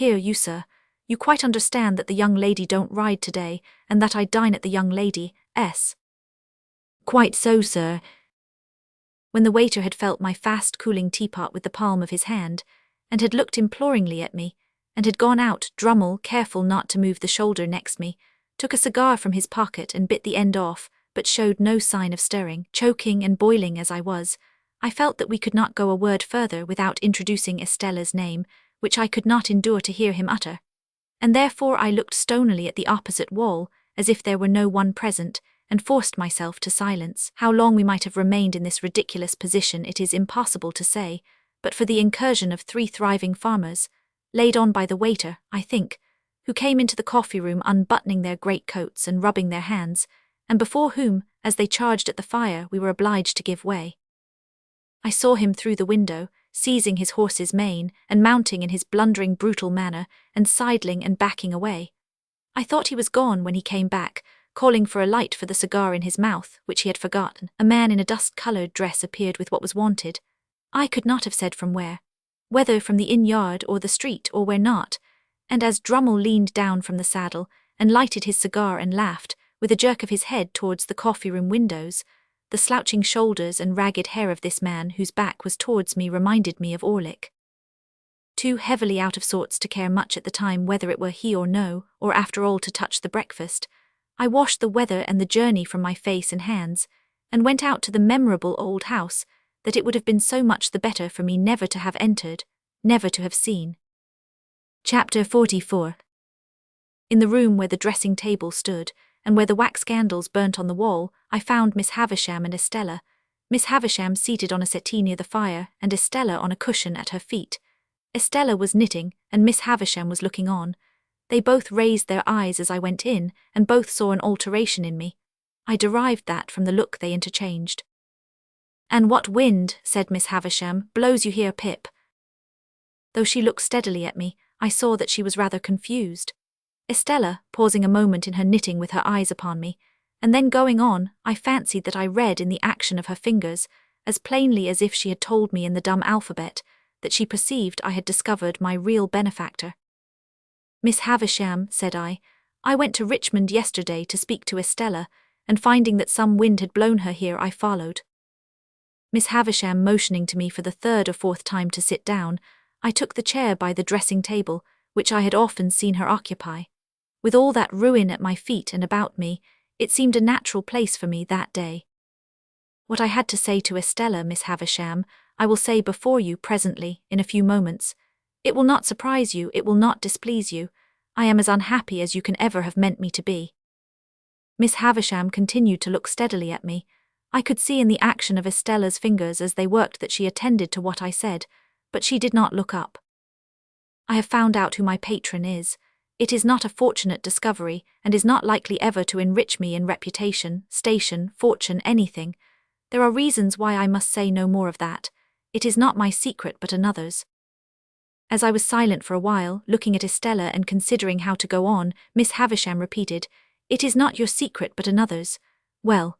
here, you sir. You quite understand that the young lady don't ride today, and that I dine at the young lady's. Quite so, sir. When the waiter had felt my fast-cooling teapot with the palm of his hand, and had looked imploringly at me, and had gone out, Drummle, careful not to move the shoulder next me, took a cigar from his pocket and bit the end off, but showed no sign of stirring. Choking and boiling as I was, I felt that we could not go a word further without introducing Estella's name, which I could not endure to hear him utter, and therefore I looked stonily at the opposite wall, as if there were no one present, and forced myself to silence. How long we might have remained in this ridiculous position it is impossible to say, but for the incursion of 3 thriving farmers, laid on by the waiter, I think, who came into the coffee-room unbuttoning their greatcoats and rubbing their hands, and before whom, as they charged at the fire, we were obliged to give way. I saw him through the window, seizing his horse's mane, and mounting in his blundering, brutal manner, and sidling and backing away. I thought he was gone when he came back, calling for a light for the cigar in his mouth, which he had forgotten. A man in a dust-coloured dress appeared with what was wanted. I could not have said from where, whether from the inn-yard or the street or where not, and as Drummle leaned down from the saddle and lighted his cigar and laughed, with a jerk of his head towards the coffee-room windows, the slouching shoulders and ragged hair of this man whose back was towards me reminded me of Orlick. Too heavily out of sorts to care much at the time whether it were he or no, or after all to touch the breakfast, I washed the weather and the journey from my face and hands, and went out to the memorable old house that it would have been so much the better for me never to have entered, never to have seen. Chapter 44. In the room where the dressing-table stood, and where the wax candles burnt on the wall, I found Miss Havisham and Estella, Miss Havisham seated on a settee near the fire, and Estella on a cushion at her feet. Estella was knitting, and Miss Havisham was looking on. They both raised their eyes as I went in, and both saw an alteration in me. I derived that from the look they interchanged. "And what wind," said Miss Havisham, "blows you here, Pip?" Though she looked steadily at me, I saw that she was rather confused. Estella, pausing a moment in her knitting with her eyes upon me, and then going on, I fancied that I read in the action of her fingers, as plainly as if she had told me in the dumb alphabet, that she perceived I had discovered my real benefactor. "Miss Havisham," said I went to Richmond yesterday to speak to Estella, and finding that some wind had blown her here, I followed. Miss Havisham motioning to me for the 3rd or 4th time to sit down, I took the chair by the dressing-table, which I had often seen her occupy. With all that ruin at my feet and about me, it seemed a natural place for me that day. What I had to say to Estella, Miss Havisham, I will say before you presently, in a few moments. It will not surprise you, it will not displease you. I am as unhappy as you can ever have meant me to be. Miss Havisham continued to look steadily at me. I could see in the action of Estella's fingers as they worked that she attended to what I said, but she did not look up. "I have found out who my patron is. It is not a fortunate discovery, and is not likely ever to enrich me in reputation, station, fortune, anything. There are reasons why I must say no more of that. It is not my secret but another's." As I was silent for a while, looking at Estella and considering how to go on, Miss Havisham repeated, "It is not your secret but another's. Well,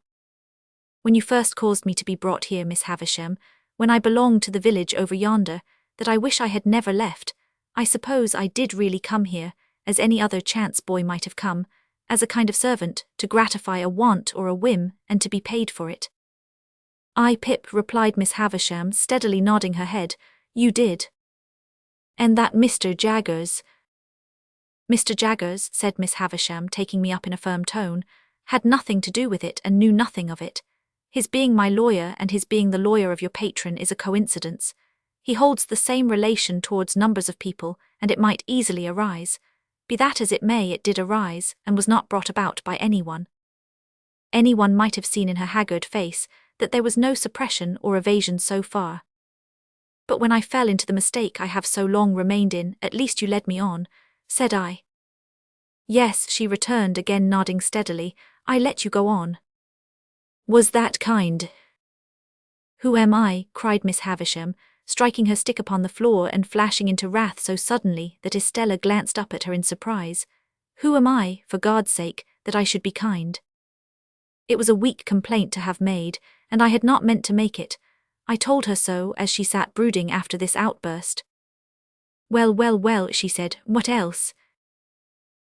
when you first caused me to be brought here, Miss Havisham, when I belonged to the village over yonder, that I wish I had never left, I suppose I did really come here, as any other chance boy might have come, as a kind of servant, to gratify a want or a whim, and to be paid for it." "Aye, Pip," replied Miss Havisham, steadily nodding her head, "you did." "And that Mr. Jaggers—" "Mr. Jaggers," said Miss Havisham, taking me up in a firm tone, "had nothing to do with it and knew nothing of it. His being my lawyer and his being the lawyer of your patron is a coincidence. He holds the same relation towards numbers of people, and it might easily arise. Be that as it may, it did arise, and was not brought about by anyone." Anyone might have seen in her haggard face that there was no suppression or evasion so far. "But when I fell into the mistake I have so long remained in, at least you led me on," said I. "Yes," she returned, again nodding steadily, "I let you go on." "Was that kind?" "Who am I?" cried Miss Havisham, striking her stick upon the floor and flashing into wrath so suddenly that Estella glanced up at her in surprise. "Who am I, for God's sake, that I should be kind?" It was a weak complaint to have made, and I had not meant to make it. I told her so as she sat brooding after this outburst. Well, well, well, she said, what else?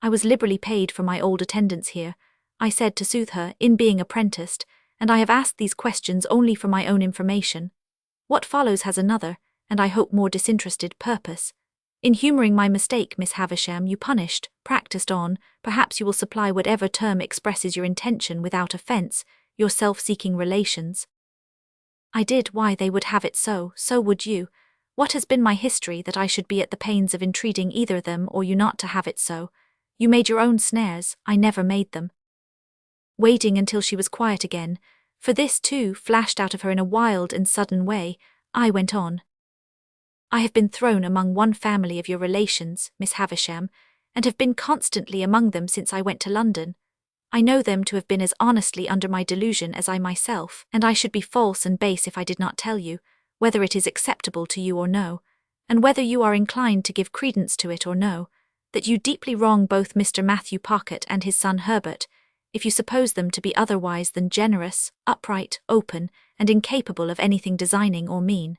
I was liberally paid for my old attendance here, I said to soothe her, in being apprenticed, and I have asked these questions only for my own information. What follows has another, and I hope more disinterested, purpose. In humouring my mistake, Miss Havisham, you punished, practised on, perhaps you will supply whatever term expresses your intention without offence, your self-seeking relations. I did. Why, they would have it so would you. What has been my history that I should be at the pains of entreating either them or you not to have it so? You made your own snares, I never made them. Waiting until she was quiet again, for this too flashed out of her in a wild and sudden way, I went on. I have been thrown among one family of your relations, Miss Havisham, and have been constantly among them since I went to London. I know them to have been as honestly under my delusion as I myself, and I should be false and base if I did not tell you, whether it is acceptable to you or no, and whether you are inclined to give credence to it or no, that you deeply wrong both Mr. Matthew Pocket and his son Herbert, if you suppose them to be otherwise than generous, upright, open, and incapable of anything designing or mean.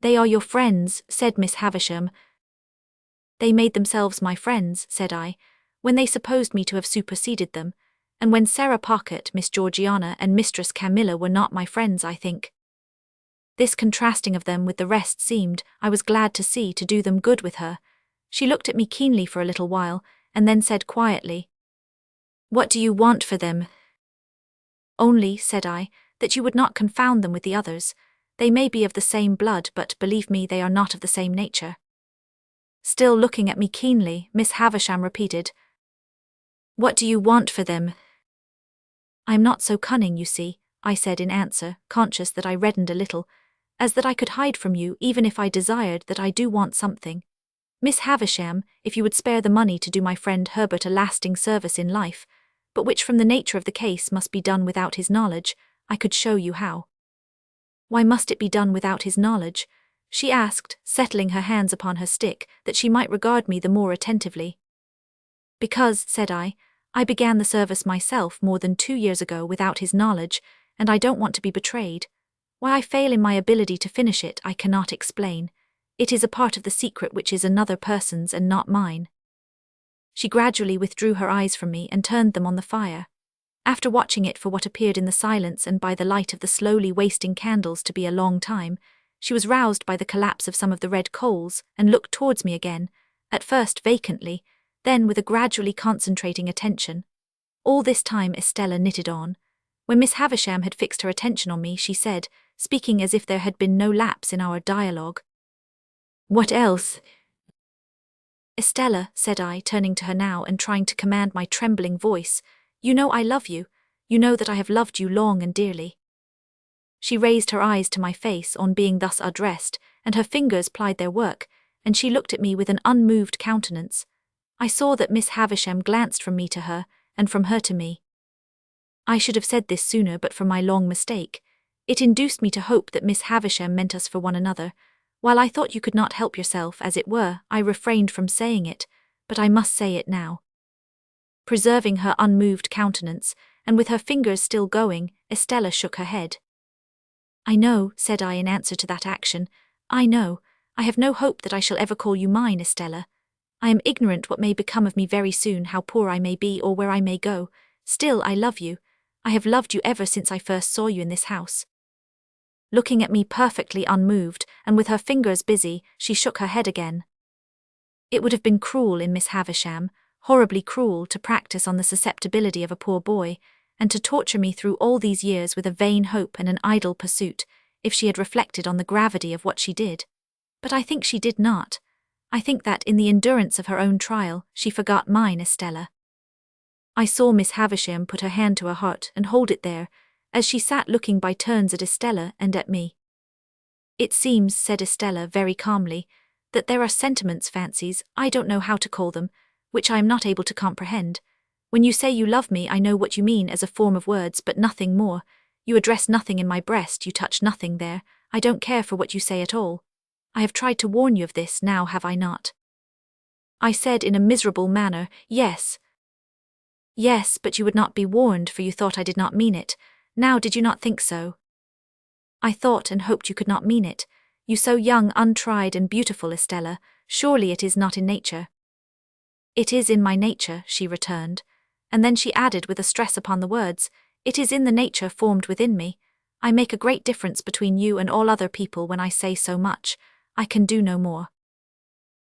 They are your friends, said Miss Havisham. They made themselves my friends, said I, when they supposed me to have superseded them, and when Sarah Pocket, Miss Georgiana, and Mistress Camilla were not my friends, I think. This contrasting of them with the rest seemed, I was glad to see, to do them good with her. She looked at me keenly for a little while, and then said quietly, What do you want for them? Only, said I, that you would not confound them with the others. They may be of the same blood, but believe me, they are not of the same nature. Still looking at me keenly, Miss Havisham repeated, What do you want for them? I am not so cunning, you see, I said in answer, conscious that I reddened a little, as that I could hide from you even if I desired that I do want something. Miss Havisham, if you would spare the money to do my friend Herbert a lasting service in life, but which from the nature of the case must be done without his knowledge, I could show you how. Why must it be done without his knowledge? She asked, settling her hands upon her stick, that she might regard me the more attentively. Because, said I began the service myself more than 2 years ago without his knowledge, and I don't want to be betrayed. Why I fail in my ability to finish it I cannot explain. It is a part of the secret which is another person's and not mine. She gradually withdrew her eyes from me and turned them on the fire. After watching it for what appeared in the silence and by the light of the slowly wasting candles to be a long time, she was roused by the collapse of some of the red coals and looked towards me again, at first vacantly, then with a gradually concentrating attention. All this time Estella knitted on. When Miss Havisham had fixed her attention on me, she said, speaking as if there had been no lapse in our dialogue, What else? Estella, said I, turning to her now and trying to command my trembling voice, you know I love you. You know that I have loved you long and dearly. She raised her eyes to my face on being thus addressed, and her fingers plied their work, and she looked at me with an unmoved countenance. I saw that Miss Havisham glanced from me to her, and from her to me. I should have said this sooner but for my long mistake. It induced me to hope that Miss Havisham meant us for one another. While I thought you could not help yourself, as it were, I refrained from saying it, but I must say it now. Preserving her unmoved countenance, and with her fingers still going, Estella shook her head. I know, said I in answer to that action, I know. I have no hope that I shall ever call you mine, Estella. I am ignorant what may become of me very soon, how poor I may be or where I may go. Still I love you. I have loved you ever since I first saw you in this house. Looking at me perfectly unmoved, and with her fingers busy, she shook her head again. It would have been cruel in Miss Havisham, horribly cruel, to practice on the susceptibility of a poor boy, and to torture me through all these years with a vain hope and an idle pursuit, if she had reflected on the gravity of what she did. But I think she did not. I think that, in the endurance of her own trial, she forgot mine, Estella. I saw Miss Havisham put her hand to her heart and hold it there, as she sat looking by turns at Estella and at me. It seems, said Estella very calmly, that there are sentiments, fancies, I don't know how to call them, which I am not able to comprehend. When you say you love me, I know what you mean as a form of words, but nothing more. You address nothing in my breast, you touch nothing there. I don't care for what you say at all. I have tried to warn you of this, now have I not? I said in a miserable manner, yes. Yes, but you would not be warned, for you thought I did not mean it. Now did you not think so? I thought and hoped you could not mean it. You so young, untried and beautiful, Estella, Surely it is not in nature. It is in my nature, she returned, and then she added with a stress upon the words, it is in the nature formed within me. I make a great difference between you and all other people when I say so much. I can do no more.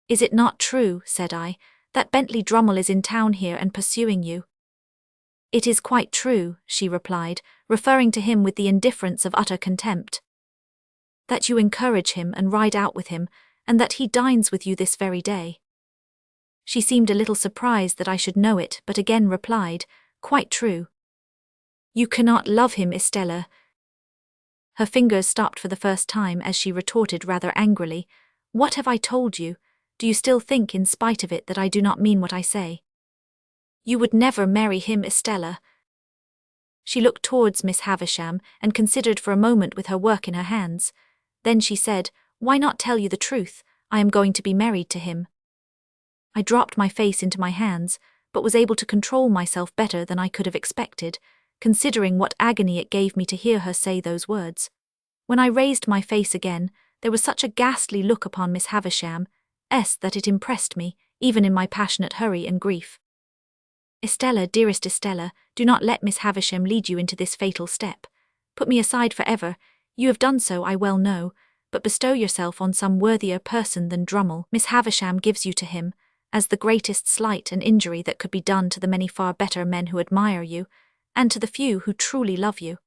Is it not true, said I, that Bentley Drummle is in town here and pursuing you? It is quite true, she replied, referring to him with the indifference of utter contempt. That you encourage him and ride out with him, and that he dines with you this very day. She seemed a little surprised that I should know it, but again replied, quite true. You cannot love him, Estella. Her fingers stopped for the first time as she retorted rather angrily, what have I told you? Do you still think, in spite of it, that I do not mean what I say? You would never marry him, Estella. She looked towards Miss Havisham and considered for a moment with her work in her hands. Then she said, why not tell you the truth? I am going to be married to him. I dropped my face into my hands, but was able to control myself better than I could have expected, considering what agony it gave me to hear her say those words. When I raised my face again, there was such a ghastly look upon Miss Havisham, that it impressed me, even in my passionate hurry and grief. Estella, dearest Estella, do not let Miss Havisham lead you into this fatal step. Put me aside forever. You have done so, I well know, but bestow yourself on some worthier person than Drummle. Miss Havisham gives you to him, as the greatest slight and injury that could be done to the many far better men who admire you, and to the few who truly love you.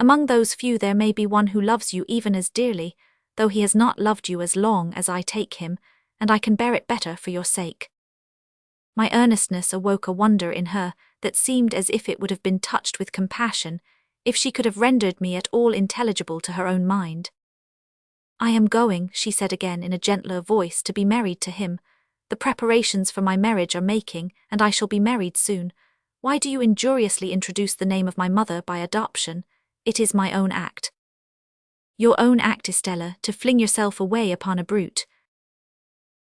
Among those few there may be one who loves you even as dearly, though he has not loved you as long as I take him, and I can bear it better for your sake. My earnestness awoke a wonder in her that seemed as if it would have been touched with compassion, if she could have rendered me at all intelligible to her own mind. I am going, she said again in a gentler voice, to be married to him. The preparations for my marriage are making, and I shall be married soon. Why do you injuriously introduce the name of my mother by adoption? It is my own act. Your own act, Estella, to fling yourself away upon a brute.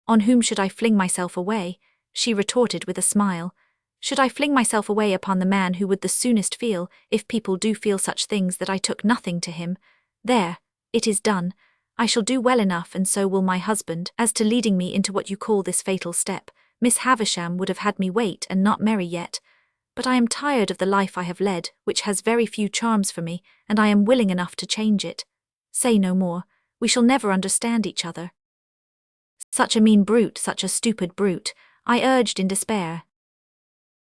On whom should I fling myself away? She retorted with a smile. Should I fling myself away upon the man who would the soonest feel, if people do feel such things, that I took nothing to him? There, it is done. I shall do well enough, and so will my husband. As to leading me into what you call this fatal step, Miss Havisham would have had me wait and not marry yet. But I am tired of the life I have led, which has very few charms for me, and I am willing enough to change it. Say no more. We shall never understand each other. Such a mean brute, such a stupid brute, I urged in despair.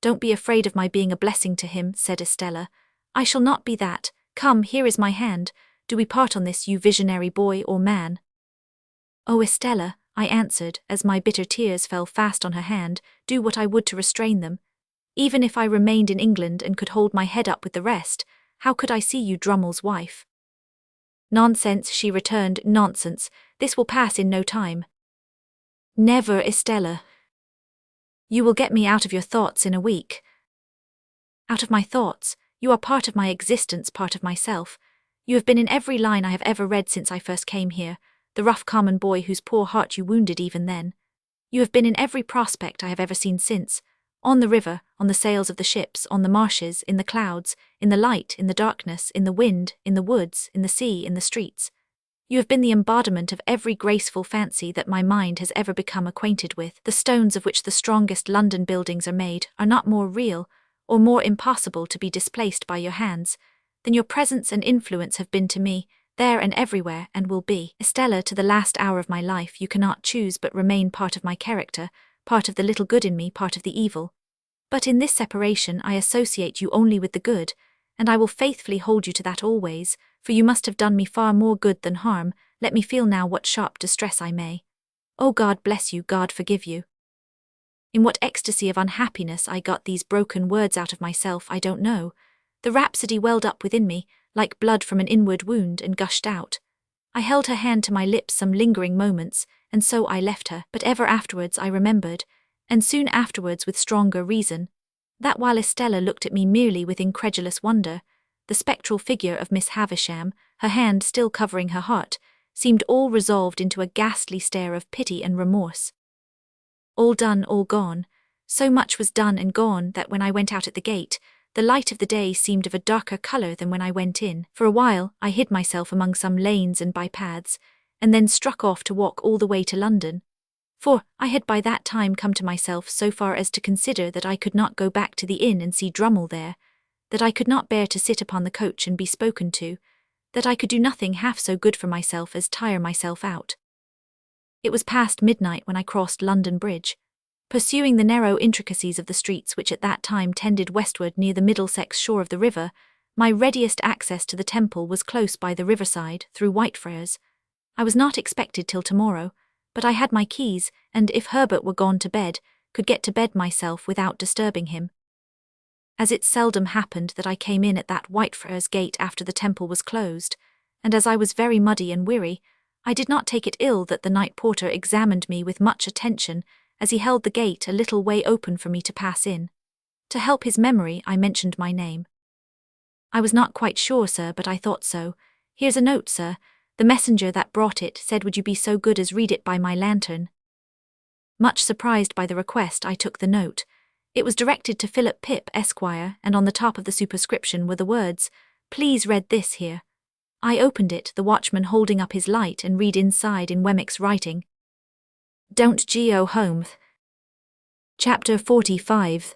Don't be afraid of my being a blessing to him, said Estella. I shall not be that. Come, here is my hand. Do we part on this, you visionary boy or man? Oh, Estella, I answered, as my bitter tears fell fast on her hand, do what I would to restrain them. Even if I remained in England and could hold my head up with the rest, how could I see you Drummle's wife? Nonsense, she returned, nonsense. This will pass in no time. Never, Estella. You will get me out of your thoughts in a week. Out of my thoughts? You are part of my existence, part of myself. You have been in every line I have ever read since I first came here, the rough common boy whose poor heart you wounded even then. You have been in every prospect I have ever seen since, on the river, on the sails of the ships, on the marshes, in the clouds, in the light, in the darkness, in the wind, in the woods, in the sea, in the streets. You have been the embodiment of every graceful fancy that my mind has ever become acquainted with. The stones of which the strongest London buildings are made are not more real, or more impossible to be displaced by your hands, than your presence and influence have been to me, there and everywhere, and will be. Estella, to the last hour of my life you cannot choose but remain part of my character, part of the little good in me, part of the evil. But in this separation I associate you only with the good, and I will faithfully hold you to that always, for you must have done me far more good than harm. Let me feel now what sharp distress I may. Oh, God bless you, God forgive you. In what ecstasy of unhappiness I got these broken words out of myself, I don't know. The rhapsody welled up within me, like blood from an inward wound, and gushed out. I held her hand to my lips some lingering moments, and so I left her. But ever afterwards I remembered, and soon afterwards with stronger reason, that while Estella looked at me merely with incredulous wonder, the spectral figure of Miss Havisham, her hand still covering her heart, seemed all resolved into a ghastly stare of pity and remorse. All done, all gone. So much was done and gone that when I went out at the gate, the light of the day seemed of a darker colour than when I went in. For a while I hid myself among some lanes and bypaths, and then struck off to walk all the way to London. For I had by that time come to myself so far as to consider that I could not go back to the inn and see Drummle there, that I could not bear to sit upon the coach and be spoken to, that I could do nothing half so good for myself as tire myself out. It was past midnight when I crossed London Bridge. Pursuing the narrow intricacies of the streets which at that time tended westward near the Middlesex shore of the river, my readiest access to the Temple was close by the riverside, through Whitefriars. I was not expected till tomorrow, but I had my keys, and if Herbert were gone to bed, could get to bed myself without disturbing him. As it seldom happened that I came in at that Whitefriars gate after the Temple was closed, and as I was very muddy and weary, I did not take it ill that the night porter examined me with much attention as he held the gate a little way open for me to pass in. To help his memory, I mentioned my name. I was not quite sure, sir, but I thought so. Here's a note, sir. The messenger that brought it said would you be so good as read it by my lantern. Much surprised by the request, I took the note. It was directed to Philip Pip, Esquire, and on the top of the superscription were the words, "Please read this here." I opened it, the watchman holding up his light, and read inside in Wemmick's writing. Don't go home. Chapter 45.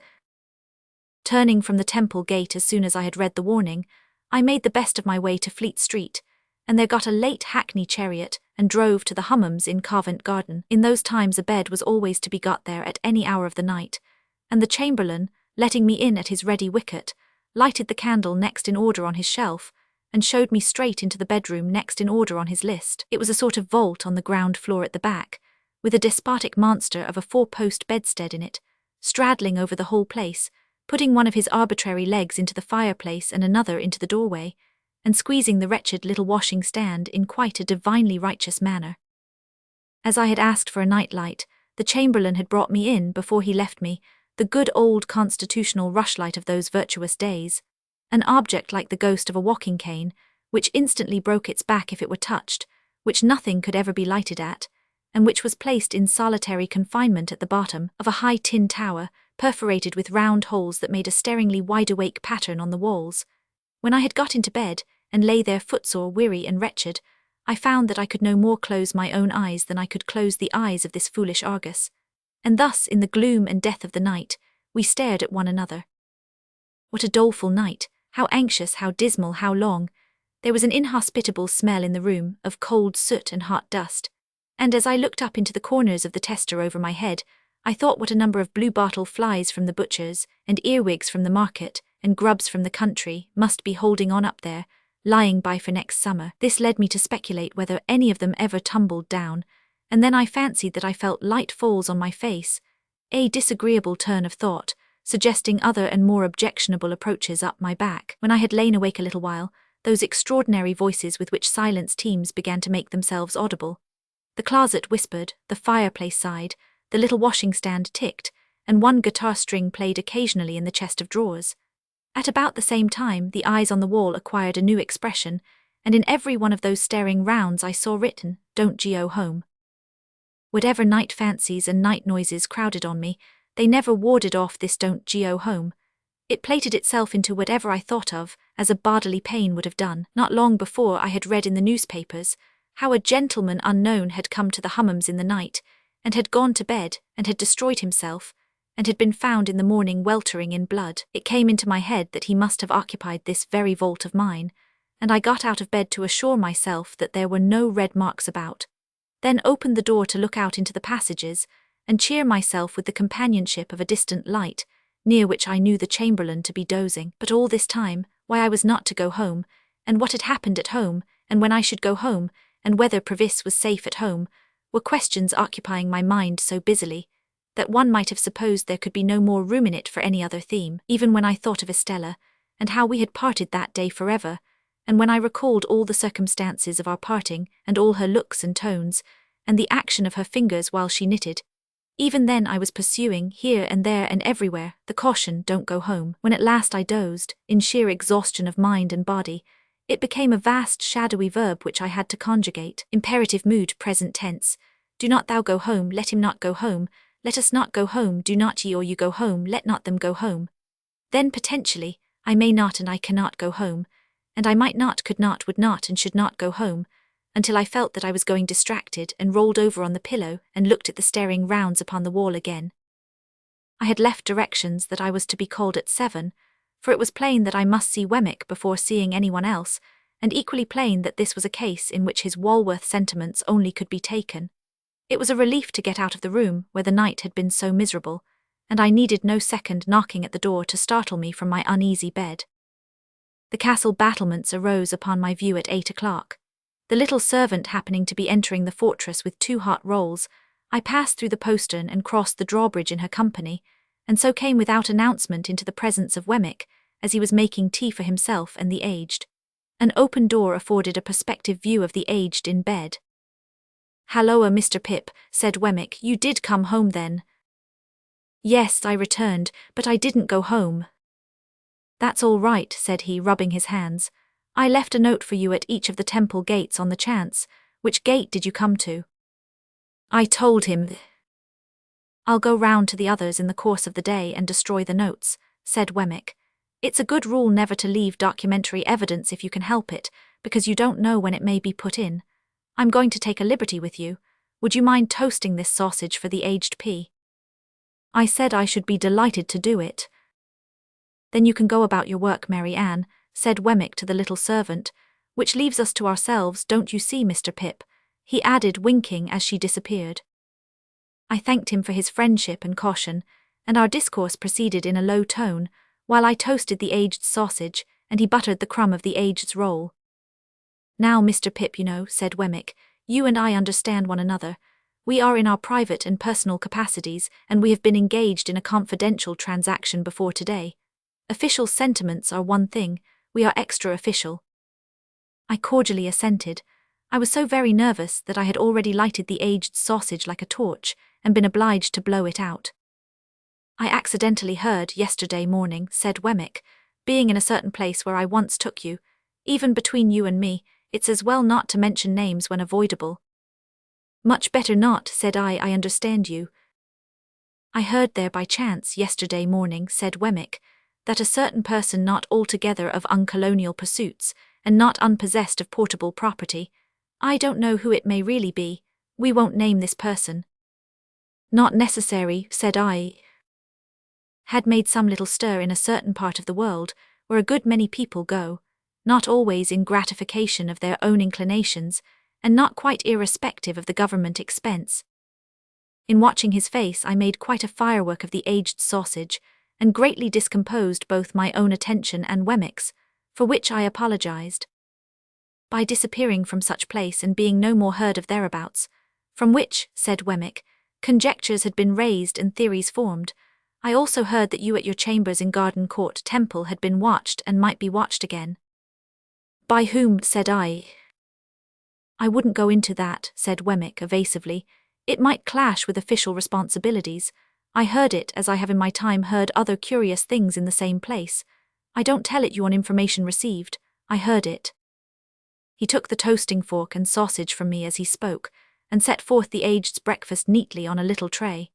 Turning from the Temple gate as soon as I had read the warning, I made the best of my way to Fleet Street, and there got a late hackney chariot, and drove to the Hummums in Covent Garden. In those times a bed was always to be got there at any hour of the night, and the chamberlain, letting me in at his ready wicket, lighted the candle next in order on his shelf, and showed me straight into the bedroom next in order on his list. It was a sort of vault on the ground floor at the back, with a despotic monster of a 4-post bedstead in it, straddling over the whole place, putting one of his arbitrary legs into the fireplace and another into the doorway, and squeezing the wretched little washing stand in quite a divinely righteous manner. As I had asked for a night light, the chamberlain had brought me in, before he left me, the good old constitutional rushlight of those virtuous days, an object like the ghost of a walking cane, which instantly broke its back if it were touched, which nothing could ever be lighted at, and which was placed in solitary confinement at the bottom of a high tin tower, perforated with round holes that made a staringly wide-awake pattern on the walls. When I had got into bed, and lay there footsore, weary and wretched, I found that I could no more close my own eyes than I could close the eyes of this foolish Argus. And thus, in the gloom and death of the night, we stared at one another. What a doleful night! How anxious, how dismal, how long! There was an inhospitable smell in the room, of cold soot and hot dust, and as I looked up into the corners of the tester over my head, I thought what a number of blue-bottle flies from the butcher's, and earwigs from the market, and grubs from the country, must be holding on up there, lying by for next summer. This led me to speculate whether any of them ever tumbled down, and then I fancied that I felt light falls on my face, a disagreeable turn of thought, suggesting other and more objectionable approaches up my back. When I had lain awake a little while, those extraordinary voices with which silence teems began to make themselves audible. The closet whispered, the fireplace sighed, the little washing-stand ticked, and one guitar string played occasionally in the chest of drawers. At about the same time, the eyes on the wall acquired a new expression, and in every one of those staring rounds I saw written, "Don't go home." Whatever night fancies and night noises crowded on me, they never warded off this "Don't go home." It plated itself into whatever I thought of, as a bodily pain would have done. Not long before I had read in the newspapers how a gentleman unknown had come to the Hummums in the night, and had gone to bed, and had destroyed himself, and had been found in the morning weltering in blood. It came into my head that he must have occupied this very vault of mine, and I got out of bed to assure myself that there were no red marks about, then opened the door to look out into the passages, and cheer myself with the companionship of a distant light, near which I knew the chamberlain to be dozing. But all this time, why I was not to go home, and what had happened at home, and when I should go home, and whether Provis was safe at home, were questions occupying my mind so busily, that one might have supposed there could be no more room in it for any other theme. Even when I thought of Estella, and how we had parted that day forever, and when I recalled all the circumstances of our parting, and all her looks and tones, and the action of her fingers while she knitted, even then I was pursuing, here and there and everywhere, the caution, "Don't go home." When at last I dozed, in sheer exhaustion of mind and body, it became a vast shadowy verb which I had to conjugate. Imperative mood, present tense. Do not thou go home, let him not go home, let us not go home, do not ye or you go home, let not them go home. Then potentially, I may not and I cannot go home, and I might not, could not, would not and should not go home, until I felt that I was going distracted and rolled over on the pillow and looked at the staring rounds upon the wall again. I had left directions that I was to be called at 7, for it was plain that I must see Wemmick before seeing anyone else, and equally plain that this was a case in which his Walworth sentiments only could be taken. It was a relief to get out of the room where the night had been so miserable, and I needed no second knocking at the door to startle me from my uneasy bed. The castle battlements arose upon my view at 8 o'clock. The little servant happening to be entering the fortress with 2 hot rolls, I passed through the postern and crossed the drawbridge in her company, and so came without announcement into the presence of Wemmick, as he was making tea for himself and the aged. An open door afforded a perspective view of the aged in bed. "Halloa, Mr. Pip," said Wemmick, "you did come home then?" "Yes," I returned, "but I didn't go home." "That's all right," said he, rubbing his hands. "I left a note for you at each of the temple gates on the chance. Which gate did you come to?" I told him. "I'll go round to the others in the course of the day and destroy the notes," said Wemmick. "It's a good rule never to leave documentary evidence if you can help it, because you don't know when it may be put in. I'm going to take a liberty with you. Would you mind toasting this sausage for the aged P?" I said I should be delighted to do it. "Then you can go about your work, Mary Ann," said Wemmick to the little servant, "which leaves us to ourselves, don't you see, Mr. Pip?" he added, winking as she disappeared. I thanked him for his friendship and caution, and our discourse proceeded in a low tone, while I toasted the aged sausage, and he buttered the crumb of the aged's roll. "Now, Mr. Pip, you know," said Wemmick, "you and I understand one another. We are in our private and personal capacities, and we have been engaged in a confidential transaction before today. Official sentiments are one thing, we are extra-official." I cordially assented. I was so very nervous that I had already lighted the aged sausage like a torch, and been obliged to blow it out. "I accidentally heard yesterday morning," said Wemmick, "being in a certain place where I once took you, even between you and me, it's as well not to mention names when avoidable." "Much better not," said I understand you." "I heard there by chance yesterday morning," said Wemmick, "that a certain person not altogether of uncolonial pursuits, and not unpossessed of portable property, I don't know who it may really be, we won't name this person." "Not necessary," said I. "Had made some little stir in a certain part of the world, where a good many people go, not always in gratification of their own inclinations, and not quite irrespective of the government expense." In watching his face I made quite a firework of the aged sausage, and greatly discomposed both my own attention and Wemmick's, for which I apologized. "By disappearing from such place and being no more heard of thereabouts, from which," said Wemmick, "conjectures had been raised and theories formed, I also heard that you at your chambers in Garden Court Temple had been watched and might be watched again." "By whom?" said I. "I wouldn't go into that," said Wemmick evasively. "It might clash with official responsibilities. I heard it as I have in my time heard other curious things in the same place. I don't tell it you on information received. I heard it." He took the toasting fork and sausage from me as he spoke, and set forth the aged's breakfast neatly on a little tray.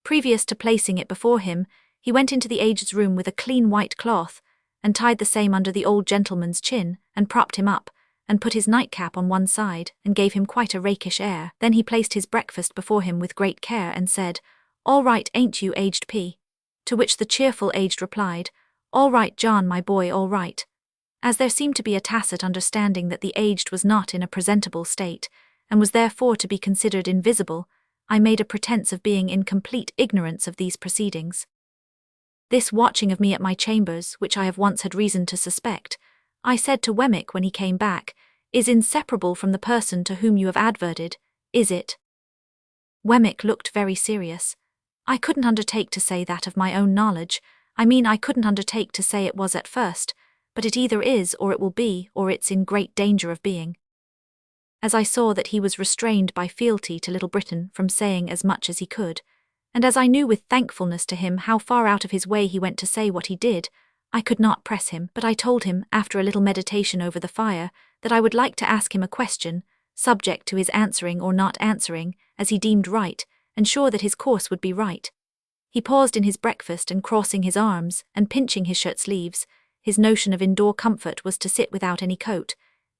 Previous to placing it before him, he went into the aged's room with a clean white cloth, and tied the same under the old gentleman's chin, and propped him up, and put his nightcap on one side, and gave him quite a rakish air. Then he placed his breakfast before him with great care, and said, "All right, ain't you, aged P?" To which the cheerful aged replied, "All right, John, my boy, all right." As there seemed to be a tacit understanding that the aged was not in a presentable state, and was therefore to be considered invisible, I made a pretence of being in complete ignorance of these proceedings. This watching of me at my chambers, which I have once had reason to suspect, I said to Wemmick when he came back, is inseparable from the person to whom you have adverted, is it? Wemmick looked very serious. I couldn't undertake to say that of my own knowledge. I couldn't undertake to say it was at first, but it either is or it will be, or it's in great danger of being. As I saw that he was restrained by fealty to Little Britain from saying as much as he could, and as I knew with thankfulness to him how far out of his way he went to say what he did, I could not press him, but I told him, after a little meditation over the fire, that I would like to ask him a question, subject to his answering or not answering, as he deemed right, and sure that his course would be right. He paused in his breakfast, and crossing his arms, and pinching his shirt sleeves, his notion of indoor comfort was to sit without any coat.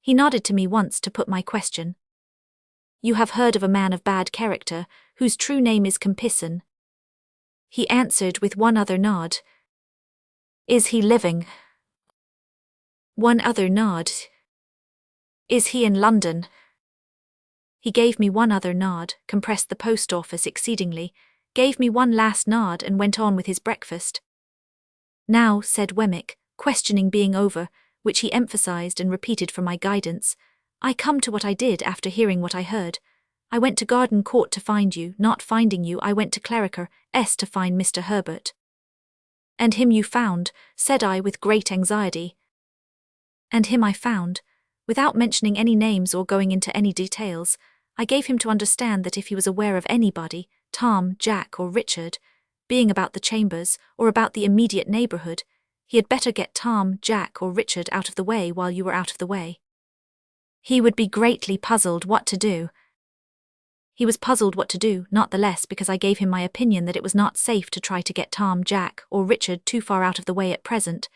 He nodded to me once to put my question. You have heard of a man of bad character, whose true name is Compison? He answered with one other nod. Is he living? One other nod. Is he in London? He gave me one other nod, compressed the post office exceedingly, gave me one last nod and went on with his breakfast. Now, said Wemmick, questioning being over, which he emphasized and repeated for my guidance, I come to what I did after hearing what I heard. I went to Garden Court to find you, not finding you I went to Cleriker S to find Mr. Herbert. And him you found, said I with great anxiety. And him I found. Without mentioning any names or going into any details, I gave him to understand that if he was aware of anybody, Tom, Jack or Richard, being about the chambers or about the immediate neighbourhood, he had better get Tom, Jack or Richard out of the way while you were out of the way. He would be greatly puzzled what to do. He was puzzled what to do, not the less because I gave him my opinion that it was not safe to try to get Tom, Jack or Richard too far out of the way at present.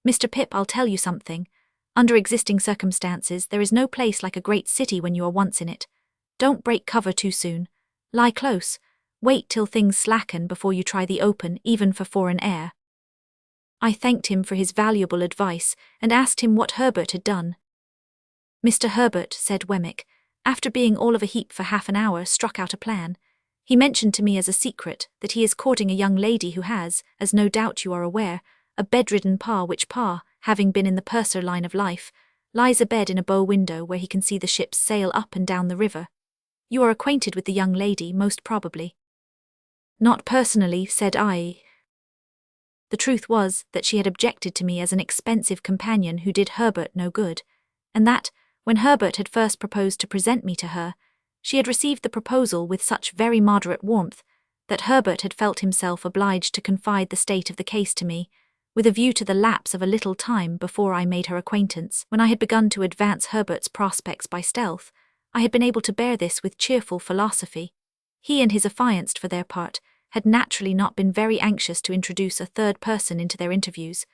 Mr. Pip, I'll tell you something. Under existing circumstances, there is no place like a great city when you are once in it. Don't break cover too soon. Lie close. Wait till things slacken before you try the open, even for foreign air. I thanked him for his valuable advice and asked him what Herbert had done. Mr. Herbert, said Wemmick, after being all of a heap for half an hour, struck out a plan. He mentioned to me as a secret that he is courting a young lady who has, as no doubt you are aware, a bedridden pa, which pa, having been in the purser line of life, lies abed in a bow window where he can see the ships sail up and down the river. You are acquainted with the young lady, most probably. Not personally, said I. The truth was that she had objected to me as an expensive companion who did Herbert no good, and that, when Herbert had first proposed to present me to her, she had received the proposal with such very moderate warmth that Herbert had felt himself obliged to confide the state of the case to me, with a view to the lapse of a little time before I made her acquaintance. When I had begun to advance Herbert's prospects by stealth, I had been able to bear this with cheerful philosophy. He and his affianced, for their part, had naturally not been very anxious to introduce a third person into their interviews,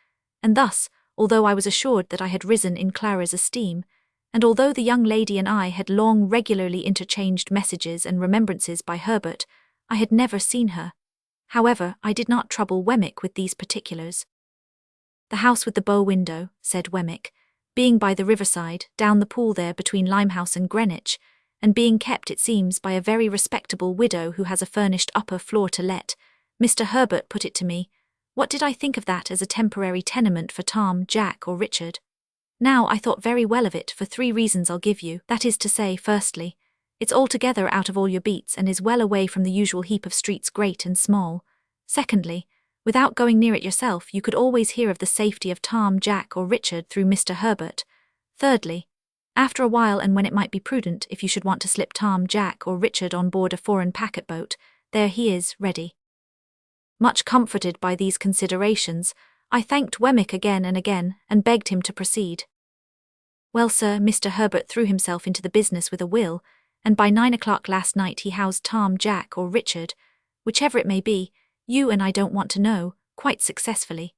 and thus, although I was assured that I had risen in Clara's esteem, and although the young lady and I had long regularly interchanged messages and remembrances by Herbert, I had never seen her. However, I did not trouble Wemmick with these particulars. The house with the bow window, said Wemmick, being by the riverside, down the pool there between Limehouse and Greenwich, and being kept, it seems, by a very respectable widow who has a furnished upper floor to let, Mr. Herbert put it to me, what did I think of that as a temporary tenement for Tom, Jack or Richard? Now I thought very well of it for 3 reasons I'll give you, that is to say, firstly, it's altogether out of all your beats and is well away from the usual heap of streets great and small. Secondly, without going near it yourself, you could always hear of the safety of Tom, Jack or Richard through Mr. Herbert. Thirdly, after a while and when it might be prudent, if you should want to slip Tom, Jack or Richard on board a foreign packet boat, there he is, ready. Much comforted by these considerations, I thanked Wemmick again and begged him to proceed. Well, sir, Mr. Herbert threw himself into the business with a will, and by 9 o'clock last night he housed Tom, Jack or Richard, whichever it may be, you and I don't want to know, quite successfully.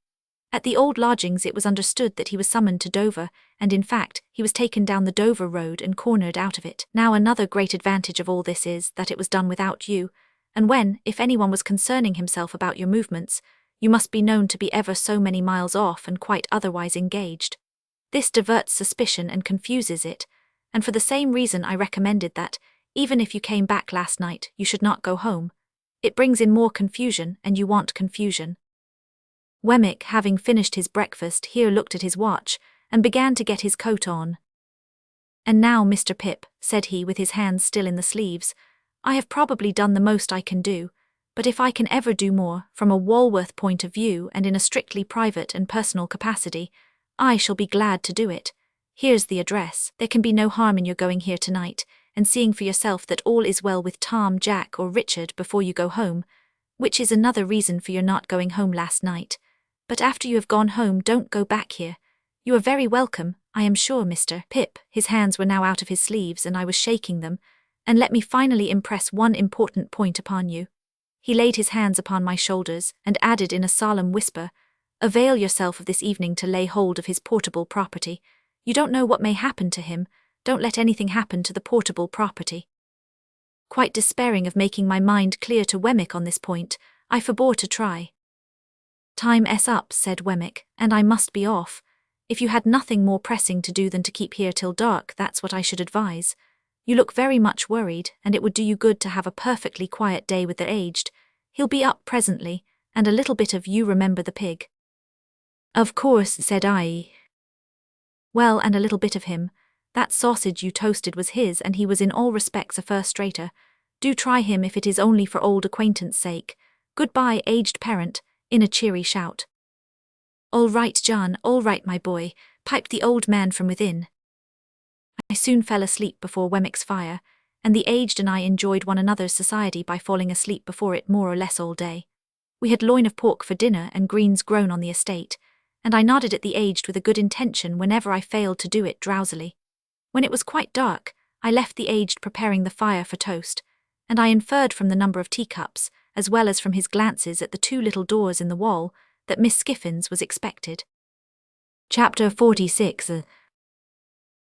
At the old lodgings it was understood that he was summoned to Dover, and in fact, he was taken down the Dover road and cornered out of it. Now another great advantage of all this is that it was done without you, and when, if anyone was concerning himself about your movements, you must be known to be ever so many miles off and quite otherwise engaged. This diverts suspicion and confuses it, and for the same reason I recommended that, even if you came back last night, you should not go home. It brings in more confusion, and you want confusion. Wemmick, having finished his breakfast, here looked at his watch, and began to get his coat on. And now, Mr. Pip, said he with his hands still in the sleeves, I have probably done the most I can do, but if I can ever do more, from a Walworth point of view and in a strictly private and personal capacity, I shall be glad to do it. Here's the address. There can be no harm in your going here tonight, and seeing for yourself that all is well with Tom, Jack or Richard before you go home, which is another reason for your not going home last night. But after you have gone home, don't go back here. You are very welcome, I am sure, Mr. Pip. His hands were now out of his sleeves and I was shaking them, and let me finally impress one important point upon you. He laid his hands upon my shoulders and added in a solemn whisper, avail yourself of this evening to lay hold of his portable property. You don't know what may happen to him. Don't let anything happen to the portable property. Quite despairing of making my mind clear to Wemmick on this point, I forbore to try. Time's up, said Wemmick, and I must be off. If you had nothing more pressing to do than to keep here till dark, that's what I should advise. You look very much worried, and it would do you good to have a perfectly quiet day with the aged. He'll be up presently, and a little bit of You Remember the Pig. Of course, said I. Well, and a little bit of him. That sausage you toasted was his, and he was in all respects a first-rater. Do try him if it is only for old acquaintance' sake. Goodbye, aged parent, in a cheery shout. All right, John, all right, my boy, piped the old man from within. I soon fell asleep before Wemmick's fire, and the aged and I enjoyed one another's society by falling asleep before it more or less all day. We had loin of pork for dinner and greens grown on the estate, and I nodded at the aged with a good intention whenever I failed to do it drowsily. When it was quite dark, I left the aged preparing the fire for toast, and I inferred from the number of teacups, as well as from his glances at the 2 little doors in the wall, that Miss Skiffins was expected. Chapter 46.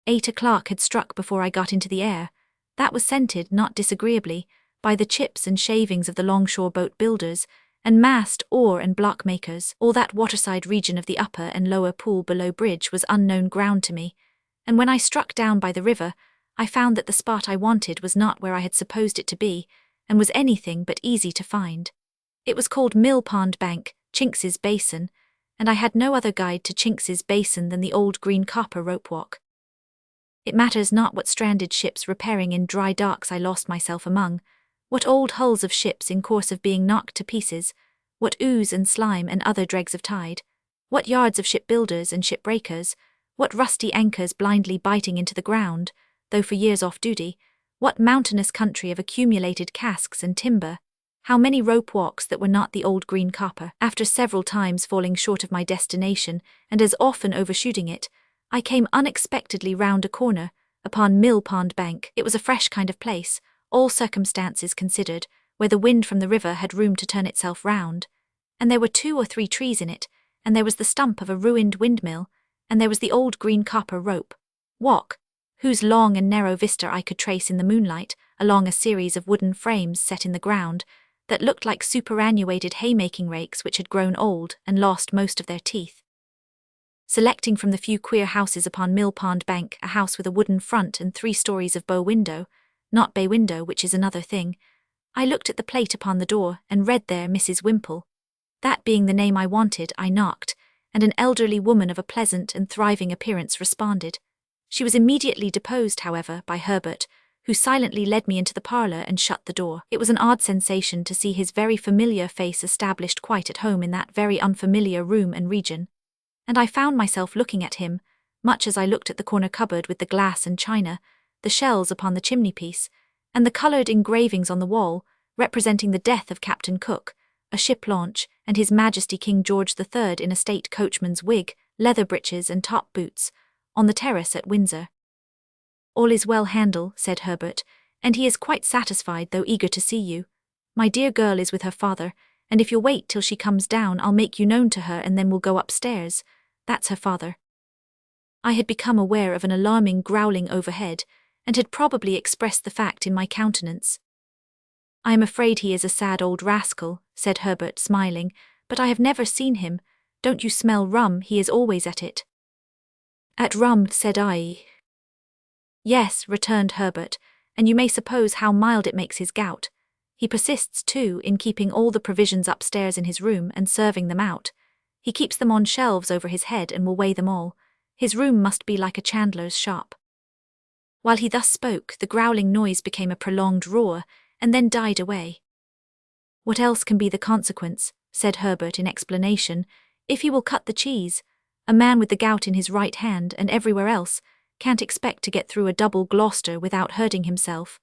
8 o'clock had struck before I got into the air. That was scented, not disagreeably, by the chips and shavings of the longshore boat builders, and mast, oar and block makers. All that waterside region of the upper and lower pool below bridge was unknown ground to me, and when I struck down by the river, I found that the spot I wanted was not where I had supposed it to be, and was anything but easy to find. It was called Mill Pond Bank, Chinks's Basin, and I had no other guide to Chinks's Basin than the old green copper rope walk. It matters not what stranded ships repairing in dry docks I lost myself among, what old hulls of ships in course of being knocked to pieces, what ooze and slime and other dregs of tide, what yards of shipbuilders and shipbreakers, what rusty anchors blindly biting into the ground, though for years off duty, what mountainous country of accumulated casks and timber, how many rope walks that were not the old green copper. After several times falling short of my destination, and as often overshooting it, I came unexpectedly round a corner, upon Mill Pond Bank. It was a fresh kind of place, all circumstances considered, where the wind from the river had room to turn itself round, and there were 2 or 3 trees in it, and there was the stump of a ruined windmill, and there was the old green copper rope walk, whose long and narrow vista I could trace in the moonlight along a series of wooden frames set in the ground that looked like superannuated haymaking rakes which had grown old and lost most of their teeth. Selecting from the few queer houses upon Mill Pond Bank a house with a wooden front and 3 stories of bow window, not bay window, which is another thing, I looked at the plate upon the door and read there Mrs. Wimple. That being the name I wanted, I knocked, and an elderly woman of a pleasant and thriving appearance responded. She was immediately deposed, however, by Herbert, who silently led me into the parlour and shut the door. It was an odd sensation to see his very familiar face established quite at home in that very unfamiliar room and region, and I found myself looking at him, much as I looked at the corner cupboard with the glass and china, the shells upon the chimney-piece, and the coloured engravings on the wall, representing the death of Captain Cook, a ship launch, and His Majesty King George III in a state coachman's wig, leather breeches and top boots, on the terrace at Windsor. All is well, Handel, said Herbert, and he is quite satisfied though eager to see you. My dear girl is with her father, and if you'll wait till she comes down I'll make you known to her and then we'll go upstairs. That's her father. I had become aware of an alarming growling overhead, and had probably expressed the fact in my countenance. I am afraid he is a sad old rascal, said Herbert, smiling, but I have never seen him. Don't you smell rum? He is always at it. At rum, said I. Yes, returned Herbert, and you may suppose how mild it makes his gout. He persists, too, in keeping all the provisions upstairs in his room and serving them out. He keeps them on shelves over his head and will weigh them all. His room must be like a chandler's shop. While he thus spoke, the growling noise became a prolonged roar, and then died away. What else can be the consequence, said Herbert in explanation, if he will cut the cheese? A man with the gout in his right hand and everywhere else can't expect to get through a double Gloucester without hurting himself.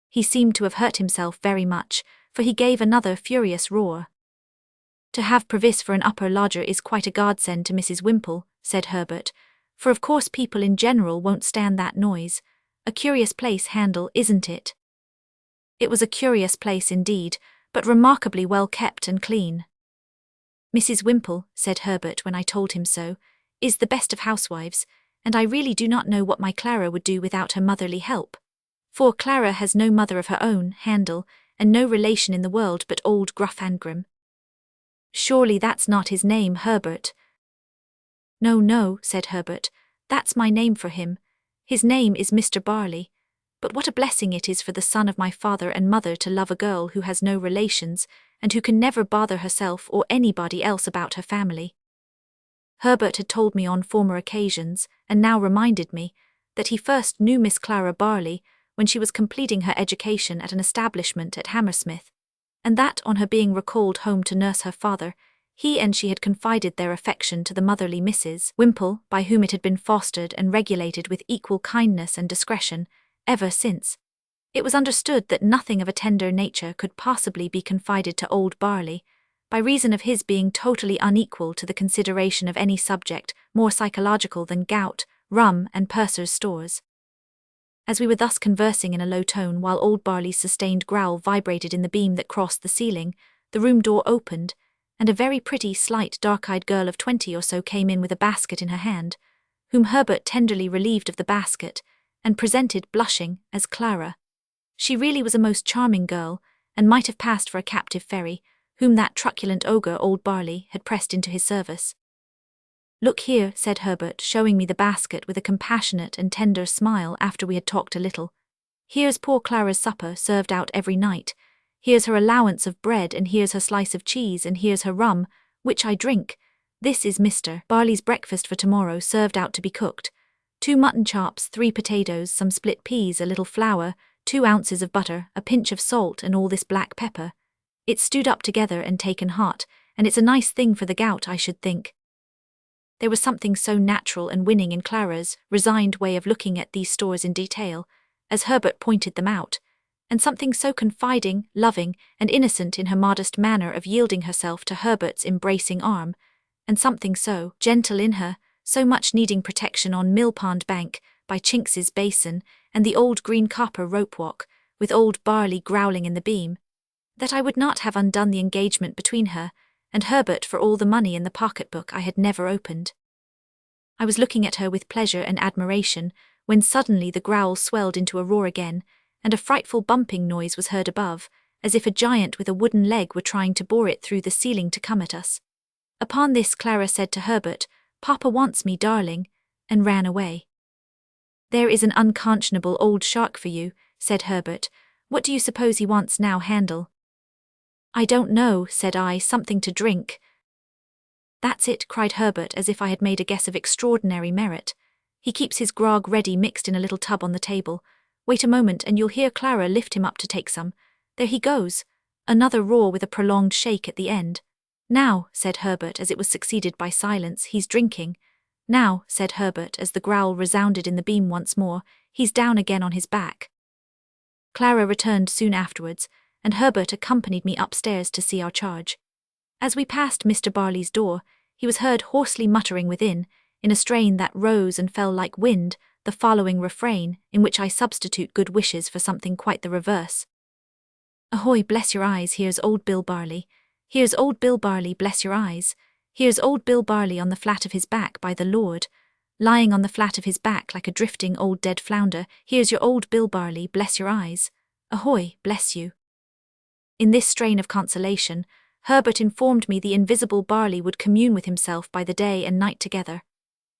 He seemed to have hurt himself very much, for he gave another furious roar. To have previs for an upper lodger is quite a godsend to Mrs. Wimple, said Herbert, for of course people in general won't stand that noise. A curious place, Handel, isn't it? It was a curious place indeed, but remarkably well kept and clean. Mrs. Wimple, said Herbert when I told him so, is the best of housewives, and I really do not know what my Clara would do without her motherly help. For Clara has no mother of her own, Handel, and no relation in the world but old Gruff Angrim. Surely that's not his name, Herbert. No, no, said Herbert, that's my name for him. His name is Mr. Barley. But what a blessing it is for the son of my father and mother to love a girl who has no relations, and who can never bother herself or anybody else about her family. Herbert had told me on former occasions, and now reminded me, that he first knew Miss Clara Barley when she was completing her education at an establishment at Hammersmith, and that on her being recalled home to nurse her father, he and she had confided their affection to the motherly Mrs. Wimple, by whom it had been fostered and regulated with equal kindness and discretion, ever since. It was understood that nothing of a tender nature could possibly be confided to old Barley, by reason of his being totally unequal to the consideration of any subject more psychological than gout, rum, and purser's stores. As we were thus conversing in a low tone while old Barley's sustained growl vibrated in the beam that crossed the ceiling, the room door opened, and a very pretty, slight, dark-eyed girl of 20 or so came in with a basket in her hand, whom Herbert tenderly relieved of the basket, and presented, blushing, as Clara. She really was a most charming girl, and might have passed for a captive fairy, whom that truculent ogre, old Barley, had pressed into his service. Look here, said Herbert, showing me the basket with a compassionate and tender smile after we had talked a little. Here's poor Clara's supper served out every night. Here's her allowance of bread, and here's her slice of cheese, and here's her rum, which I drink. This is Mr. Barley's breakfast for tomorrow served out to be cooked. 2 mutton chops, 3 potatoes, some split peas, a little flour, 2 ounces of butter, a pinch of salt, and all this black pepper. It's stewed up together and taken hot, and it's a nice thing for the gout, I should think. There was something so natural and winning in Clara's resigned way of looking at these stores in detail, as Herbert pointed them out, and something so confiding, loving, and innocent in her modest manner of yielding herself to Herbert's embracing arm, and something so gentle in her, so much needing protection on Millpond Bank, by Chinks's Basin, and the old green copper rope walk, with old Barley growling in the beam, that I would not have undone the engagement between her and Herbert for all the money in the pocketbook I had never opened. I was looking at her with pleasure and admiration, when suddenly the growl swelled into a roar again, and a frightful bumping noise was heard above, as if a giant with a wooden leg were trying to bore it through the ceiling to come at us. Upon this Clara said to Herbert, "Papa wants me, darling," and ran away. "There is an unconscionable old shark for you," said Herbert. "What do you suppose he wants now, Handel?" "I don't know," said I, "something to drink." "That's it," cried Herbert, as if I had made a guess of extraordinary merit. "He keeps his grog ready mixed in a little tub on the table. Wait a moment and you'll hear Clara lift him up to take some. There he goes." Another roar with a prolonged shake at the end. "Now," said Herbert, as it was succeeded by silence, "he's drinking." "Now," said Herbert, as the growl resounded in the beam once more, "he's down again on his back." Clara returned soon afterwards, and Herbert accompanied me upstairs to see our charge. As we passed Mr. Barley's door, he was heard hoarsely muttering within, in a strain that rose and fell like wind, the following refrain, in which I substitute good wishes for something quite the reverse. "Ahoy, bless your eyes, here's old Bill Barley. Here's old Bill Barley, bless your eyes. Here's old Bill Barley on the flat of his back, by the Lord. Lying on the flat of his back like a drifting old dead flounder. Here's your old Bill Barley, bless your eyes. Ahoy, bless you." In this strain of consolation, Herbert informed me the invisible Barley would commune with himself by the day and night together.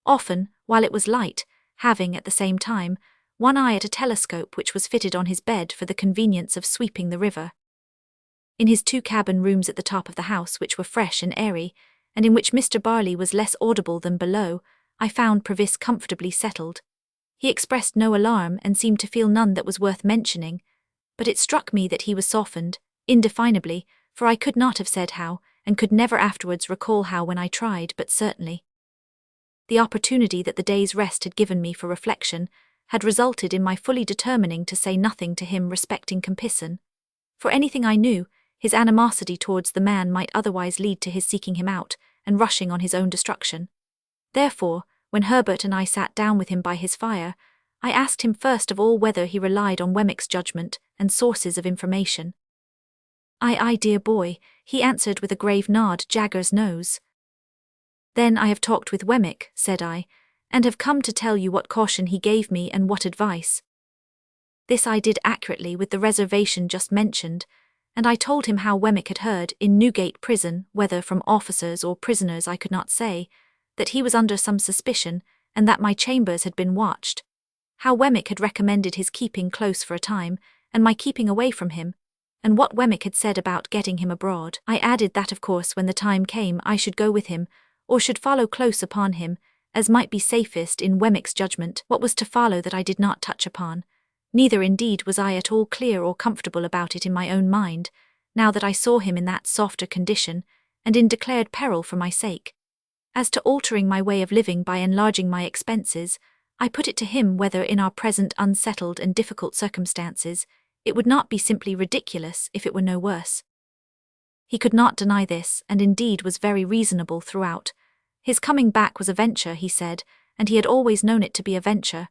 Often, while it was light, having, at the same time, one eye at a telescope which was fitted on his bed for the convenience of sweeping the river. In his 2 cabin rooms at the top of the house, which were fresh and airy, and in which Mr. Barley was less audible than below, I found Provis comfortably settled. He expressed no alarm and seemed to feel none that was worth mentioning, but it struck me that he was softened, indefinably, for I could not have said how, and could never afterwards recall how when I tried, but certainly. The opportunity that the day's rest had given me for reflection had resulted in my fully determining to say nothing to him respecting Compeyson. For anything I knew, his animosity towards the man might otherwise lead to his seeking him out, and rushing on his own destruction. Therefore, when Herbert and I sat down with him by his fire, I asked him first of all whether he relied on Wemmick's judgment and sources of information. "Aye, dear boy," he answered with a grave nod, Jagger's nose. "Then I have talked with Wemmick," said I, and have come to tell you what caution he gave me and what advice. This I did accurately with the reservation just mentioned, and I told him how Wemmick had heard in Newgate prison, whether from officers or prisoners I could not say, that he was under some suspicion, and that my chambers had been watched. How Wemmick had recommended his keeping close for a time, and my keeping away from him, and what Wemmick had said about getting him abroad. I added that of course when the time came I should go with him, or should follow close upon him, as might be safest in Wemmick's judgment. What was to follow that I did not touch upon. Neither indeed was I at all clear or comfortable about it in my own mind, now that I saw him in that softer condition, and in declared peril for my sake. As to altering my way of living by enlarging my expenses, I put it to him whether in our present unsettled and difficult circumstances, it would not be simply ridiculous if it were no worse. He could not deny this, and indeed was very reasonable throughout. His coming back was a venture, he said, and he had always known it to be a venture.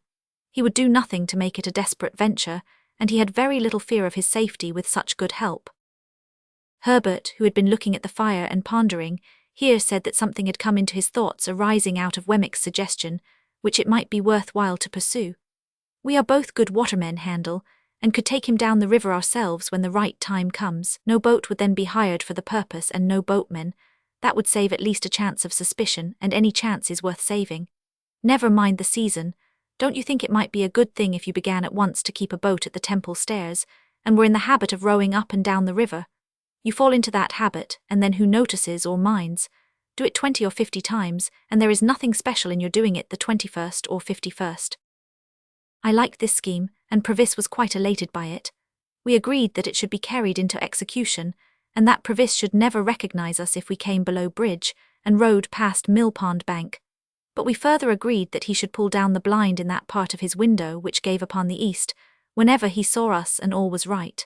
He would do nothing to make it a desperate venture, and he had very little fear of his safety with such good help. Herbert, who had been looking at the fire and pondering, here said that something had come into his thoughts arising out of Wemmick's suggestion, which it might be worth while to pursue. We are both good watermen, Handel, and could take him down the river ourselves when the right time comes. No boat would then be hired for the purpose and no boatmen. That would save at least a chance of suspicion, and any chance is worth saving. Never mind the season. Don't you think it might be a good thing if you began at once to keep a boat at the Temple stairs, and were in the habit of rowing up and down the river? You fall into that habit, and then who notices or minds? Do it 20 or 50 times, and there is nothing special in your doing it the 21st or 51st. I liked this scheme, and Provis was quite elated by it. We agreed that it should be carried into execution, and that Provis should never recognize us if we came below bridge, and rowed past Millpond Bank. But we further agreed that he should pull down the blind in that part of his window which gave upon the east, whenever he saw us, and all was right.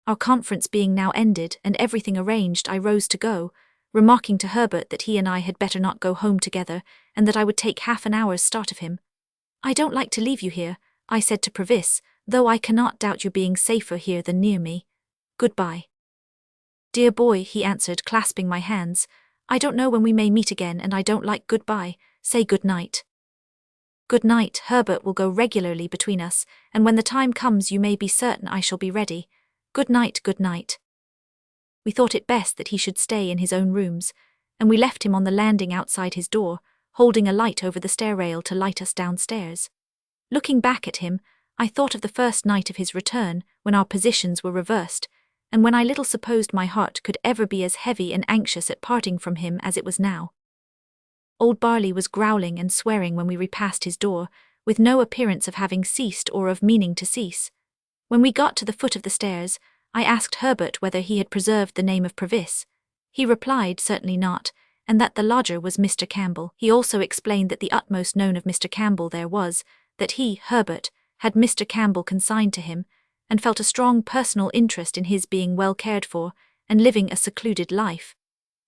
Our conference being now ended, and everything arranged, I rose to go, remarking to Herbert that he and I had better not go home together, and that I would take half an hour's start of him. I don't like to leave you here, I said to Provis, though I cannot doubt your being safer here than near me. Goodbye. Dear boy, he answered, clasping my hands, I don't know when we may meet again, and I don't like goodbye. Say good night. Good night. Herbert will go regularly between us, and when the time comes you may be certain I shall be ready. Good night, good night. We thought it best that he should stay in his own rooms, and we left him on the landing outside his door, holding a light over the stair rail to light us downstairs. Looking back at him, I thought of the first night of his return, when our positions were reversed, and when I little supposed my heart could ever be as heavy and anxious at parting from him as it was now. Old Barley was growling and swearing when we repassed his door, with no appearance of having ceased or of meaning to cease. When we got to the foot of the stairs, I asked Herbert whether he had preserved the name of Provis. He replied certainly not, and that the lodger was Mr. Campbell. He also explained that the utmost known of Mr. Campbell there was, that he, Herbert, had Mr. Campbell consigned to him, and felt a strong personal interest in his being well cared for, and living a secluded life.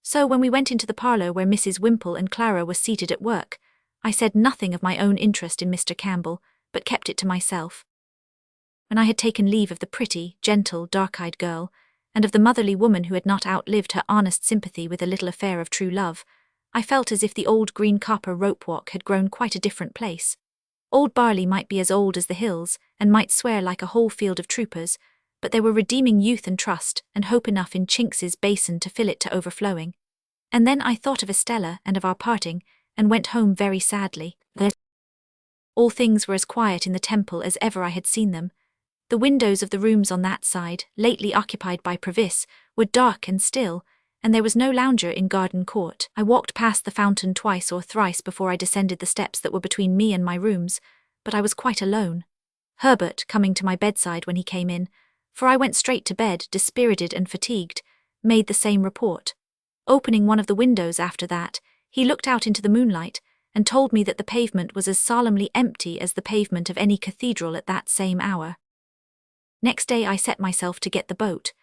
So when we went into the parlour where Mrs. Wimple and Clara were seated at work, I said nothing of my own interest in Mr. Campbell, but kept it to myself. When I had taken leave of the pretty, gentle, dark-eyed girl, and of the motherly woman who had not outlived her honest sympathy with a little affair of true love, I felt as if the old green copper rope walk had grown quite a different place. Old Barley might be as old as the hills, and might swear like a whole field of troopers, but there were redeeming youth and trust, and hope enough in Chinks's basin to fill it to overflowing. And then I thought of Estella and of our parting, and went home very sadly. All things were as quiet in the Temple as ever I had seen them. The windows of the rooms on that side, lately occupied by Provis, were dark and still, and there was no lounger in Garden Court. I walked past the fountain twice or thrice before I descended the steps that were between me and my rooms, but I was quite alone. Herbert, coming to my bedside when he came in, for I went straight to bed, dispirited and fatigued, made the same report. Opening one of the windows after that, he looked out into the moonlight, and told me that the pavement was as solemnly empty as the pavement of any cathedral at that same hour. Next day I set myself to get the boat.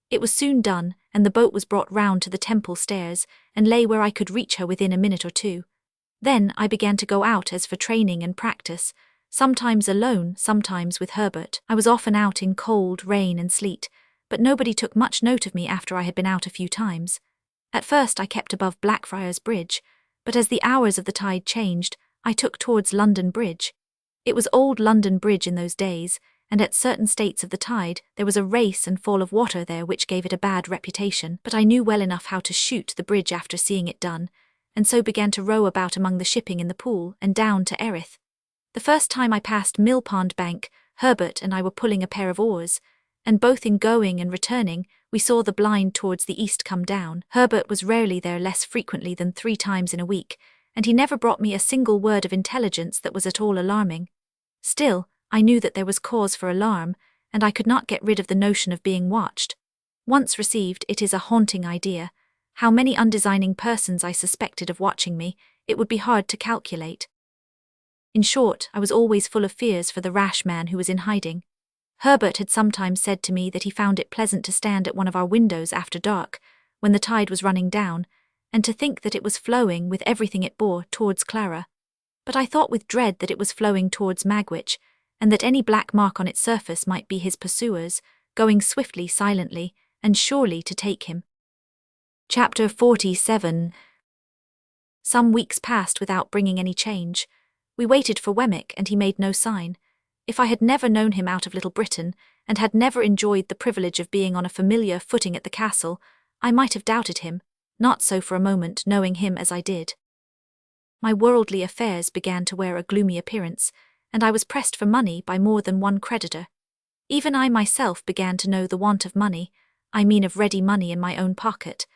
It was soon done, and the boat was brought round to the Temple stairs, and lay where I could reach her within a minute or two. Then I began to go out as for training and practice, sometimes alone, sometimes with Herbert. I was often out in cold, rain and sleet, but nobody took much note of me after I had been out a few times. At first I kept above Blackfriars Bridge, but as the hours of the tide changed, I took towards London Bridge. It was old London Bridge in those days, and at certain states of the tide there was a race and fall of water there which gave it a bad reputation, but I knew well enough how to shoot the bridge after seeing it done, and so began to row about among the shipping in the pool and down to Erith. The first time I passed Mill Pond Bank, Herbert and I were pulling a pair of oars, and both in going and returning we saw the blind towards the east come down. Herbert was rarely there less frequently than 3 times in a week, and he never brought me a single word of intelligence that was at all alarming. Still, I knew that there was cause for alarm, and I could not get rid of the notion of being watched. Once received, it is a haunting idea. How many undesigning persons I suspected of watching me, it would be hard to calculate. In short, I was always full of fears for the rash man who was in hiding. Herbert had sometimes said to me that he found it pleasant to stand at one of our windows after dark, when the tide was running down, and to think that it was flowing with everything it bore towards Clara. But I thought with dread that it was flowing towards Magwitch, and that any black mark on its surface might be his pursuers, going swiftly, silently, and surely to take him. Chapter 47. Some weeks passed without bringing any change. We waited for Wemmick, and he made no sign. If I had never known him out of Little Britain, and had never enjoyed the privilege of being on a familiar footing at the castle, I might have doubted him, not so for a moment, knowing him as I did. My worldly affairs began to wear a gloomy appearance, and I was pressed for money by more than one creditor. Even I myself began to know the want of money, I mean of ready money in my own pocket,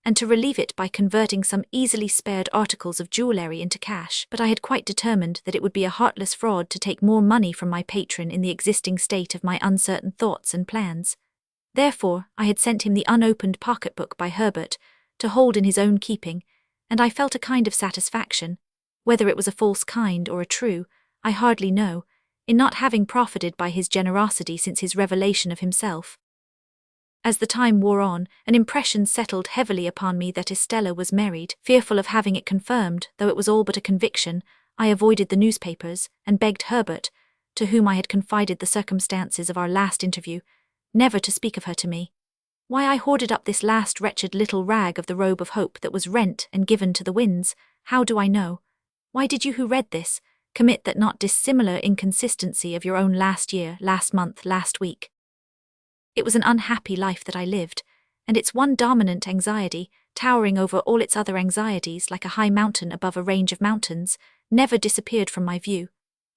and to relieve it by converting some easily spared articles of jewellery into cash, but I had quite determined that it would be a heartless fraud to take more money from my patron in the existing state of my uncertain thoughts and plans. Therefore, I had sent him the unopened pocket-book by Herbert, to hold in his own keeping, and I felt a kind of satisfaction, whether it was a false kind or a true, I hardly know, in not having profited by his generosity since his revelation of himself. As the time wore on, an impression settled heavily upon me that Estella was married. Fearful of having it confirmed, though it was all but a conviction, I avoided the newspapers, and begged Herbert, to whom I had confided the circumstances of our last interview, never to speak of her to me. Why I hoarded up this last wretched little rag of the robe of hope that was rent and given to the winds, how do I know? Why did you who read this commit that not dissimilar inconsistency of your own last year, last month, last week? It was an unhappy life that I lived, and its one dominant anxiety, towering over all its other anxieties like a high mountain above a range of mountains, never disappeared from my view.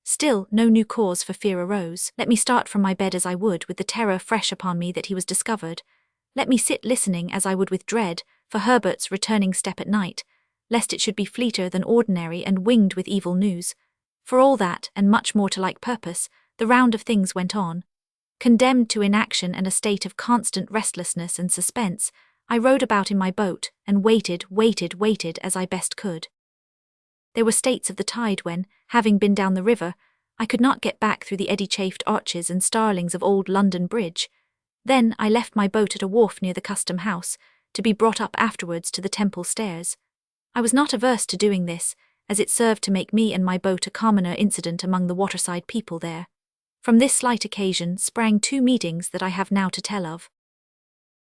Still, no new cause for fear arose. Let me start from my bed as I would, with the terror fresh upon me that he was discovered. Let me sit listening as I would with dread for Herbert's returning step at night, lest it should be fleeter than ordinary and winged with evil news. For all that, and much more to like purpose, the round of things went on. Condemned to inaction and a state of constant restlessness and suspense, I rowed about in my boat, and waited as I best could. There were states of the tide when, having been down the river, I could not get back through the eddy-chafed arches and starlings of old London Bridge. Then I left my boat at a wharf near the Custom House, to be brought up afterwards to the Temple Stairs. I was not averse to doing this, as it served to make me and my boat a commoner incident among the waterside people there. From this slight occasion sprang 2 meetings that I have now to tell of.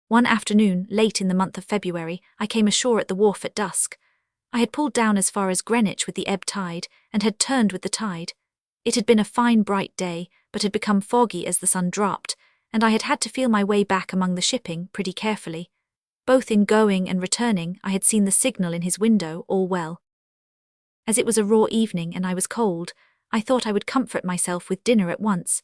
One afternoon, late in the month of February, I came ashore at the wharf at dusk. I had pulled down as far as Greenwich with the ebb tide, and had turned with the tide. It had been a fine bright day, but had become foggy as the sun dropped, and I had had to feel my way back among the shipping pretty carefully. Both in going and returning, I had seen the signal in his window, all well. As it was a raw evening and I was cold, I thought I would comfort myself with dinner at once,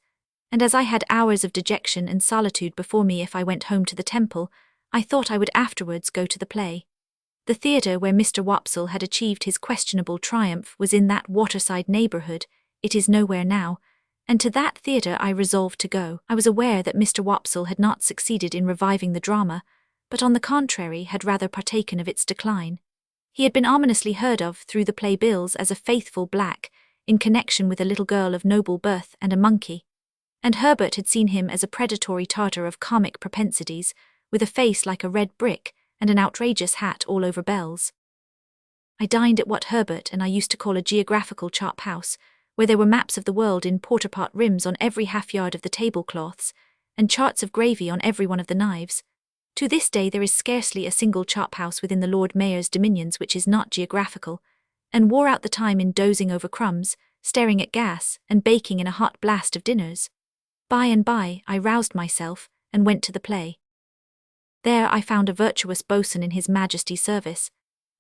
and as I had hours of dejection and solitude before me if I went home to the Temple, I thought I would afterwards go to the play. The theatre where Mr. Wopsle had achieved his questionable triumph was in that waterside neighbourhood. It is nowhere now, and to that theatre I resolved to go. I was aware that Mr. Wopsle had not succeeded in reviving the drama, but on the contrary had rather partaken of its decline. He had been ominously heard of through the play-bills as a faithful black, in connection with a little girl of noble birth and a monkey, and Herbert had seen him as a predatory Tartar of comic propensities, with a face like a red brick and an outrageous hat all over bells. I dined at what Herbert and I used to call a geographical chop house, where there were maps of the world in porter-pot rims on every half-yard of the tablecloths, and charts of gravy on every one of the knives. To this day there is scarcely a single chop house within the Lord Mayor's dominions which is not geographical, and wore out the time in dozing over crumbs, staring at gas, and baking in a hot blast of dinners. By and by, I roused myself, and went to the play. There I found a virtuous boatswain in his Majesty's service,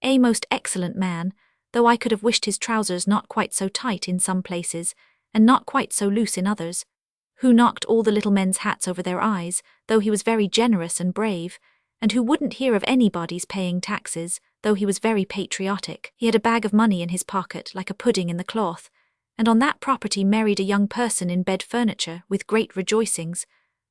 a most excellent man, though I could have wished his trousers not quite so tight in some places, and not quite so loose in others, who knocked all the little men's hats over their eyes, though he was very generous and brave, and who wouldn't hear of anybody's paying taxes, though he was very patriotic. He had a bag of money in his pocket like a pudding in the cloth, and on that property married a young person in bed furniture with great rejoicings,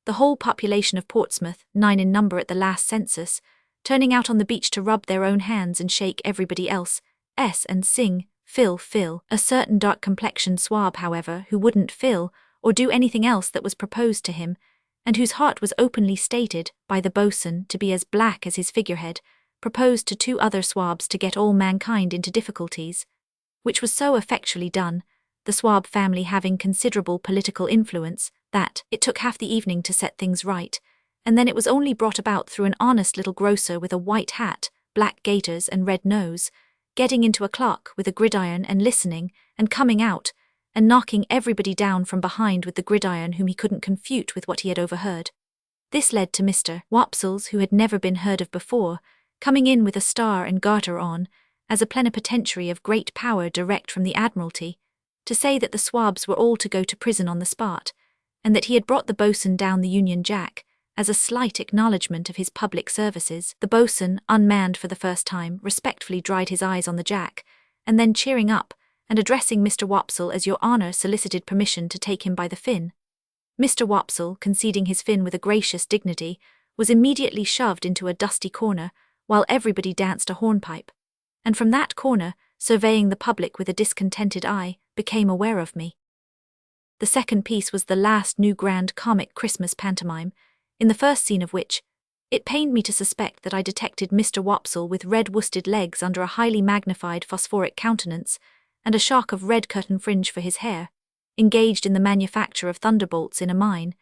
the whole population of Portsmouth, 9 in number at the last census, turning out on the beach to rub their own hands and shake everybody else, and sing, "Fill, fill." A certain dark-complexioned swab, however, who wouldn't fill, or do anything else that was proposed to him, and whose heart was openly stated, by the boatswain, to be as black as his figurehead, proposed to 2 other swabs to get all mankind into difficulties, which was so effectually done, the swab family having considerable political influence, that it took half the evening to set things right, and then it was only brought about through an honest little grocer with a white hat, black gaiters and red nose, getting into a clock with a gridiron and listening, and coming out, and knocking everybody down from behind with the gridiron whom he couldn't confute with what he had overheard. This led to Mr. Wopsles, who had never been heard of before, coming in with a star and garter on, as a plenipotentiary of great power direct from the Admiralty, to say that the swabs were all to go to prison on the spot, and that he had brought the boatswain down the Union Jack, as a slight acknowledgment of his public services. The boatswain, unmanned for the first time, respectfully dried his eyes on the Jack, and then cheering up, and addressing Mr. Wopsle as Your Honour solicited permission to take him by the fin. Mr. Wopsle, conceding his fin with a gracious dignity, was immediately shoved into a dusty corner, while everybody danced a hornpipe, and from that corner, surveying the public with a discontented eye, became aware of me. The second piece was the last new grand comic Christmas pantomime, in the first scene of which, it pained me to suspect that I detected Mr. Wopsle with red worsted legs under a highly magnified phosphoric countenance, and a shock of red curtain fringe for his hair, engaged in the manufacture of thunderbolts in a mine,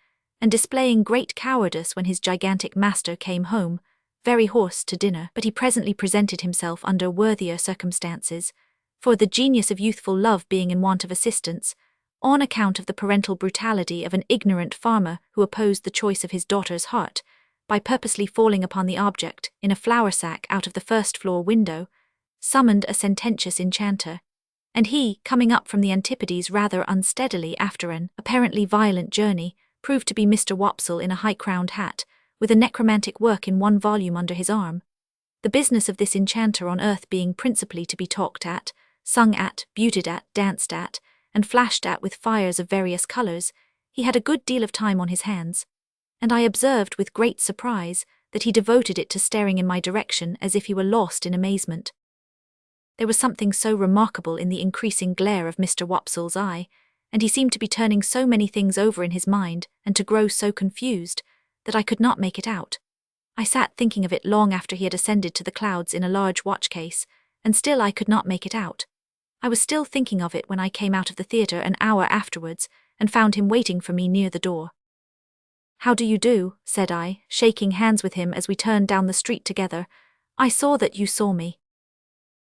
and displaying great cowardice when his gigantic master came home, very hoarse, to dinner. But he presently presented himself under worthier circumstances, for the genius of youthful love being in want of assistance, on account of the parental brutality of an ignorant farmer who opposed the choice of his daughter's heart, by purposely falling upon the object in a flour sack out of the first-floor window, summoned a sententious enchanter, and he, coming up from the Antipodes rather unsteadily after an apparently violent journey, proved to be Mr. Wopsle in a high-crowned hat, with a necromantic work in 1 volume under his arm. The business of this enchanter on earth being principally to be talked at, sung at, beauted at, danced at, and flashed at with fires of various colours, he had a good deal of time on his hands, and I observed with great surprise that he devoted it to staring in my direction as if he were lost in amazement. There was something so remarkable in the increasing glare of Mr. Wopsle's eye, and he seemed to be turning so many things over in his mind and to grow so confused, that I could not make it out. I sat thinking of it long after he had ascended to the clouds in a large watch-case, and still I could not make it out. I was still thinking of it when I came out of the theatre an hour afterwards, and found him waiting for me near the door. "How do you do?" said I, shaking hands with him as we turned down the street together. "I saw that you saw me."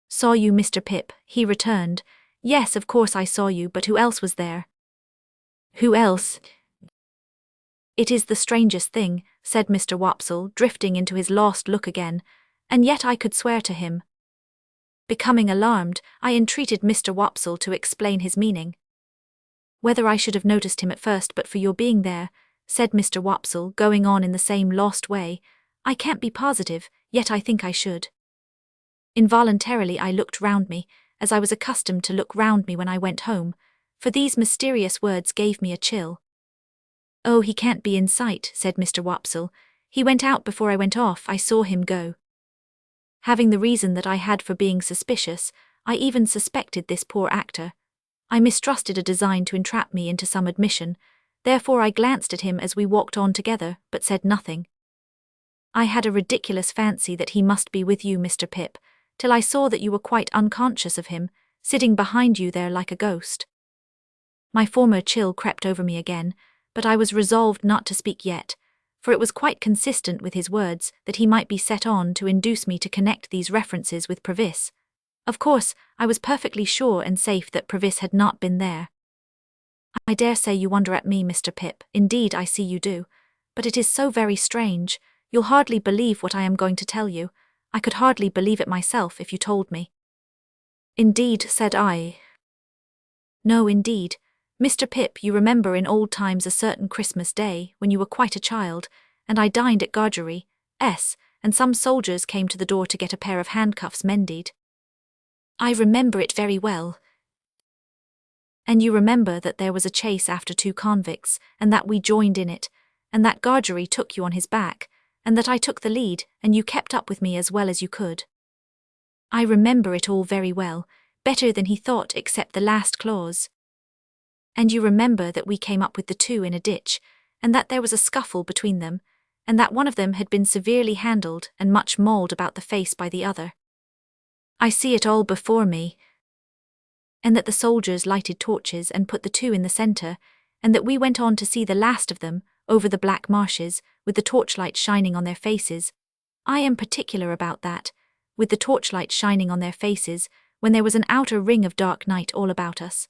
"Saw you, Mr. Pip," he returned. "Yes, of course I saw you, but who else was there?" "Who else?" "It is the strangest thing," said Mr. Wopsle, drifting into his lost look again, "and yet I could swear to him." Becoming alarmed, I entreated Mr. Wopsle to explain his meaning. "Whether I should have noticed him at first but for your being there," said Mr. Wopsle, going on in the same lost way, "I can't be positive, yet I think I should." Involuntarily I looked round me, as I was accustomed to look round me when I went home, for these mysterious words gave me a chill. "Oh, he can't be in sight," said Mr. Wopsle. "He went out before I went off. I saw him go." Having the reason that I had for being suspicious, I even suspected this poor actor. I mistrusted a design to entrap me into some admission, therefore I glanced at him as we walked on together, but said nothing. "I had a ridiculous fancy that he must be with you, Mr. Pip, till I saw that you were quite unconscious of him, sitting behind you there like a ghost." My former chill crept over me again, but I was resolved not to speak yet, for it was quite consistent with his words that he might be set on to induce me to connect these references with Previs. Of course, I was perfectly sure and safe that Provis had not been there. I dare say you wonder at me, Mr. Pip, indeed I see you do. But it is so very strange, you'll hardly believe what I am going to tell you. I could hardly believe it myself if you told me. Indeed, said I. No, indeed. Mr. Pip, you remember in old times a certain Christmas day, when you were quite a child, and I dined at Gargery, and some soldiers came to the door to get a pair of handcuffs mended. I remember it very well. And you remember that there was a chase after 2 convicts, and that we joined in it, and that Gargery took you on his back, and that I took the lead, and you kept up with me as well as you could. I remember it all very well, better than he thought except the last clause. And you remember that we came up with the 2 in a ditch, and that there was a scuffle between them, and that one of them had been severely handled and much mauled about the face by the other. I see it all before me. And that the soldiers lighted torches and put the 2 in the centre, and that we went on to see the last of them, over the black marshes, with the torchlight shining on their faces. I am particular about that, with the torchlight shining on their faces, when there was an outer ring of dark night all about us.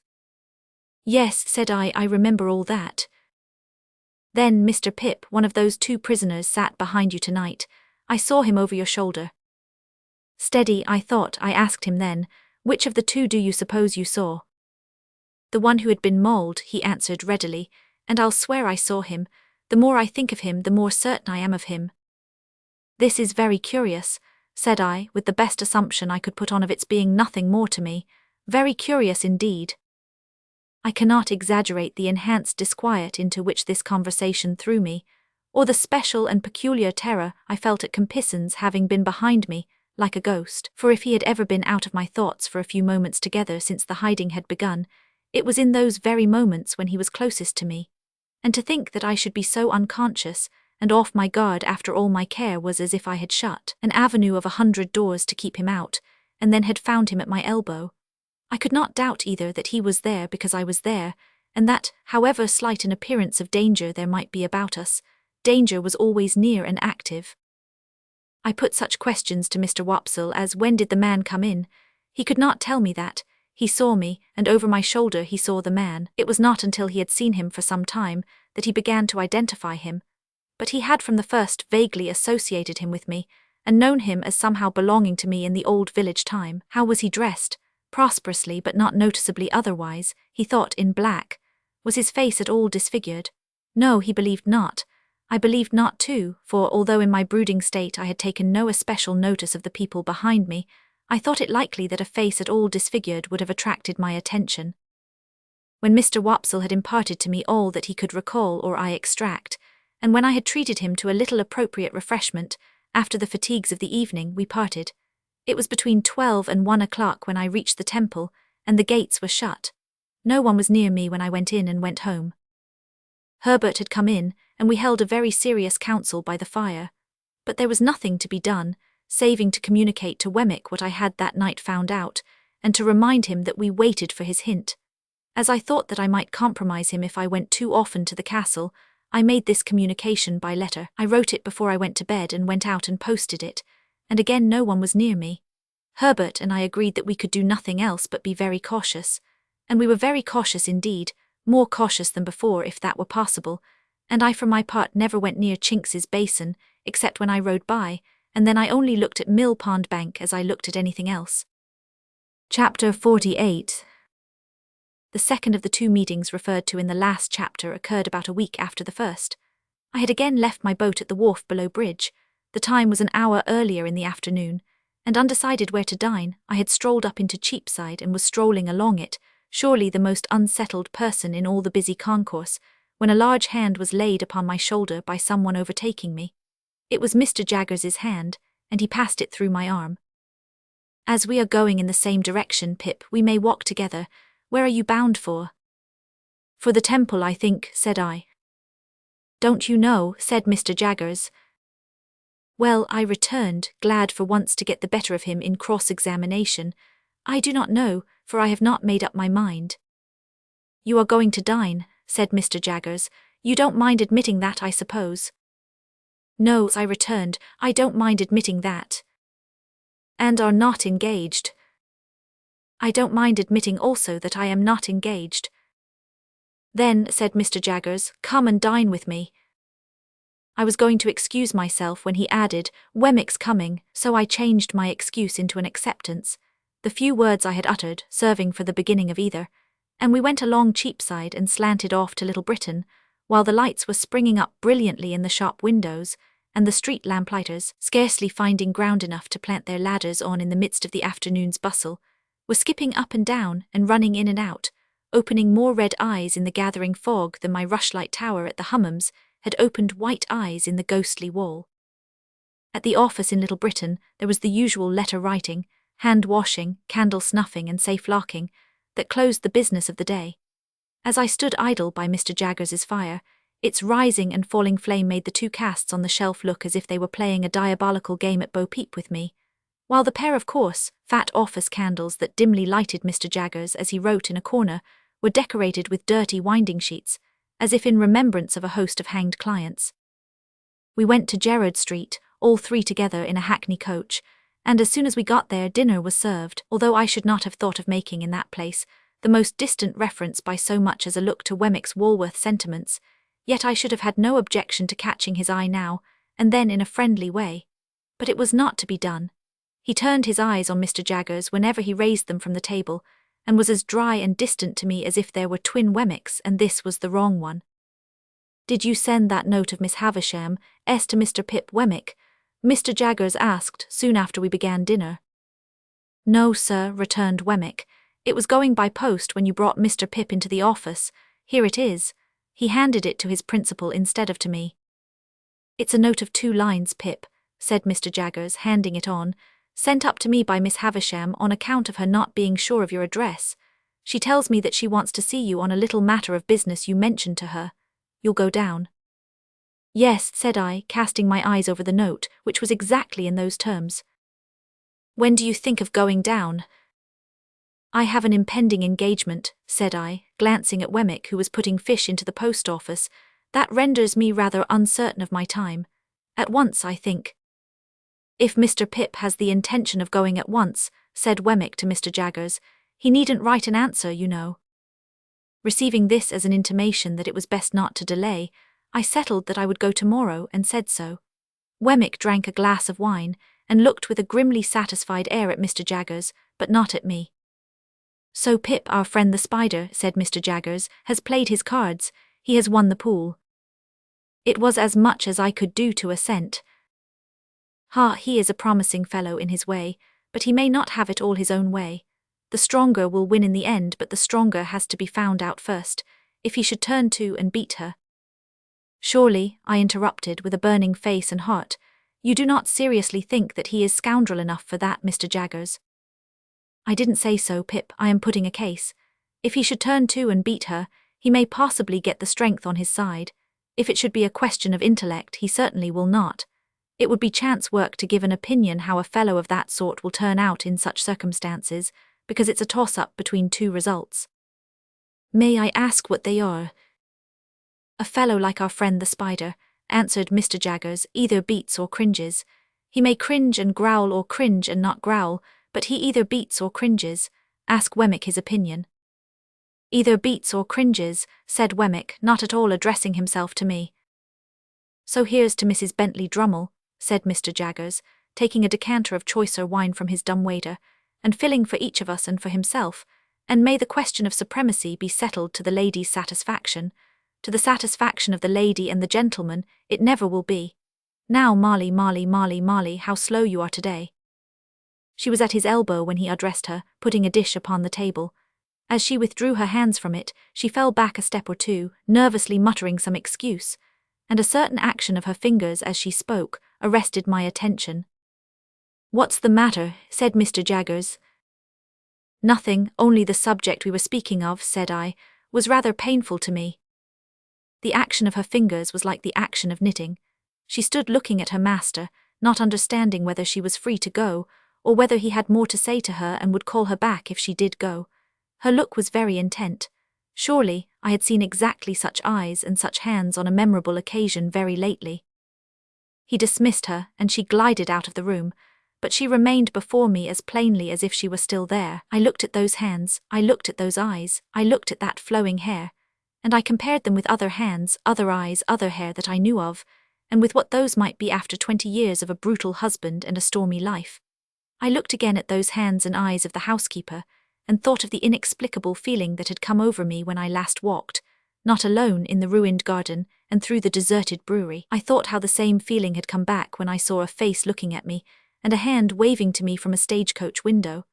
Yes, said I remember all that. Then, Mr. Pip, one of those 2 prisoners sat behind you tonight. I saw him over your shoulder. Steady, I thought, I asked him then, which of the 2 do you suppose you saw? The one who had been mauled, he answered readily, and I'll swear I saw him. The more I think of him, the more certain I am of him. This is very curious, said I, with the best assumption I could put on of its being nothing more to me. Very curious indeed. I cannot exaggerate the enhanced disquiet into which this conversation threw me, or the special and peculiar terror I felt at Compison's having been behind me, like a ghost, for if he had ever been out of my thoughts for a few moments together since the hiding had begun, it was in those very moments when he was closest to me. And to think that I should be so unconscious, and off my guard after all my care was as if I had shut an avenue of 100 doors to keep him out, and then had found him at my elbow. I could not doubt either that he was there because I was there, and that, however slight an appearance of danger there might be about us, danger was always near and active. I put such questions to Mr. Wopsle as when did the man come in? He could not tell me that. He saw me, and over my shoulder he saw the man. It was not until he had seen him for some time that he began to identify him. But he had from the first vaguely associated him with me, and known him as somehow belonging to me in the old village time. How was he dressed? Prosperously but not noticeably otherwise, he thought in black. Was his face at all disfigured? No, he believed not. I believed not too, for although in my brooding state I had taken no especial notice of the people behind me, I thought it likely that a face at all disfigured would have attracted my attention. When Mr. Wopsle had imparted to me all that he could recall or I extract, and when I had treated him to a little appropriate refreshment, after the fatigues of the evening, we parted. It was between 12 and 1 o'clock when I reached the temple, and the gates were shut. No one was near me when I went in and went home. Herbert had come in, and we held a very serious council by the fire. But there was nothing to be done, saving to communicate to Wemmick what I had that night found out, and to remind him that we waited for his hint. As I thought that I might compromise him if I went too often to the castle, I made this communication by letter. I wrote it before I went to bed and went out and posted it, and again no one was near me. Herbert and I agreed that we could do nothing else but be very cautious, and we were very cautious indeed, more cautious than before if that were possible, and I for my part never went near Chinks's basin, except when I rode by, and then I only looked at Mill Pond Bank as I looked at anything else. Chapter 48. The second of the 2 meetings referred to in the last chapter occurred about a week after the first. I had again left my boat at the wharf below bridge. The time was an hour earlier in the afternoon, and undecided where to dine, I had strolled up into Cheapside and was strolling along it, surely the most unsettled person in all the busy concourse, when a large hand was laid upon my shoulder by someone overtaking me. It was Mr. Jaggers's hand, and he passed it through my arm. As we are going in the same direction, Pip, we may walk together. Where are you bound for? For the temple, I think, said I. Don't you know, said Mr. Jaggers. Well, I returned, glad for once to get the better of him in cross-examination. I do not know, for I have not made up my mind. You are going to dine, said Mr. Jaggers. You don't mind admitting that, I suppose? No, I returned, I don't mind admitting that. And are not engaged? I don't mind admitting also that I am not engaged. Then, said Mr. Jaggers, come and dine with me. I was going to excuse myself when he added, Wemmick's coming, so I changed my excuse into an acceptance, the few words I had uttered serving for the beginning of either, and we went along Cheapside and slanted off to Little Britain, while the lights were springing up brilliantly in the shop windows, and the street lamplighters, scarcely finding ground enough to plant their ladders on in the midst of the afternoon's bustle, were skipping up and down and running in and out, opening more red eyes in the gathering fog than my rushlight tower at the Hummums had opened white eyes in the ghostly wall. At the office in Little Britain there was the usual letter-writing, hand-washing, candle-snuffing and safe-locking that closed the business of the day. As I stood idle by Mr. Jaggers's fire, its rising and falling flame made the two casts on the shelf look as if they were playing a diabolical game at bo-peep with me, while the pair of coarse, fat office candles that dimly lighted Mr. Jaggers as he wrote in a corner were decorated with dirty winding sheets, as if in remembrance of a host of hanged clients. We went to Gerrard Street, all three together in a hackney coach, and as soon as we got there dinner was served, although I should not have thought of making in that place the most distant reference by so much as a look to Wemmick's Walworth sentiments, yet I should have had no objection to catching his eye now, and then in a friendly way. But it was not to be done. He turned his eyes on Mr. Jaggers whenever he raised them from the table, and was as dry and distant to me as if there were twin Wemmicks and this was the wrong one. Did you send that note of Miss Havisham, to Mr. Pip Wemmick? Mr. Jaggers asked soon after we began dinner. No, sir, returned Wemmick. It was going by post when you brought Mr. Pip into the office. Here it is. He handed it to his principal instead of to me. It's a note of 2 lines, Pip, said Mr. Jaggers, handing it on, sent up to me by Miss Havisham on account of her not being sure of your address. She tells me that she wants to see you on a little matter of business you mentioned to her. You'll go down. Yes, said I, casting my eyes over the note, which was exactly in those terms. When do you think of going down? I have an impending engagement, said I, glancing at Wemmick who was putting fish into the post office. That renders me rather uncertain of my time. At once, I think. If Mr. Pip has the intention of going at once, said Wemmick to Mr. Jaggers, he needn't write an answer, you know. Receiving this as an intimation that it was best not to delay, I settled that I would go tomorrow and said so. Wemmick drank a glass of wine and looked with a grimly satisfied air at Mr. Jaggers, but not at me. So Pip, our friend the spider, said Mr. Jaggers, has played his cards. He has won the pool. It was as much as I could do to assent. He is a promising fellow in his way, but he may not have it all his own way. The stronger will win in the end, but the stronger has to be found out first, if he should turn to and beat her. Surely, I interrupted with a burning face and heart, you do not seriously think that he is scoundrel enough for that, Mr. Jaggers? I didn't say so, Pip, I am putting a case. If he should turn to and beat her, he may possibly get the strength on his side. If it should be a question of intellect, he certainly will not. It would be chance work to give an opinion how a fellow of that sort will turn out in such circumstances, because it's a toss-up between 2 results. May I ask what they are? A fellow like our friend the spider, answered Mr. Jaggers, either beats or cringes. He may cringe and growl or cringe and not growl, but he either beats or cringes. Ask Wemmick his opinion. Either beats or cringes, said Wemmick, not at all addressing himself to me. So here's to Mrs. Bentley Drummle, said Mr. Jaggers, taking a decanter of choicer wine from his dumb-waiter, and filling for each of us and for himself, and may the question of supremacy be settled to the lady's satisfaction. To the satisfaction of the lady and the gentleman, it never will be. Now, Molly, Molly, Molly, Molly, how slow you are today. She was at his elbow when he addressed her, putting a dish upon the table. As she withdrew her hands from it, she fell back a step or 2, nervously muttering some excuse, and a certain action of her fingers as she spoke arrested my attention. What's the matter? Said Mr. Jaggers. Nothing, only the subject we were speaking of, said I, was rather painful to me. The action of her fingers was like the action of knitting. She stood looking at her master, not understanding whether she was free to go, or whether he had more to say to her and would call her back if she did go. Her look was very intent. Surely, I had seen exactly such eyes and such hands on a memorable occasion very lately. He dismissed her, and she glided out of the room, but she remained before me as plainly as if she were still there. I looked at those hands, I looked at those eyes, I looked at that flowing hair, and I compared them with other hands, other eyes, other hair that I knew of, and with what those might be after 20 years of a brutal husband and a stormy life. I looked again at those hands and eyes of the housekeeper, and thought of the inexplicable feeling that had come over me when I last walked, not alone, in the ruined garden and through the deserted brewery. I thought how the same feeling had come back when I saw a face looking at me, and a hand waving to me from a stagecoach window,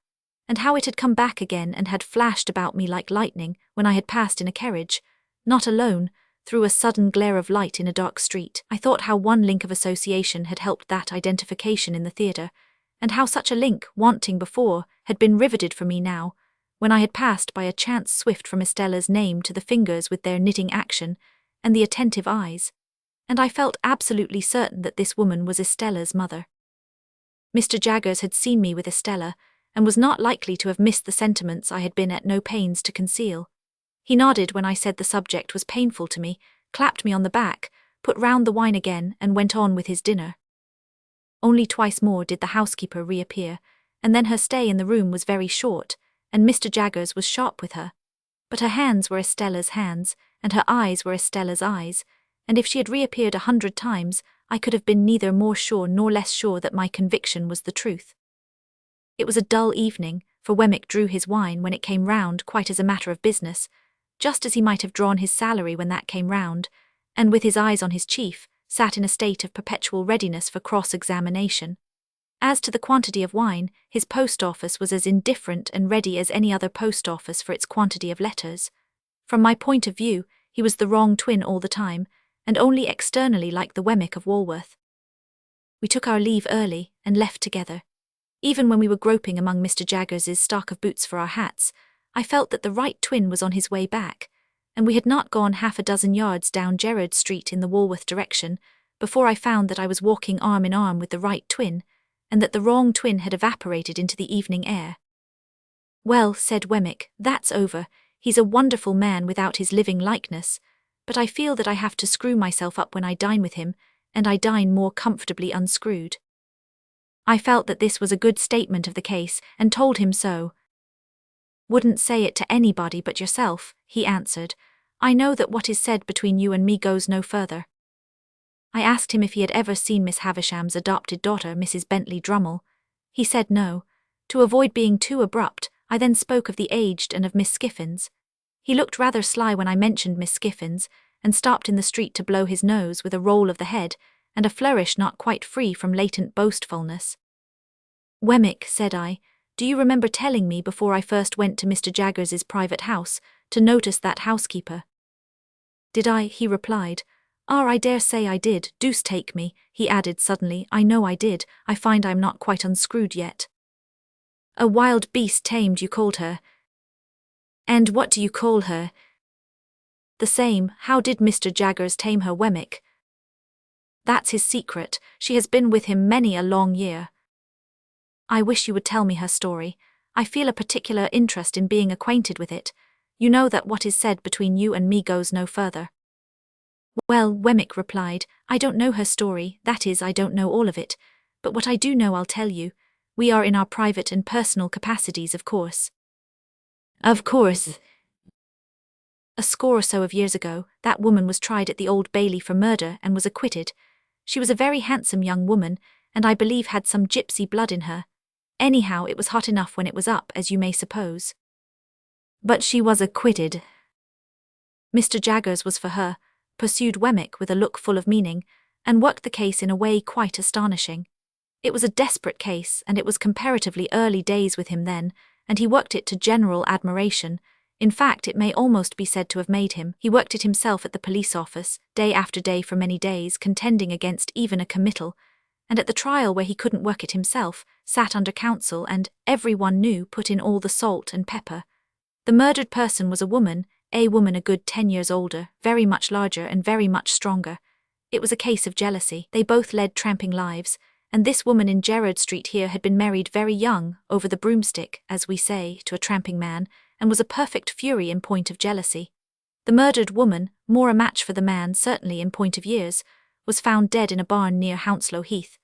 and how it had come back again and had flashed about me like lightning when I had passed in a carriage, not alone, through a sudden glare of light in a dark street. I thought how one link of association had helped that identification in the theatre, and how such a link, wanting before, had been riveted for me now, when I had passed by a chance swift from Estella's name to the fingers with their knitting action, and the attentive eyes, and I felt absolutely certain that this woman was Estella's mother. Mr. Jaggers had seen me with Estella, and was not likely to have missed the sentiments I had been at no pains to conceal. He nodded when I said the subject was painful to me, clapped me on the back, put round the wine again, and went on with his dinner. Only twice more did the housekeeper reappear, and then her stay in the room was very short, and Mr. Jaggers was sharp with her. But her hands were Estella's hands, and her eyes were Estella's eyes, and if she had reappeared 100 times, I could have been neither more sure nor less sure that my conviction was the truth. It was a dull evening, for Wemmick drew his wine when it came round quite as a matter of business, just as he might have drawn his salary when that came round, and with his eyes on his chief, sat in a state of perpetual readiness for cross-examination. As to the quantity of wine, his post-office was as indifferent and ready as any other post-office for its quantity of letters. From my point of view, he was the wrong twin all the time, and only externally like the Wemmick of Walworth. We took our leave early, and left together. Even when we were groping among Mr. Jaggers's stock of boots for our hats, I felt that the right twin was on his way back, and we had not gone half a dozen yards down Gerrard Street in the Walworth direction, before I found that I was walking arm in arm with the right twin, and that the wrong twin had evaporated into the evening air. "Well," said Wemmick, "that's over. He's a wonderful man without his living likeness, but I feel that I have to screw myself up when I dine with him, and I dine more comfortably unscrewed." I felt that this was a good statement of the case, and told him so. "Wouldn't say it to anybody but yourself," he answered. "I know that what is said between you and me goes no further." I asked him if he had ever seen Miss Havisham's adopted daughter, Mrs. Bentley Drummle. He said no. To avoid being too abrupt, I then spoke of the aged and of Miss Skiffins. He looked rather sly when I mentioned Miss Skiffins, and stopped in the street to blow his nose with a roll of the head, and a flourish not quite free from latent boastfulness. "Wemmick," said I, "do you remember telling me before I first went to Mr. Jaggers's private house, to notice that housekeeper?" "Did I?" he replied. "I dare say I did, deuce take me," he added suddenly, "I know I did. I find I am not quite unscrewed yet." "A wild beast tamed, you called her." "And what do you call her?" "The same. How did Mr. Jaggers tame her, Wemmick?" "That's his secret. She has been with him many a long year." "I wish you would tell me her story. I feel a particular interest in being acquainted with it. You know that what is said between you and me goes no further." "Well," Wemmick replied, "I don't know her story, that is, I don't know all of it, but what I do know I'll tell you. We are in our private and personal capacities, of course." "Of course." "A score or so of years ago, that woman was tried at the Old Bailey for murder and was acquitted. She was a very handsome young woman, and I believe had some gypsy blood in her. Anyhow, it was hot enough when it was up, as you may suppose." "But she was acquitted." "Mr. Jaggers was for her," pursued Wemmick with a look full of meaning, and worked the case in a way quite astonishing. It was a desperate case, and it was comparatively early days with him then, and he worked it to general admiration. In fact, it may almost be said to have made him. He worked it himself at the police office, day after day for many days, contending against even a committal, and at the trial where he couldn't work it himself, sat under counsel and, everyone knew, put in all the salt and pepper. The murdered person was a woman a good 10 years older, very much larger and very much stronger. It was a case of jealousy. They both led tramping lives, and this woman in Gerrard Street here had been married very young, over the broomstick, as we say, to a tramping man, and was a perfect fury in point of jealousy. The murdered woman, more a match for the man certainly in point of years, was found dead in a barn near Hounslow Heath.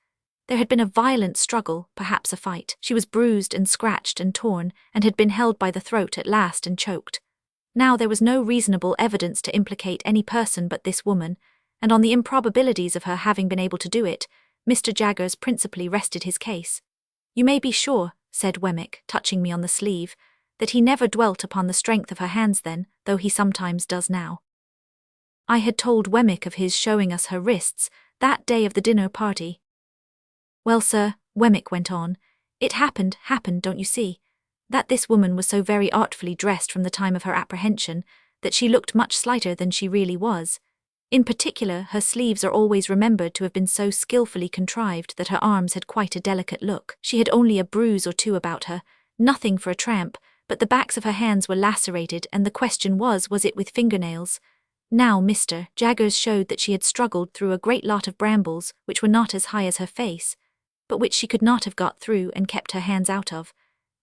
There had been a violent struggle, perhaps a fight. She was bruised and scratched and torn, and had been held by the throat at last and choked. Now there was no reasonable evidence to implicate any person but this woman, and on the improbabilities of her having been able to do it, Mr. Jaggers principally rested his case. You may be sure, said Wemmick, touching me on the sleeve, that he never dwelt upon the strength of her hands then, though he sometimes does now. I had told Wemmick of his showing us her wrists, that day of the dinner party. Well, sir, Wemmick went on, it happened, don't you see, that this woman was so very artfully dressed from the time of her apprehension, that she looked much slighter than she really was. In particular, her sleeves are always remembered to have been so skilfully contrived that her arms had quite a delicate look. She had only a bruise or two about her, nothing for a tramp, but the backs of her hands were lacerated, and the question was it with fingernails? Now Mr. Jaggers showed that she had struggled through a great lot of brambles, which were not as high as her face, but which she could not have got through and kept her hands out of,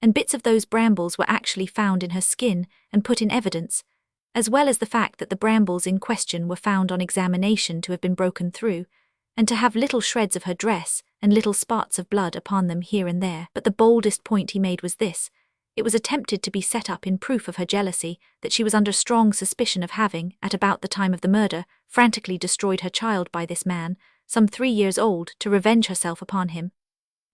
and bits of those brambles were actually found in her skin and put in evidence, as well as the fact that the brambles in question were found on examination to have been broken through, and to have little shreds of her dress and little spots of blood upon them here and there. But the boldest point he made was this: it was attempted to be set up in proof of her jealousy that she was under strong suspicion of having, at about the time of the murder, frantically destroyed her child by this man, some 3 years old, to revenge herself upon him.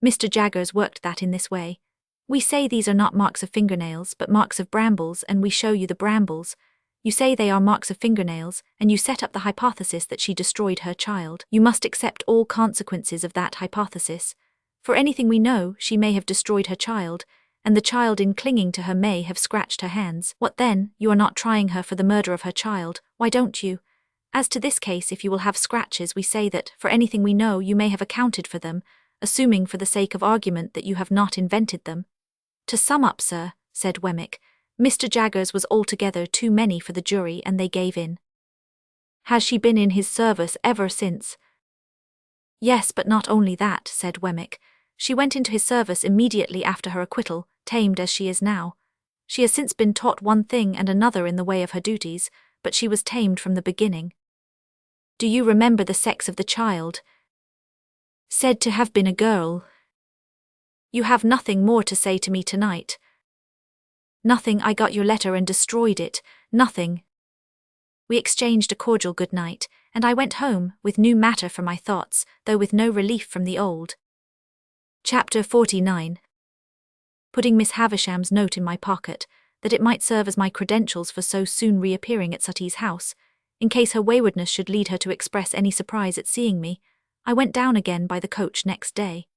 Mr. Jaggers worked that in this way. We say these are not marks of fingernails, but marks of brambles, and we show you the brambles. You say they are marks of fingernails, and you set up the hypothesis that she destroyed her child. You must accept all consequences of that hypothesis. For anything we know, she may have destroyed her child, and the child in clinging to her may have scratched her hands. What then? You are not trying her for the murder of her child, why don't you? As to this case, if you will have scratches, we say that, for anything we know, you may have accounted for them, assuming for the sake of argument that you have not invented them. To sum up, sir, said Wemmick, Mr. Jaggers was altogether too many for the jury, and they gave in. Has she been in his service ever since? Yes, but not only that, said Wemmick. She went into his service immediately after her acquittal, tamed as she is now. She has since been taught one thing and another in the way of her duties, but she was tamed from the beginning. Do you remember the sex of the child? Said to have been a girl. You have nothing more to say to me tonight. Nothing. I got your letter and destroyed it. Nothing. We exchanged a cordial good night, and I went home, with new matter for my thoughts, though with no relief from the old. Chapter 49. Putting Miss Havisham's note in my pocket, that it might serve as my credentials for so soon reappearing at Sutty's house, in case her waywardness should lead her to express any surprise at seeing me, I went down again by the coach next day.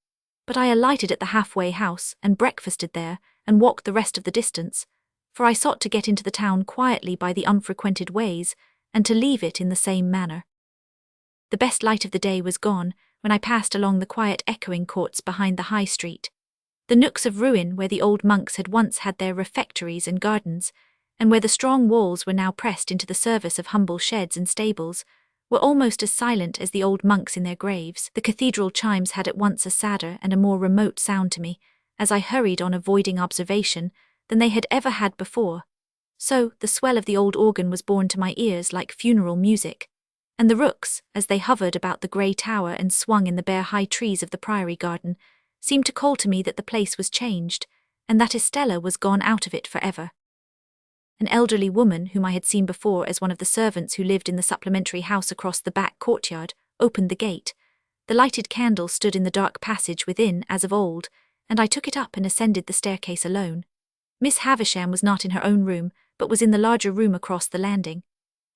But I alighted at the halfway house, and breakfasted there, and walked the rest of the distance, for I sought to get into the town quietly by the unfrequented ways, and to leave it in the same manner. The best light of the day was gone, when I passed along the quiet echoing courts behind the High Street. The nooks of ruin where the old monks had once had their refectories and gardens, and where the strong walls were now pressed into the service of humble sheds and stables, were almost as silent as the old monks in their graves. The cathedral chimes had at once a sadder and a more remote sound to me, as I hurried on avoiding observation, than they had ever had before. So, the swell of the old organ was borne to my ears like funeral music, and the rooks, as they hovered about the grey tower and swung in the bare high trees of the priory garden, seemed to call to me that the place was changed, and that Estella was gone out of it for ever. An elderly woman, whom I had seen before as one of the servants who lived in the supplementary house across the back courtyard, opened the gate. The lighted candle stood in the dark passage within, as of old, and I took it up and ascended the staircase alone. Miss Havisham was not in her own room, but was in the larger room across the landing.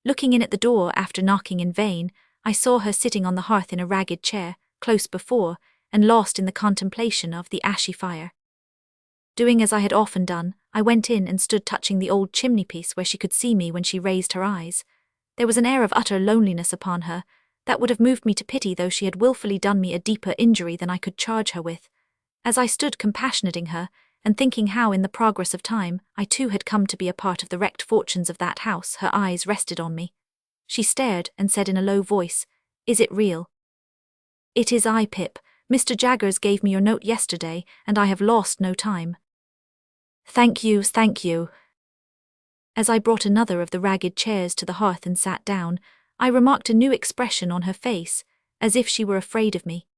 Looking in at the door after knocking in vain, I saw her sitting on the hearth in a ragged chair, close before, and lost in the contemplation of the ashy fire. Doing as I had often done, I went in and stood touching the old chimney-piece where she could see me when she raised her eyes. There was an air of utter loneliness upon her, that would have moved me to pity though she had wilfully done me a deeper injury than I could charge her with. As I stood compassionating her, and thinking how in the progress of time I too had come to be a part of the wrecked fortunes of that house, her eyes rested on me. She stared and said in a low voice, "Is it real?" "It is I, Pip. Mr. Jaggers gave me your note yesterday, and I have lost no time." Thank you. As I brought another of the ragged chairs to the hearth and sat down, I remarked a new expression on her face, as if she were afraid of me.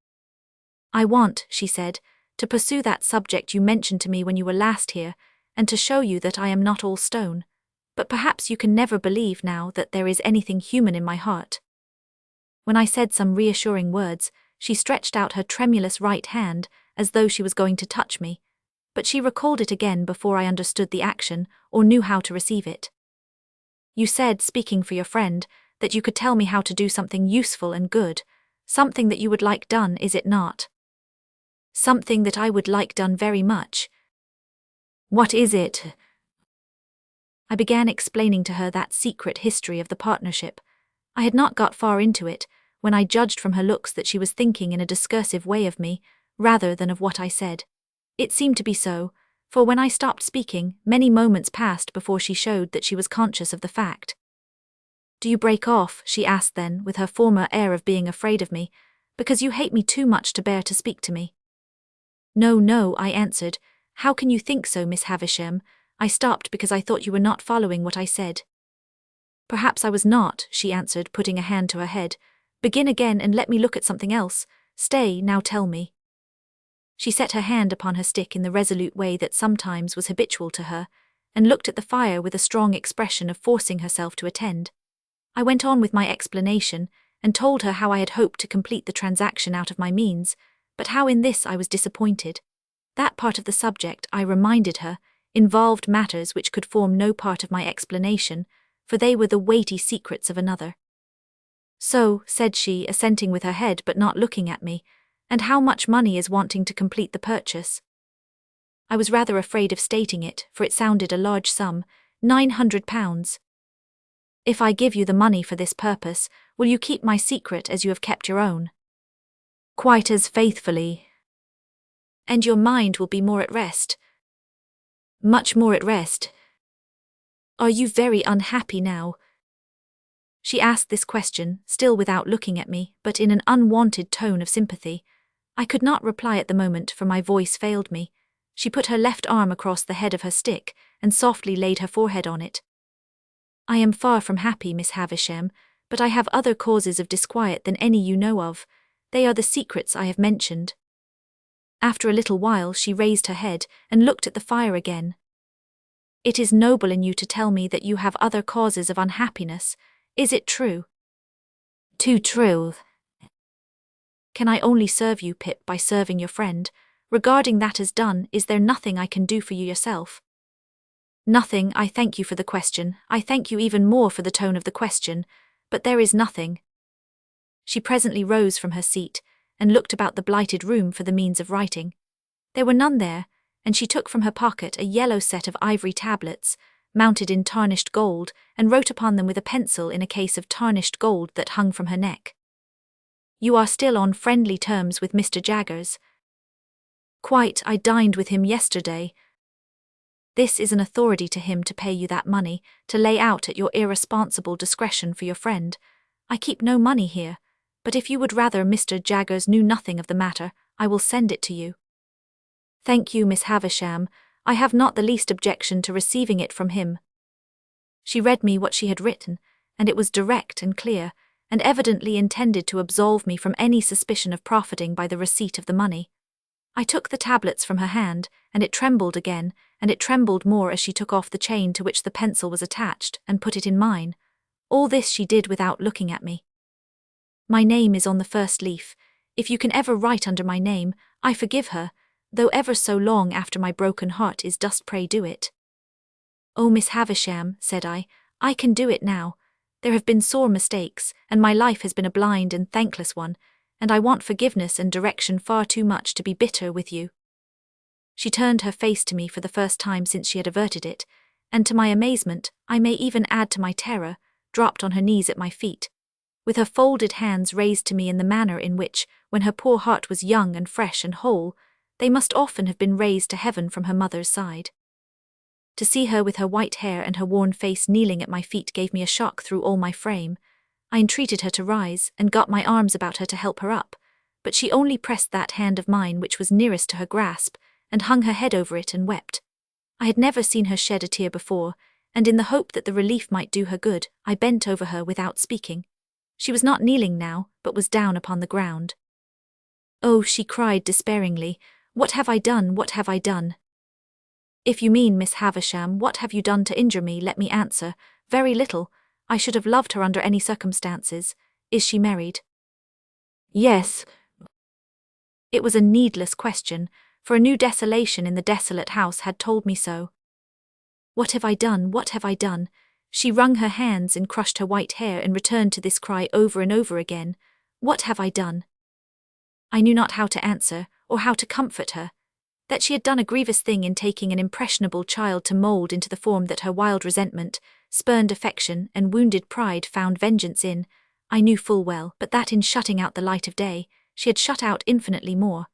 I want, she said, to pursue that subject you mentioned to me when you were last here, and to show you that I am not all stone. But perhaps you can never believe now that there is anything human in my heart. When I said some reassuring words, she stretched out her tremulous right hand as though she was going to touch me, but she recalled it again before I understood the action or knew how to receive it. You said, speaking for your friend, that you could tell me how to do something useful and good, something that you would like done, is it not? Something that I would like done very much. What is it? I began explaining to her that secret history of the partnership. I had not got far into it, when I judged from her looks that she was thinking in a discursive way of me, rather than of what I said. It seemed to be so, for when I stopped speaking, many moments passed before she showed that she was conscious of the fact. Do you break off, she asked then, with her former air of being afraid of me, because you hate me too much to bear to speak to me? No, no, I answered. How can you think so, Miss Havisham? I stopped because I thought you were not following what I said. Perhaps I was not, she answered, putting a hand to her head. Begin again and let me look at something else. Stay, now tell me. She set her hand upon her stick in the resolute way that sometimes was habitual to her, and looked at the fire with a strong expression of forcing herself to attend. I went on with my explanation, and told her how I had hoped to complete the transaction out of my means, but how in this I was disappointed. That part of the subject, I reminded her, involved matters which could form no part of my explanation, for they were the weighty secrets of another. So, said she, assenting with her head but not looking at me, and how much money is wanting to complete the purchase? I was rather afraid of stating it, for it sounded a large sum, £900. If I give you the money for this purpose, will you keep my secret as you have kept your own? Quite as faithfully. And your mind will be more at rest? Much more at rest. Are you very unhappy now? She asked this question, still without looking at me, but in an unwanted tone of sympathy. I could not reply at the moment, for my voice failed me. She put her left arm across the head of her stick, and softly laid her forehead on it. I am far from happy, Miss Havisham, but I have other causes of disquiet than any you know of. They are the secrets I have mentioned. After a little while she raised her head, and looked at the fire again. It is noble in you to tell me that you have other causes of unhappiness. Is it true? Too true. Can I only serve you, Pip, by serving your friend? Regarding that as done, is there nothing I can do for you yourself? Nothing. I thank you for the question. I thank you even more for the tone of the question, but there is nothing. She presently rose from her seat, and looked about the blighted room for the means of writing. There were none there, and she took from her pocket a yellow set of ivory tablets, mounted in tarnished gold, and wrote upon them with a pencil in a case of tarnished gold that hung from her neck. You are still on friendly terms with Mr. Jaggers? Quite. I dined with him yesterday. This is an authority to him to pay you that money, to lay out at your irresponsible discretion for your friend. I keep no money here, but if you would rather Mr. Jaggers knew nothing of the matter, I will send it to you. Thank you, Miss Havisham. I have not the least objection to receiving it from him. She read me what she had written, and it was direct and clear, and evidently intended to absolve me from any suspicion of profiting by the receipt of the money. I took the tablets from her hand, and it trembled again, and it trembled more as she took off the chain to which the pencil was attached, and put it in mine. All this she did without looking at me. My name is on the first leaf. If you can ever write under my name, I forgive her, though ever so long after my broken heart is, dost pray do it. Oh, Miss Havisham, said I can do it now. There have been sore mistakes, and my life has been a blind and thankless one, and I want forgiveness and direction far too much to be bitter with you. She turned her face to me for the first time since she had averted it, and to my amazement, I may even add to my terror, dropped on her knees at my feet, with her folded hands raised to me in the manner in which, when her poor heart was young and fresh and whole, they must often have been raised to heaven from her mother's side. To see her with her white hair and her worn face kneeling at my feet gave me a shock through all my frame. I entreated her to rise, and got my arms about her to help her up, but she only pressed that hand of mine which was nearest to her grasp, and hung her head over it and wept. I had never seen her shed a tear before, and in the hope that the relief might do her good, I bent over her without speaking. She was not kneeling now, but was down upon the ground. Oh, she cried despairingly, what have I done, what have I done? If you mean, Miss Havisham, what have you done to injure me, let me answer, very little. I should have loved her under any circumstances. Is she married? Yes. It was a needless question, for a new desolation in the desolate house had told me so. What have I done, what have I done? She wrung her hands and crushed her white hair and returned to this cry over and over again. What have I done? I knew not how to answer, or how to comfort her. That she had done a grievous thing in taking an impressionable child to mould into the form that her wild resentment, spurned affection, and wounded pride found vengeance in, I knew full well, but that in shutting out the light of day, she had shut out infinitely more.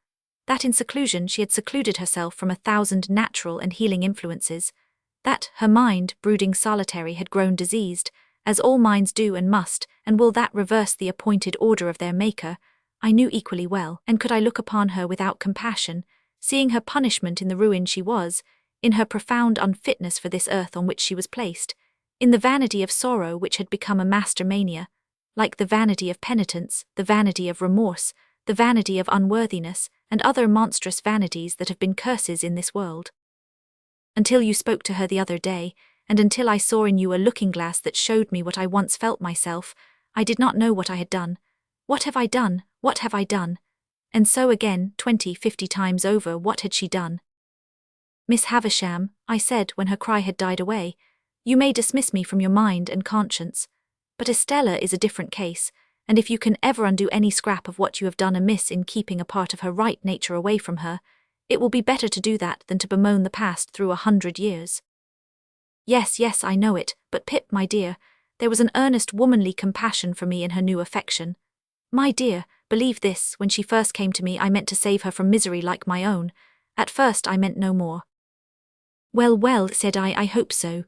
That in seclusion she had secluded herself from 1,000 natural and healing influences. That her mind, brooding solitary, had grown diseased, as all minds do and must, and will that reverse the appointed order of their Maker, I knew equally well, and could I look upon her without compassion, seeing her punishment in the ruin she was, in her profound unfitness for this earth on which she was placed, in the vanity of sorrow which had become a master mania, like the vanity of penitence, the vanity of remorse, the vanity of unworthiness, and other monstrous vanities that have been curses in this world. Until you spoke to her the other day, and until I saw in you a looking-glass that showed me what I once felt myself, I did not know what I had done. What have I done? What have I done? And so again, 20, 50 times over, what had she done? Miss Havisham, I said when her cry had died away, you may dismiss me from your mind and conscience, but Estella is a different case, and if you can ever undo any scrap of what you have done amiss in keeping a part of her right nature away from her, it will be better to do that than to bemoan the past through 100 years. Yes, yes, I know it, but Pip, my dear, there was an earnest womanly compassion for me in her new affection. My dear, believe this, when she first came to me I meant to save her from misery like my own. At first I meant no more. Well, well, said I hope so.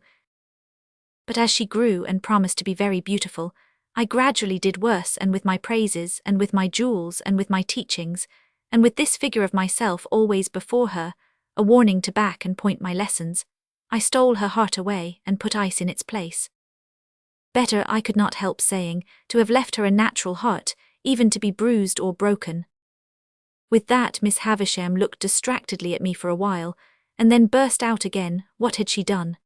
But as she grew and promised to be very beautiful, I gradually did worse, and with my praises, and with my jewels, and with my teachings, and with this figure of myself always before her, a warning to back and point my lessons, I stole her heart away and put ice in its place. Better, I could not help saying, to have left her a natural heart, even to be bruised or broken. With that, Miss Havisham looked distractedly at me for a while, and then burst out again. What had she done?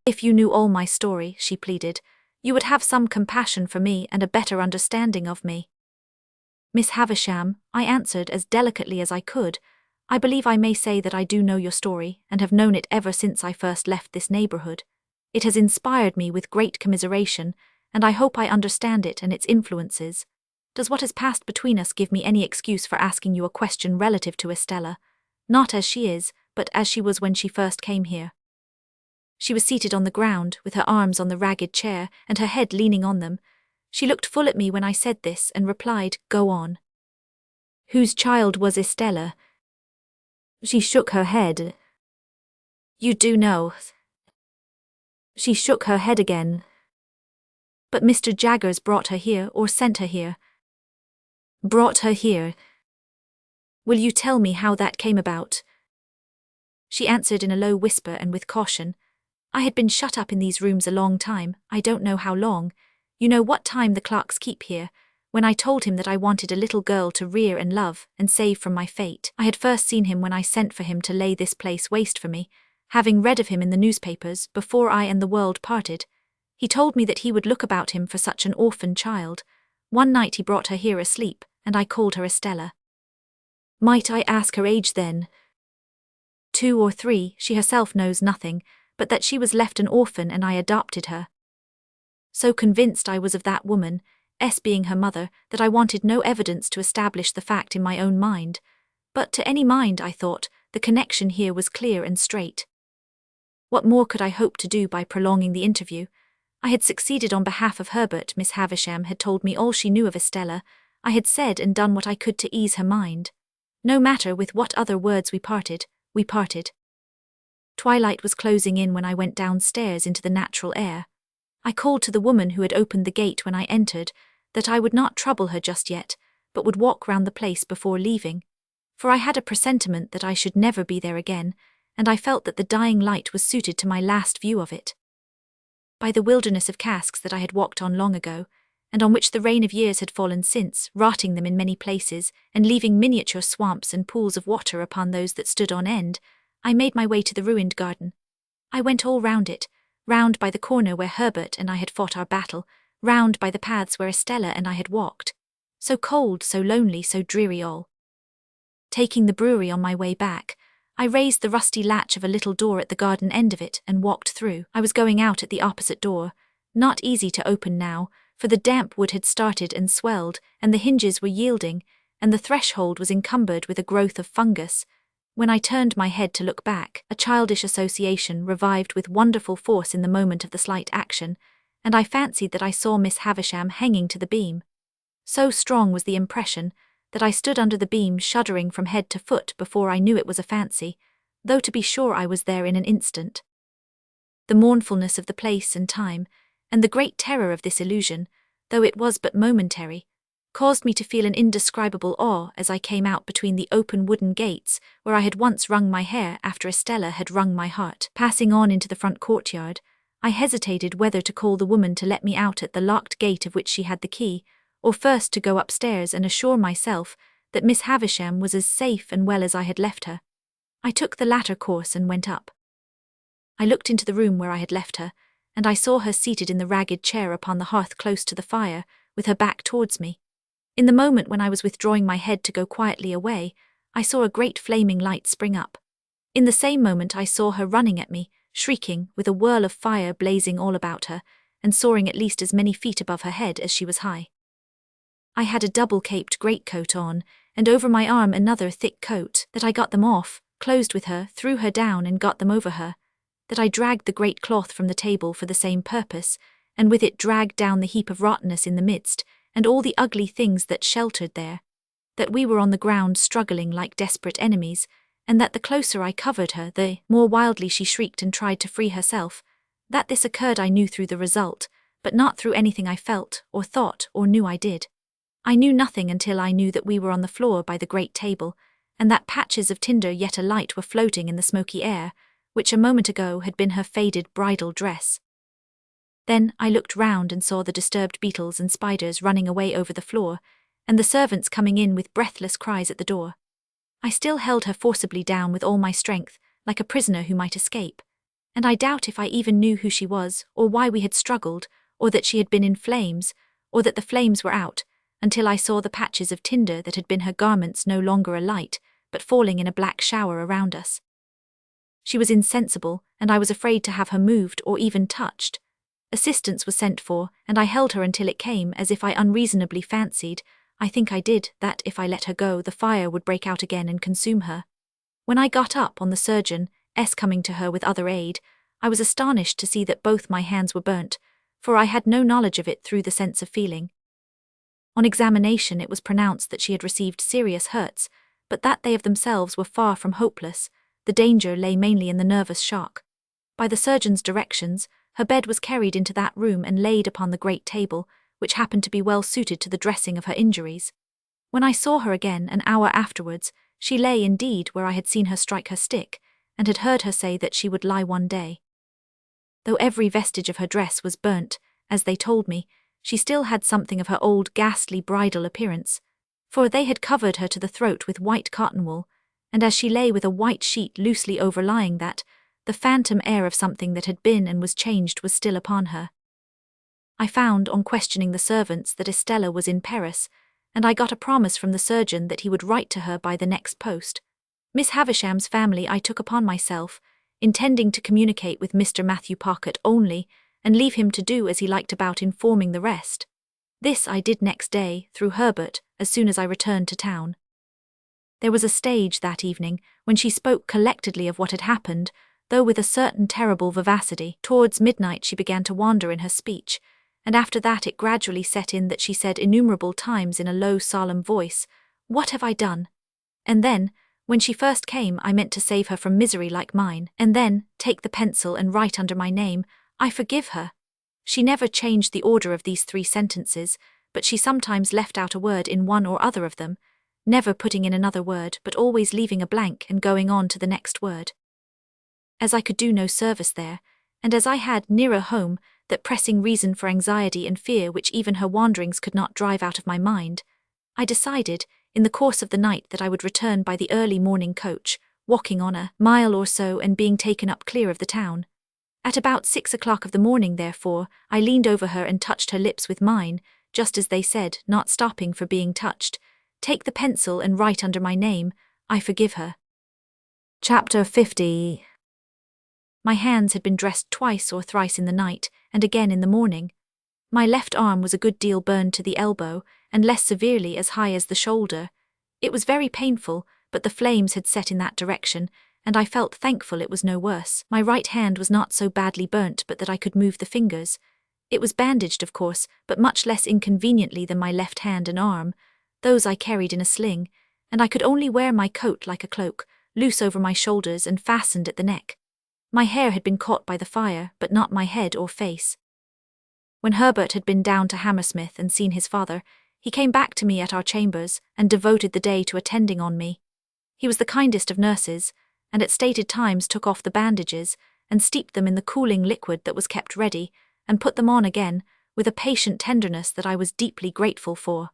If you knew all my story, she pleaded, you would have some compassion for me and a better understanding of me. Miss Havisham, I answered as delicately as I could, I believe I may say that I do know your story, and have known it ever since I first left this neighborhood. It has inspired me with great commiseration, and I hope I understand it and its influences. Does what has passed between us give me any excuse for asking you a question relative to Estella? Not as she is, but as she was when she first came here. She was seated on the ground, with her arms on the ragged chair, and her head leaning on them. She looked full at me when I said this, and replied, Go on. Whose child was Estella? She shook her head. You do know. She shook her head again. But Mr. Jaggers brought her here, or sent her here? Brought her here. Will you tell me how that came about? She answered in a low whisper and with caution. I had been shut up in these rooms a long time, I don't know how long. You know what time the clerks keep here. When I told him that I wanted a little girl to rear and love, and save from my fate, I had first seen him when I sent for him to lay this place waste for me, having read of him in the newspapers before I and the world parted. He told me that he would look about him for such an orphan child. One night he brought her here asleep, and I called her Estella. Might I ask her age then? 2 or 3, she herself knows nothing, but that she was left an orphan and I adopted her. So convinced I was of that woman, S being her mother, that I wanted no evidence to establish the fact in my own mind. But to any mind, I thought, the connection here was clear and straight. What more could I hope to do by prolonging the interview? I had succeeded on behalf of Herbert. Miss Havisham had told me all she knew of Estella. I had said and done what I could to ease her mind. No matter with what other words we parted, we parted. Twilight was closing in when I went downstairs into the natural air. I called to the woman who had opened the gate when I entered, that I would not trouble her just yet, but would walk round the place before leaving, for I had a presentiment that I should never be there again, and I felt that the dying light was suited to my last view of it. By the wilderness of casks that I had walked on long ago, and on which the rain of years had fallen since, rotting them in many places, and leaving miniature swamps and pools of water upon those that stood on end, I made my way to the ruined garden. I went all round it, round by the corner where Herbert and I had fought our battle, round by the paths where Estella and I had walked. So cold, so lonely, so dreary all. Taking the brewery on my way back, I raised the rusty latch of a little door at the garden end of it and walked through. I was going out at the opposite door, not easy to open now, for the damp wood had started and swelled, and the hinges were yielding, and the threshold was encumbered with a growth of fungus. When I turned my head to look back, a childish association revived with wonderful force in the moment of the slight action, and I fancied that I saw Miss Havisham hanging to the beam. So strong was the impression that I stood under the beam shuddering from head to foot before I knew it was a fancy, though to be sure I was there in an instant. The mournfulness of the place and time, and the great terror of this illusion, though it was but momentary, caused me to feel an indescribable awe as I came out between the open wooden gates where I had once wrung my hair after Estella had wrung my heart. Passing on into the front courtyard, I hesitated whether to call the woman to let me out at the locked gate of which she had the key, or first to go upstairs and assure myself that Miss Havisham was as safe and well as I had left her. I took the latter course and went up. I looked into the room where I had left her, and I saw her seated in the ragged chair upon the hearth close to the fire, with her back towards me. In the moment when I was withdrawing my head to go quietly away, I saw a great flaming light spring up. In the same moment I saw her running at me, shrieking, with a whirl of fire blazing all about her, and soaring at least as many feet above her head as she was high. I had a double-caped greatcoat on, and over my arm another thick coat, that I got them off, closed with her, threw her down and got them over her, that I dragged the great cloth from the table for the same purpose, and with it dragged down the heap of rottenness in the midst, and all the ugly things that sheltered there, that we were on the ground struggling like desperate enemies, and that the closer I covered her, the more wildly she shrieked and tried to free herself. That this occurred I knew through the result, but not through anything I felt, or thought, or knew I did. I knew nothing until I knew that we were on the floor by the great table, and that patches of tinder yet alight were floating in the smoky air, which a moment ago had been her faded bridal dress. Then I looked round and saw the disturbed beetles and spiders running away over the floor, and the servants coming in with breathless cries at the door. I still held her forcibly down with all my strength, like a prisoner who might escape, and I doubt if I even knew who she was, or why we had struggled, or that she had been in flames, or that the flames were out, until I saw the patches of tinder that had been her garments no longer alight, but falling in a black shower around us. She was insensible, and I was afraid to have her moved or even touched. Assistance was sent for, and I held her until it came, as if I unreasonably fancied, I think I did, that if I let her go the fire would break out again and consume her. When I got up on the surgeon, coming to her with other aid, I was astonished to see that both my hands were burnt, for I had no knowledge of it through the sense of feeling. On examination it was pronounced that she had received serious hurts, but that they of themselves were far from hopeless. The danger lay mainly in the nervous shock. By the surgeon's directions, her bed was carried into that room and laid upon the great table, which happened to be well suited to the dressing of her injuries. When I saw her again an hour afterwards, she lay indeed where I had seen her strike her stick, and had heard her say that she would lie one day. Though every vestige of her dress was burnt, as they told me, she still had something of her old ghastly bridal appearance, for they had covered her to the throat with white cotton wool, and as she lay with a white sheet loosely overlying that, the phantom air of something that had been and was changed was still upon her. I found, on questioning the servants, that Estella was in Paris, and I got a promise from the surgeon that he would write to her by the next post. Miss Havisham's family I took upon myself, intending to communicate with Mr. Matthew Pocket only, and leave him to do as he liked about informing the rest. This I did next day, through Herbert, as soon as I returned to town. There was a stage that evening when she spoke collectedly of what had happened, though with a certain terrible vivacity. Towards midnight she began to wander in her speech, and after that it gradually set in that she said innumerable times in a low solemn voice, "What have I done?" And then, when she first came I meant to save her from misery like mine, and then, take the pencil and write under my name, "I forgive her." She never changed the order of these 3 sentences, but she sometimes left out a word in one or other of them, never putting in another word but always leaving a blank and going on to the next word. As I could do no service there, and as I had, nearer home, that pressing reason for anxiety and fear which even her wanderings could not drive out of my mind, I decided, in the course of the night, that I would return by the early morning coach, walking on a mile or so and being taken up clear of the town. At about 6 o'clock of the morning, therefore, I leaned over her and touched her lips with mine, just as they said, not stopping for being touched, "Take the pencil and write under my name, I forgive her." Chapter 50. My hands had been dressed twice or thrice in the night, and again in the morning. My left arm was a good deal burned to the elbow, and less severely as high as the shoulder. It was very painful, but the flames had set in that direction, and I felt thankful it was no worse. My right hand was not so badly burnt but that I could move the fingers. It was bandaged, of course, but much less inconveniently than my left hand and arm. Those I carried in a sling, and I could only wear my coat like a cloak, loose over my shoulders and fastened at the neck. My hair had been caught by the fire, but not my head or face. When Herbert had been down to Hammersmith and seen his father, he came back to me at our chambers and devoted the day to attending on me. He was the kindest of nurses, and at stated times took off the bandages and steeped them in the cooling liquid that was kept ready, and put them on again, with a patient tenderness that I was deeply grateful for.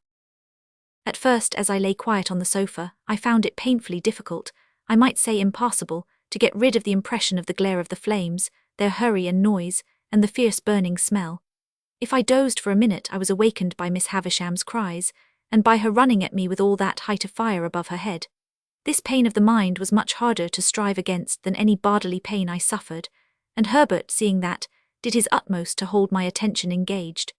At first, as I lay quiet on the sofa, I found it painfully difficult, I might say impossible, to get rid of the impression of the glare of the flames, their hurry and noise, and the fierce burning smell. If I dozed for a minute, I was awakened by Miss Havisham's cries, and by her running at me with all that height of fire above her head. This pain of the mind was much harder to strive against than any bodily pain I suffered, and Herbert, seeing that, did his utmost to hold my attention engaged.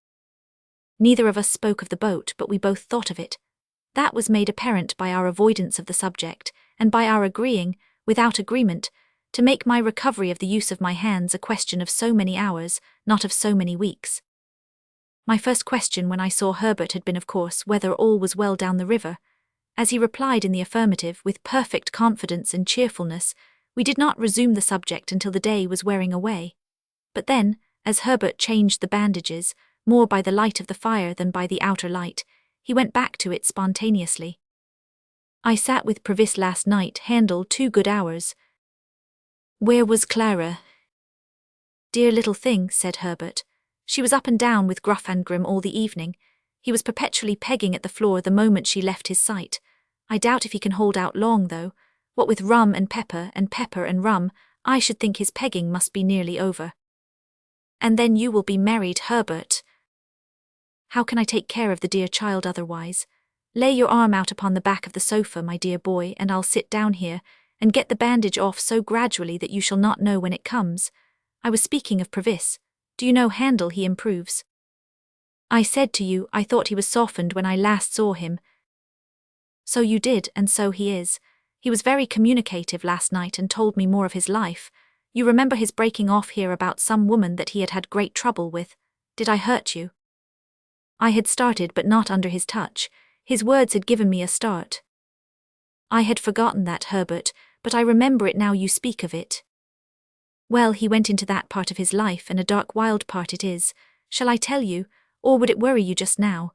Neither of us spoke of the boat, but we both thought of it. That was made apparent by our avoidance of the subject, and by our agreeing, without agreement, to make my recovery of the use of my hands a question of so many hours, not of so many weeks. My first question when I saw Herbert had been, of course, whether all was well down the river. As he replied in the affirmative with perfect confidence and cheerfulness, we did not resume the subject until the day was wearing away. But then, as Herbert changed the bandages, more by the light of the fire than by the outer light, he went back to it spontaneously. "I sat with Provis last night, Handel, 2 good hours." "Where was Clara?" "Dear little thing," said Herbert. "She was up and down with Gruffandgrim all the evening. He was perpetually pegging at the floor the moment she left his sight. I doubt if he can hold out long, though. What with rum and pepper and rum, I should think his pegging must be nearly over." "And then you will be married, Herbert." "How can I take care of the dear child otherwise? Lay your arm out upon the back of the sofa, my dear boy, and I'll sit down here, and get the bandage off so gradually that you shall not know when it comes. I was speaking of Provis. Do you know, Handel, he improves. I said to you, I thought he was softened when I last saw him. So you did, and so he is. He was very communicative last night and told me more of his life. You remember his breaking off here about some woman that he had had great trouble with. Did I hurt you?" I had started, but not under his touch. His words had given me a start. "I had forgotten that, Herbert, but I remember it now you speak of it." "Well, he went into that part of his life, and a dark wild part it is. Shall I tell you, or would it worry you just now?"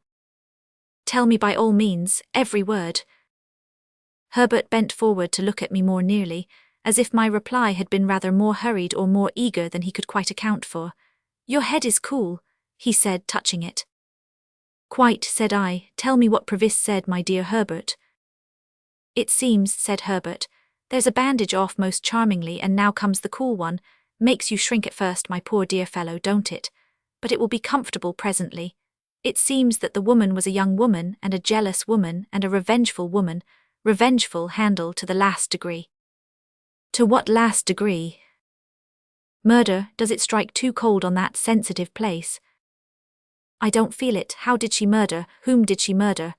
"Tell me by all means, every word." Herbert bent forward to look at me more nearly, as if my reply had been rather more hurried or more eager than he could quite account for. "Your head is cool," he said, touching it. "Quite," said I. "Tell me what Provis said, my dear Herbert." "It seems," said Herbert, "there's a bandage off most charmingly, and now comes the cool one. Makes you shrink at first, my poor dear fellow, don't it? But it will be comfortable presently. It seems that the woman was a young woman, and a jealous woman, and a revengeful woman, revengeful, Handel, to the last degree." "To what last degree?" "Murder, does it strike too cold on that sensitive place?" "I don't feel it. How did she murder? Whom did she murder?"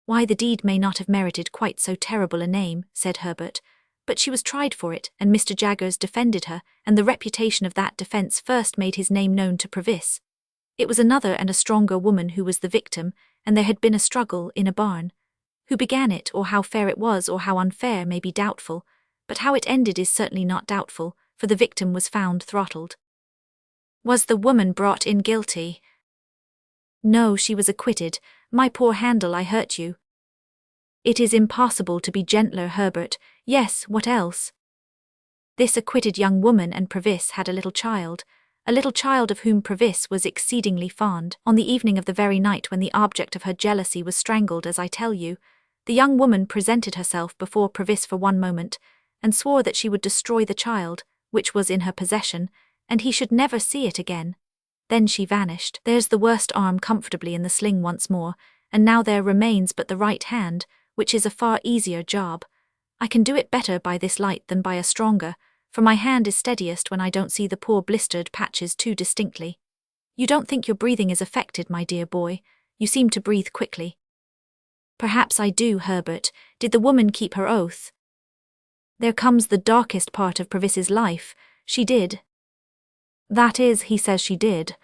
"Why, the deed may not have merited quite so terrible a name," said Herbert, "but she was tried for it, and Mr. Jaggers defended her, and the reputation of that defence first made his name known to Provis. It was another and a stronger woman who was the victim, and there had been a struggle in a barn. Who began it, or how fair it was, or how unfair, may be doubtful, but how it ended is certainly not doubtful, for the victim was found throttled." "Was the woman brought in guilty?" "No, she was acquitted. My poor Handel, I hurt you." "It is impossible to be gentler, Herbert. Yes, what else?" "This acquitted young woman and Provis had a little child. a little child of whom Provis was exceedingly fond. On the evening of the very night when the object of her jealousy was strangled, as I tell you, the young woman presented herself before Provis for one moment, and swore that she would destroy the child, which was in her possession, and he should never see it again. Then she vanished. There's the worst arm comfortably in the sling once more, and now there remains but the right hand, which is a far easier job. I can do it better by this light than by a stronger, for my hand is steadiest when I don't see the poor blistered patches too distinctly. You don't think your breathing is affected, my dear boy? You seem to breathe quickly. Perhaps I do, Herbert. Did the woman keep her oath? There comes the darkest part of Provis's life. She did. That is, he says she did.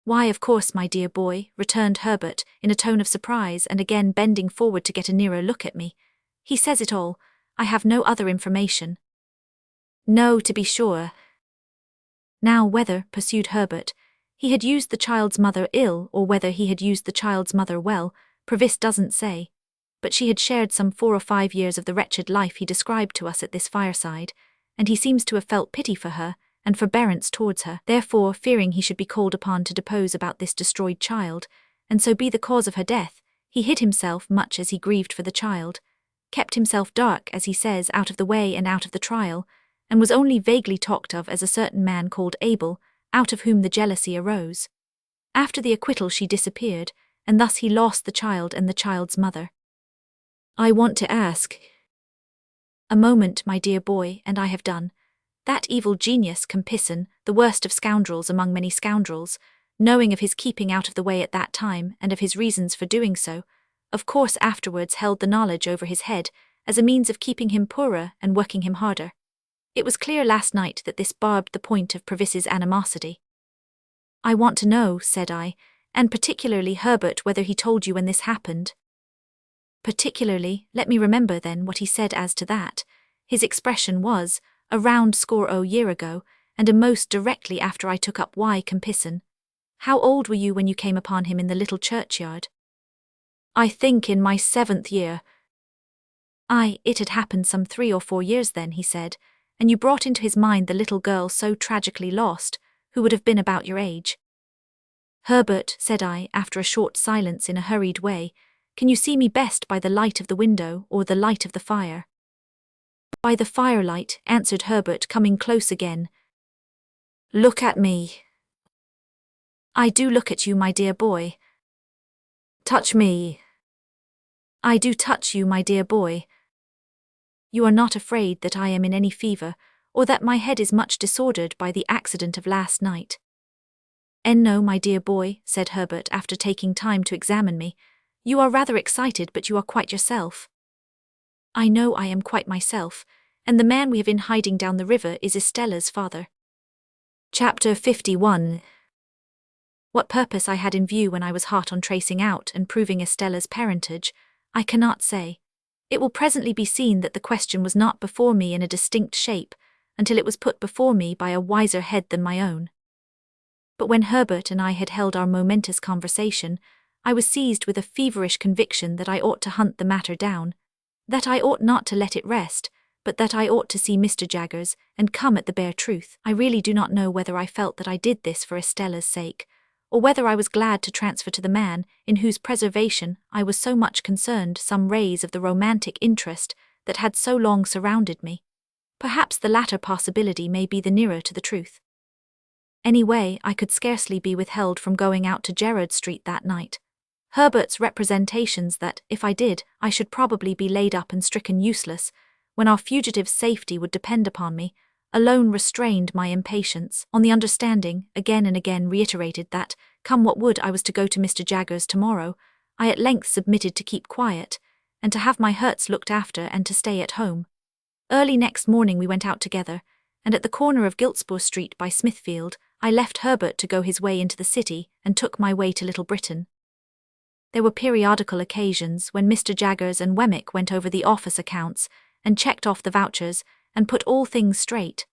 Why, of course, my dear boy, returned Herbert, in a tone of surprise and again bending forward to get a nearer look at me. He says it all. I have no other information. No, to be sure. Now whether, pursued Herbert, he had used the child's mother ill or whether he had used the child's mother well, Provis doesn't say. But she had shared some 4 or 5 years of the wretched life he described to us at this fireside, and he seems to have felt pity for her and forbearance towards her. Therefore, fearing he should be called upon to depose about this destroyed child, and so be the cause of her death, he hid himself much as he grieved for the child, kept himself dark, as he says, out of the way and out of the trial, and was only vaguely talked of as a certain man called Abel, out of whom the jealousy arose. After the acquittal she disappeared, and thus he lost the child and the child's mother. I want to ask. A moment, my dear boy, and I have done. That evil genius, Compison, the worst of scoundrels among many scoundrels, knowing of his keeping out of the way at that time and of his reasons for doing so, of course afterwards held the knowledge over his head as a means of keeping him poorer and working him harder. It was clear last night that this barbed the point of Provis's animosity. I want to know, said I, and particularly, Herbert, whether he told you when this happened. Particularly, let me remember then what he said as to that. His expression was, a round score o' year ago, and a most directly after I took up Y. Compison. How old were you when you came upon him in the little churchyard? I think in my 7th year. Aye, it had happened some 3 or 4 years then, he said, and you brought into his mind the little girl so tragically lost, who would have been about your age. Herbert, said I, after a short silence in a hurried way, can you see me best by the light of the window or the light of the fire? By the firelight, answered Herbert, coming close again. Look at me. I do look at you, my dear boy. Touch me. I do touch you, my dear boy. You are not afraid that I am in any fever, or that my head is much disordered by the accident of last night? No, my dear boy, said Herbert, after taking time to examine me. You are rather excited, but you are quite yourself. I know I am quite myself, and the man we have in hiding down the river is Estella's father. Chapter 51. What purpose I had in view when I was hot on tracing out and proving Estella's parentage, I cannot say. It will presently be seen that the question was not before me in a distinct shape, until it was put before me by a wiser head than my own. But when Herbert and I had held our momentous conversation, I was seized with a feverish conviction that I ought to hunt the matter down, that I ought not to let it rest, but that I ought to see Mr. Jaggers and come at the bare truth. I really do not know whether I felt that I did this for Estella's sake, or whether I was glad to transfer to the man in whose preservation I was so much concerned some rays of the romantic interest that had so long surrounded me. Perhaps the latter possibility may be the nearer to the truth. Anyway, I could scarcely be withheld from going out to Gerrard Street that night. Herbert's representations that, if I did, I should probably be laid up and stricken useless, when our fugitive's safety would depend upon me, alone restrained my impatience, on the understanding, again and again reiterated that, come what would, I was to go to Mr. Jaggers tomorrow. I at length submitted to keep quiet, and to have my hurts looked after and to stay at home. Early next morning we went out together, and at the corner of Giltspur Street by Smithfield, I left Herbert to go his way into the city and took my way to Little Britain. There were periodical occasions when Mr. Jaggers and Wemmick went over the office accounts and checked off the vouchers and put all things straight.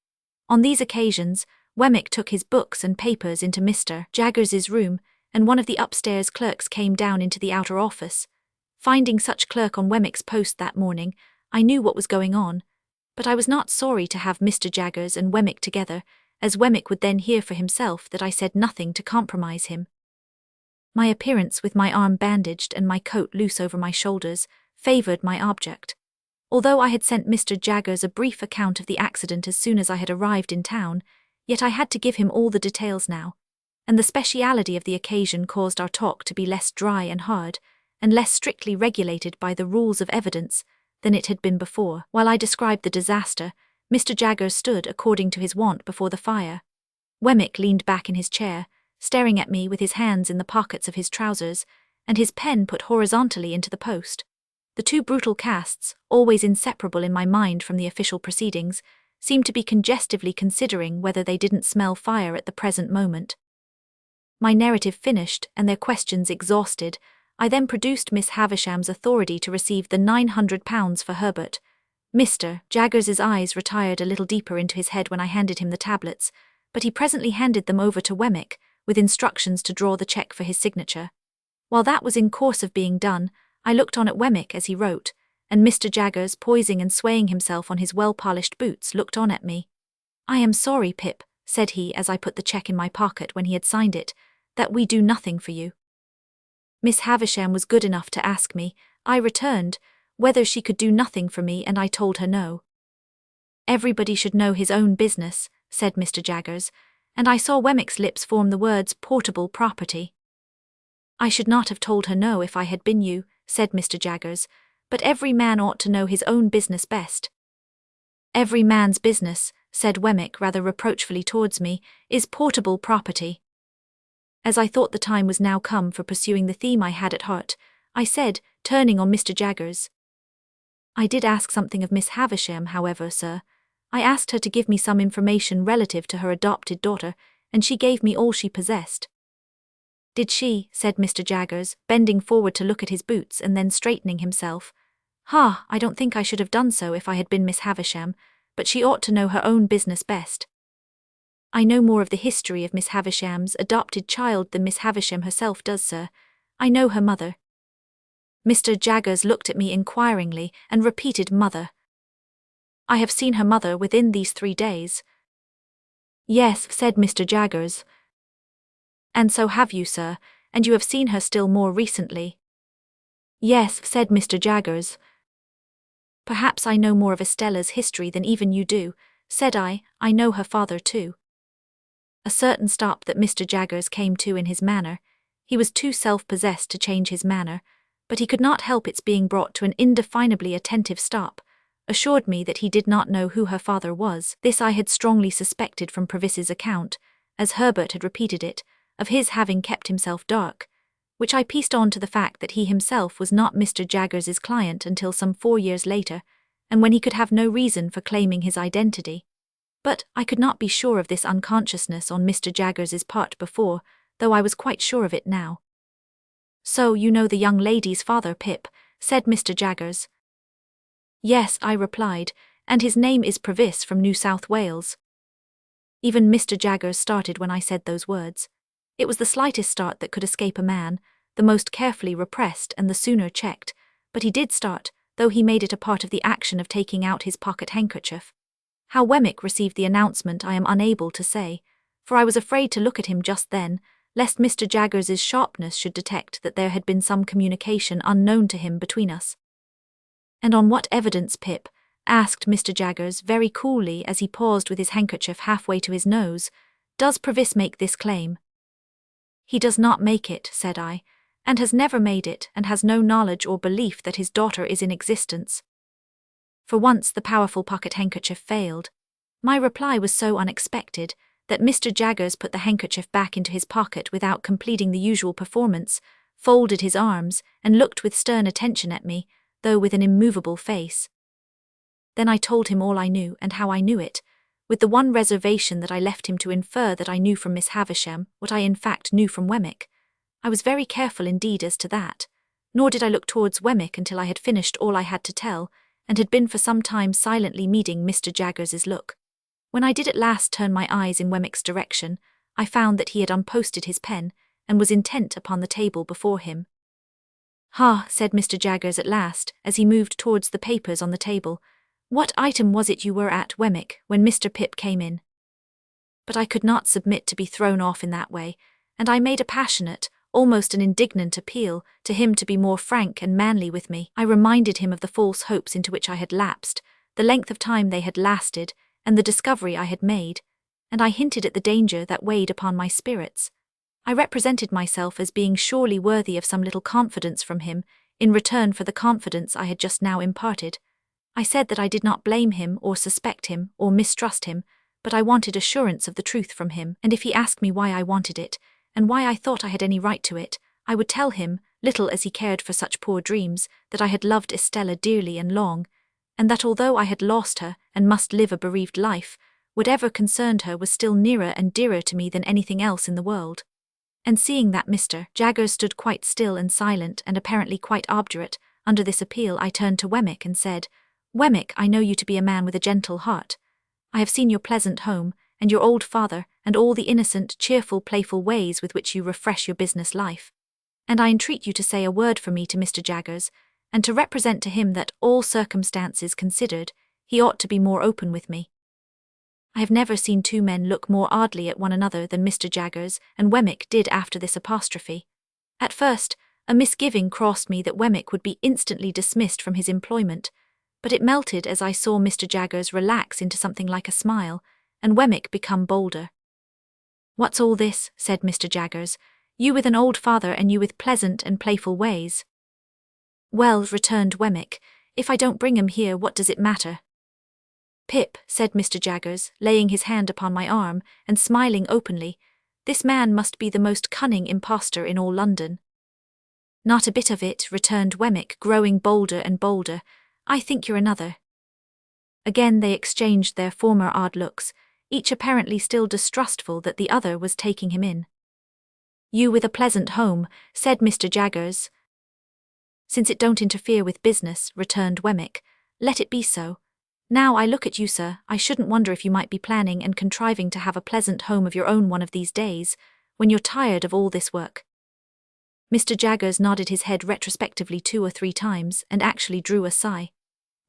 On these occasions, Wemmick took his books and papers into Mr. Jaggers's room, and one of the upstairs clerks came down into the outer office. Finding such clerk on Wemmick's post that morning, I knew what was going on, but I was not sorry to have Mr. Jaggers and Wemmick together, as Wemmick would then hear for himself that I said nothing to compromise him. My appearance with my arm bandaged and my coat loose over my shoulders favoured my object. Although I had sent Mr. Jaggers a brief account of the accident as soon as I had arrived in town, yet I had to give him all the details now, and the speciality of the occasion caused our talk to be less dry and hard, and less strictly regulated by the rules of evidence than it had been before. While I described the disaster, Mr. Jaggers stood according to his wont before the fire. Wemmick leaned back in his chair, staring at me with his hands in the pockets of his trousers, and his pen put horizontally into the post. The two brutal casts, always inseparable in my mind from the official proceedings, seemed to be congestively considering whether they didn't smell fire at the present moment. My narrative finished and their questions exhausted, I then produced Miss Havisham's authority to receive the £900 for Herbert. Mr. Jaggers's eyes retired a little deeper into his head when I handed him the tablets, but he presently handed them over to Wemmick, with instructions to draw the cheque for his signature. While that was in course of being done, I looked on at Wemmick as he wrote, and Mr. Jaggers, poising and swaying himself on his well-polished boots, looked on at me. "I am sorry, Pip," said he as I put the cheque in my pocket when he had signed it, "that we do nothing for you." Miss Havisham was good enough to ask me, I returned, whether she could do nothing for me, and I told her no. "Everybody should know his own business," said Mr. Jaggers, and I saw Wemmick's lips form the words portable property. "I should not have told her no if I had been you," said Mr. Jaggers, "but every man ought to know his own business best." "Every man's business," said Wemmick rather reproachfully towards me, "is portable property." As I thought the time was now come for pursuing the theme I had at heart, I said, turning on Mr. Jaggers, "I did ask something of Miss Havisham, however, sir. I asked her to give me some information relative to her adopted daughter, and she gave me all she possessed." "Did she?" said Mr. Jaggers, bending forward to look at his boots and then straightening himself. I don't think I should have done so if I had been Miss Havisham, but she ought to know her own business best." "I know more of the history of Miss Havisham's adopted child than Miss Havisham herself does, sir. I know her mother." Mr. Jaggers looked at me inquiringly and repeated mother. "I have seen her mother within these 3 days." "Yes," said Mr. Jaggers. "And so have you, sir, and you have seen her still more recently." "Yes," said Mr. Jaggers. "Perhaps I know more of Estella's history than even you do," said I know her father too. A certain stop that Mr. Jaggers came to in his manner. He was too self-possessed to change his manner, but he could not help its being brought to an indefinably attentive stop, assured me that he did not know who her father was. This I had strongly suspected from Provis's account, as Herbert had repeated it, of his having kept himself dark, which I pieced on to the fact that he himself was not Mr. Jaggers's client until some 4 years later, and when he could have no reason for claiming his identity. But I could not be sure of this unconsciousness on Mr. Jaggers's part before, though I was quite sure of it now. "So you know the young lady's father, Pip," said Mr. Jaggers. "Yes," I replied, "and his name is Provis from New South Wales." Even Mr. Jaggers started when I said those words. It was the slightest start that could escape a man, the most carefully repressed and the sooner checked, but he did start, though he made it a part of the action of taking out his pocket handkerchief. How Wemmick received the announcement I am unable to say, for I was afraid to look at him just then, lest Mr. Jaggers's sharpness should detect that there had been some communication unknown to him between us. "And on what evidence, Pip?" asked Mr. Jaggers very coolly as he paused with his handkerchief halfway to his nose. "Does Provis make this claim?" "He does not make it," said I, "and has never made it, and has no knowledge or belief that his daughter is in existence." For once the powerful pocket handkerchief failed. My reply was so unexpected that Mr. Jaggers put the handkerchief back into his pocket without completing the usual performance, folded his arms, and looked with stern attention at me, though with an immovable face. Then I told him all I knew and how I knew it, with the one reservation that I left him to infer that I knew from Miss Havisham what I in fact knew from Wemmick. I was very careful indeed as to that, nor did I look towards Wemmick until I had finished all I had to tell, and had been for some time silently meeting Mr. Jaggers's look. When I did at last turn my eyes in Wemmick's direction, I found that he had unposted his pen, and was intent upon the table before him. Said Mr. Jaggers at last, as he moved towards the papers on the table. "What item was it you were at, Wemmick, when Mr. Pip came in?" But I could not submit to be thrown off in that way, and I made a passionate, almost an indignant appeal to him to be more frank and manly with me. I reminded him of the false hopes into which I had lapsed, the length of time they had lasted, and the discovery I had made, and I hinted at the danger that weighed upon my spirits. I represented myself as being surely worthy of some little confidence from him, in return for the confidence I had just now imparted. I said that I did not blame him or suspect him or mistrust him, but I wanted assurance of the truth from him, and if he asked me why I wanted it, and why I thought I had any right to it, I would tell him, little as he cared for such poor dreams, that I had loved Estella dearly and long, and that although I had lost her and must live a bereaved life, whatever concerned her was still nearer and dearer to me than anything else in the world. And seeing that Mr. Jaggers stood quite still and silent and apparently quite obdurate under this appeal, I turned to Wemmick and said, "Wemmick, I know you to be a man with a gentle heart. I have seen your pleasant home, and your old father, and all the innocent, cheerful, playful ways with which you refresh your business life. And I entreat you to say a word for me to Mr. Jaggers, and to represent to him that, all circumstances considered, he ought to be more open with me." I have never seen two men look more oddly at one another than Mr. Jaggers and Wemmick did after this apostrophe. At first, a misgiving crossed me that Wemmick would be instantly dismissed from his employment, but it melted as I saw Mr. Jaggers relax into something like a smile, and Wemmick become bolder. "What's all this?" said Mr. Jaggers. "You with an old father and you with pleasant and playful ways." "Well," returned Wemmick, "if I don't bring 'em here, what does it matter?" "Pip," said Mr. Jaggers, laying his hand upon my arm and smiling openly, "this man must be the most cunning impostor in all London." "Not a bit of it," returned Wemmick, growing bolder and bolder. "I think you're another." Again they exchanged their former odd looks, each apparently still distrustful that the other was taking him in. "You with a pleasant home," said Mr. Jaggers. "Since it don't interfere with business," returned Wemmick, "let it be so. Now I look at you, sir, I shouldn't wonder if you might be planning and contriving to have a pleasant home of your own one of these days, when you're tired of all this work." Mr. Jaggers nodded his head retrospectively 2 or 3 times and actually drew a sigh.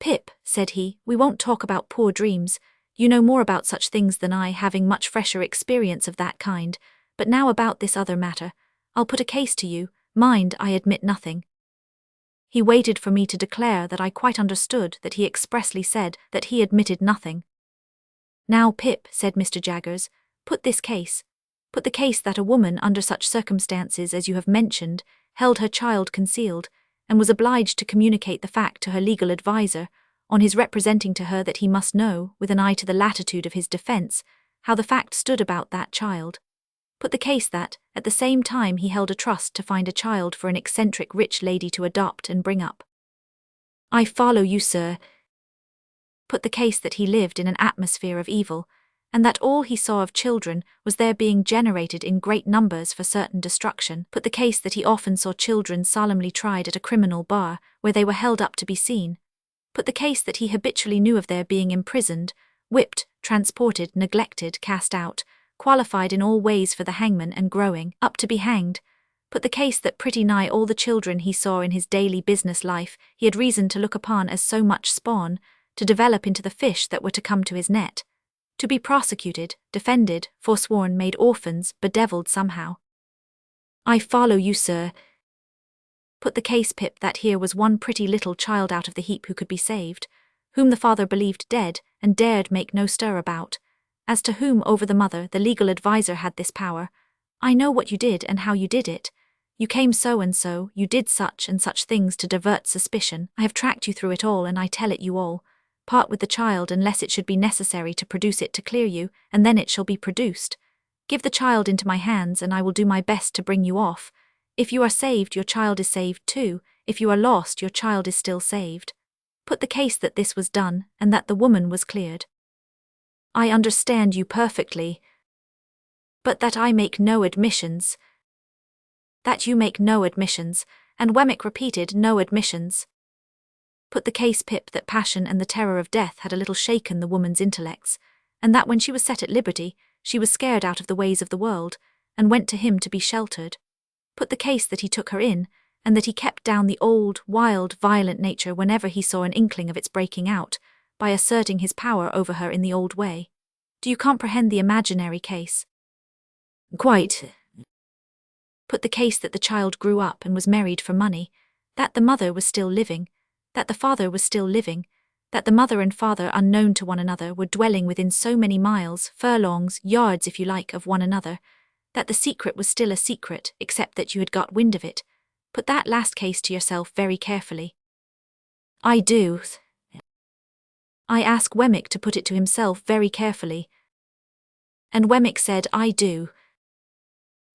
"Pip," said he, "we won't talk about poor dreams. You know more about such things than I, having much fresher experience of that kind, but now about this other matter. I'll put a case to you. Mind, I admit nothing." He waited for me to declare that I quite understood that he expressly said that he admitted nothing. "Now, Pip," said Mr. Jaggers, "put this case. Put the case that a woman under such circumstances as you have mentioned held her child concealed, and was obliged to communicate the fact to her legal adviser, on his representing to her that he must know, with an eye to the latitude of his defence, how the fact stood about that child. Put the case that, at the same time he held a trust to find a child for an eccentric rich lady to adopt and bring up." "I follow you, sir." "Put the case that he lived in an atmosphere of evil, and that all he saw of children was their being generated in great numbers for certain destruction. Put the case that he often saw children solemnly tried at a criminal bar, where they were held up to be seen. Put the case that he habitually knew of their being imprisoned, whipped, transported, neglected, cast out, qualified in all ways for the hangman and growing up to be hanged. Put the case that pretty nigh all the children he saw in his daily business life he had reason to look upon as so much spawn, to develop into the fish that were to come to his net, to be prosecuted, defended, forsworn, made orphans, bedevilled somehow." "I follow you, sir." "Put the case, Pip, that here was one pretty little child out of the heap who could be saved, whom the father believed dead and dared make no stir about, as to whom over the mother the legal adviser had this power. I know what you did and how you did it. You came so and so, you did such and such things to divert suspicion. I have tracked you through it all, and I tell it you all. Part with the child unless it should be necessary to produce it to clear you, and then it shall be produced. Give the child into my hands, and I will do my best to bring you off. If you are saved, your child is saved too. If you are lost, your child is still saved. Put the case that this was done, and that the woman was cleared." "I understand you perfectly." "But that I make no admissions." "That you make no admissions," and Wemmick repeated, "no admissions." "Put the case, Pip, that passion and the terror of death had a little shaken the woman's intellects, and that when she was set at liberty, she was scared out of the ways of the world, and went to him to be sheltered. Put the case that he took her in, and that he kept down the old, wild, violent nature whenever he saw an inkling of its breaking out, by asserting his power over her in the old way. Do you comprehend the imaginary case? Quite. Put the case that the child grew up and was married for money, that the mother was still living, that the father was still living, that the mother and father, unknown to one another, were dwelling within so many miles, furlongs, yards if you like, of one another, that the secret was still a secret, except that you had got wind of it. Put that last case to yourself very carefully. I do. I ask Wemmick to put it to himself very carefully. And Wemmick said, I do.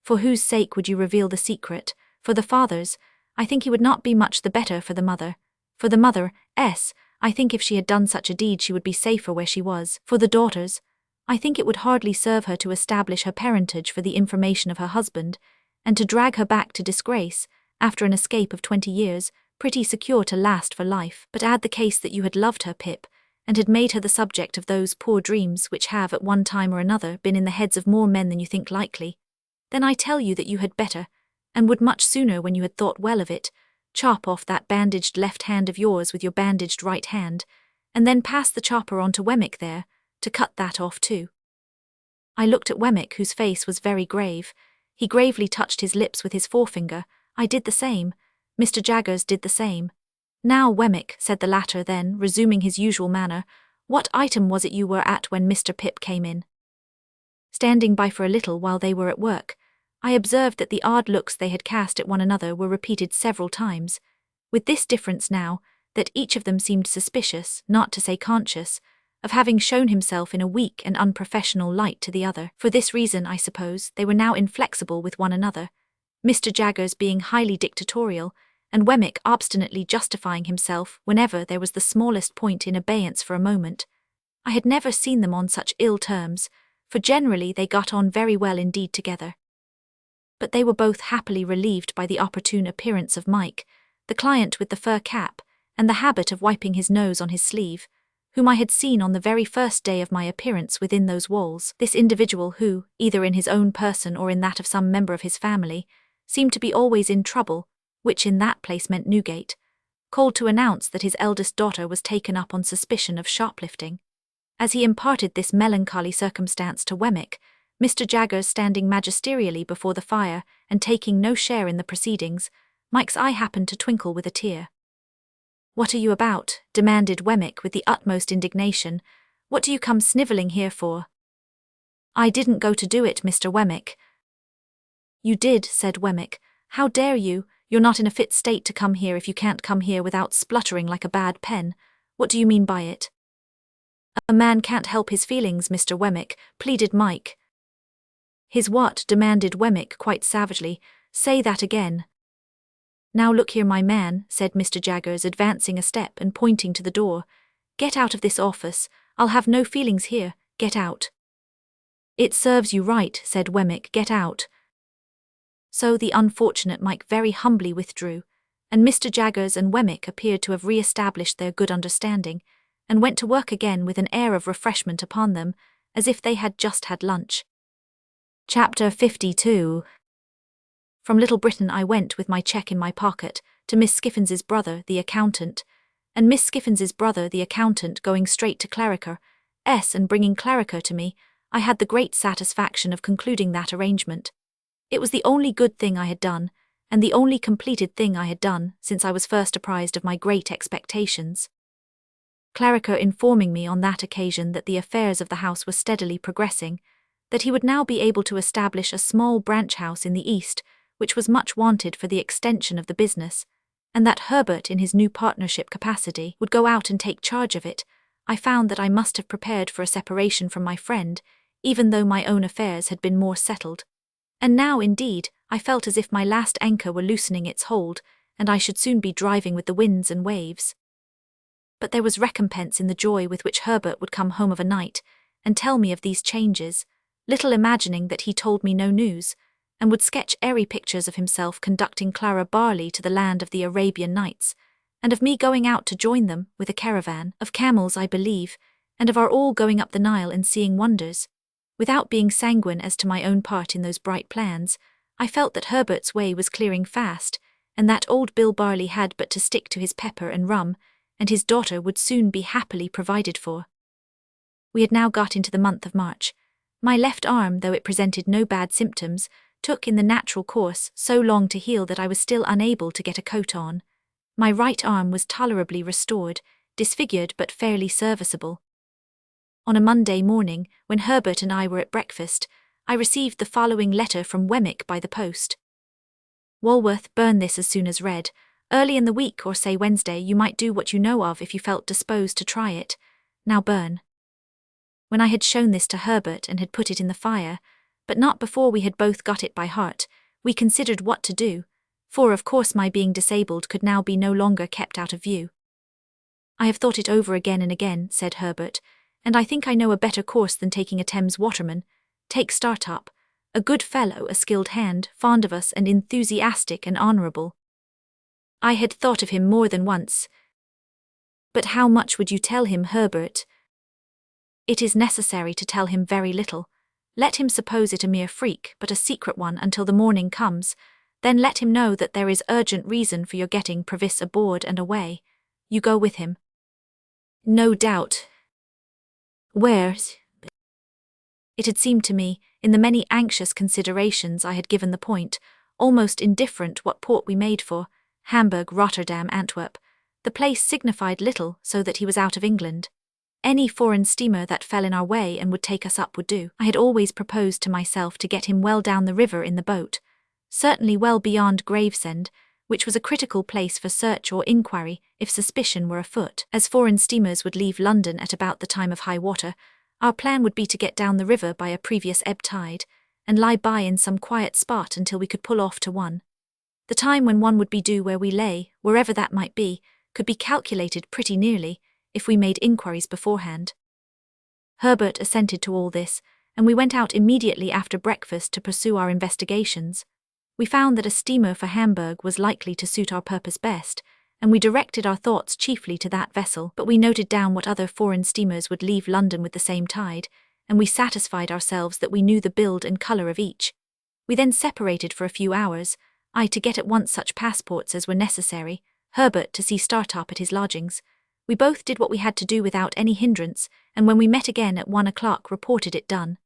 For whose sake would you reveal the secret? For the father's? I think he would not be much the better for the mother. For the mother, I think if she had done such a deed she would be safer where she was. For the daughters, I think it would hardly serve her to establish her parentage for the information of her husband, and to drag her back to disgrace, after an escape of 20 years, pretty secure to last for life. But add the case that you had loved her, Pip, and had made her the subject of those poor dreams which have at one time or another been in the heads of more men than you think likely. Then I tell you that you had better, and would much sooner when you had thought well of it, chop off that bandaged left hand of yours with your bandaged right hand, and then pass the chopper on to Wemmick there, to cut that off too. I looked at Wemmick, whose face was very grave. He gravely touched his lips with his forefinger. I did the same. Mr. Jaggers did the same. Now, Wemmick, said the latter then, resuming his usual manner, what item was it you were at when Mr. Pip came in? Standing by for a little while they were at work, I observed that the odd looks they had cast at one another were repeated several times, with this difference now, that each of them seemed suspicious, not to say conscious, of having shown himself in a weak and unprofessional light to the other. For this reason, I suppose, they were now inflexible with one another, Mr. Jaggers being highly dictatorial, and Wemmick obstinately justifying himself whenever there was the smallest point in abeyance for a moment. I had never seen them on such ill terms, for generally they got on very well indeed together. But they were both happily relieved by the opportune appearance of Mike, the client with the fur cap, and the habit of wiping his nose on his sleeve, whom I had seen on the very first day of my appearance within those walls. This individual who, either in his own person or in that of some member of his family, seemed to be always in trouble, which in that place meant Newgate, called to announce that his eldest daughter was taken up on suspicion of shoplifting. As he imparted this melancholy circumstance to Wemmick, Mr. Jaggers standing magisterially before the fire and taking no share in the proceedings, Mike's eye happened to twinkle with a tear. "What are you about?" demanded Wemmick with the utmost indignation. "What do you come snivelling here for?" "I didn't go to do it, Mr. Wemmick." "You did," said Wemmick. "How dare you? You're not in a fit state to come here if you can't come here without spluttering like a bad pen. What do you mean by it?" "A man can't help his feelings, Mr. Wemmick," pleaded Mike. "His what?" demanded Wemmick quite savagely. "Say that again." "Now look here, my man," said Mr. Jaggers, advancing a step and pointing to the door. "Get out of this office. I'll have no feelings here. Get out." "It serves you right," said Wemmick. "Get out." So the unfortunate Mike very humbly withdrew, and Mr. Jaggers and Wemmick appeared to have re-established their good understanding, and went to work again with an air of refreshment upon them, as if they had just had lunch. Chapter 52. From Little Britain I went with my cheque in my pocket to Miss Skiffins' brother, the accountant, and Miss Skiffins' brother, the accountant, going straight to Clarriker S. and bringing Clarriker to me, I had the great satisfaction of concluding that arrangement. It was the only good thing I had done, and the only completed thing I had done since I was first apprised of my great expectations. Clarriker informing me on that occasion that the affairs of the house were steadily progressing, that he would now be able to establish a small branch house in the East, which was much wanted for the extension of the business, and that Herbert in his new partnership capacity would go out and take charge of it, I found that I must have prepared for a separation from my friend, even though my own affairs had been more settled. And now, indeed, I felt as if my last anchor were loosening its hold, and I should soon be driving with the winds and waves. But there was recompense in the joy with which Herbert would come home of a night, and tell me of these changes, little imagining that he told me no news, and would sketch airy pictures of himself conducting Clara Barley to the land of the Arabian Nights, and of me going out to join them with a caravan of camels, I believe, and of our all going up the Nile and seeing wonders. Without being sanguine as to my own part in those bright plans, I felt that Herbert's way was clearing fast, and that old Bill Barley had but to stick to his pepper and rum, and his daughter would soon be happily provided for. We had now got into the month of March. My left arm, though it presented no bad symptoms, took in the natural course so long to heal that I was still unable to get a coat on. My right arm was tolerably restored, disfigured but fairly serviceable. On a Monday morning, when Herbert and I were at breakfast, I received the following letter from Wemmick by the post. Walworth, burn this as soon as read. Early in the week, or say Wednesday, you might do what you know of if you felt disposed to try it. Now burn. When I had shown this to Herbert and had put it in the fire, but not before we had both got it by heart, we considered what to do, for of course my being disabled could now be no longer kept out of view. I have thought it over again and again, said Herbert, and I think I know a better course than taking a Thames waterman. Take Startup, a good fellow, a skilled hand, fond of us and enthusiastic and honourable. I had thought of him more than once. But how much would you tell him, Herbert? It is necessary to tell him very little. Let him suppose it a mere freak, but a secret one until the morning comes. Then let him know that there is urgent reason for your getting Provis aboard and away. You go with him. No doubt. Where's? It had seemed to me, in the many anxious considerations I had given the point, almost indifferent what port we made for, Hamburg, Rotterdam, Antwerp. The place signified little, so that he was out of England. Any foreign steamer that fell in our way and would take us up would do. I had always proposed to myself to get him well down the river in the boat, certainly well beyond Gravesend, which was a critical place for search or inquiry if suspicion were afoot. As foreign steamers would leave London at about the time of high water, our plan would be to get down the river by a previous ebb tide, and lie by in some quiet spot until we could pull off to one. The time when one would be due where we lay, wherever that might be, could be calculated pretty nearly, if we made inquiries beforehand. Herbert assented to all this, and we went out immediately after breakfast to pursue our investigations. We found that a steamer for Hamburg was likely to suit our purpose best, and we directed our thoughts chiefly to that vessel, but we noted down what other foreign steamers would leave London with the same tide, and we satisfied ourselves that we knew the build and colour of each. We then separated for a few hours, I to get at once such passports as were necessary, Herbert to see Startup at his lodgings. We both did what we had to do without any hindrance, and when we met again at 1 o'clock reported it done.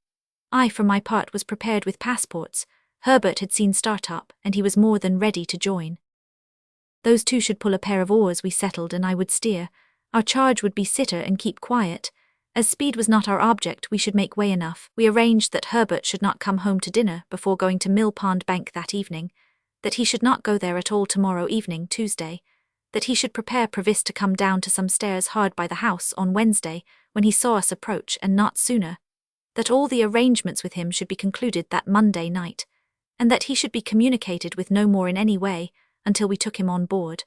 I, for my part, was prepared with passports. Herbert had seen Startup, and he was more than ready to join. Those two should pull a pair of oars, we settled, and I would steer. Our charge would be sitter and keep quiet. As speed was not our object, we should make way enough. We arranged that Herbert should not come home to dinner before going to Mill Pond Bank that evening, that he should not go there at all tomorrow evening, Tuesday, that he should prepare Provis to come down to some stairs hard by the house on Wednesday, when he saw us approach, and not sooner, that all the arrangements with him should be concluded that Monday night, and that he should be communicated with no more in any way until we took him on board.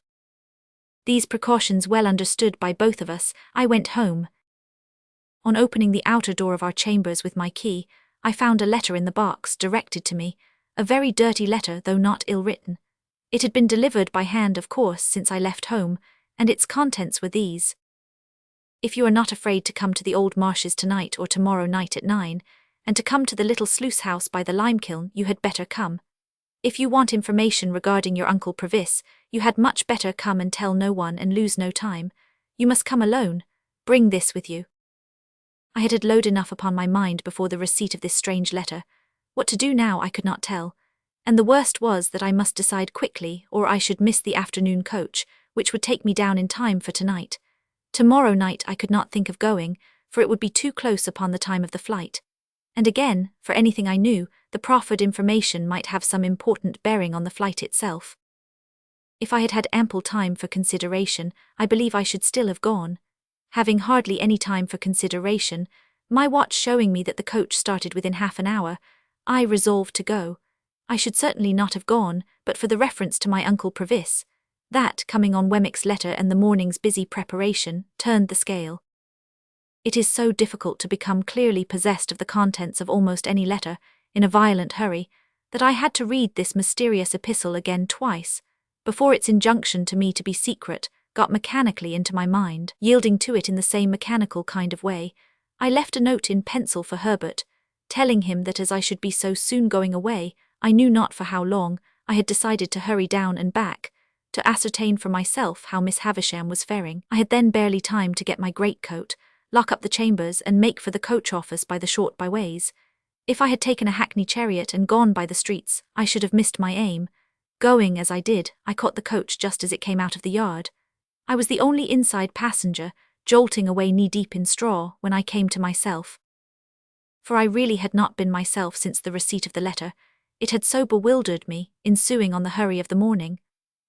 These precautions well understood by both of us, I went home. On opening the outer door of our chambers with my key, I found a letter in the box directed to me, a very dirty letter, though not ill-written. It had been delivered by hand, of course, since I left home, and its contents were these. If you are not afraid to come to the old marshes tonight or tomorrow night at 9, and to come to the little sluice house by the lime kiln, you had better come. If you want information regarding your Uncle Provis, you had much better come and tell no one and lose no time. You must come alone. Bring this with you. I had load enough upon my mind before the receipt of this strange letter. What to do now I could not tell, and the worst was that I must decide quickly, or I should miss the afternoon coach, which would take me down in time for tonight. Tomorrow night I could not think of going, for it would be too close upon the time of the flight. And again, for anything I knew, the proffered information might have some important bearing on the flight itself. If I had had ample time for consideration, I believe I should still have gone. Having hardly any time for consideration, my watch showing me that the coach started within half an hour, I resolved to go. I should certainly not have gone, but for the reference to my Uncle Provis. That, coming on Wemmick's letter and the morning's busy preparation, turned the scale. It is so difficult to become clearly possessed of the contents of almost any letter, in a violent hurry, that I had to read this mysterious epistle again twice, before its injunction to me to be secret got mechanically into my mind. Yielding to it in the same mechanical kind of way, I left a note in pencil for Herbert, telling him that as I should be so soon going away, I knew not for how long, I had decided to hurry down and back, to ascertain for myself how Miss Havisham was faring. I had then barely time to get my greatcoat, lock up the chambers, and make for the coach office by the short byways. If I had taken a hackney chariot and gone by the streets, I should have missed my aim. Going as I did, I caught the coach just as it came out of the yard. I was the only inside passenger, jolting away knee-deep in straw when I came to myself. For I really had not been myself since the receipt of the letter. It had so bewildered me, ensuing on the hurry of the morning.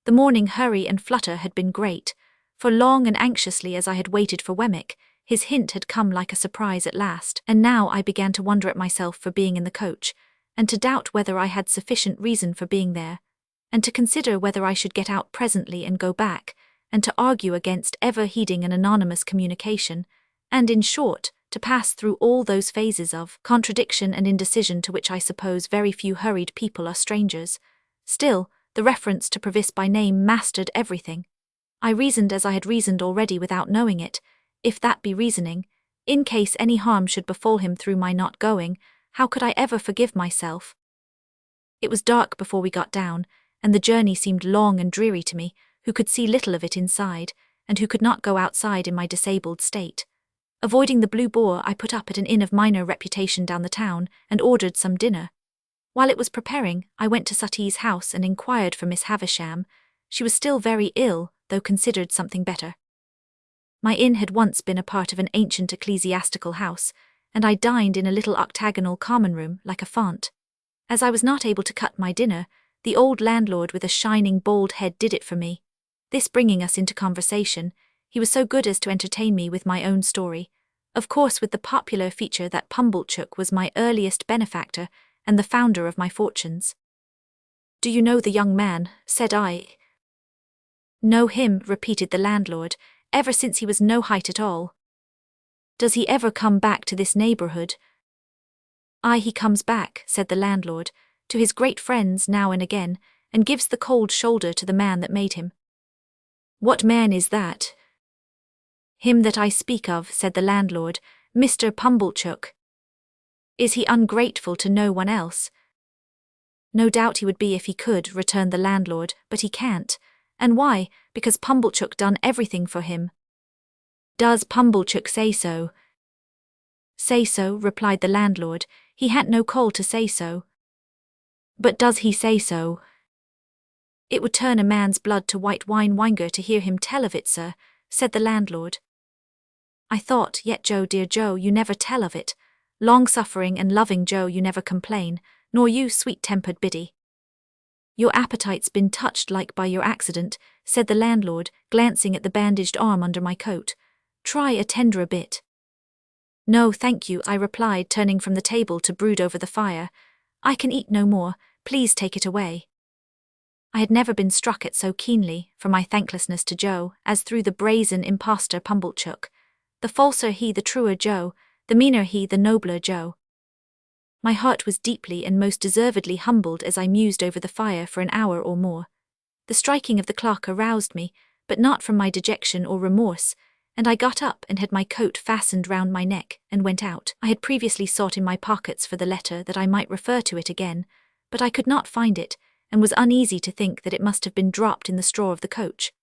The morning hurry and flutter had been great, for long and anxiously as I had waited for Wemmick, his hint had come like a surprise at last, and now I began to wonder at myself for being in the coach, and to doubt whether I had sufficient reason for being there, and to consider whether I should get out presently and go back, and to argue against ever heeding an anonymous communication, and, in short, to pass through all those phases of contradiction and indecision to which I suppose very few hurried people are strangers. Still, the reference to Provis by name mastered everything. I reasoned as I had reasoned already without knowing it, if that be reasoning. In case any harm should befall him through my not going, how could I ever forgive myself? It was dark before we got down, and the journey seemed long and dreary to me, who could see little of it inside, and who could not go outside in my disabled state. Avoiding the Blue Boar, I put up at an inn of minor reputation down the town, and ordered some dinner. While it was preparing, I went to Sutty's house and inquired for Miss Havisham. She was still very ill, though considered something better. My inn had once been a part of an ancient ecclesiastical house, and I dined in a little octagonal common room like a font. As I was not able to cut my dinner, the old landlord with a shining bald head did it for me. This bringing us into conversation, he was so good as to entertain me with my own story, of course with the popular feature that Pumblechook was my earliest benefactor and the founder of my fortunes. "Do you know the young man?" said I. "Know him," repeated the landlord, "ever since he was no height at all." "Does he ever come back to this neighbourhood?" "Aye, he comes back," said the landlord, "to his great friends now and again, and gives the cold shoulder to the man that made him." "What man is that?" "Him that I speak of," said the landlord, "Mr. Pumblechook." "Is he ungrateful to no one else?" "No doubt he would be if he could," returned the landlord, "but he can't. And why? Because Pumblechook done everything for him." "Does Pumblechook say so?" "Say so," replied the landlord, "he hadn't no call to say so." "But does he say so?" "It would turn a man's blood to white wine winger to hear him tell of it, sir," said the landlord. I thought, "Yet Joe, dear Joe, you never tell of it. Long-suffering and loving Joe, you never complain, nor you, sweet-tempered Biddy." "Your appetite's been touched like by your accident," said the landlord, glancing at the bandaged arm under my coat. "Try a tenderer bit." "No, thank you," I replied, turning from the table to brood over the fire. "I can eat no more, please take it away." I had never been struck at so keenly, for my thanklessness to Joe, as through the brazen impostor Pumblechook. The falser he, the truer Joe, the meaner he, the nobler Joe. My heart was deeply and most deservedly humbled as I mused over the fire for an hour or more. The striking of the clock aroused me, but not from my dejection or remorse, and I got up and had my coat fastened round my neck and went out. I had previously sought in my pockets for the letter that I might refer to it again, but I could not find it, and was uneasy to think that it must have been dropped in the straw of the coach.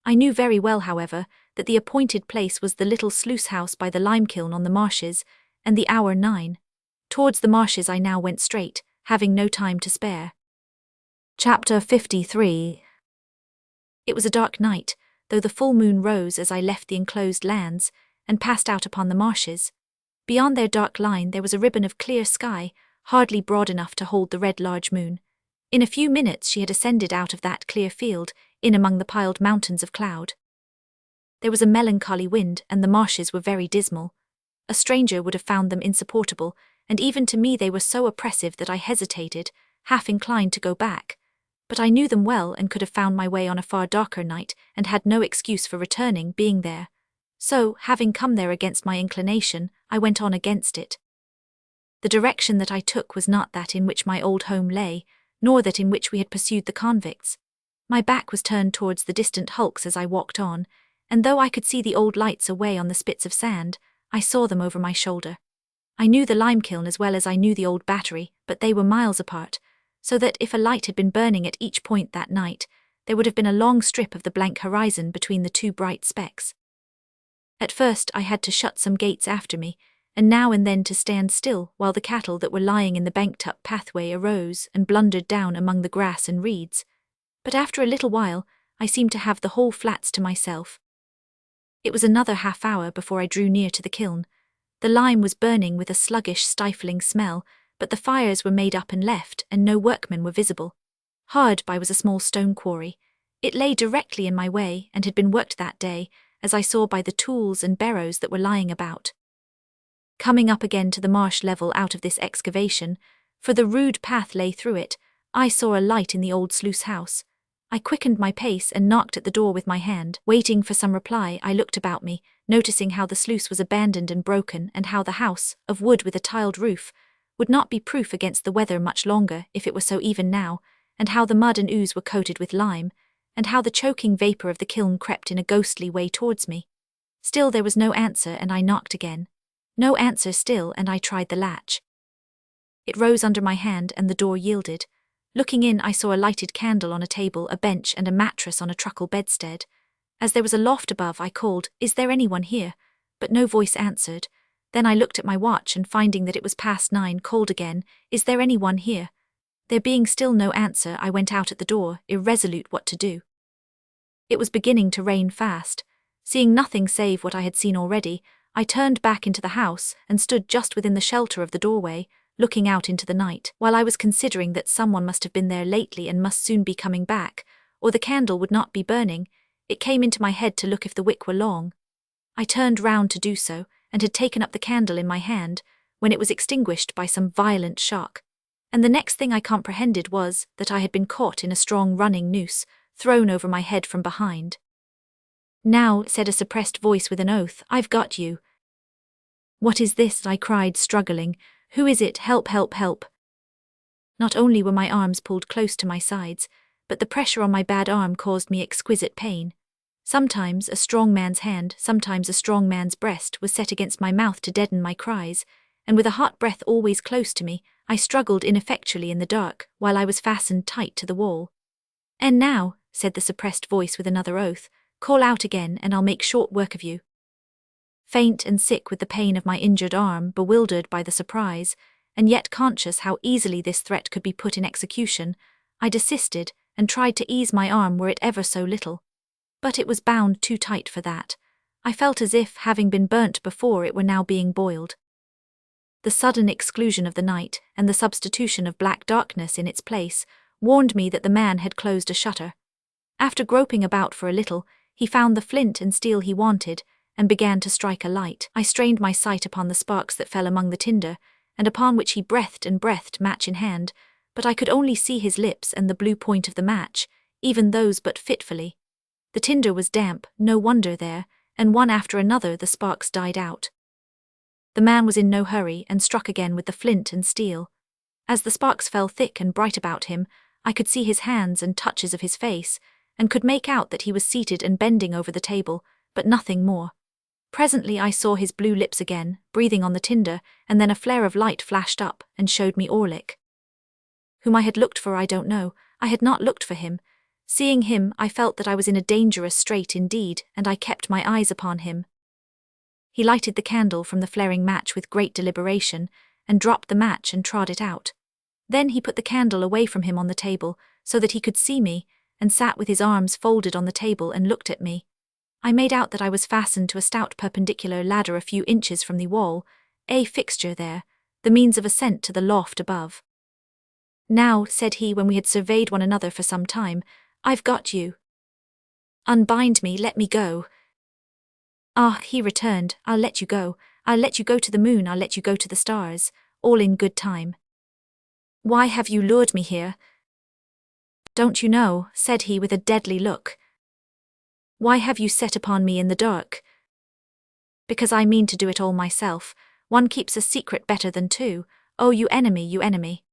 I knew very well, however, that the appointed place was the little sluice house by the lime-kiln on the marshes, and the hour 9. Towards the marshes I now went straight, having no time to spare. Chapter 53. It was a dark night, though the full moon rose as I left the enclosed lands, and passed out upon the marshes. Beyond their dark line there was a ribbon of clear sky, hardly broad enough to hold the red large moon. In a few minutes she had ascended out of that clear field, in among the piled mountains of cloud. There was a melancholy wind, and the marshes were very dismal. A stranger would have found them insupportable, and even to me they were so oppressive that I hesitated, half inclined to go back. But I knew them well and could have found my way on a far darker night, and had no excuse for returning, being there. So, having come there against my inclination, I went on against it. The direction that I took was not that in which my old home lay, nor that in which we had pursued the convicts. My back was turned towards the distant hulks as I walked on, and though I could see the old lights away on the spits of sand, I saw them over my shoulder. I knew the lime-kiln as well as I knew the old battery, but they were miles apart, so that if a light had been burning at each point that night, there would have been a long strip of the blank horizon between the two bright specks. At first I had to shut some gates after me, and now and then to stand still while the cattle that were lying in the banked-up pathway arose and blundered down among the grass and reeds. But after a little while, I seemed to have the whole flats to myself. It was another half-hour before I drew near to the kiln. The lime was burning with a sluggish, stifling smell, but the fires were made up and left, and no workmen were visible. Hard by was a small stone quarry. It lay directly in my way and had been worked that day, as I saw by the tools and barrows that were lying about. Coming up again to the marsh level out of this excavation, for the rude path lay through it, I saw a light in the old sluice house. I quickened my pace and knocked at the door with my hand. Waiting for some reply, I looked about me, noticing how the sluice was abandoned and broken, and how the house, of wood with a tiled roof, would not be proof against the weather much longer if it were so even now, and how the mud and ooze were coated with lime, and how the choking vapour of the kiln crept in a ghostly way towards me. Still there was no answer, and I knocked again. No answer still, and I tried the latch. It rose under my hand, and the door yielded. Looking in, I saw a lighted candle on a table, a bench, and a mattress on a truckle bedstead. As there was a loft above, I called, "Is there anyone here?" But no voice answered. Then I looked at my watch, and finding that it was past 9, called again, "Is there anyone here?" There being still no answer, I went out at the door, irresolute what to do. It was beginning to rain fast. Seeing nothing save what I had seen already, I turned back into the house and stood just within the shelter of the doorway, looking out into the night. While I was considering that someone must have been there lately and must soon be coming back, or the candle would not be burning, it came into my head to look if the wick were long. I turned round to do so, and had taken up the candle in my hand, when it was extinguished by some violent shock. And the next thing I comprehended was that I had been caught in a strong running noose, thrown over my head from behind. "Now," said a suppressed voice with an oath, "I've got you." "What is this?" I cried, struggling. "Who is it? Help, help, help." Not only were my arms pulled close to my sides, but the pressure on my bad arm caused me exquisite pain. Sometimes a strong man's hand, sometimes a strong man's breast was set against my mouth to deaden my cries, and with a hot breath always close to me, I struggled ineffectually in the dark, while I was fastened tight to the wall. "And now," said the suppressed voice with another oath, "call out again, and I'll make short work of you." Faint and sick with the pain of my injured arm, bewildered by the surprise, and yet conscious how easily this threat could be put in execution, I desisted and tried to ease my arm were it ever so little. But it was bound too tight for that. I felt as if, having been burnt before, it were now being boiled. The sudden exclusion of the night, and the substitution of black darkness in its place, warned me that the man had closed a shutter. After groping about for a little, he found the flint and steel he wanted, and began to strike a light. I strained my sight upon the sparks that fell among the tinder, and upon which he breathed and breathed, match in hand, but I could only see his lips and the blue point of the match, even those but fitfully. The tinder was damp, no wonder there, and one after another the sparks died out. The man was in no hurry, and struck again with the flint and steel. As the sparks fell thick and bright about him, I could see his hands and touches of his face, and could make out that he was seated and bending over the table, but nothing more. Presently I saw his blue lips again, breathing on the tinder, and then a flare of light flashed up and showed me Orlick. Whom I had looked for I don't know. I had not looked for him. Seeing him, I felt that I was in a dangerous strait indeed, and I kept my eyes upon him. He lighted the candle from the flaring match with great deliberation, and dropped the match and trod it out. Then he put the candle away from him on the table, so that he could see me, and sat with his arms folded on the table and looked at me. I made out that I was fastened to a stout perpendicular ladder a few inches from the wall, a fixture there, the means of ascent to the loft above. "Now," said he when we had surveyed one another for some time, "I've got you. Unbind me, let me go." "Ah," he returned, "I'll let you go. I'll let you go to the moon, I'll let you go to the stars, all in good time." "Why have you lured me here?" "Don't you know?" said he with a deadly look. "Why have you set upon me in the dark?" "Because I mean to do it all myself. One keeps a secret better than two. Oh, you enemy, you enemy."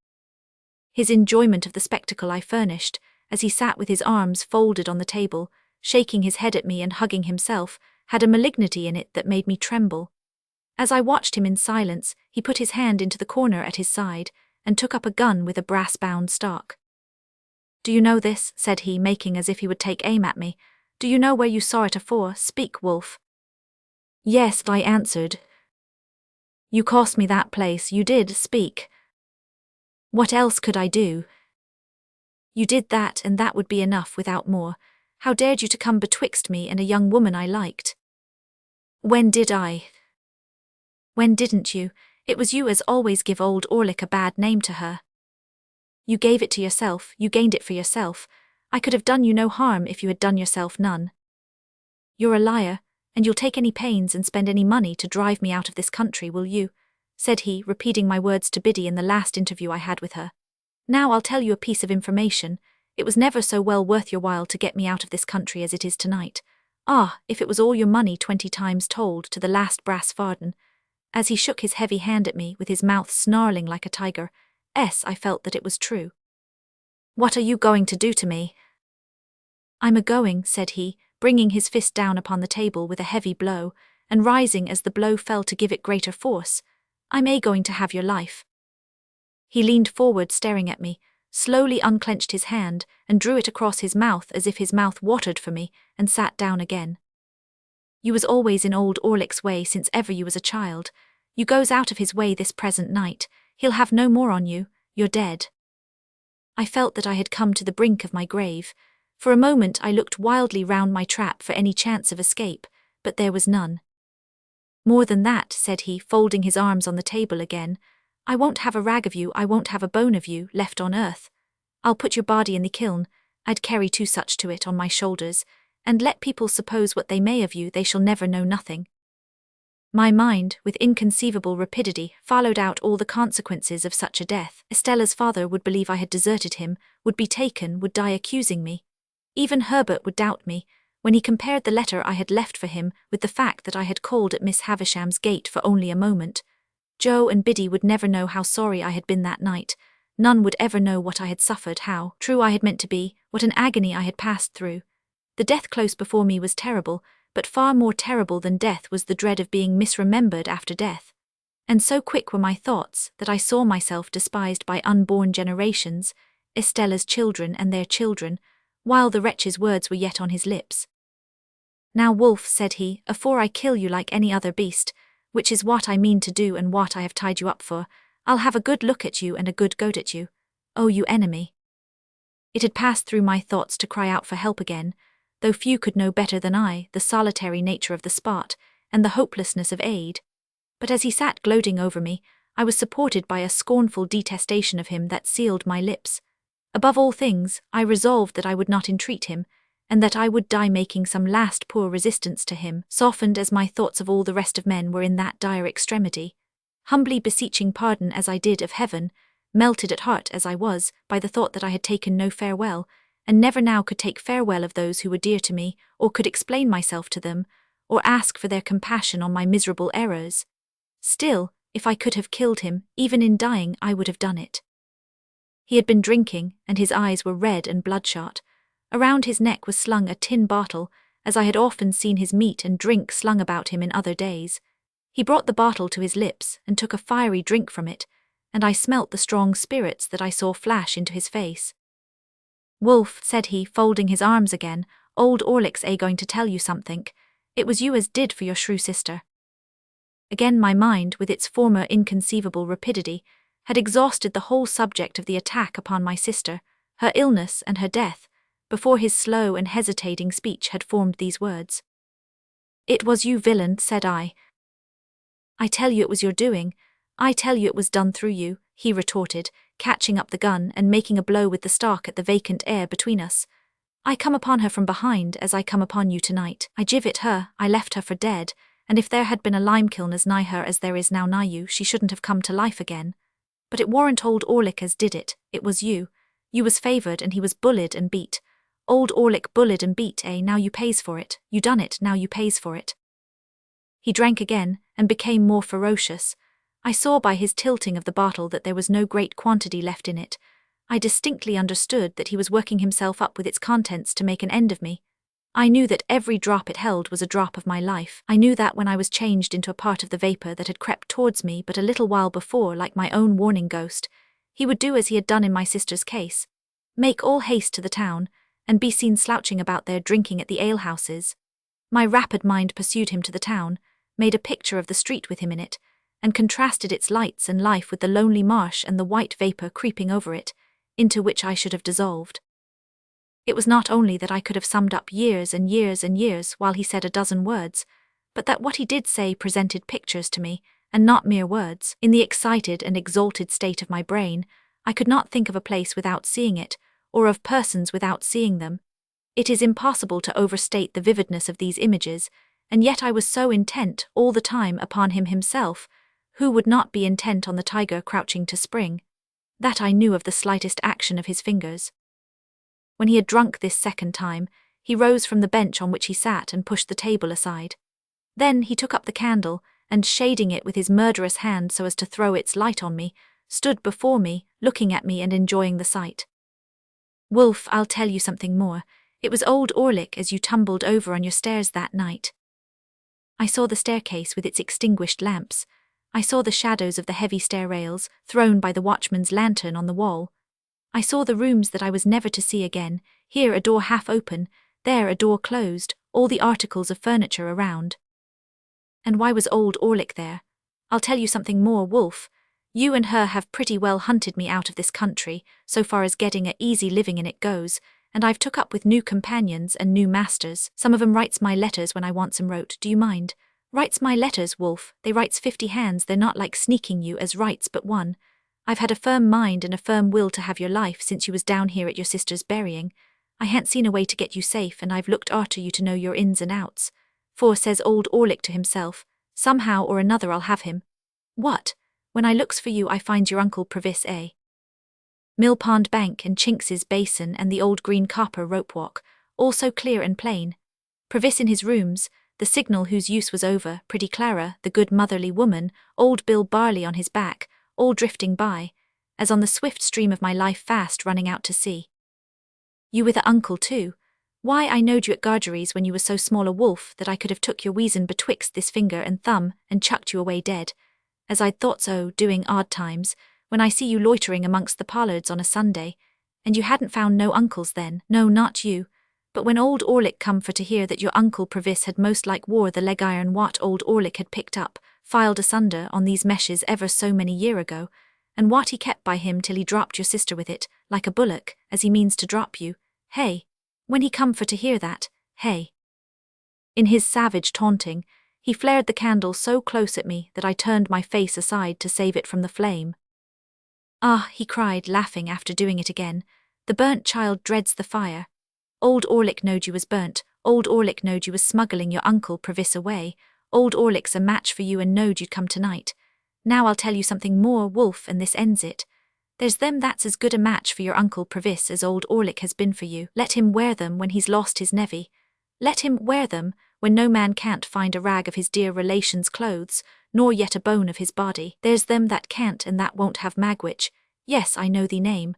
His enjoyment of the spectacle I furnished, as he sat with his arms folded on the table, shaking his head at me and hugging himself, had a malignity in it that made me tremble. As I watched him in silence, he put his hand into the corner at his side, and took up a gun with a brass-bound stock. "Do you know this?" said he, making as if he would take aim at me. "Do you know where you saw it afore? Speak, wolf." Yes, I answered. You cost me that place, you did speak. What else could I do? You did that, and that would be enough without more. How dared you to come betwixt me and a young woman I liked? When did I? When didn't you? It was you as always give old Orlick a bad name to her. You gave it to yourself, you gained it for yourself. I could have done you no harm if you had done yourself none. You're a liar, and you'll take any pains and spend any money to drive me out of this country, will you? Said he, repeating my words to Biddy in the last interview I had with her. Now I'll tell you a piece of information. It was never so well worth your while to get me out of this country as it is tonight. Ah, if it was all your money 20 times told to the last brass farden. As he shook his heavy hand at me with his mouth snarling like a tiger, I felt that it was true. What are you going to do to me? I'm a-going, said he, bringing his fist down upon the table with a heavy blow, and rising as the blow fell to give it greater force. I'm a-going to have your life. He leaned forward staring at me, slowly unclenched his hand, and drew it across his mouth as if his mouth watered for me, and sat down again. You was always in old Orlick's way since ever you was a child. You goes out of his way this present night, he'll have no more on you, you're dead. I felt that I had come to the brink of my grave. For a moment I looked wildly round my trap for any chance of escape, but there was none. More than that, said he, folding his arms on the table again, I won't have a rag of you, I won't have a bone of you, left on earth. I'll put your body in the kiln, I'd carry 2 such to it on my shoulders, and let people suppose what they may of you, they shall never know nothing. My mind, with inconceivable rapidity, followed out all the consequences of such a death. Estella's father would believe I had deserted him, would be taken, would die accusing me. Even Herbert would doubt me, when he compared the letter I had left for him with the fact that I had called at Miss Havisham's gate for only a moment. Joe and Biddy would never know how sorry I had been that night. None would ever know what I had suffered, how true I had meant to be, what an agony I had passed through. The death close before me was terrible, but far more terrible than death was the dread of being misremembered after death. And so quick were my thoughts that I saw myself despised by unborn generations, Estella's children and their children, while the wretch's words were yet on his lips. Now, Wolf, said he, afore I kill you like any other beast, which is what I mean to do and what I have tied you up for, I'll have a good look at you and a good goad at you. Oh, you enemy. It had passed through my thoughts to cry out for help again, though few could know better than I the solitary nature of the spot and the hopelessness of aid. But as he sat gloating over me, I was supported by a scornful detestation of him that sealed my lips. Above all things, I resolved that I would not entreat him, and that I would die making some last poor resistance to him, softened as my thoughts of all the rest of men were in that dire extremity, humbly beseeching pardon as I did of heaven, melted at heart as I was by the thought that I had taken no farewell, and never now could take farewell of those who were dear to me, or could explain myself to them, or ask for their compassion on my miserable errors. Still, if I could have killed him, even in dying I would have done it. He had been drinking, and his eyes were red and bloodshot. Around his neck was slung a tin bottle, as I had often seen his meat and drink slung about him in other days. He brought the bottle to his lips and took a fiery drink from it, and I smelt the strong spirits that I saw flash into his face. Wolf, said he, folding his arms again, old Orlick's going to tell you something. It was you as did for your shrew sister. Again my mind, with its former inconceivable rapidity, had exhausted the whole subject of the attack upon my sister, her illness and her death, before his slow and hesitating speech had formed these words. It was you, villain, said I. I tell you it was your doing. I tell you it was done through you, he retorted, catching up the gun and making a blow with the stock at the vacant air between us. I come upon her from behind as I come upon you tonight. I jivet her, I left her for dead, and if there had been a limekiln as nigh her as there is now nigh you, she shouldn't have come to life again. But it warn't old Orlick as did it, it was you. You was favoured and he was bullied and beat. Old Orlick bullied and beat, now you pays for it. You done it, now you pays for it. He drank again, and became more ferocious. I saw by his tilting of the bottle that there was no great quantity left in it. I distinctly understood that he was working himself up with its contents to make an end of me. I knew that every drop it held was a drop of my life. I knew that when I was changed into a part of the vapour that had crept towards me but a little while before like my own warning ghost, he would do as he had done in my sister's case, make all haste to the town, and be seen slouching about there drinking at the alehouses. My rapid mind pursued him to the town, made a picture of the street with him in it, and contrasted its lights and life with the lonely marsh and the white vapour creeping over it, into which I should have dissolved. It was not only that I could have summed up years and years and years while he said a dozen words, but that what he did say presented pictures to me, and not mere words. In the excited and exalted state of my brain, I could not think of a place without seeing it, or of persons without seeing them. It is impossible to overstate the vividness of these images, and yet I was so intent all the time upon him himself, who would not be intent on the tiger crouching to spring, that I knew of the slightest action of his fingers. When he had drunk this second time, he rose from the bench on which he sat and pushed the table aside. Then he took up the candle, and shading it with his murderous hand so as to throw its light on me, stood before me, looking at me and enjoying the sight. "Wolf, I'll tell you something more. It was old Orlick as you tumbled over on your stairs that night. I saw the staircase with its extinguished lamps. I saw the shadows of the heavy stair rails, thrown by the watchman's lantern on the wall. I saw the rooms that I was never to see again, here a door half open, there a door closed, all the articles of furniture around. And why was old Orlick there? I'll tell you something more, Wolf. You and her have pretty well hunted me out of this country, so far as getting a easy living in it goes, and I've took up with new companions and new masters. Some of 'em writes my letters when I wants 'em wrote, do you mind? Writes my letters, Wolf, they writes 50 hands, they're not like sneaking you as writes but one. I've had a firm mind and a firm will to have your life since you was down here at your sister's burying. I han't seen a way to get you safe, and I've looked arter you to know your ins and outs. For, says old Orlick to himself, somehow or another I'll have him. What? When I looks for you I finds your Uncle Provis, eh? Mill Pond Bank and Chinks's Basin and the old green copper rope walk, all so clear and plain. Provis in his rooms, the signal whose use was over, pretty Clara, the good motherly woman, old Bill Barley on his back, all drifting by, as on the swift stream of my life fast running out to sea. You with a uncle too? Why, I knowed you at Gargery's when you was so small a wolf that I could have took your weason betwixt this finger and thumb and chucked you away dead, as I'd thought so, doing odd times, when I see you loitering amongst the pollards on a Sunday, and you hadn't found no uncles then, no, not you, but when old Orlick come for to hear that your Uncle Provis had most like wore the leg iron what old Orlick had picked up, filed asunder on these meshes ever so many year ago, and what he kept by him till he dropped your sister with it, like a bullock, as he means to drop you, hey? When he come for to hear that, hey? In his savage taunting, he flared the candle so close at me that I turned my face aside to save it from the flame. Ah, he cried, laughing after doing it again, the burnt child dreads the fire. Old Orlick knowed you was burnt, old Orlick knowed you was smuggling your Uncle Provis away, old Orlick's a match for you and knowed you'd come tonight. Now I'll tell you something more, Wolf, and this ends it. There's them that's as good a match for your Uncle Provis as old Orlick has been for you. Let him wear them when he's lost his nevy. Let him wear them when no man can't find a rag of his dear relation's clothes, nor yet a bone of his body. There's them that can't and that won't have Magwitch, yes, I know thee name,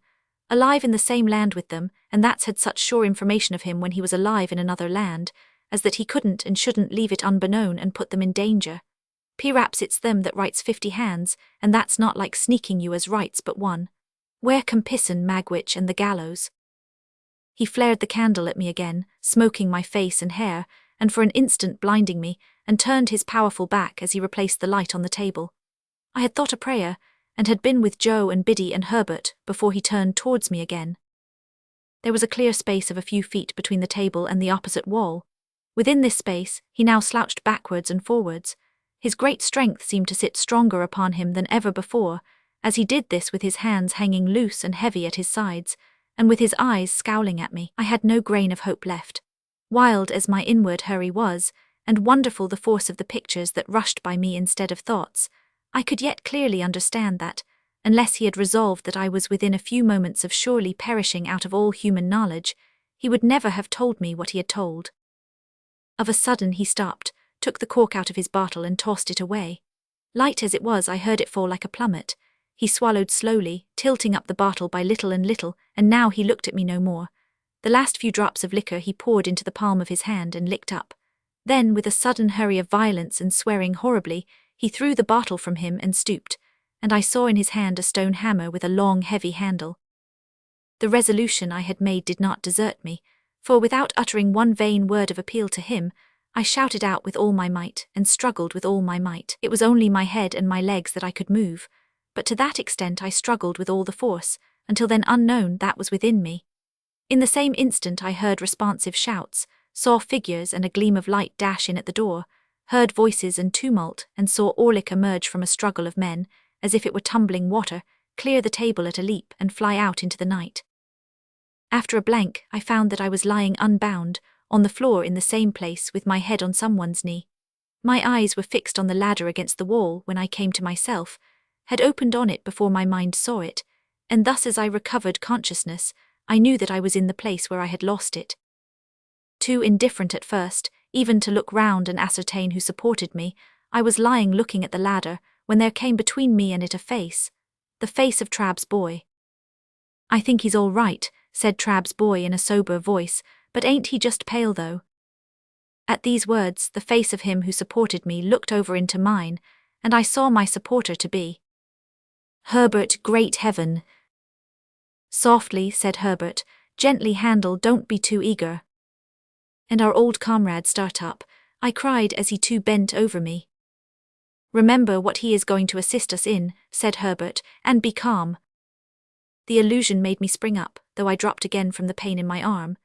alive in the same land with them, and that's had such sure information of him when he was alive in another land, as that he couldn't and shouldn't leave it unbeknown and put them in danger. P'raps it's them that writes 50 hands, and that's not like sneaking you as writes but one. Where compisson Magwitch and the gallows? He flared the candle at me again, smoking my face and hair, and for an instant blinding me, and turned his powerful back as he replaced the light on the table. I had thought a prayer, and had been with Joe and Biddy and Herbert before he turned towards me again. There was a clear space of a few feet between the table and the opposite wall. Within this space, he now slouched backwards and forwards. His great strength seemed to sit stronger upon him than ever before, as he did this with his hands hanging loose and heavy at his sides, and with his eyes scowling at me. I had no grain of hope left. Wild as my inward hurry was, and wonderful the force of the pictures that rushed by me instead of thoughts, I could yet clearly understand that, unless he had resolved that I was within a few moments of surely perishing out of all human knowledge, he would never have told me what he had told. Of a sudden he stopped, took the cork out of his bottle and tossed it away. Light as it was, I heard it fall like a plummet. He swallowed slowly, tilting up the bottle by little and little, and now he looked at me no more. The last few drops of liquor he poured into the palm of his hand and licked up. Then, with a sudden hurry of violence and swearing horribly, he threw the bottle from him and stooped, and I saw in his hand a stone hammer with a long, heavy handle. The resolution I had made did not desert me, for without uttering one vain word of appeal to him, I shouted out with all my might and struggled with all my might. It was only my head and my legs that I could move, but to that extent I struggled with all the force, until then unknown that was within me. In the same instant I heard responsive shouts, saw figures and a gleam of light dash in at the door, heard voices and tumult, and saw Orlick emerge from a struggle of men, as if it were tumbling water, clear the table at a leap and fly out into the night. After a blank, I found that I was lying unbound, on the floor in the same place with my head on someone's knee. My eyes were fixed on the ladder against the wall when I came to myself, had opened on it before my mind saw it, and thus as I recovered consciousness, I knew that I was in the place where I had lost it. Too indifferent at first, even to look round and ascertain who supported me, I was lying looking at the ladder, when there came between me and it a face, the face of Trabb's boy. "I think he's all right," said Trabb's boy in a sober voice, "but ain't he just pale though?" At these words, the face of him who supported me looked over into mine, and I saw my supporter to be Herbert. "Great heaven!" "Softly," said Herbert, "gently handle, don't be too eager." "And our old comrade start up," I cried as he too bent over me. "Remember what he is going to assist us in," said Herbert, "and be calm." The illusion made me spring up, though I dropped again from the pain in my arm.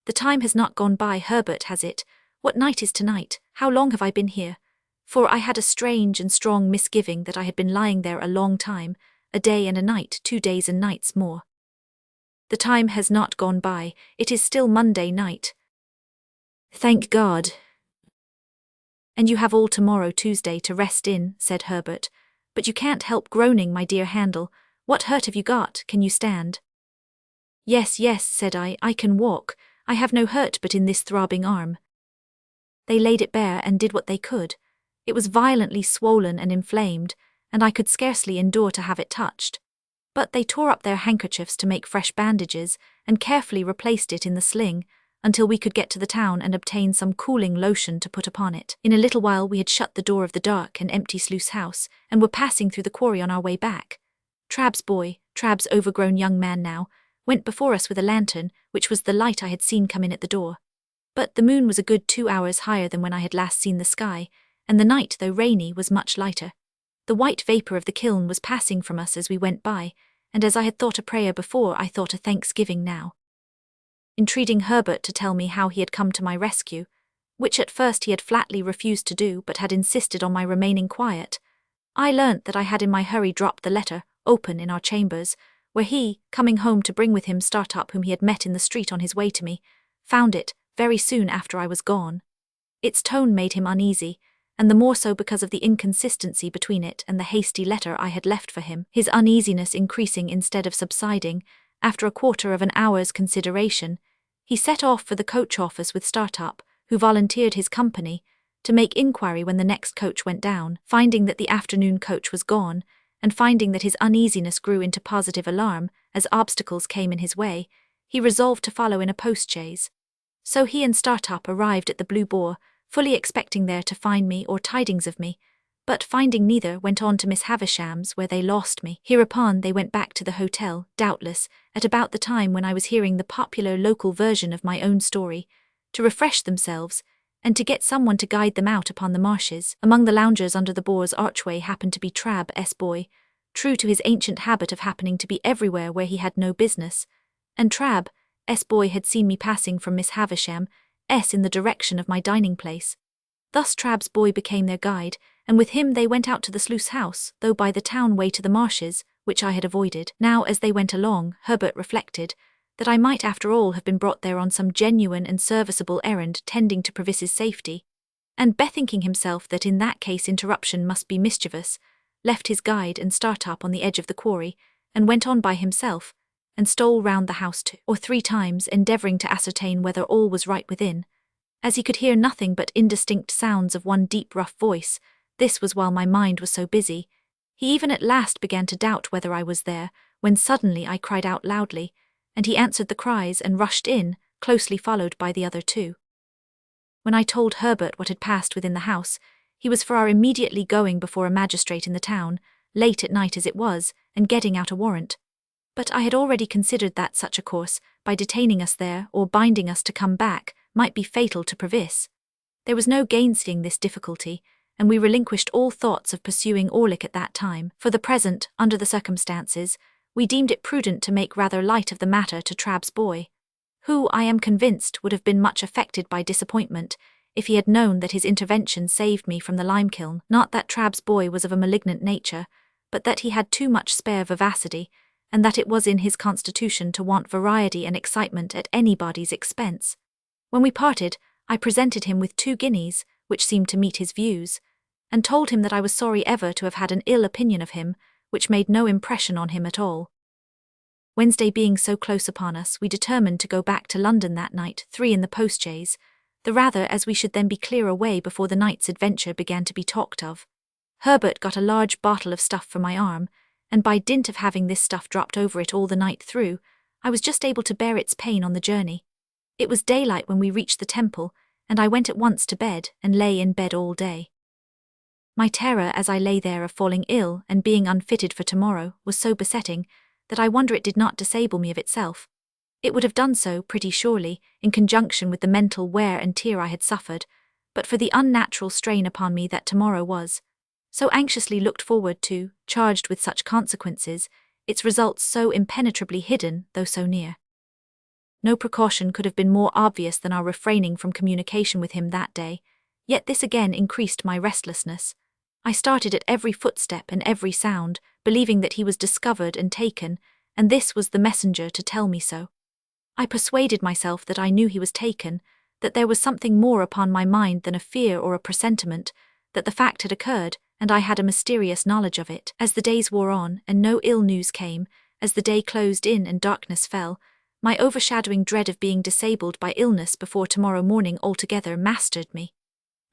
"The time has not gone by, Herbert, has it? What night is tonight? How long have I been here?" For I had a strange and strong misgiving that I had been lying there a long time, a day and a night, 2 days and nights more. "The time has not gone by, it is still Monday night." "Thank God." "And you have all tomorrow, Tuesday, to rest in," said Herbert. "But you can't help groaning, my dear Handel. What hurt have you got? Can you stand?" Yes, said I can walk. I have no hurt but in this throbbing arm." They laid it bare and did what they could. It was violently swollen and inflamed, and I could scarcely endure to have it touched. But they tore up their handkerchiefs to make fresh bandages, and carefully replaced it in the sling, until we could get to the town and obtain some cooling lotion to put upon it. In a little while we had shut the door of the dark and empty sluice house, and were passing through the quarry on our way back. Trabb's boy, Trabb's overgrown young man now, went before us with a lantern, which was the light I had seen come in at the door. But the moon was a good 2 hours higher than when I had last seen the sky, and the night, though rainy, was much lighter. The white vapour of the kiln was passing from us as we went by, and as I had thought a prayer before, I thought a thanksgiving now. Entreating Herbert to tell me how he had come to my rescue, which at first he had flatly refused to do but had insisted on my remaining quiet, I learnt that I had in my hurry dropped the letter, open, in our chambers, where he, coming home to bring with him Startup whom he had met in the street on his way to me, found it, very soon after I was gone. Its tone made him uneasy, and the more so because of the inconsistency between it and the hasty letter I had left for him, his uneasiness increasing instead of subsiding. After a quarter of an hour's consideration, he set off for the coach office with Startup, who volunteered his company, to make inquiry when the next coach went down. Finding that the afternoon coach was gone, and finding that his uneasiness grew into positive alarm as obstacles came in his way, he resolved to follow in a post-chaise. So he and Startup arrived at the Blue Boar, fully expecting there to find me or tidings of me, but finding neither, went on to Miss Havisham's, where they lost me. Hereupon they went back to the hotel, doubtless, at about the time when I was hearing the popular local version of my own story, to refresh themselves, and to get someone to guide them out upon the marshes. Among the loungers under the Boar's archway happened to be Trabb's boy, true to his ancient habit of happening to be everywhere where he had no business, and Trabb's boy had seen me passing from Miss Havisham's in the direction of my dining place. Thus Trabb's boy became their guide, and with him they went out to the sluice house, though by the town way to the marshes, which I had avoided. Now, as they went along, Herbert reflected that I might after all have been brought there on some genuine and serviceable errand tending to Provis's safety, and bethinking himself that in that case interruption must be mischievous, left his guide and Startup on the edge of the quarry, and went on by himself, and stole round the house 2 or 3 times, endeavouring to ascertain whether all was right within. As he could hear nothing but indistinct sounds of one deep rough voice, this was while my mind was so busy, he even at last began to doubt whether I was there, when suddenly I cried out loudly, and he answered the cries and rushed in, closely followed by the other 2. When I told Herbert what had passed within the house, he was for our immediately going before a magistrate in the town, late at night as it was, and getting out a warrant. But I had already considered that such a course, by detaining us there or binding us to come back, might be fatal to Provis. There was no gainsaying this difficulty, and we relinquished all thoughts of pursuing Orlick at that time. For the present, under the circumstances, we deemed it prudent to make rather light of the matter to Trabb's boy, who, I am convinced, would have been much affected by disappointment if he had known that his intervention saved me from the lime-kiln. Not that Trabb's boy was of a malignant nature, but that he had too much spare vivacity, and that it was in his constitution to want variety and excitement at anybody's expense. When we parted, I presented him with 2 guineas, which seemed to meet his views, and told him that I was sorry ever to have had an ill opinion of him, which made no impression on him at all. Wednesday being so close upon us, we determined to go back to London that night, 3 in the post-chaise, the rather as we should then be clear away before the night's adventure began to be talked of. Herbert got a large bottle of stuff for my arm, and by dint of having this stuff dropped over it all the night through, I was just able to bear its pain on the journey. It was daylight when we reached the temple, and I went at once to bed and lay in bed all day. My terror as I lay there of falling ill and being unfitted for tomorrow was so besetting that I wonder it did not disable me of itself. It would have done so, pretty surely, in conjunction with the mental wear and tear I had suffered, but for the unnatural strain upon me that tomorrow was, so anxiously looked forward to, charged with such consequences, its results so impenetrably hidden, though so near. No precaution could have been more obvious than our refraining from communication with him that day, yet this again increased my restlessness. I started at every footstep and every sound, believing that he was discovered and taken, and this was the messenger to tell me so. I persuaded myself that I knew he was taken, that there was something more upon my mind than a fear or a presentiment, that the fact had occurred, and I had a mysterious knowledge of it. As the days wore on, and no ill news came, as the day closed in and darkness fell, my overshadowing dread of being disabled by illness before tomorrow morning altogether mastered me.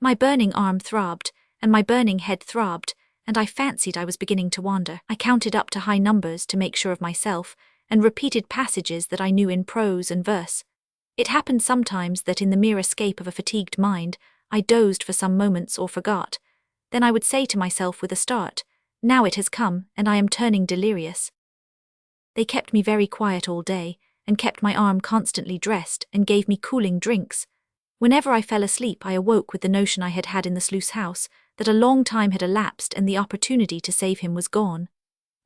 My burning arm throbbed, and my burning head throbbed, and I fancied I was beginning to wander. I counted up to high numbers to make sure of myself, and repeated passages that I knew in prose and verse. It happened sometimes that in the mere escape of a fatigued mind, I dozed for some moments or forgot. Then I would say to myself with a start, "Now it has come, and I am turning delirious." They kept me very quiet all day, and kept my arm constantly dressed, and gave me cooling drinks. Whenever I fell asleep, I awoke with the notion I had had in the sluice house, that a long time had elapsed and the opportunity to save him was gone.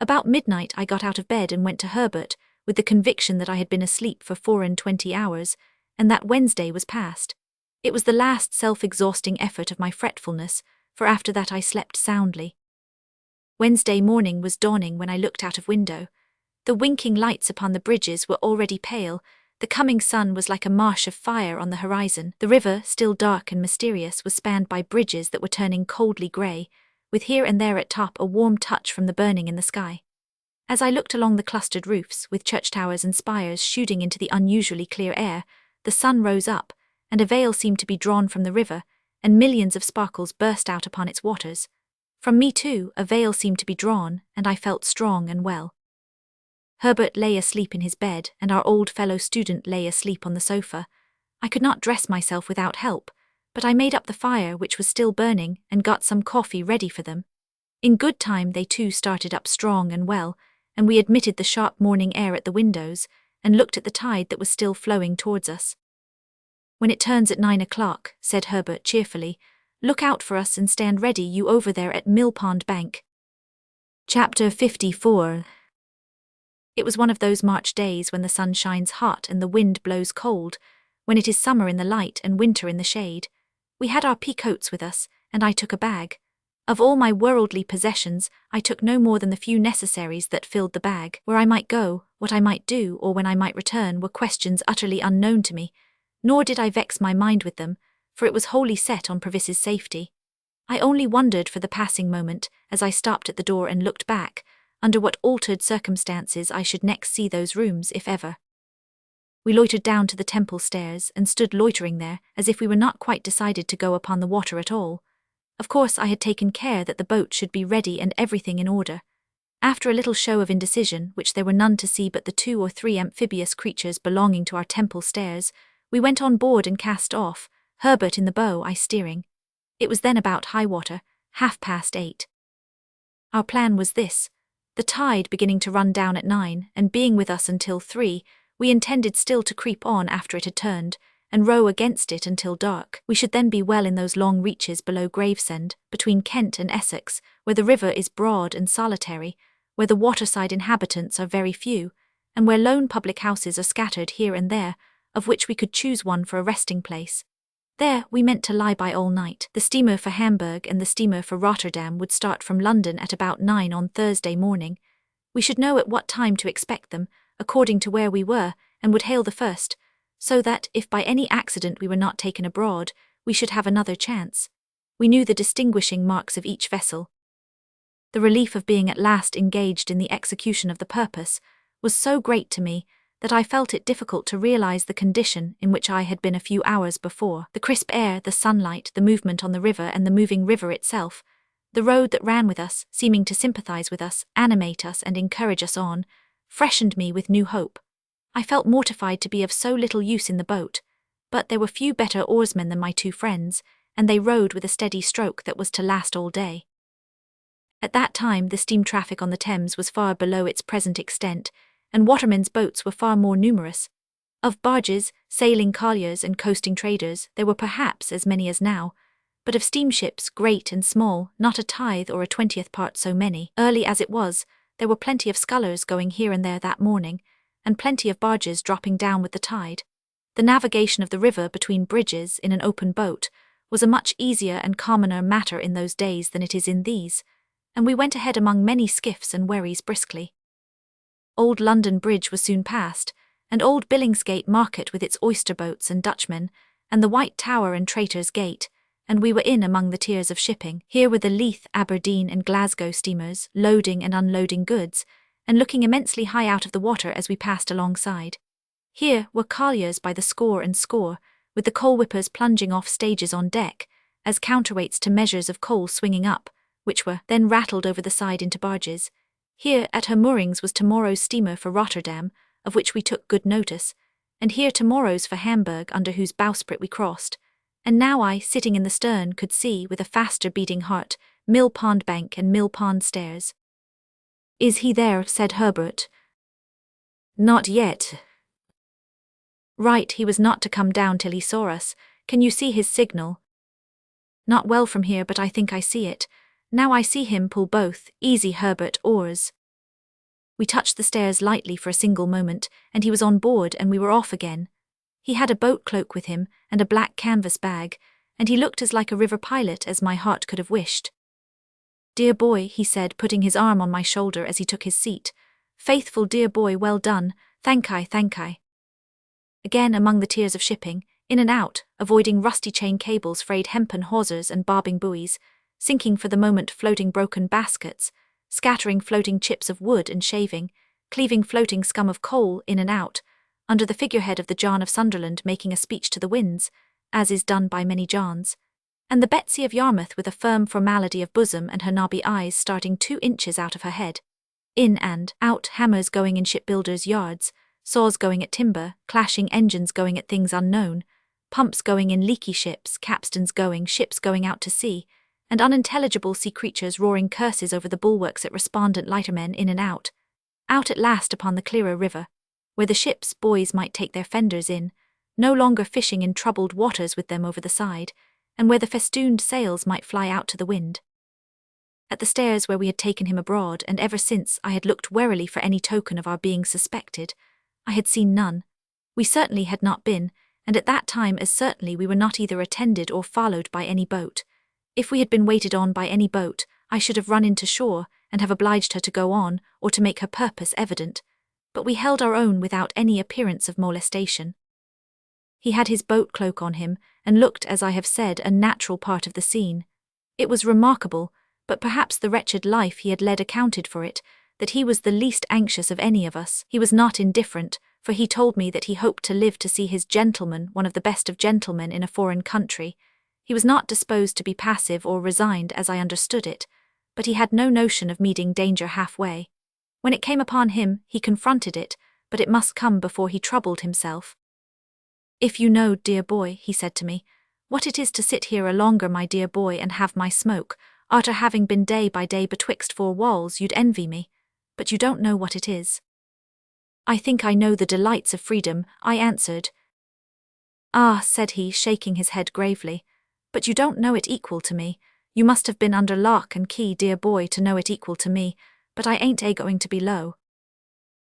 About midnight I got out of bed and went to Herbert, with the conviction that I had been asleep for 24 hours, and that Wednesday was past. It was the last self-exhausting effort of my fretfulness, for after that I slept soundly. Wednesday morning was dawning when I looked out of window. The winking lights upon the bridges were already pale, the coming sun was like a marsh of fire on the horizon. The river, still dark and mysterious, was spanned by bridges that were turning coldly grey, with here and there at top a warm touch from the burning in the sky. As I looked along the clustered roofs, with church towers and spires shooting into the unusually clear air, the sun rose up, and a veil seemed to be drawn from the river, and millions of sparkles burst out upon its waters. From me too, a veil seemed to be drawn, and I felt strong and well. Herbert lay asleep in his bed, and our old fellow student lay asleep on the sofa. I could not dress myself without help, but I made up the fire, which was still burning, and got some coffee ready for them. In good time they too started up strong and well, and we admitted the sharp morning air at the windows, and looked at the tide that was still flowing towards us. "When it turns at 9 o'clock, said Herbert cheerfully, "look out for us and stand ready, you over there at Millpond Bank." Chapter 54. It was one of those March days when the sun shines hot and the wind blows cold, when it is summer in the light and winter in the shade. We had our peacoats with us, and I took a bag. Of all my worldly possessions, I took no more than the few necessaries that filled the bag. Where I might go, what I might do, or when I might return, were questions utterly unknown to me, nor did I vex my mind with them, for it was wholly set on Provis's safety. I only wondered for the passing moment, as I stopped at the door and looked back, under what altered circumstances I should next see those rooms, if ever. We loitered down to the temple stairs, and stood loitering there, as if we were not quite decided to go upon the water at all. Of course I had taken care that the boat should be ready and everything in order. After a little show of indecision, which there were none to see but the 2 or 3 amphibious creatures belonging to our temple stairs, we went on board and cast off, Herbert in the bow, I steering. It was then about high water, 8:30. Our plan was this. The tide beginning to run down at 9, and being with us until 3, we intended still to creep on after it had turned, and row against it until dark. We should then be well in those long reaches below Gravesend, between Kent and Essex, where the river is broad and solitary, where the waterside inhabitants are very few, and where lone public houses are scattered here and there, of which we could choose one for a resting place. There we meant to lie by all night. The steamer for Hamburg and the steamer for Rotterdam would start from London at about 9 on Thursday morning. We should know at what time to expect them, according to where we were, and would hail the first, so that, if by any accident we were not taken abroad, we should have another chance. We knew the distinguishing marks of each vessel. The relief of being at last engaged in the execution of the purpose was so great to me that I felt it difficult to realize the condition in which I had been a few hours before. The crisp air, the sunlight, the movement on the river and the moving river itself, the road that ran with us, seeming to sympathize with us, animate us and encourage us on, freshened me with new hope. I felt mortified to be of so little use in the boat, but there were few better oarsmen than my two friends, and they rowed with a steady stroke that was to last all day. At that time the steam traffic on the Thames was far below its present extent, and watermen's boats were far more numerous. Of barges, sailing colliers and coasting traders there were perhaps as many as now, but of steamships, great and small, not a tithe or a 20th part so many. Early as it was, there were plenty of scullers going here and there that morning, and plenty of barges dropping down with the tide. The navigation of the river between bridges in an open boat was a much easier and commoner matter in those days than it is in these, and we went ahead among many skiffs and wherries briskly. Old London Bridge was soon passed, and old Billingsgate Market with its oyster boats and Dutchmen, and the White Tower and Traitor's Gate, and we were in among the tiers of shipping. Here were the Leith, Aberdeen and Glasgow steamers, loading and unloading goods, and looking immensely high out of the water as we passed alongside. Here were colliers by the score and score, with the coal whippers plunging off stages on deck, as counterweights to measures of coal swinging up, which were then rattled over the side into barges. Here at her moorings was tomorrow's steamer for Rotterdam, of which we took good notice, and here tomorrow's for Hamburg, under whose bowsprit we crossed. And now I, sitting in the stern, could see, with a faster beating heart, Mill Pond Bank and Mill Pond Stairs. "Is he there?" said Herbert. "Not yet." "Right, he was not to come down till he saw us. Can you see his signal?" "Not well from here, but I think I see it. Now I see him pull both, easy Herbert, oars." We touched the stairs lightly for a single moment, and he was on board and we were off again. He had a boat cloak with him, and a black canvas bag, and he looked as like a river pilot as my heart could have wished. "Dear boy," he said, putting his arm on my shoulder as he took his seat. "Faithful dear boy, well done, thank I, thank I." Again among the tiers of shipping, in and out, avoiding rusty chain cables, frayed hempen hawsers and bobbing buoys, sinking for the moment floating broken baskets, scattering floating chips of wood and shaving, cleaving floating scum of coal in and out, under the figurehead of the John of Sunderland making a speech to the winds, as is done by many Johns, and the Betsy of Yarmouth with a firm formality of bosom and her knobby eyes starting 2 inches out of her head. In and out, hammers going in shipbuilders' yards, saws going at timber, clashing engines going at things unknown, pumps going in leaky ships, capstans going, ships going out to sea, and unintelligible sea creatures roaring curses over the bulwarks at respondent lightermen in and out at last upon the clearer river, where the ship's boys might take their fenders in, no longer fishing in troubled waters with them over the side, and where the festooned sails might fly out to the wind. At the stairs where we had taken him abroad, and ever since I had looked warily for any token of our being suspected, I had seen none. We certainly had not been, and at that time as certainly we were not either attended or followed by any boat. If we had been waited on by any boat, I should have run into shore, and have obliged her to go on, or to make her purpose evident. But we held our own without any appearance of molestation. He had his boat cloak on him, and looked, as I have said, a natural part of the scene. It was remarkable, but perhaps the wretched life he had led accounted for it, that he was the least anxious of any of us. He was not indifferent, for he told me that he hoped to live to see his gentleman one of the best of gentlemen in a foreign country. He was not disposed to be passive or resigned as I understood it, but he had no notion of meeting danger halfway. When it came upon him, he confronted it, but it must come before he troubled himself. "If you know, dear boy," he said to me, "what it is to sit here a longer, my dear boy, and have my smoke, arter having been day by day betwixt 4 walls, you'd envy me, but you don't know what it is." "I think I know the delights of freedom," I answered. "Ah," said he, shaking his head gravely, "but you don't know it equal to me. You must have been under lock and key, dear boy, to know it equal to me, but I ain't going to be low."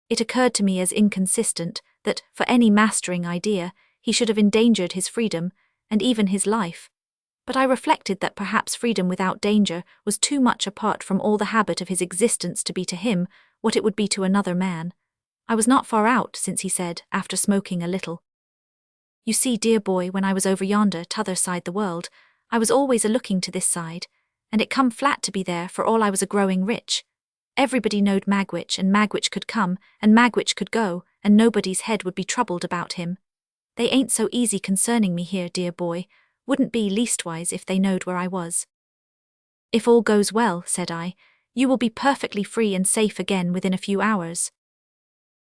It occurred to me as inconsistent that, for any mastering idea, he should have endangered his freedom, and even his life. But I reflected that perhaps freedom without danger was too much apart from all the habit of his existence to be to him what it would be to another man. I was not far out, since he said, after smoking a little, "You see, dear boy, when I was over yonder, t'other side the world, I was always a-looking to this side, and it come flat to be there for all I was a-growing rich. Everybody knowed Magwitch, and Magwitch could come, and Magwitch could go, and nobody's head would be troubled about him. They ain't so easy concerning me here, dear boy, wouldn't be leastwise if they knowed where I was." "If all goes well," said I, "you will be perfectly free and safe again within a few hours."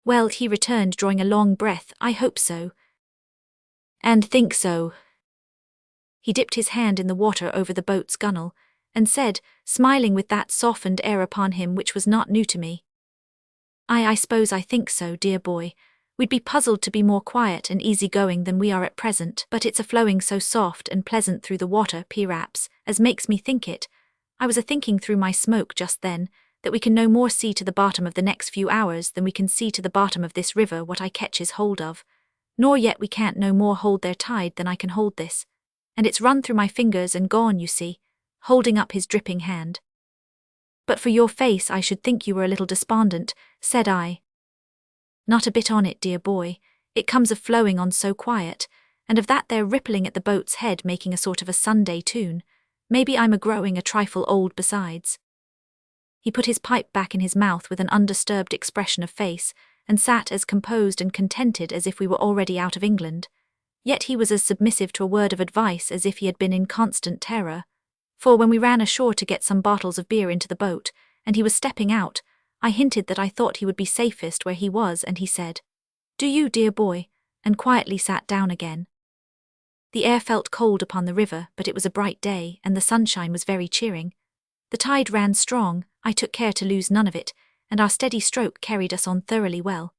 "Well," he returned, drawing a long breath, "I hope so." "And think so." He dipped his hand in the water over the boat's gunwale, and said, smiling with that softened air upon him which was not new to me, I suppose I think so, dear boy. We'd be puzzled to be more quiet and easy-going than we are at present, but it's a-flowing so soft and pleasant through the water, p'raps, as makes me think it. I was a-thinking through my smoke just then, that we can no more see to the bottom of the next few hours than we can see to the bottom of this river what I catches hold of. Nor yet we can't no more hold their tide than I can hold this. And it's run through my fingers and gone, you see," holding up his dripping hand. "But for your face I should think you were a little despondent," said I. "Not a bit on it, dear boy. It comes of flowing on so quiet, and of that there rippling at the boat's head making a sort of a Sunday tune. Maybe I'm a-growing a trifle old besides." He put his pipe back in his mouth with an undisturbed expression of face, and sat as composed and contented as if we were already out of England. Yet he was as submissive to a word of advice as if he had been in constant terror. For when we ran ashore to get some bottles of beer into the boat, and he was stepping out, I hinted that I thought he would be safest where he was, and he said, "Do you, dear boy," and quietly sat down again. The air felt cold upon the river, but it was a bright day, and the sunshine was very cheering. The tide ran strong, I took care to lose none of it, and our steady stroke carried us on thoroughly well.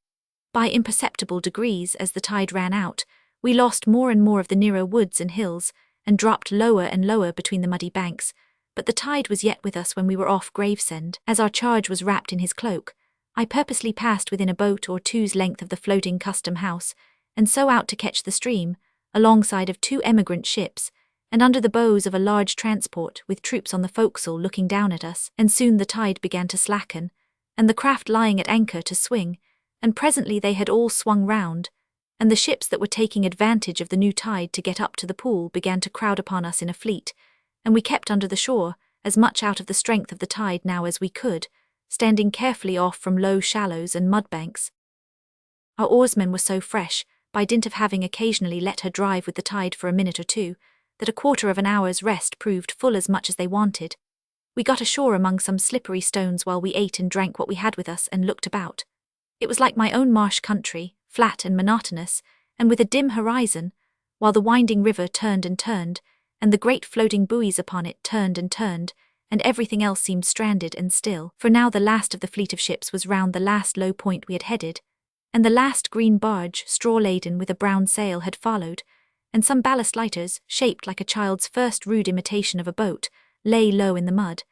By imperceptible degrees, as the tide ran out, we lost more and more of the nearer woods and hills, and dropped lower and lower between the muddy banks, but the tide was yet with us when we were off Gravesend. As our charge was wrapped in his cloak, I purposely passed within a boat or two's length of the floating custom house, and so out to catch the stream, alongside of 2 emigrant ships, and under the bows of a large transport with troops on the forecastle looking down at us, and soon the tide began to slacken, and the craft lying at anchor to swing, and presently they had all swung round, and the ships that were taking advantage of the new tide to get up to the pool began to crowd upon us in a fleet, and we kept under the shore, as much out of the strength of the tide now as we could, standing carefully off from low shallows and mudbanks. Our oarsmen were so fresh, by dint of having occasionally let her drive with the tide for a minute or two, that a quarter of an hour's rest proved full as much as they wanted. We got ashore among some slippery stones while we ate and drank what we had with us and looked about. It was like my own marsh country, flat and monotonous, and with a dim horizon, while the winding river turned and turned, and the great floating buoys upon it turned and turned, and everything else seemed stranded and still, for now the last of the fleet of ships was round the last low point we had headed, and the last green barge, straw-laden with a brown sail, had followed, and some ballast lighters, shaped like a child's first rude imitation of a boat, lay low in the mud,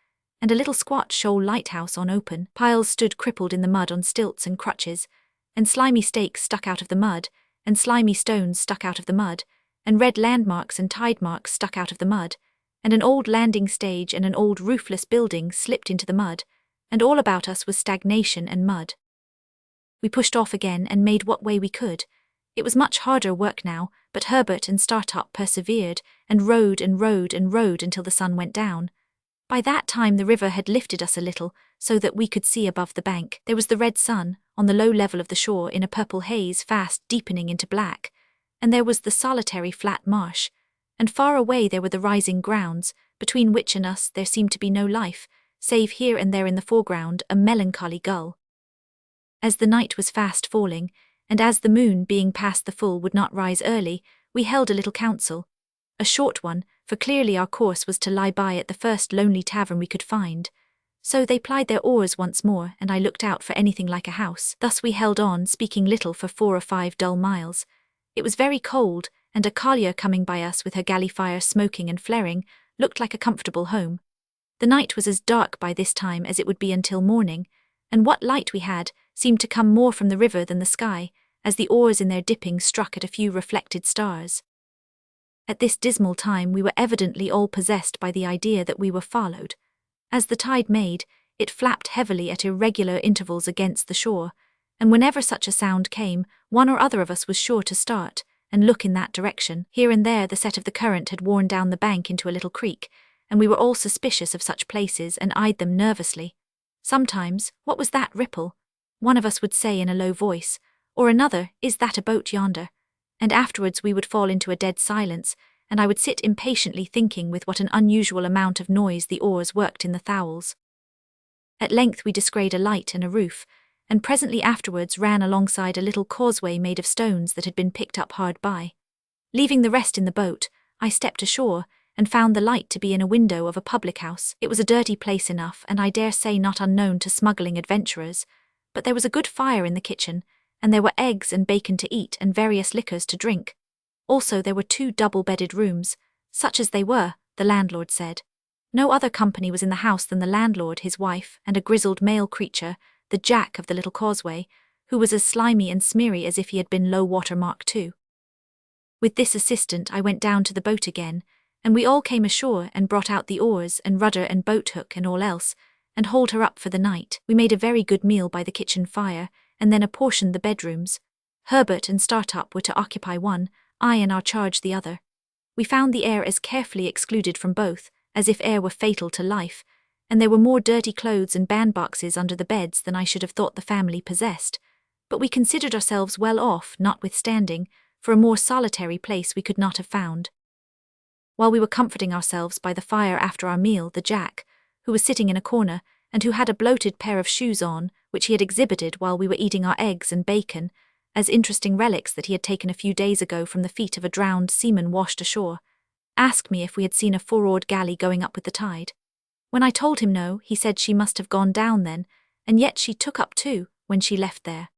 and a little squat shoal lighthouse on open piles stood crippled in the mud on stilts and crutches, and slimy stakes stuck out of the mud, and slimy stones stuck out of the mud, and red landmarks and tide marks stuck out of the mud, and an old landing stage and an old roofless building slipped into the mud, and all about us was stagnation and mud. We pushed off again and made what way we could. It was much harder work now, but Herbert and Startup persevered, and rowed and rowed and rowed until the sun went down. By that time the river had lifted us a little, so that we could see above the bank. There was the red sun, on the low level of the shore in a purple haze fast deepening into black, and there was the solitary flat marsh, and far away there were the rising grounds, between which and us there seemed to be no life, save here and there in the foreground a melancholy gull. As the night was fast falling, and as the moon being past the full would not rise early, we held a little council, a short one, for clearly our course was to lie by at the first lonely tavern we could find. So they plied their oars once more, and I looked out for anything like a house. Thus we held on, speaking little, for 4 or 5 dull miles. It was very cold, and a collier coming by us with her galley fire smoking and flaring looked like a comfortable home. The night was as dark by this time as it would be until morning, and what light we had seemed to come more from the river than the sky, as the oars in their dipping struck at a few reflected stars. At this dismal time we were evidently all possessed by the idea that we were followed. As the tide made, it flapped heavily at irregular intervals against the shore, and whenever such a sound came, one or other of us was sure to start and look in that direction. Here and there the set of the current had worn down the bank into a little creek, and we were all suspicious of such places and eyed them nervously. Sometimes, "What was that ripple?" one of us would say in a low voice, or another, "Is that a boat yonder?" And afterwards we would fall into a dead silence, and I would sit impatiently thinking with what an unusual amount of noise the oars worked in the thowels. At length we descried a light and a roof, and presently afterwards ran alongside a little causeway made of stones that had been picked up hard by. Leaving the rest in the boat, I stepped ashore, and found the light to be in a window of a public house. It was a dirty place enough, and I dare say not unknown to smuggling adventurers, but there was a good fire in the kitchen, and there were eggs and bacon to eat and various liquors to drink. Also there were 2 double-bedded rooms, such as they were, the landlord said. No other company was in the house than the landlord, his wife, and a grizzled male creature, the Jack of the little causeway, who was as slimy and smeary as if he had been low-water mark too. With this assistant I went down to the boat again, and we all came ashore and brought out the oars and rudder and boat-hook and all else, and hauled her up for the night. We made a very good meal by the kitchen fire, and then apportioned the bedrooms. Herbert and Startup were to occupy one, I and our charge the other. We found the air as carefully excluded from both, as if air were fatal to life, and there were more dirty clothes and bandboxes under the beds than I should have thought the family possessed, but we considered ourselves well off, notwithstanding, for a more solitary place we could not have found. While we were comforting ourselves by the fire after our meal, the Jack, who was sitting in a corner, and who had a bloated pair of shoes on, which he had exhibited while we were eating our eggs and bacon, as interesting relics that he had taken a few days ago from the feet of a drowned seaman washed ashore, asked me if we had seen a 4-oared galley going up with the tide. When I told him no, he said she must have gone down then, and yet she took up too, when she left there.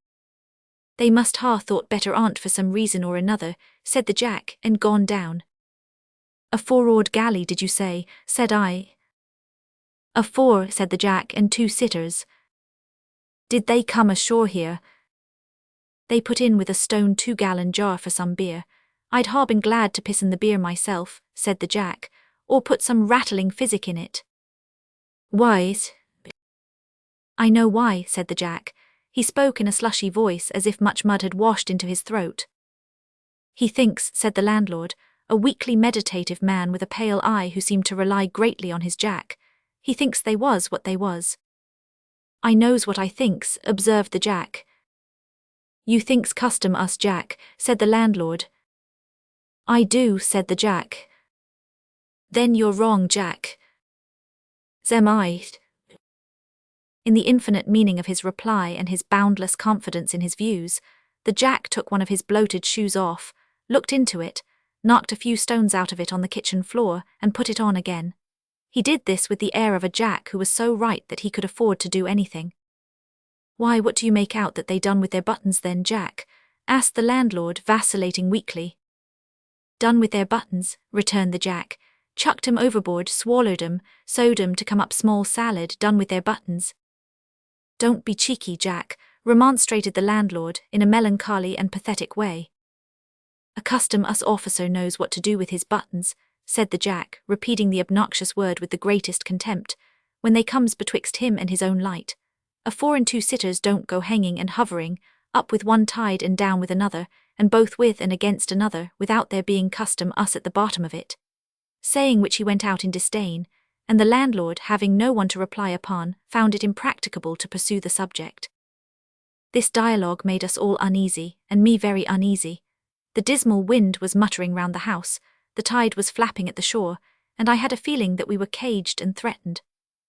They must ha thought better on't for some reason or another, said the Jack, and gone down. A 4-oared galley, did you say? Said I. A 4, said the Jack, and 2 sitters. Did they come ashore here? They put in with a stone 2-gallon jar for some beer. I'd ha been glad to piss in the beer myself, said the Jack, or put some rattling physic in it. Why? I know why, said the Jack. He spoke in a slushy voice as if much mud had washed into his throat. He thinks, said the landlord, a weakly meditative man with a pale eye who seemed to rely greatly on his Jack. He thinks they was what they was. I knows what I thinks, observed the Jack. You thinks custom us, Jack, said the landlord. I do, said the Jack. Then you're wrong, Jack. Zem I. In the infinite meaning of his reply and his boundless confidence in his views, the Jack took one of his bloated shoes off, looked into it, knocked a few stones out of it on the kitchen floor, and put it on again. He did this with the air of a Jack who was so right that he could afford to do anything. Why, what do you make out that they done with their buttons then, Jack? Asked the landlord, vacillating weakly. Done with their buttons, returned the Jack. Chucked 'em overboard, swallowed 'em, sewed 'em to come up small salad, done with their buttons. Don't be cheeky, Jack, remonstrated the landlord in a melancholy and pathetic way. A custom us officer knows what to do with his buttons, said the Jack, repeating the obnoxious word with the greatest contempt, when they comes betwixt him and his own light. A 4 and 2 sitters don't go hanging and hovering, up with one tide and down with another, and both with and against another, without there being custom us at the bottom of it. Saying which he went out in disdain, and the landlord, having no one to reply upon, found it impracticable to pursue the subject. This dialogue made us all uneasy, and me very uneasy. The dismal wind was muttering round the house, the tide was flapping at the shore, and I had a feeling that we were caged and threatened.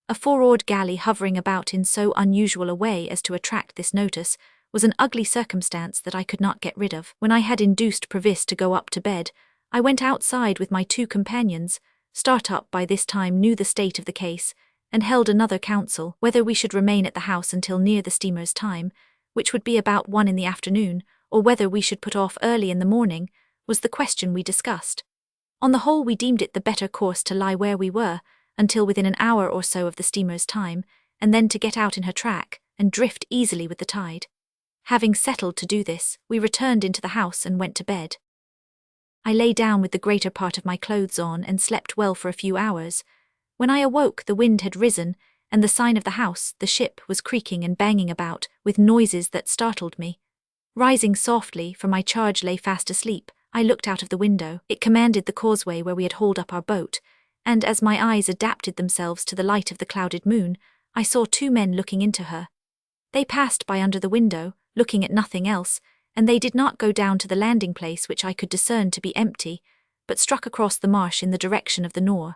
A 4-oared galley hovering about in so unusual a way as to attract this notice was an ugly circumstance that I could not get rid of. When I had induced Provis to go up to bed, I went outside with my 2 companions. Startup by this time knew the state of the case, and held another council whether we should remain at the house until near the steamer's time, which would be about 1 in the afternoon, or whether we should put off early in the morning, was the question we discussed. On the whole, we deemed it the better course to lie where we were, until within an hour or so of the steamer's time, and then to get out in her track, and drift easily with the tide. Having settled to do this, we returned into the house and went to bed. I lay down with the greater part of my clothes on and slept well for a few hours. When I awoke, the wind had risen, and the sign of the house, the ship, was creaking and banging about, with noises that startled me. Rising softly, for my charge lay fast asleep, I looked out of the window. It commanded the causeway where we had hauled up our boat, and as my eyes adapted themselves to the light of the clouded moon, I saw two men looking into her. They passed by under the window, looking at nothing else, and they did not go down to the landing place, which I could discern to be empty, but struck across the marsh in the direction of the Nore.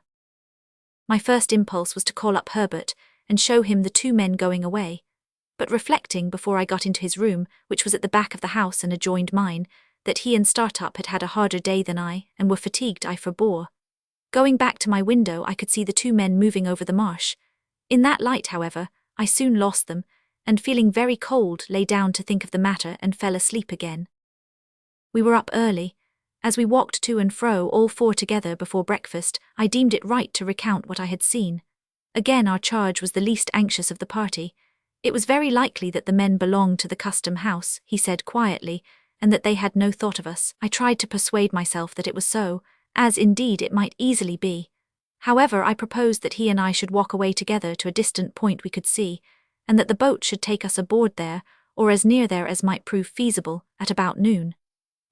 My first impulse was to call up Herbert and show him the two men going away, but reflecting before I got into his room, which was at the back of the house and adjoined mine, that he and Startup had had a harder day than I, and were fatigued, I forbore. Going back to my window, I could see the two men moving over the marsh. In that light, however, I soon lost them, and feeling very cold, lay down to think of the matter and fell asleep again. We were up early. As we walked to and fro, all four together, before breakfast, I deemed it right to recount what I had seen. Again, our charge was the least anxious of the party. It was very likely that the men belonged to the custom house, he said quietly, and that they had no thought of us. I tried to persuade myself that it was so, as indeed it might easily be. However, I proposed that he and I should walk away together to a distant point we could see, and that the boat should take us aboard there, or as near there as might prove feasible, at about noon.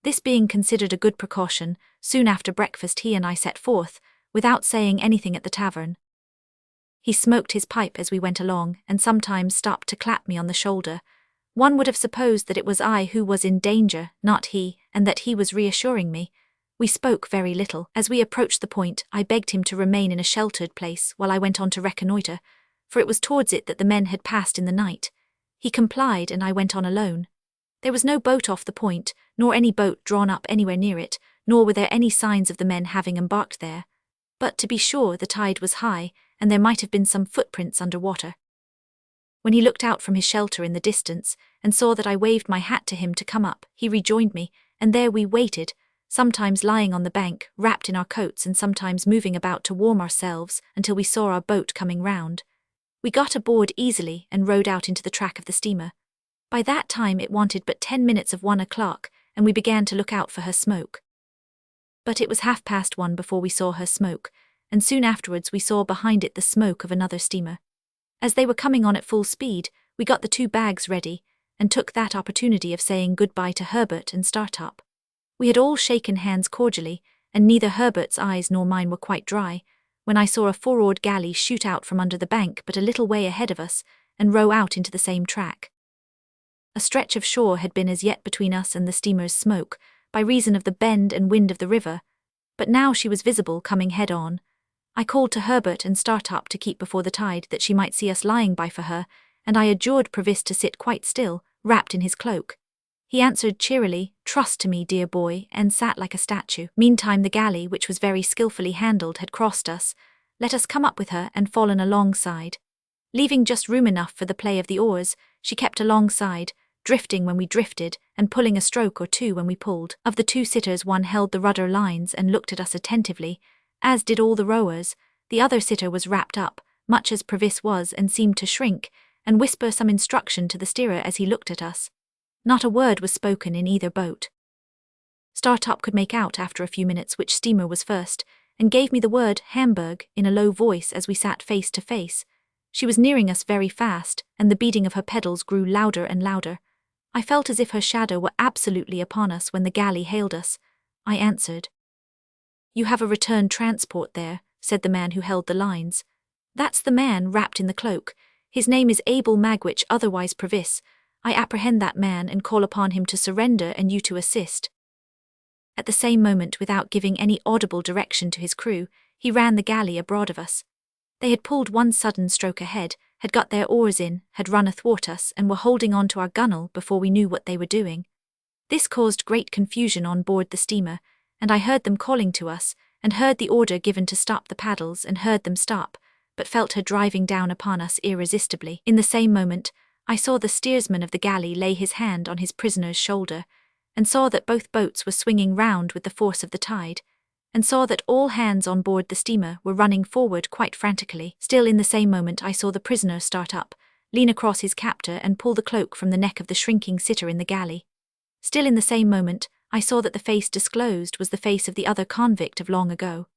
This being considered a good precaution, soon after breakfast he and I set forth, without saying anything at the tavern. He smoked his pipe as we went along, and sometimes stopped to clap me on the shoulder. One would have supposed that it was I who was in danger, not he, and that he was reassuring me. We spoke very little. As we approached the point, I begged him to remain in a sheltered place while I went on to reconnoitre, for it was towards it that the men had passed in the night. He complied, and I went on alone. There was no boat off the point, nor any boat drawn up anywhere near it, nor were there any signs of the men having embarked there. But to be sure, the tide was high, and there might have been some footprints under water. When he looked out from his shelter in the distance, and saw that I waved my hat to him to come up, he rejoined me, and there we waited, sometimes lying on the bank, wrapped in our coats, and sometimes moving about to warm ourselves, until we saw our boat coming round. We got aboard easily and rowed out into the track of the steamer. By that time it wanted but 10 minutes of 1 o'clock, and we began to look out for her smoke. But it was 1:30 before we saw her smoke, and soon afterwards we saw behind it the smoke of another steamer. As they were coming on at full speed, we got the 2 bags ready, and took that opportunity of saying goodbye to Herbert and Startup. We had all shaken hands cordially, and neither Herbert's eyes nor mine were quite dry, when I saw a 4-oared galley shoot out from under the bank but a little way ahead of us, and row out into the same track. A stretch of shore had been as yet between us and the steamer's smoke, by reason of the bend and wind of the river, but now she was visible coming head-on. I called to Herbert and Startup to keep before the tide, that she might see us lying by for her, and I adjured Provis to sit quite still, wrapped in his cloak. He answered cheerily, "Trust to me, dear boy," and sat like a statue. Meantime the galley, which was very skilfully handled, had crossed us, let us come up with her, and fallen alongside. Leaving just room enough for the play of the oars, she kept alongside, drifting when we drifted, and pulling a stroke or two when we pulled. Of the 2 sitters, one held the rudder lines and looked at us attentively, as did all the rowers. The other sitter was wrapped up, much as Provis was, and seemed to shrink, and whisper some instruction to the steerer as he looked at us. Not a word was spoken in either boat. Startup could make out after a few minutes which steamer was first, and gave me the word Hamburg in a low voice as we sat face to face. She was nearing us very fast, and the beating of her pedals grew louder and louder. I felt as if her shadow were absolutely upon us when the galley hailed us. I answered. "You have a return transport there," said the man who held the lines. "That's the man wrapped in the cloak. His name is Abel Magwitch, otherwise Provis. I apprehend that man and call upon him to surrender and you to assist." At the same moment, without giving any audible direction to his crew, he ran the galley abroad of us. They had pulled one sudden stroke ahead, had got their oars in, had run athwart us, and were holding on to our gunwale before we knew what they were doing. This caused great confusion on board the steamer, and I heard them calling to us, and heard the order given to stop the paddles, and heard them stop, but felt her driving down upon us irresistibly. In the same moment, I saw the steersman of the galley lay his hand on his prisoner's shoulder, and saw that both boats were swinging round with the force of the tide, and saw that all hands on board the steamer were running forward quite frantically. Still in the same moment I saw the prisoner start up, lean across his captor and pull the cloak from the neck of the shrinking sitter in the galley. Still in the same moment I saw that the face disclosed was the face of the other convict of long ago.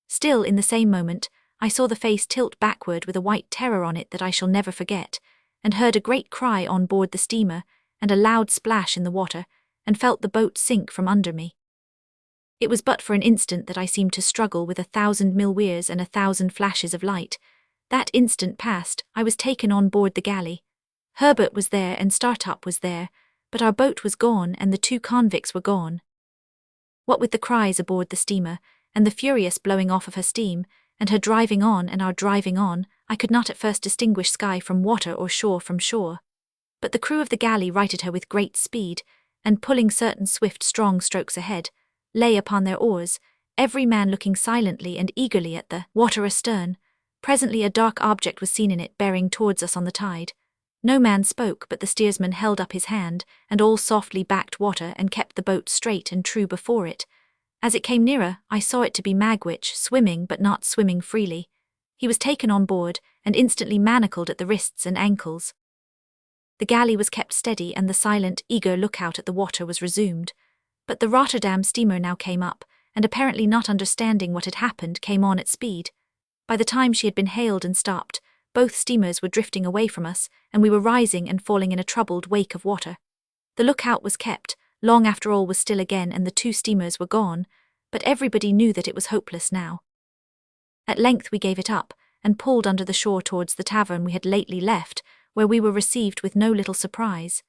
Still in the same moment I saw the face tilt backward with a white terror on it that I shall never forget, and heard a great cry on board the steamer and a loud splash in the water, and felt the boat sink from under me. It was but for an instant that I seemed to struggle with 1,000 millwears and 1,000 flashes of light. That instant past, I was taken on board the galley. Herbert was there and Startup was there, but our boat was gone and the 2 convicts were gone. What with the cries aboard the steamer, and the furious blowing off of her steam, and her driving on and our driving on, I could not at first distinguish sky from water or shore from shore. But the crew of the galley righted her with great speed, and pulling certain swift strong strokes ahead, lay upon their oars, every man looking silently and eagerly at the water astern. Presently a dark object was seen in it bearing towards us on the tide. No man spoke, but the steersman held up his hand, and all softly backed water and kept the boat straight and true before it. As it came nearer, I saw it to be Magwitch, swimming but not swimming freely. He was taken on board, and instantly manacled at the wrists and ankles. The galley was kept steady, and the silent, eager lookout at the water was resumed. But the Rotterdam steamer now came up, and apparently not understanding what had happened, came on at speed. By the time she had been hailed and stopped, both steamers were drifting away from us, and we were rising and falling in a troubled wake of water. The lookout was kept, long after all was still again and the 2 steamers were gone, but everybody knew that it was hopeless now. At length we gave it up, and pulled under the shore towards the tavern we had lately left, where we were received with no little surprise.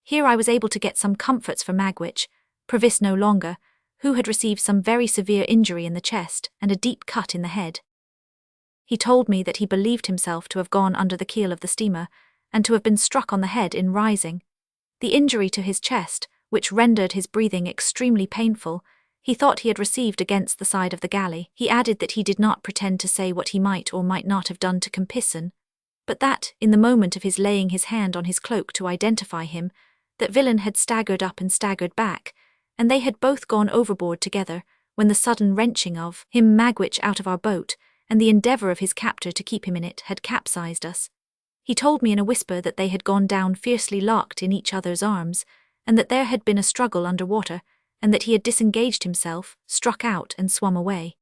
Here I was able to get some comforts for Magwitch, Provis no longer, who had received some very severe injury in the chest and a deep cut in the head. He told me that he believed himself to have gone under the keel of the steamer, and to have been struck on the head in rising. The injury to his chest, which rendered his breathing extremely painful, he thought he had received against the side of the galley. He added that he did not pretend to say what he might or might not have done to Compeyson, but that, in the moment of his laying his hand on his cloak to identify him, that villain had staggered up and staggered back, and they had both gone overboard together, when the sudden wrenching of him Magwitch out of our boat, and the endeavour of his captor to keep him in it, had capsized us. He told me in a whisper that they had gone down fiercely locked in each other's arms, and that there had been a struggle under water, and that he had disengaged himself, struck out, and swum away.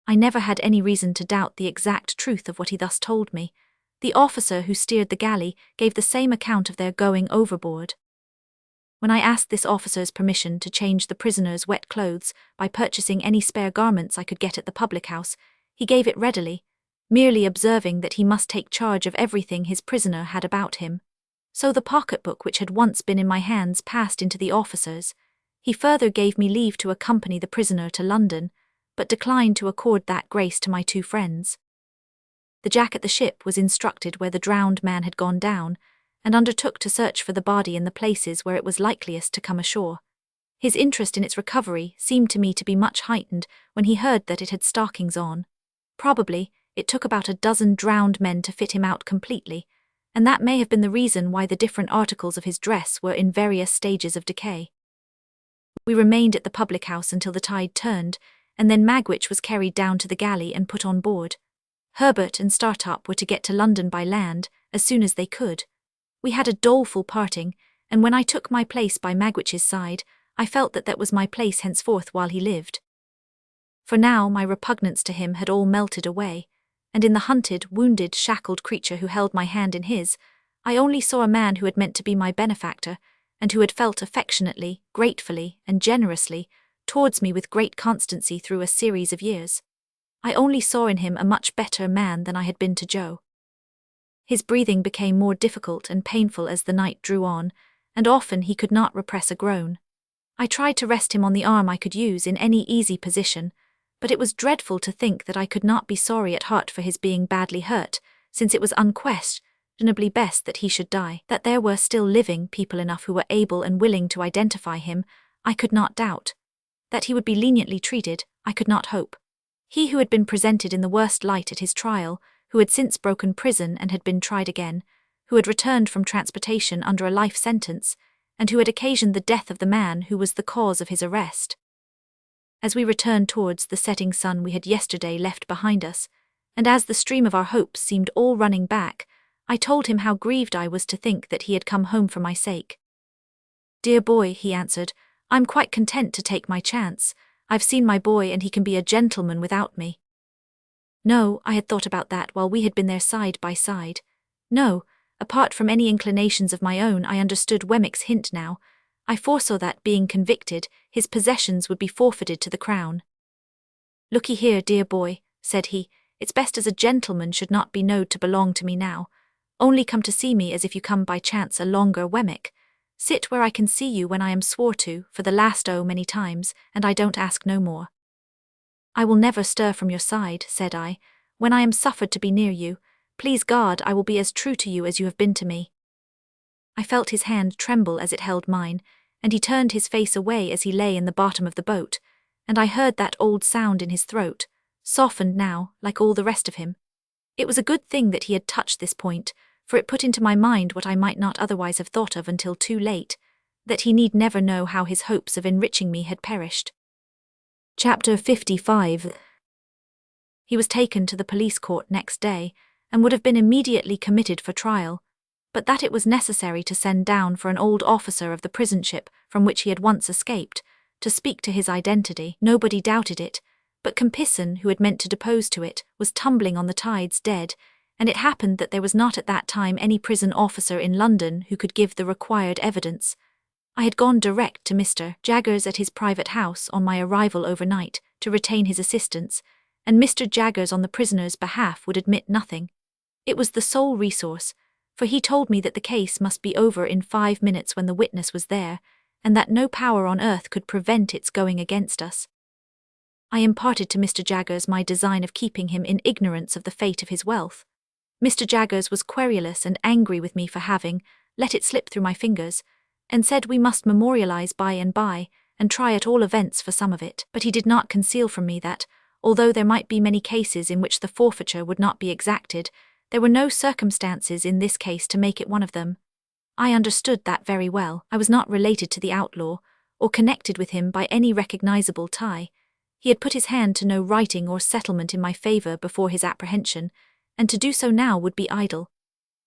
I never had any reason to doubt the exact truth of what he thus told me. The officer who steered the galley gave the same account of their going overboard. When I asked this officer's permission to change the prisoner's wet clothes by purchasing any spare garments I could get at the public house, he gave it readily, merely observing that he must take charge of everything his prisoner had about him. So the pocketbook which had once been in my hands passed into the officer's. He further gave me leave to accompany the prisoner to London, but declined to accord that grace to my 2 friends. The Jack at the ship was instructed where the drowned man had gone down, and undertook to search for the body in the places where it was likeliest to come ashore. His interest in its recovery seemed to me to be much heightened when he heard that it had stockings on. Probably, it took about 12 drowned men to fit him out completely, and that may have been the reason why the different articles of his dress were in various stages of decay. We remained at the public house until the tide turned, and then Magwitch was carried down to the galley and put on board. Herbert and Startup were to get to London by land as soon as they could. We had a doleful parting, and when I took my place by Magwitch's side, I felt that that was my place henceforth while he lived. For now my repugnance to him had all melted away, and in the hunted, wounded, shackled creature who held my hand in his, I only saw a man who had meant to be my benefactor, and who had felt affectionately, gratefully, and generously towards me with great constancy through a series of years. I only saw in him a much better man than I had been to Joe. His breathing became more difficult and painful as the night drew on, and often he could not repress a groan. I tried to rest him on the arm I could use in any easy position, but it was dreadful to think that I could not be sorry at heart for his being badly hurt, since it was unquestionably best that he should die. That there were still living people enough who were able and willing to identify him, I could not doubt. That he would be leniently treated, I could not hope. He who had been presented in the worst light at his trial, who had since broken prison and had been tried again, who had returned from transportation under a life sentence, and who had occasioned the death of the man who was the cause of his arrest. As we returned towards the setting sun we had yesterday left behind us, and as the stream of our hopes seemed all running back, I told him how grieved I was to think that he had come home for my sake. "Dear boy," he answered, "I'm quite content to take my chance. I've seen my boy and he can be a gentleman without me." No, I had thought about that while we had been there side by side. No, apart from any inclinations of my own, I understood Wemmick's hint now. I foresaw that, being convicted, his possessions would be forfeited to the Crown. "Looky here, dear boy," said he, "it's best as a gentleman should not be knowed to belong to me now. Only come to see me as if you come by chance a longer Wemmick. Sit where I can see you when I am swore to, for the last many times, and I don't ask no more." "I will never stir from your side," said I, "when I am suffered to be near you. Please God, I will be as true to you as you have been to me." I felt his hand tremble as it held mine, and he turned his face away as he lay in the bottom of the boat, and I heard that old sound in his throat, softened now, like all the rest of him. It was a good thing that he had touched this point, for it put into my mind what I might not otherwise have thought of until too late, that he need never know how his hopes of enriching me had perished. Chapter 55. He was taken to the police court next day, and would have been immediately committed for trial, but that it was necessary to send down for an old officer of the prison ship from which he had once escaped, to speak to his identity. Nobody doubted it, but Compeyson, who had meant to depose to it, was tumbling on the tides dead, and it happened that there was not at that time any prison officer in London who could give the required evidence. I had gone direct to Mr. Jaggers at his private house on my arrival overnight to retain his assistance, and Mr. Jaggers on the prisoner's behalf would admit nothing. It was the sole resource, for he told me that the case must be over in 5 minutes when the witness was there, and that no power on earth could prevent its going against us. I imparted to Mr. Jaggers my design of keeping him in ignorance of the fate of his wealth. Mr. Jaggers was querulous and angry with me for having let it slip through my fingers, and said we must memorialize by and by, and try at all events for some of it. But he did not conceal from me that, although there might be many cases in which the forfeiture would not be exacted, there were no circumstances in this case to make it one of them. I understood that very well. I was not related to the outlaw, or connected with him by any recognizable tie. He had put his hand to no writing or settlement in my favor before his apprehension, and to do so now would be idle.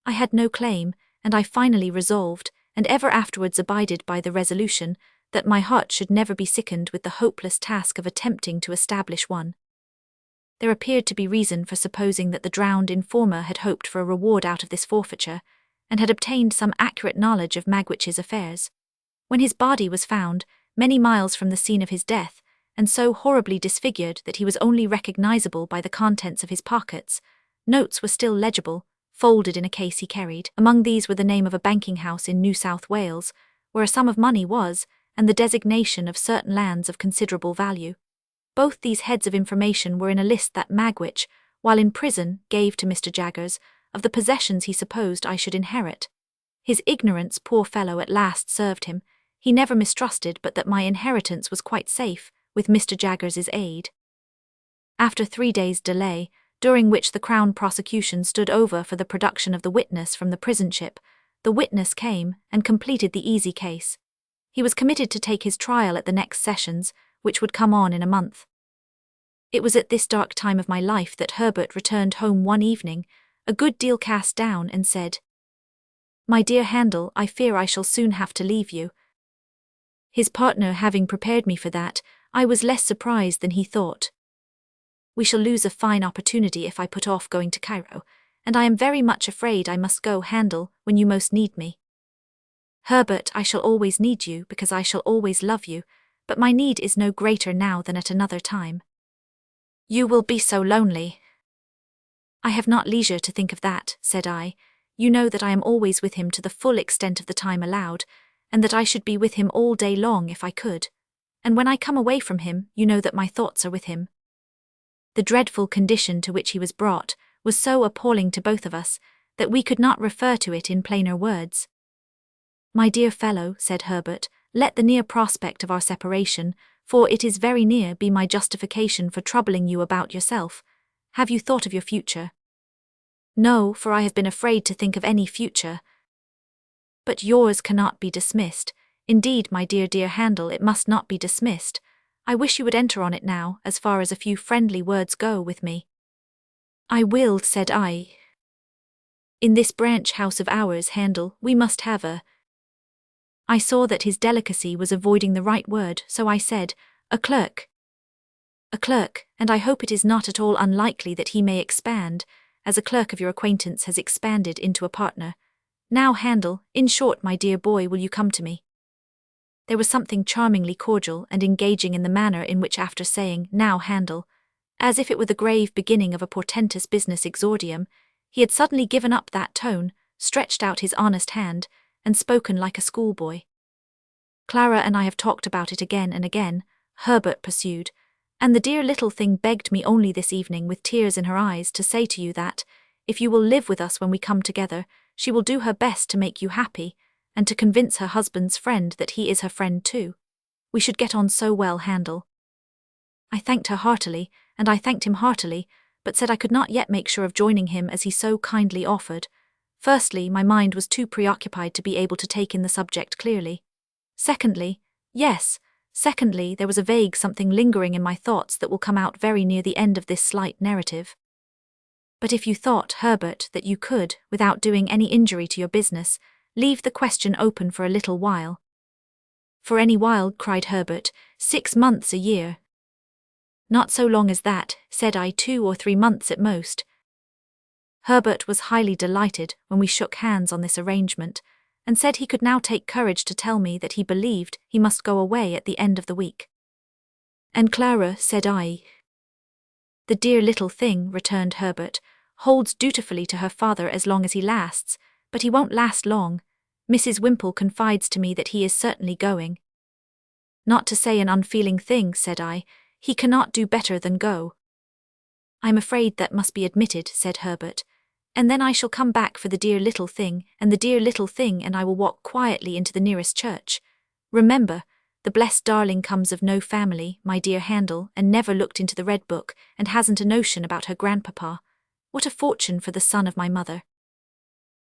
I had no claim, and I finally resolved, and ever afterwards abided by the resolution, that my heart should never be sickened with the hopeless task of attempting to establish one. There appeared to be reason for supposing that the drowned informer had hoped for a reward out of this forfeiture, and had obtained some accurate knowledge of Magwitch's affairs. When his body was found, many miles from the scene of his death, and so horribly disfigured that he was only recognizable by the contents of his pockets, notes were still legible, folded in a case he carried. Among these were the name of a banking house in New South Wales, where a sum of money was, and the designation of certain lands of considerable value. Both these heads of information were in a list that Magwitch, while in prison, gave to Mr. Jaggers, of the possessions he supposed I should inherit. His ignorance, poor fellow, at last served him. He never mistrusted but that my inheritance was quite safe, with Mr. Jaggers's aid. After 3 days' delay, during which the Crown prosecution stood over for the production of the witness from the prison ship, the witness came and completed the easy case. He was committed to take his trial at the next sessions, which would come on in a month. It was at this dark time of my life that Herbert returned home one evening, a good deal cast down, and said, "My dear Handel, I fear I shall soon have to leave you." His partner having prepared me for that, I was less surprised than he thought. "We shall lose a fine opportunity if I put off going to Cairo, and I am very much afraid I must go, Handel, when you most need me." "Herbert, I shall always need you, because I shall always love you, but my need is no greater now than at another time." "You will be so lonely." "I have not leisure to think of that," said I. "You know that I am always with him to the full extent of the time allowed, and that I should be with him all day long if I could. And when I come away from him, you know that my thoughts are with him." The dreadful condition to which he was brought was so appalling to both of us that we could not refer to it in plainer words. "My dear fellow," said Herbert, "let the near prospect of our separation, for it is very near, be my justification for troubling you about yourself. Have you thought of your future?" "No, for I have been afraid to think of any future." "But yours cannot be dismissed. Indeed, my dear Handel, it must not be dismissed. I wish you would enter on it now, as far as a few friendly words go with me. I will, said I. In this branch house of ours, Handel, we must have a— I saw that his delicacy was avoiding the right word, so I said, a clerk. A clerk, and I hope it is not at all unlikely that he may expand, as a clerk of your acquaintance has expanded into a partner. Now, Handel, in short, my dear boy, will you come to me? There was something charmingly cordial and engaging in the manner in which, after saying, now, Handel, as if it were the grave beginning of a portentous business exordium, he had suddenly given up that tone, stretched out his honest hand, and spoken like a schoolboy. Clara and I have talked about it again and again, Herbert pursued, and the dear little thing begged me only this evening with tears in her eyes to say to you that, if you will live with us when we come together, she will do her best to make you happy, and to convince her husband's friend that he is her friend too. We should get on so well, Handel. I thanked her heartily, and I thanked him heartily, but said I could not yet make sure of joining him as he so kindly offered. Firstly, my mind was too preoccupied to be able to take in the subject clearly. Secondly, there was a vague something lingering in my thoughts that will come out very near the end of this slight narrative. But if you thought, Herbert, that you could, without doing any injury to your business, leave the question open for a little while. For any while, cried Herbert, 6 months, a year. Not so long as that, said I, 2 or 3 months at most. Herbert was highly delighted when we shook hands on this arrangement, and said he could now take courage to tell me that he believed he must go away at the end of the week. And Clara, said I. The dear little thing, returned Herbert, holds dutifully to her father as long as he lasts, but he won't last long. Mrs. Wimple confides to me that he is certainly going. Not to say an unfeeling thing, said I, he cannot do better than go. I'm afraid that must be admitted, said Herbert, and then I shall come back for the dear little thing, and the dear little thing and I will walk quietly into the nearest church. Remember, the blessed darling comes of no family, my dear Handel, and never looked into the red book, and hasn't a notion about her grandpapa. What a fortune for the son of my mother.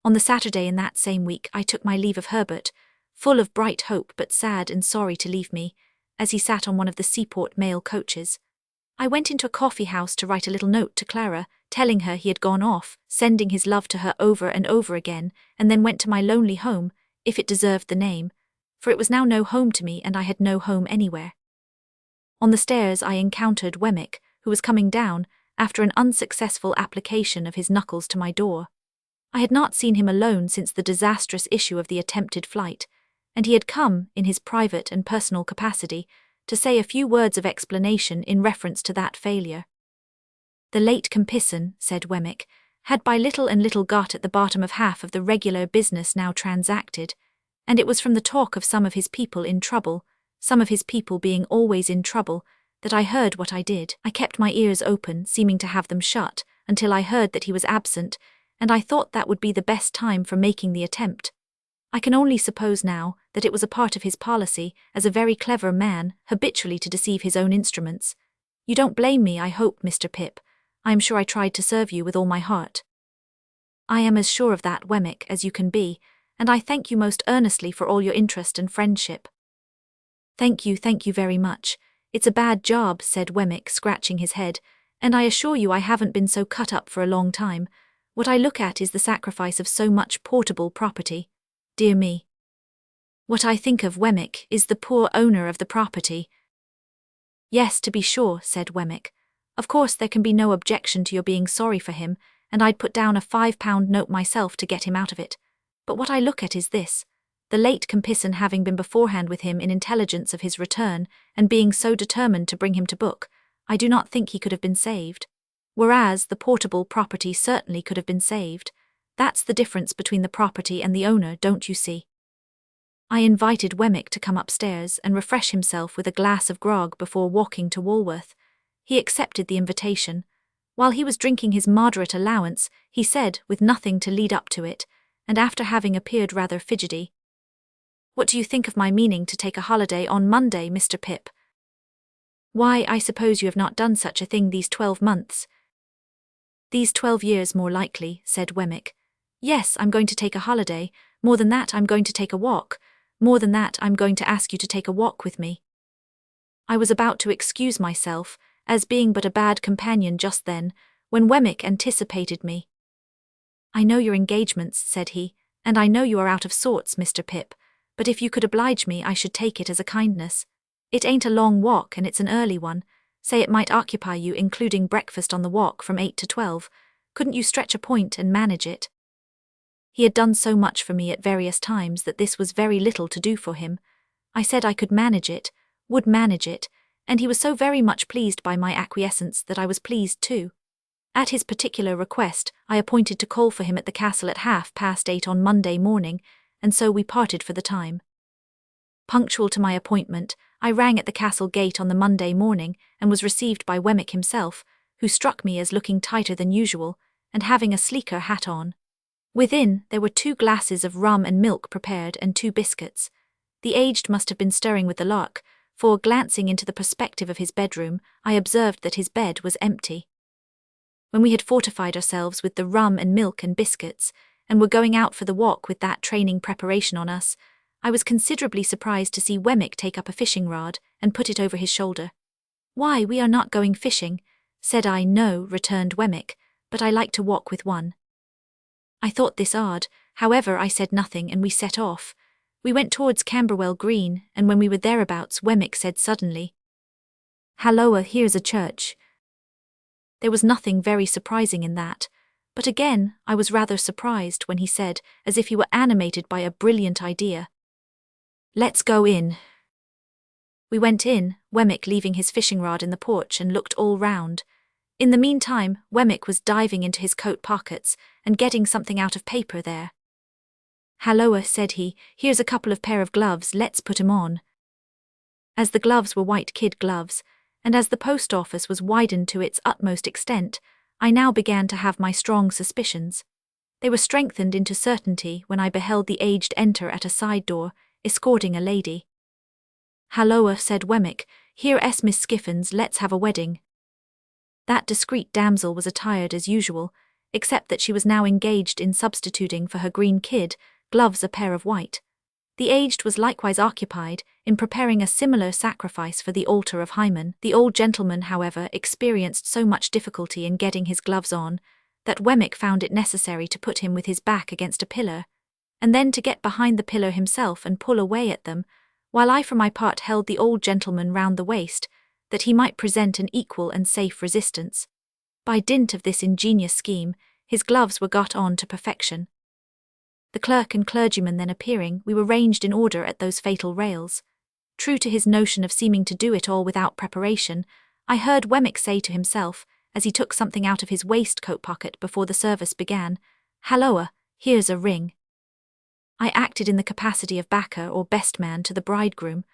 On the Saturday in that same week I took my leave of Herbert, full of bright hope but sad and sorry to leave me, as he sat on one of the seaport mail coaches. I went into a coffee house to write a little note to Clara, telling her he had gone off, sending his love to her over and over again, and then went to my lonely home, if it deserved the name, for it was now no home to me and I had no home anywhere. On the stairs I encountered Wemmick, who was coming down, after an unsuccessful application of his knuckles to my door. I had not seen him alone since the disastrous issue of the attempted flight, and he had come, in his private and personal capacity, to say a few words of explanation in reference to that failure. The late Compison, said Wemmick, had by little and little got at the bottom of half of the regular business now transacted, and it was from the talk of some of his people in trouble, some of his people being always in trouble, that I heard what I did. I kept my ears open, seeming to have them shut, until I heard that he was absent, and I thought that would be the best time for making the attempt. I can only suppose now that it was a part of his policy, as a very clever man, habitually to deceive his own instruments. You don't blame me, I hope, Mr. Pip. I am sure I tried to serve you with all my heart. I am as sure of that, Wemmick, as you can be, and I thank you most earnestly for all your interest and friendship. Thank you very much. It's a bad job, said Wemmick, scratching his head, and I assure you I haven't been so cut up for a long time. What I look at is the sacrifice of so much portable property. Dear me. What I think of, Wemmick, is the poor owner of the property. Yes, to be sure, said Wemmick. Of course there can be no objection to your being sorry for him, and I'd put down a £5 note myself to get him out of it. But what I look at is this. The late Compison having been beforehand with him in intelligence of his return, and being so determined to bring him to book, I do not think he could have been saved. Whereas the portable property certainly could have been saved. That's the difference between the property and the owner, don't you see? I invited Wemmick to come upstairs and refresh himself with a glass of grog before walking to Walworth. He accepted the invitation. While he was drinking his moderate allowance, he said, with nothing to lead up to it, and after having appeared rather fidgety, "What do you think of my meaning to take a holiday on Monday, Mr. Pip?" "Why, I suppose you have not done such a thing these 12 months. "These 12 years more likely," said Wemmick. "Yes, I'm going to take a holiday. More than that, I'm going to take a walk. More than that, I'm going to ask you to take a walk with me. I was about to excuse myself, as being but a bad companion just then, when Wemmick anticipated me. I know your engagements, said he, and I know you are out of sorts, Mr. Pip, but if you could oblige me I should take it as a kindness. It ain't a long walk and it's an early one. Say it might occupy you, including breakfast on the walk, from 8 to 12. Couldn't you stretch a point and manage it? He had done so much for me at various times that this was very little to do for him. I said I could manage it, would manage it, and he was so very much pleased by my acquiescence that I was pleased too. At his particular request, I appointed to call for him at the castle at 8:30 on Monday morning, and so we parted for the time. Punctual to my appointment, I rang at the castle gate on the Monday morning and was received by Wemmick himself, who struck me as looking tighter than usual, and having a sleeker hat on. Within, there were 2 glasses of rum and milk prepared and 2 biscuits. The aged must have been stirring with the lark, for, glancing into the perspective of his bedroom, I observed that his bed was empty. When we had fortified ourselves with the rum and milk and biscuits, and were going out for the walk with that training preparation on us, I was considerably surprised to see Wemmick take up a fishing rod and put it over his shoulder. "Why, we are not going fishing," said I. "No," returned Wemmick, "but I like to walk with one." I thought this odd, however I said nothing and we set off. We went towards Camberwell Green, and when we were thereabouts Wemmick said suddenly, "Halloa, here's a church." There was nothing very surprising in that, but again I was rather surprised when he said, as if he were animated by a brilliant idea, "Let's go in." We went in, Wemmick leaving his fishing rod in the porch, and looked all round. In the meantime, Wemmick was diving into his coat pockets and getting something out of paper there. "Halloa," said he, "here's a couple of pair of gloves, let's put 'em on." As the gloves were white kid gloves, and as the post office was widened to its utmost extent, I now began to have my strong suspicions. They were strengthened into certainty when I beheld the aged enter at a side door, escorting a lady. "Halloa," said Wemmick, "here's Miss Skiffins, let's have a wedding." That discreet damsel was attired as usual, except that she was now engaged in substituting for her green kid gloves a pair of white. The aged was likewise occupied in preparing a similar sacrifice for the altar of Hymen. The old gentleman, however, experienced so much difficulty in getting his gloves on, that Wemmick found it necessary to put him with his back against a pillar, and then to get behind the pillar himself and pull away at them, while I for my part held the old gentleman round the waist, that he might present an equal and safe resistance. By dint of this ingenious scheme, his gloves were got on to perfection. The clerk and clergyman then appearing, we were ranged in order at those fatal rails. True to his notion of seeming to do it all without preparation, I heard Wemmick say to himself, as he took something out of his waistcoat pocket before the service began, "Halloa, here's a ring." I acted in the capacity of backer or best man to the bridegroom,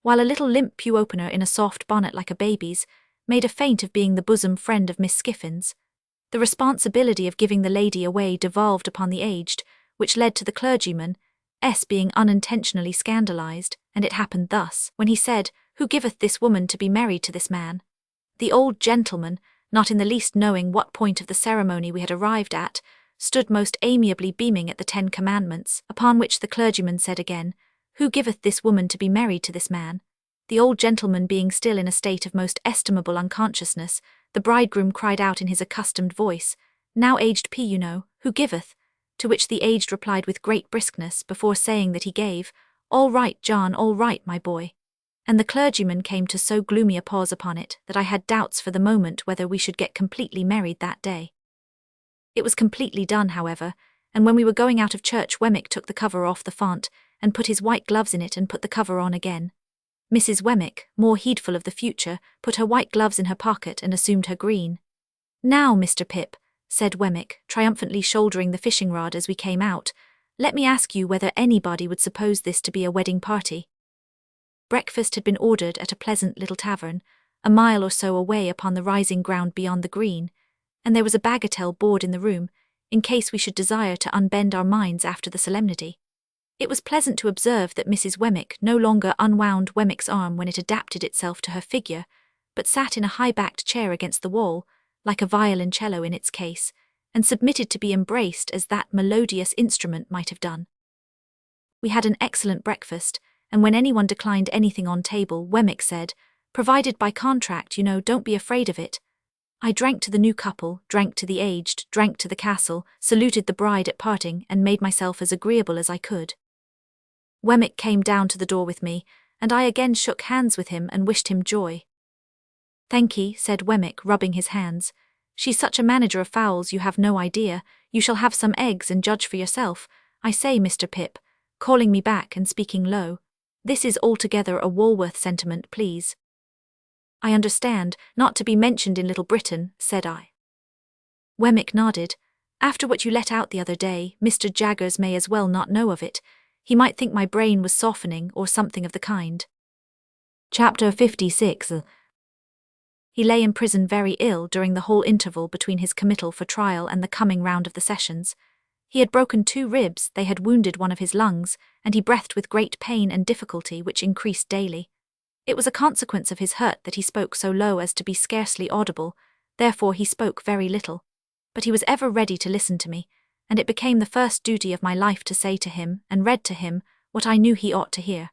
while a little limp pew-opener in a soft bonnet like a baby's made a feint of being the bosom friend of Miss Skiffins. The responsibility of giving the lady away devolved upon the aged, which led to the clergyman being unintentionally scandalized, and it happened thus, when he said, "Who giveth this woman to be married to this man?" The old gentleman, not in the least knowing what point of the ceremony we had arrived at, stood most amiably beaming at the 10 Commandments, upon which the clergyman said again, "Who giveth this woman to be married to this man?" The old gentleman being still in a state of most estimable unconsciousness, the bridegroom cried out in his accustomed voice, "Now aged P, you know, who giveth?" To which the aged replied with great briskness, before saying that he gave, "All right, John, all right, my boy." And the clergyman came to so gloomy a pause upon it that I had doubts for the moment whether we should get completely married that day. It was completely done, however, and when we were going out of church Wemmick took the cover off the font, and put his white gloves in it and put the cover on again. Mrs. Wemmick, more heedful of the future, put her white gloves in her pocket and assumed her green. "Now, Mr. Pip," said Wemmick, triumphantly shouldering the fishing rod as we came out, "let me ask you whether anybody would suppose this to be a wedding party." Breakfast had been ordered at a pleasant little tavern, a mile or so away upon the rising ground beyond the green, and there was a bagatelle board in the room, in case we should desire to unbend our minds after the solemnity. It was pleasant to observe that Mrs. Wemmick no longer unwound Wemmick's arm when it adapted itself to her figure, but sat in a high-backed chair against the wall, like a violoncello in its case, and submitted to be embraced as that melodious instrument might have done. We had an excellent breakfast, and when anyone declined anything on table, Wemmick said, "Provided by contract, you know, don't be afraid of it." I drank to the new couple, drank to the aged, drank to the castle, saluted the bride at parting, and made myself as agreeable as I could. Wemmick came down to the door with me, and I again shook hands with him and wished him joy. "Thank ye," said Wemmick, rubbing his hands. "She's such a manager of fowls you have no idea. You shall have some eggs and judge for yourself. I say, Mr. Pip," calling me back and speaking low, "this is altogether a Walworth sentiment, please." "I understand, not to be mentioned in Little Britain," said I. Wemmick nodded. "After what you let out the other day, Mr. Jaggers may as well not know of it. He might think my brain was softening or something of the kind." Chapter 56. He lay in prison very ill during the whole interval between his committal for trial and the coming round of the sessions. He had broken 2 ribs, they had wounded one of his lungs, and he breathed with great pain and difficulty which increased daily. It was a consequence of his hurt that he spoke so low as to be scarcely audible, therefore he spoke very little. But he was ever ready to listen to me, and it became the first duty of my life to say to him, and read to him, what I knew he ought to hear.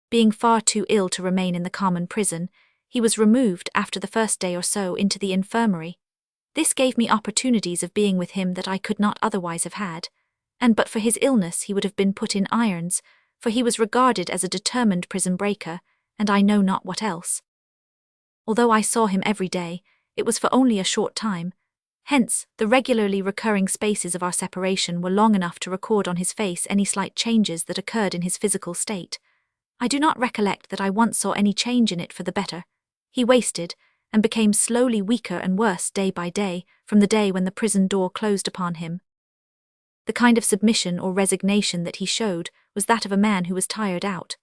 Being far too ill to remain in the common prison, he was removed after the first day or so into the infirmary. This gave me opportunities of being with him that I could not otherwise have had, and but for his illness he would have been put in irons, for he was regarded as a determined prison breaker, and I know not what else. Although I saw him every day, it was for only a short time. Hence, the regularly recurring spaces of our separation were long enough to record on his face any slight changes that occurred in his physical state. I do not recollect that I once saw any change in it for the better. He wasted, and became slowly weaker and worse day by day, from the day when the prison door closed upon him. The kind of submission or resignation that he showed was that of a man who was tired out.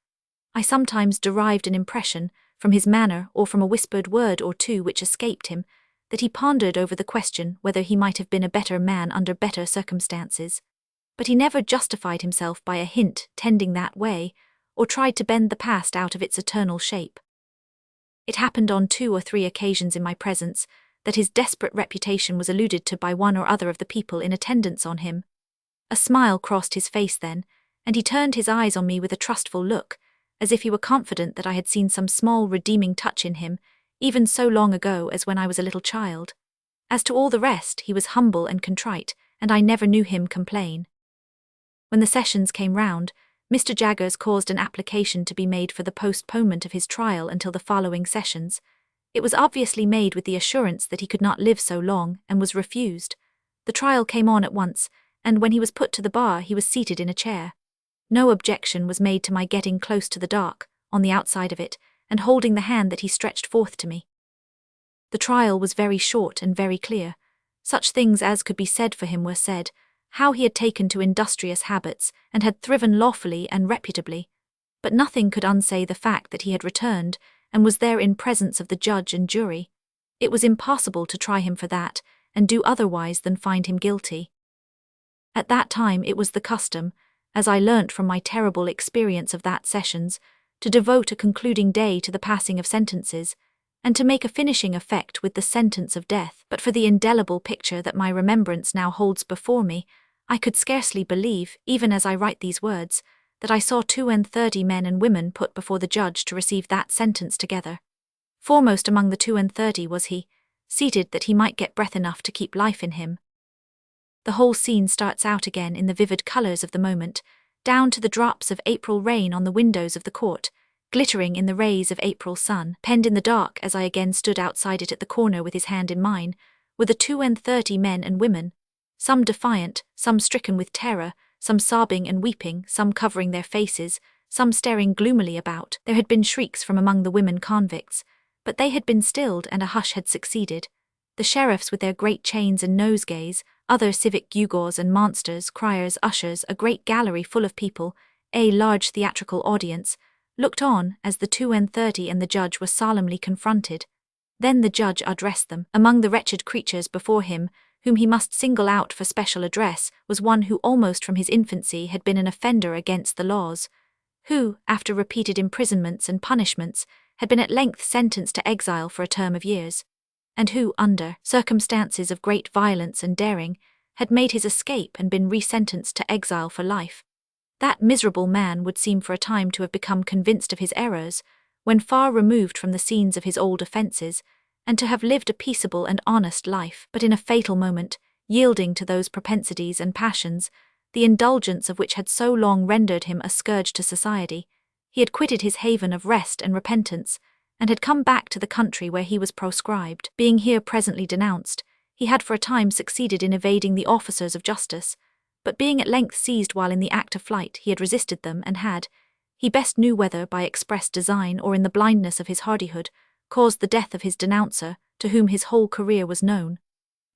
I sometimes derived an impression, from his manner or from a whispered word or two which escaped him, that he pondered over the question whether he might have been a better man under better circumstances. But he never justified himself by a hint tending that way, or tried to bend the past out of its eternal shape. It happened on 2 or 3 occasions in my presence that his desperate reputation was alluded to by one or other of the people in attendance on him. A smile crossed his face then, and he turned his eyes on me with a trustful look, as if he were confident that I had seen some small redeeming touch in him, even so long ago as when I was a little child. As to all the rest, he was humble and contrite, and I never knew him complain. When the sessions came round, Mr. Jaggers caused an application to be made for the postponement of his trial until the following sessions. It was obviously made with the assurance that he could not live so long, and was refused. The trial came on at once, and when he was put to the bar he was seated in a chair. No objection was made to my getting close to the dock, on the outside of it, and holding the hand that he stretched forth to me. The trial was very short and very clear. Such things as could be said for him were said, how he had taken to industrious habits, and had thriven lawfully and reputably. But nothing could unsay the fact that he had returned, and was there in presence of the judge and jury. It was impossible to try him for that, and do otherwise than find him guilty. At that time it was the custom, as I learnt from my terrible experience of that sessions, to devote a concluding day to the passing of sentences, and to make a finishing effect with the sentence of death. But for the indelible picture that my remembrance now holds before me, I could scarcely believe, even as I write these words, that I saw 32 men and women put before the judge to receive that sentence together. Foremost among the 32 was he, seated that he might get breath enough to keep life in him. The whole scene starts out again in the vivid colours of the moment, down to the drops of April rain on the windows of the court, glittering in the rays of April sun. Penned in the dark as I again stood outside it at the corner with his hand in mine, were the 32 men and women, some defiant, some stricken with terror, some sobbing and weeping, some covering their faces, some staring gloomily about. There had been shrieks from among the women convicts, but they had been stilled and a hush had succeeded. The sheriffs with their great chains and nosegays, other civic gewgaws and monsters, criers, ushers, a great gallery full of people, a large theatrical audience, looked on as the 32 and the judge were solemnly confronted. Then the judge addressed them. Among the wretched creatures before him, whom he must single out for special address, was one who almost from his infancy had been an offender against the laws, who, after repeated imprisonments and punishments, had been at length sentenced to exile for a term of years, and who, under circumstances of great violence and daring, had made his escape and been resentenced to exile for life. That miserable man would seem for a time to have become convinced of his errors, when far removed from the scenes of his old offences, and to have lived a peaceable and honest life, but in a fatal moment, yielding to those propensities and passions, the indulgence of which had so long rendered him a scourge to society, he had quitted his haven of rest and repentance, and had come back to the country where he was proscribed. Being here presently denounced, he had for a time succeeded in evading the officers of justice, but being at length seized while in the act of flight, he had resisted them, and had, he best knew whether by express design or in the blindness of his hardihood, caused the death of his denouncer, to whom his whole career was known.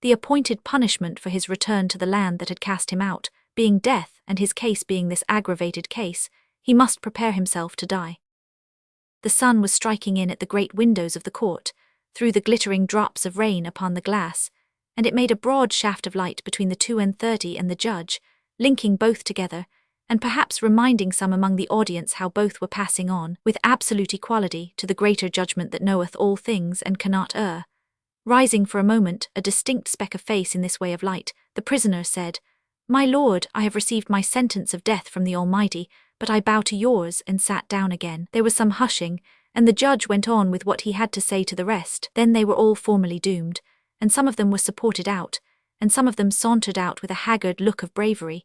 The appointed punishment for his return to the land that had cast him out, being death, and his case being this aggravated case, he must prepare himself to die. The sun was striking in at the great windows of the court, through the glittering drops of rain upon the glass, and it made a broad shaft of light between the 32 and the judge, linking both together, and perhaps reminding some among the audience how both were passing on, with absolute equality, to the greater judgment that knoweth all things and cannot err. Rising for a moment, a distinct speck of face in this way of light, the prisoner said, "My lord, I have received my sentence of death from the Almighty, but I bow to yours," and sat down again. There was some hushing, and the judge went on with what he had to say to the rest. Then they were all formally doomed, and some of them were supported out, and some of them sauntered out with a haggard look of bravery,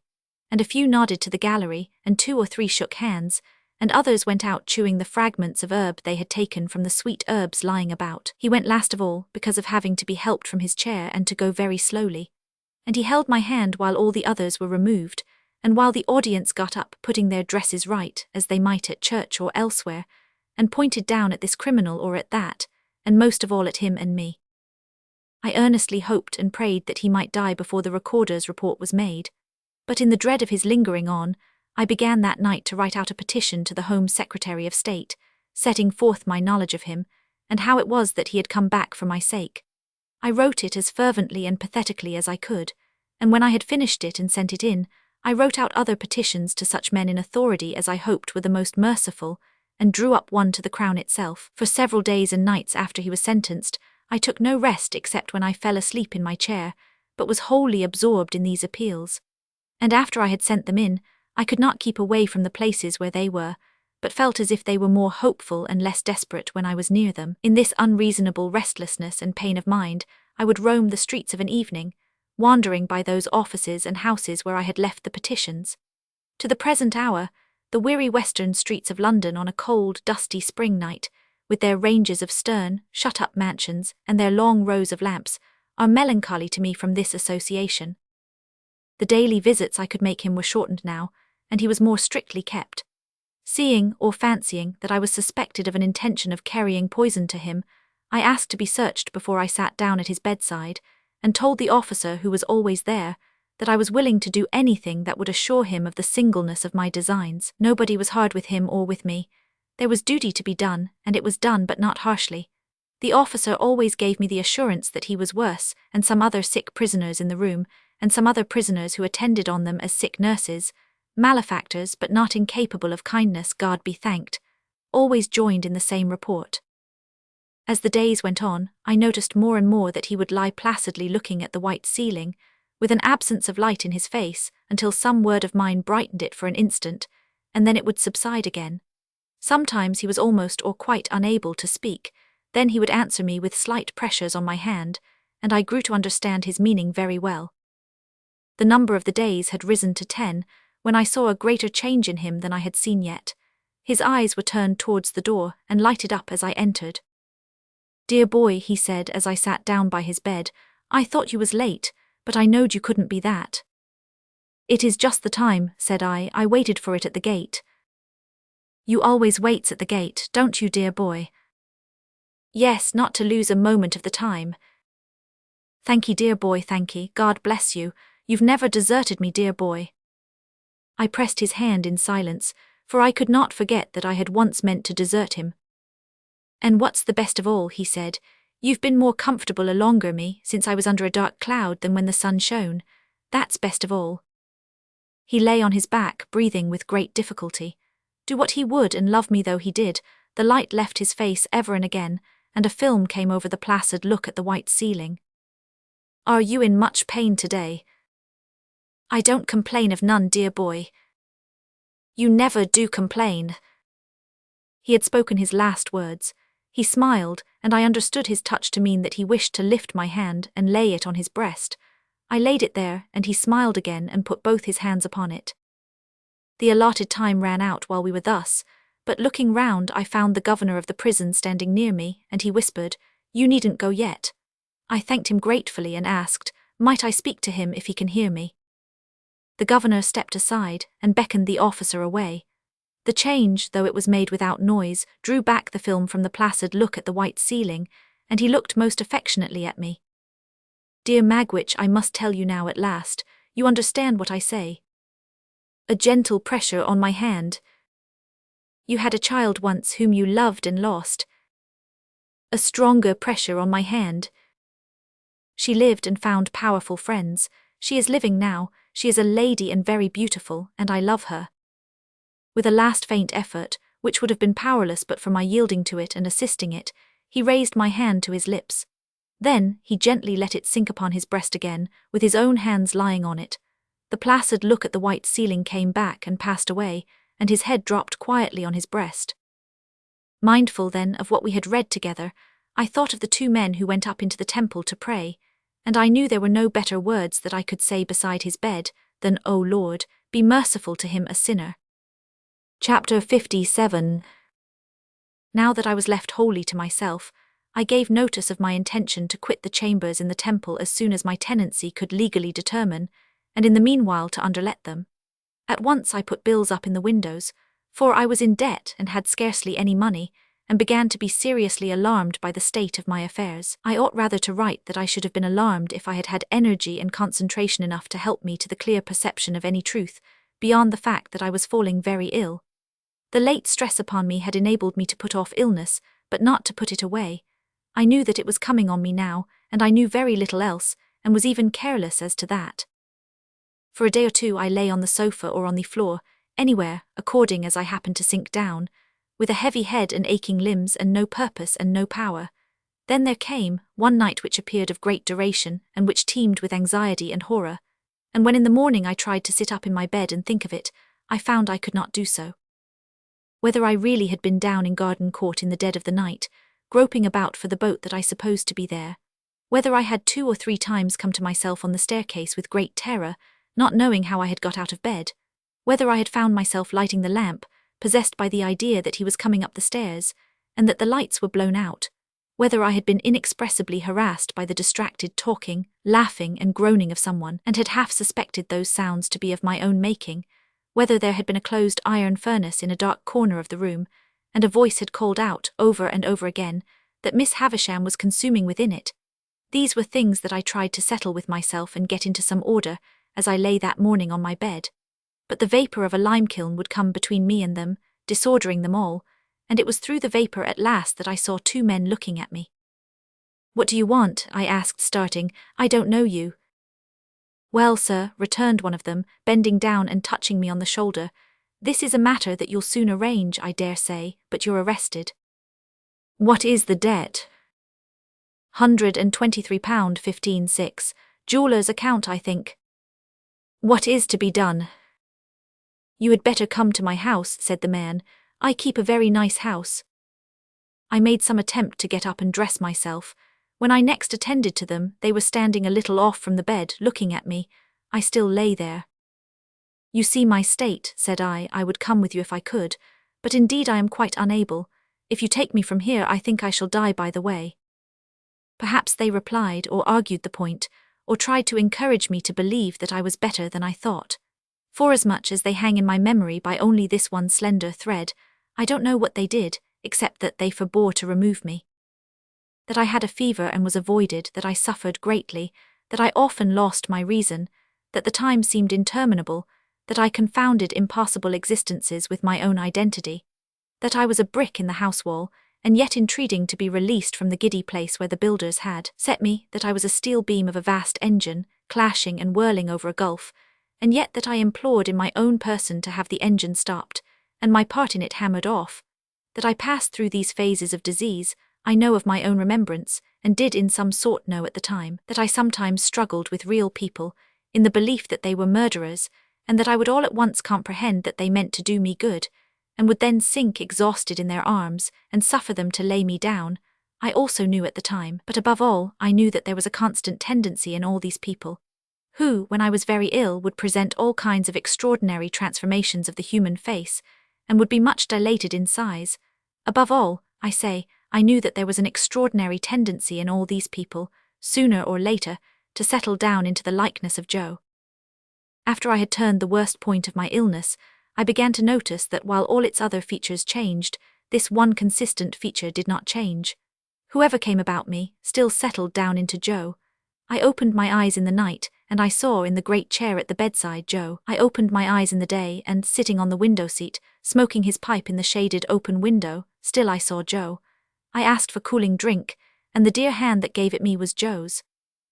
and a few nodded to the gallery, and 2 or 3 shook hands, and others went out chewing the fragments of herb they had taken from the sweet herbs lying about. He went last of all, because of having to be helped from his chair and to go very slowly, and he held my hand while all the others were removed, and while the audience got up, putting their dresses right, as they might at church or elsewhere, and pointed down at this criminal or at that, and most of all at him and me. I earnestly hoped and prayed that he might die before the recorder's report was made, but in the dread of his lingering on, I began that night to write out a petition to the Home Secretary of State, setting forth my knowledge of him, and how it was that he had come back for my sake. I wrote it as fervently and pathetically as I could, and when I had finished it and sent it in, I wrote out other petitions to such men in authority as I hoped were the most merciful, and drew up one to the Crown itself. For several days and nights after he was sentenced, I took no rest except when I fell asleep in my chair, but was wholly absorbed in these appeals. And after I had sent them in, I could not keep away from the places where they were, but felt as if they were more hopeful and less desperate when I was near them. In this unreasonable restlessness and pain of mind, I would roam the streets of an evening, wandering by those offices and houses where I had left the petitions. To the present hour, the weary western streets of London on a cold, dusty spring night, with their ranges of stern, shut-up mansions and their long rows of lamps, are melancholy to me from this association. The daily visits I could make him were shortened now, and he was more strictly kept. Seeing, or fancying, that I was suspected of an intention of carrying poison to him, I asked to be searched before I sat down at his bedside, and told the officer who was always there that I was willing to do anything that would assure him of the singleness of my designs. Nobody was hard with him or with me. There was duty to be done, and it was done, but not harshly. The officer always gave me the assurance that he was worse, and some other sick prisoners in the room, and some other prisoners who attended on them as sick nurses, malefactors but not incapable of kindness, God be thanked, always joined in the same report. As the days went on, I noticed more and more that he would lie placidly looking at the white ceiling, with an absence of light in his face, until some word of mine brightened it for an instant, and then it would subside again. Sometimes he was almost or quite unable to speak, then he would answer me with slight pressures on my hand, and I grew to understand his meaning very well. The number of the days had risen to 10, when I saw a greater change in him than I had seen yet. His eyes were turned towards the door, and lighted up as I entered. "Dear boy," he said as I sat down by his bed, "I thought you was late, but I knowed you couldn't be that." "It is just the time," said I waited for it at the gate." "You always waits at the gate, don't you, dear boy?" "Yes, not to lose a moment of the time." "Thanky, dear boy, thanky, God bless you. You've never deserted me, dear boy." I pressed his hand in silence, for I could not forget that I had once meant to desert him. "And what's the best of all," he said, "you've been more comfortable a longer me since I was under a dark cloud than when the sun shone. That's best of all." He lay on his back, breathing with great difficulty. Do what he would and love me though he did, the light left his face ever and again, and a film came over the placid look at the white ceiling. "Are you in much pain today?" "I don't complain of none, dear boy." You never do complain." He had spoken his last words. He smiled, and I understood his touch to mean that he wished to lift my hand and lay it on his breast. I laid it there, and he smiled again and put both his hands upon it. The allotted time ran out while we were thus, but looking round I found the governor of the prison standing near me, and he whispered, "You needn't go yet." I thanked him gratefully and asked, "Might I speak to him if he can hear me?" The governor stepped aside and beckoned the officer away. The change, though it was made without noise, drew back the film from the placid look at the white ceiling, and he looked most affectionately at me. "Dear Magwitch, I must tell you now at last, you understand what I say." A gentle pressure on my hand. "You had a child once whom you loved and lost." A stronger pressure on my hand. "She lived and found powerful friends. She is living now. She is a lady and very beautiful, and I love her." With a last faint effort, which would have been powerless but for my yielding to it and assisting it, he raised my hand to his lips. Then he gently let it sink upon his breast again, with his own hands lying on it. The placid look at the white ceiling came back and passed away, and his head dropped quietly on his breast. Mindful then of what we had read together, I thought of the 2 men who went up into the temple to pray, and I knew there were no better words that I could say beside his bed than, "O Lord, be merciful to him a sinner." Chapter 57. Now that I was left wholly to myself, I gave notice of my intention to quit the chambers in the temple as soon as my tenancy could legally determine, and in the meanwhile to underlet them. At once I put bills up in the windows, for I was in debt and had scarcely any money, and began to be seriously alarmed by the state of my affairs. I ought rather to write that I should have been alarmed if I had had energy and concentration enough to help me to the clear perception of any truth, beyond the fact that I was falling very ill. The late stress upon me had enabled me to put off illness, but not to put it away. I knew that it was coming on me now, and I knew very little else, and was even careless as to that. For a day or 2 I lay on the sofa or on the floor, anywhere, according as I happened to sink down, with a heavy head and aching limbs and no purpose and no power. Then there came one night which appeared of great duration and which teemed with anxiety and horror, and when in the morning I tried to sit up in my bed and think of it, I found I could not do so. Whether I really had been down in Garden Court in the dead of the night, groping about for the boat that I supposed to be there, whether I had 2 or 3 times come to myself on the staircase with great terror, not knowing how I had got out of bed, whether I had found myself lighting the lamp, possessed by the idea that he was coming up the stairs, and that the lights were blown out, whether I had been inexpressibly harassed by the distracted talking, laughing, and groaning of someone, and had half suspected those sounds to be of my own making, whether there had been a closed iron furnace in a dark corner of the room, and a voice had called out, over and over again, that Miss Havisham was consuming within it. These were things that I tried to settle with myself and get into some order, as I lay that morning on my bed. But the vapour of a lime-kiln would come between me and them, disordering them all, and it was through the vapour at last that I saw 2 men looking at me. "What do you want?" I asked, starting. "I don't know you." "Well, sir," returned one of them, bending down and touching me on the shoulder, "this is a matter that you'll soon arrange, I dare say, but you're arrested." "What is the debt?" £123 15/6, jeweller's account, I think." "What is to be done?" "You had better come to my house," said the man. "I keep a very nice house." I made some attempt to get up and dress myself. When I next attended to them, they were standing a little off from the bed, looking at me. I still lay there. "You see my state," said I would come with you if I could, but indeed I am quite unable. If you take me from here, I think I shall die by the way. Perhaps they replied or argued the point, or tried to encourage me to believe that I was better than I thought. Forasmuch as they hang in my memory by only this one slender thread, I don't know what they did, except that they forbore to remove me. That I had a fever and was avoided, that I suffered greatly, that I often lost my reason, that the time seemed interminable, that I confounded impossible existences with my own identity, that I was a brick in the house wall, and yet entreating to be released from the giddy place where the builders had set me, that I was a steel beam of a vast engine, clashing and whirling over a gulf, and yet that I implored in my own person to have the engine stopped, and my part in it hammered off, that I passed through these phases of disease, I know of my own remembrance, and did in some sort know at the time, that I sometimes struggled with real people, in the belief that they were murderers, and that I would all at once comprehend that they meant to do me good, and would then sink exhausted in their arms, and suffer them to lay me down, I also knew at the time, but above all, I knew that there was a constant tendency in all these people, who, when I was very ill, would present all kinds of extraordinary transformations of the human face, and would be much dilated in size. Above all, I say, I knew that there was an extraordinary tendency in all these people, sooner or later, to settle down into the likeness of Joe. After I had turned the worst point of my illness, I began to notice that while all its other features changed, this one consistent feature did not change. Whoever came about me still settled down into Joe. I opened my eyes in the night, and I saw in the great chair at the bedside Joe. I opened my eyes in the day, and sitting on the window seat, smoking his pipe in the shaded open window, still I saw Joe. I asked for cooling drink, and the dear hand that gave it me was Joe's.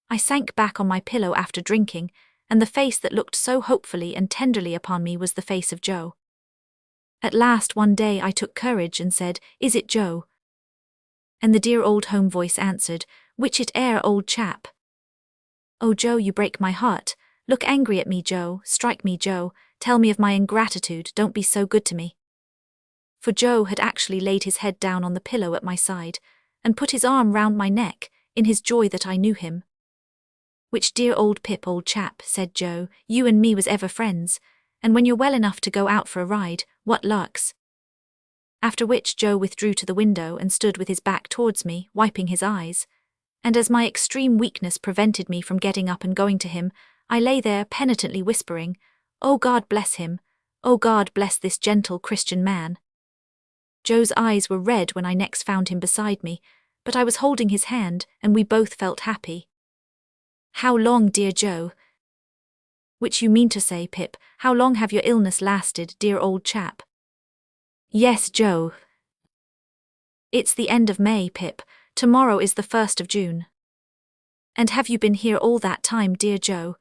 I sank back on my pillow after drinking, and the face that looked so hopefully and tenderly upon me was the face of Joe. At last one day I took courage and said, "Is it Joe?" And the dear old home voice answered, "Which it air, old chap?" "Oh, Joe, you break my heart. Look angry at me, Joe, strike me, Joe, tell me of my ingratitude, don't be so good to me." For Joe had actually laid his head down on the pillow at my side, and put his arm round my neck, in his joy that I knew him. "Which dear old Pip, old chap," said Joe, "you and me was ever friends, and when you're well enough to go out for a ride, what larks." After which Joe withdrew to the window and stood with his back towards me, wiping his eyes. And as my extreme weakness prevented me from getting up and going to him, I lay there penitently whispering, "Oh, God bless him! Oh, God bless this gentle Christian man!" Joe's eyes were red when I next found him beside me, but I was holding his hand, and we both felt happy. "How long, dear Joe?" "Which you mean to say, Pip, how long have your illness lasted, dear old chap?" "Yes, Joe. It's the end of May, Pip. Tomorrow is the 1st of June. "And have you been here all that time, dear Joe?"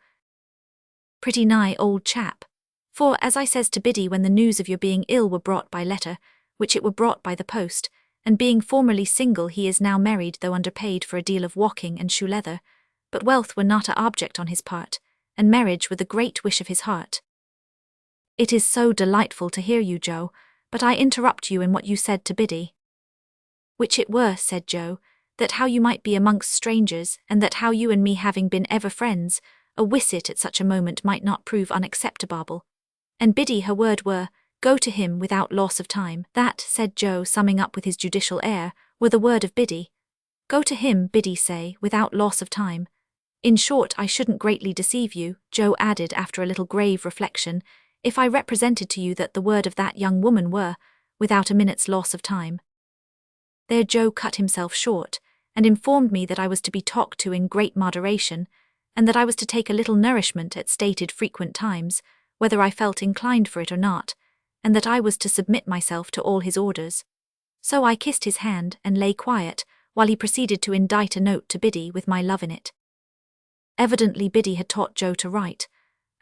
"Pretty nigh, old chap. For, as I says to Biddy when the news of your being ill were brought by letter, which it were brought by the post, and being formerly single he is now married though underpaid for a deal of walking and shoe leather, but wealth were not a object on his part, and marriage were the great wish of his heart." "It is so delightful to hear you, Joe, but I interrupt you in what you said to Biddy." "Which it were," said Joe, "that how you might be amongst strangers, and that how you and me having been ever friends, a wisset at such a moment might not prove unacceptable. And Biddy her word were, go to him without loss of time." "That," said Joe, summing up with his judicial air, "were the word of Biddy. Go to him, Biddy say, without loss of time. In short, I shouldn't greatly deceive you," Joe added after a little grave reflection, "if I represented to you that the word of that young woman were, without a minute's loss of time." There Joe cut himself short, and informed me that I was to be talked to in great moderation, and that I was to take a little nourishment at stated frequent times, whether I felt inclined for it or not, and that I was to submit myself to all his orders. So I kissed his hand and lay quiet, while he proceeded to indite a note to Biddy with my love in it. Evidently Biddy had taught Joe to write.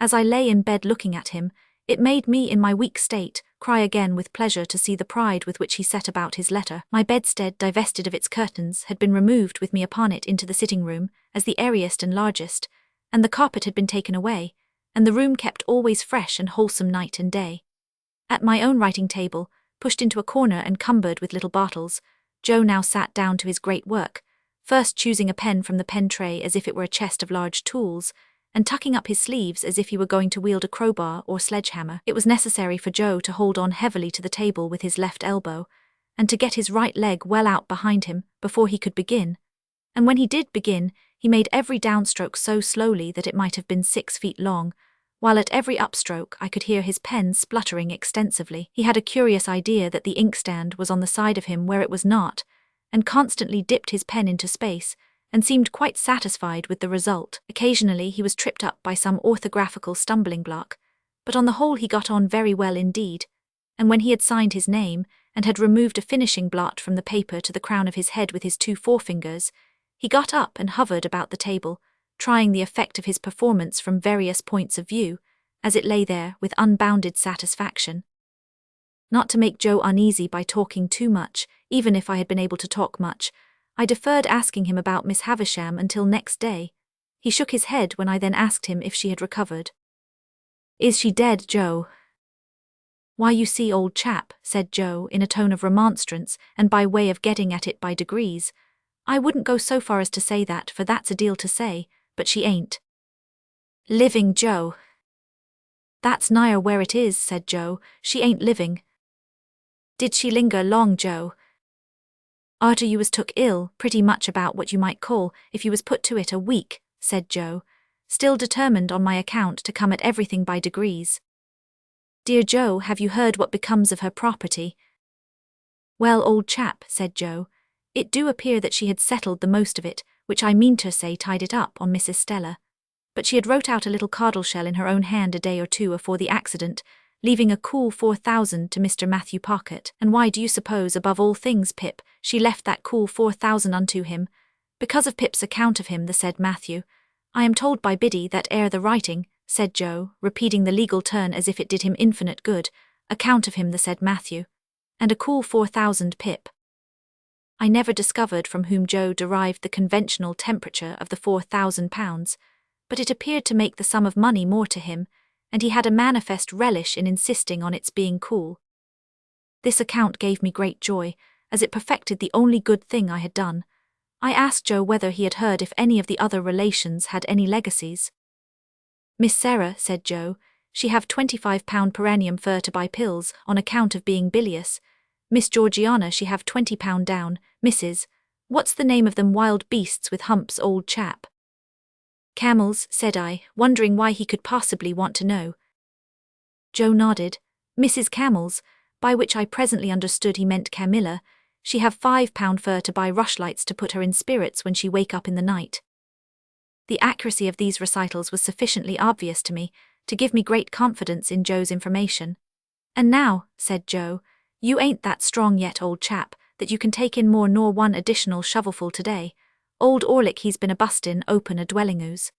As I lay in bed looking at him, it made me, in my weak state, cry again with pleasure to see the pride with which he set about his letter. My bedstead, divested of its curtains, had been removed with me upon it into the sitting-room, as the airiest and largest, and the carpet had been taken away, and the room kept always fresh and wholesome night and day. At my own writing table, pushed into a corner and cumbered with little bottles, Joe now sat down to his great work, first choosing a pen from the pen tray as if it were a chest of large tools, and tucking up his sleeves as if he were going to wield a crowbar or sledgehammer. It was necessary for Joe to hold on heavily to the table with his left elbow, and to get his right leg well out behind him before he could begin, and when he did begin, he made every downstroke so slowly that it might have been 6 feet long, while at every upstroke I could hear his pen spluttering extensively. He had a curious idea that the inkstand was on the side of him where it was not, and constantly dipped his pen into space, and seemed quite satisfied with the result. Occasionally he was tripped up by some orthographical stumbling block, but on the whole he got on very well indeed, and when he had signed his name, and had removed a finishing blot from the paper to the crown of his head with his 2 forefingers, he got up and hovered about the table, trying the effect of his performance from various points of view, as it lay there with unbounded satisfaction. Not to make Joe uneasy by talking too much, even if I had been able to talk much, I deferred asking him about Miss Havisham until next day. He shook his head when I then asked him if she had recovered. Is she dead, Joe? Why, you see, old chap, said Joe in a tone of remonstrance and by way of getting at it by degrees, I wouldn't go so far as to say that, for that's a deal to say, but she ain't living, Joe. That's nigher where it is, said Joe, she ain't living. Did she linger long, Joe? Arter you was took ill, pretty much about what you might call, if you was put to it, a week, said Joe, still determined on my account to come at everything by degrees. Dear Joe, have you heard what becomes of her property? Well, old chap, said Joe, it do appear that she had settled the most of it, which I mean to say tied it up on Miss Estella. But she had wrote out a little cardle shell in her own hand a day or two afore the accident, leaving a cool 4,000 to Mr. Matthew Pocket. And why do you suppose, above all things, Pip, she left that cool 4,000 unto him? Because of Pip's account of him, the said Matthew. I am told by Biddy that ere the writing, said Joe, repeating the legal turn as if it did him infinite good, account of him, the said Matthew. And a cool 4,000, Pip. I never discovered from whom Joe derived the conventional temperature of the £4,000, but it appeared to make the sum of money more to him, and he had a manifest relish in insisting on its being cool. This account gave me great joy, as it perfected the only good thing I had done. I asked Joe whether he had heard if any of the other relations had any legacies. Miss Sarah, said Joe, she have £25 per annum fur to buy pills, on account of being bilious. Miss Georgiana she have £20 down. Mrs. What's the name of them wild beasts with humps, old chap? Camels, said I, wondering why he could possibly want to know. Joe nodded. Mrs. Camels, by which I presently understood he meant Camilla. She have £5 fur to buy rushlights to put her in spirits when she wake up in the night. The accuracy of these recitals was sufficiently obvious to me, to give me great confidence in Joe's information. And now, said Joe, you ain't that strong yet, old chap, that you can take in more nor one additional shovelful today. Old Orlick he's been a-bustin' open a dwelling-oos.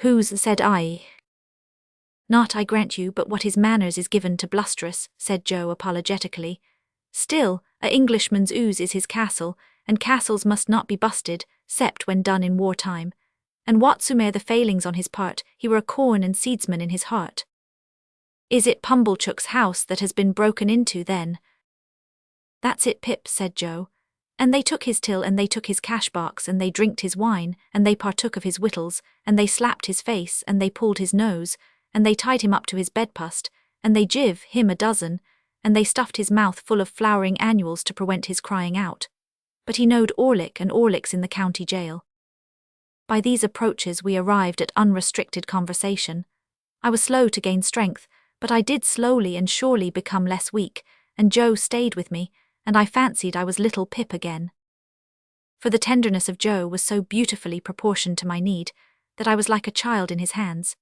Whose, said I. Not, I grant you, but what his manners is given to blusterous, said Joe apologetically. Still, a Englishman's ooze is his castle, and castles must not be busted, cept when done in war-time. And whatsoe'er the failings on his part, he were a corn and seedsman in his heart. Is it Pumblechook's house that has been broken into, then? That's it, Pip, said Joe. And they took his till, and they took his cash-box, and they drinked his wine, and they partook of his wittles, and they slapped his face, and they pulled his nose, and they tied him up to his bedpost, and they jive him a dozen, and they stuffed his mouth full of flowering annuals to prevent his crying out. But he knowed Orlick, and Orlick's in the county jail. By these approaches we arrived at unrestricted conversation. I was slow to gain strength, but I did slowly and surely become less weak, and Joe stayed with me, and I fancied I was little Pip again. For the tenderness of Joe was so beautifully proportioned to my need, that I was like a child in his hands.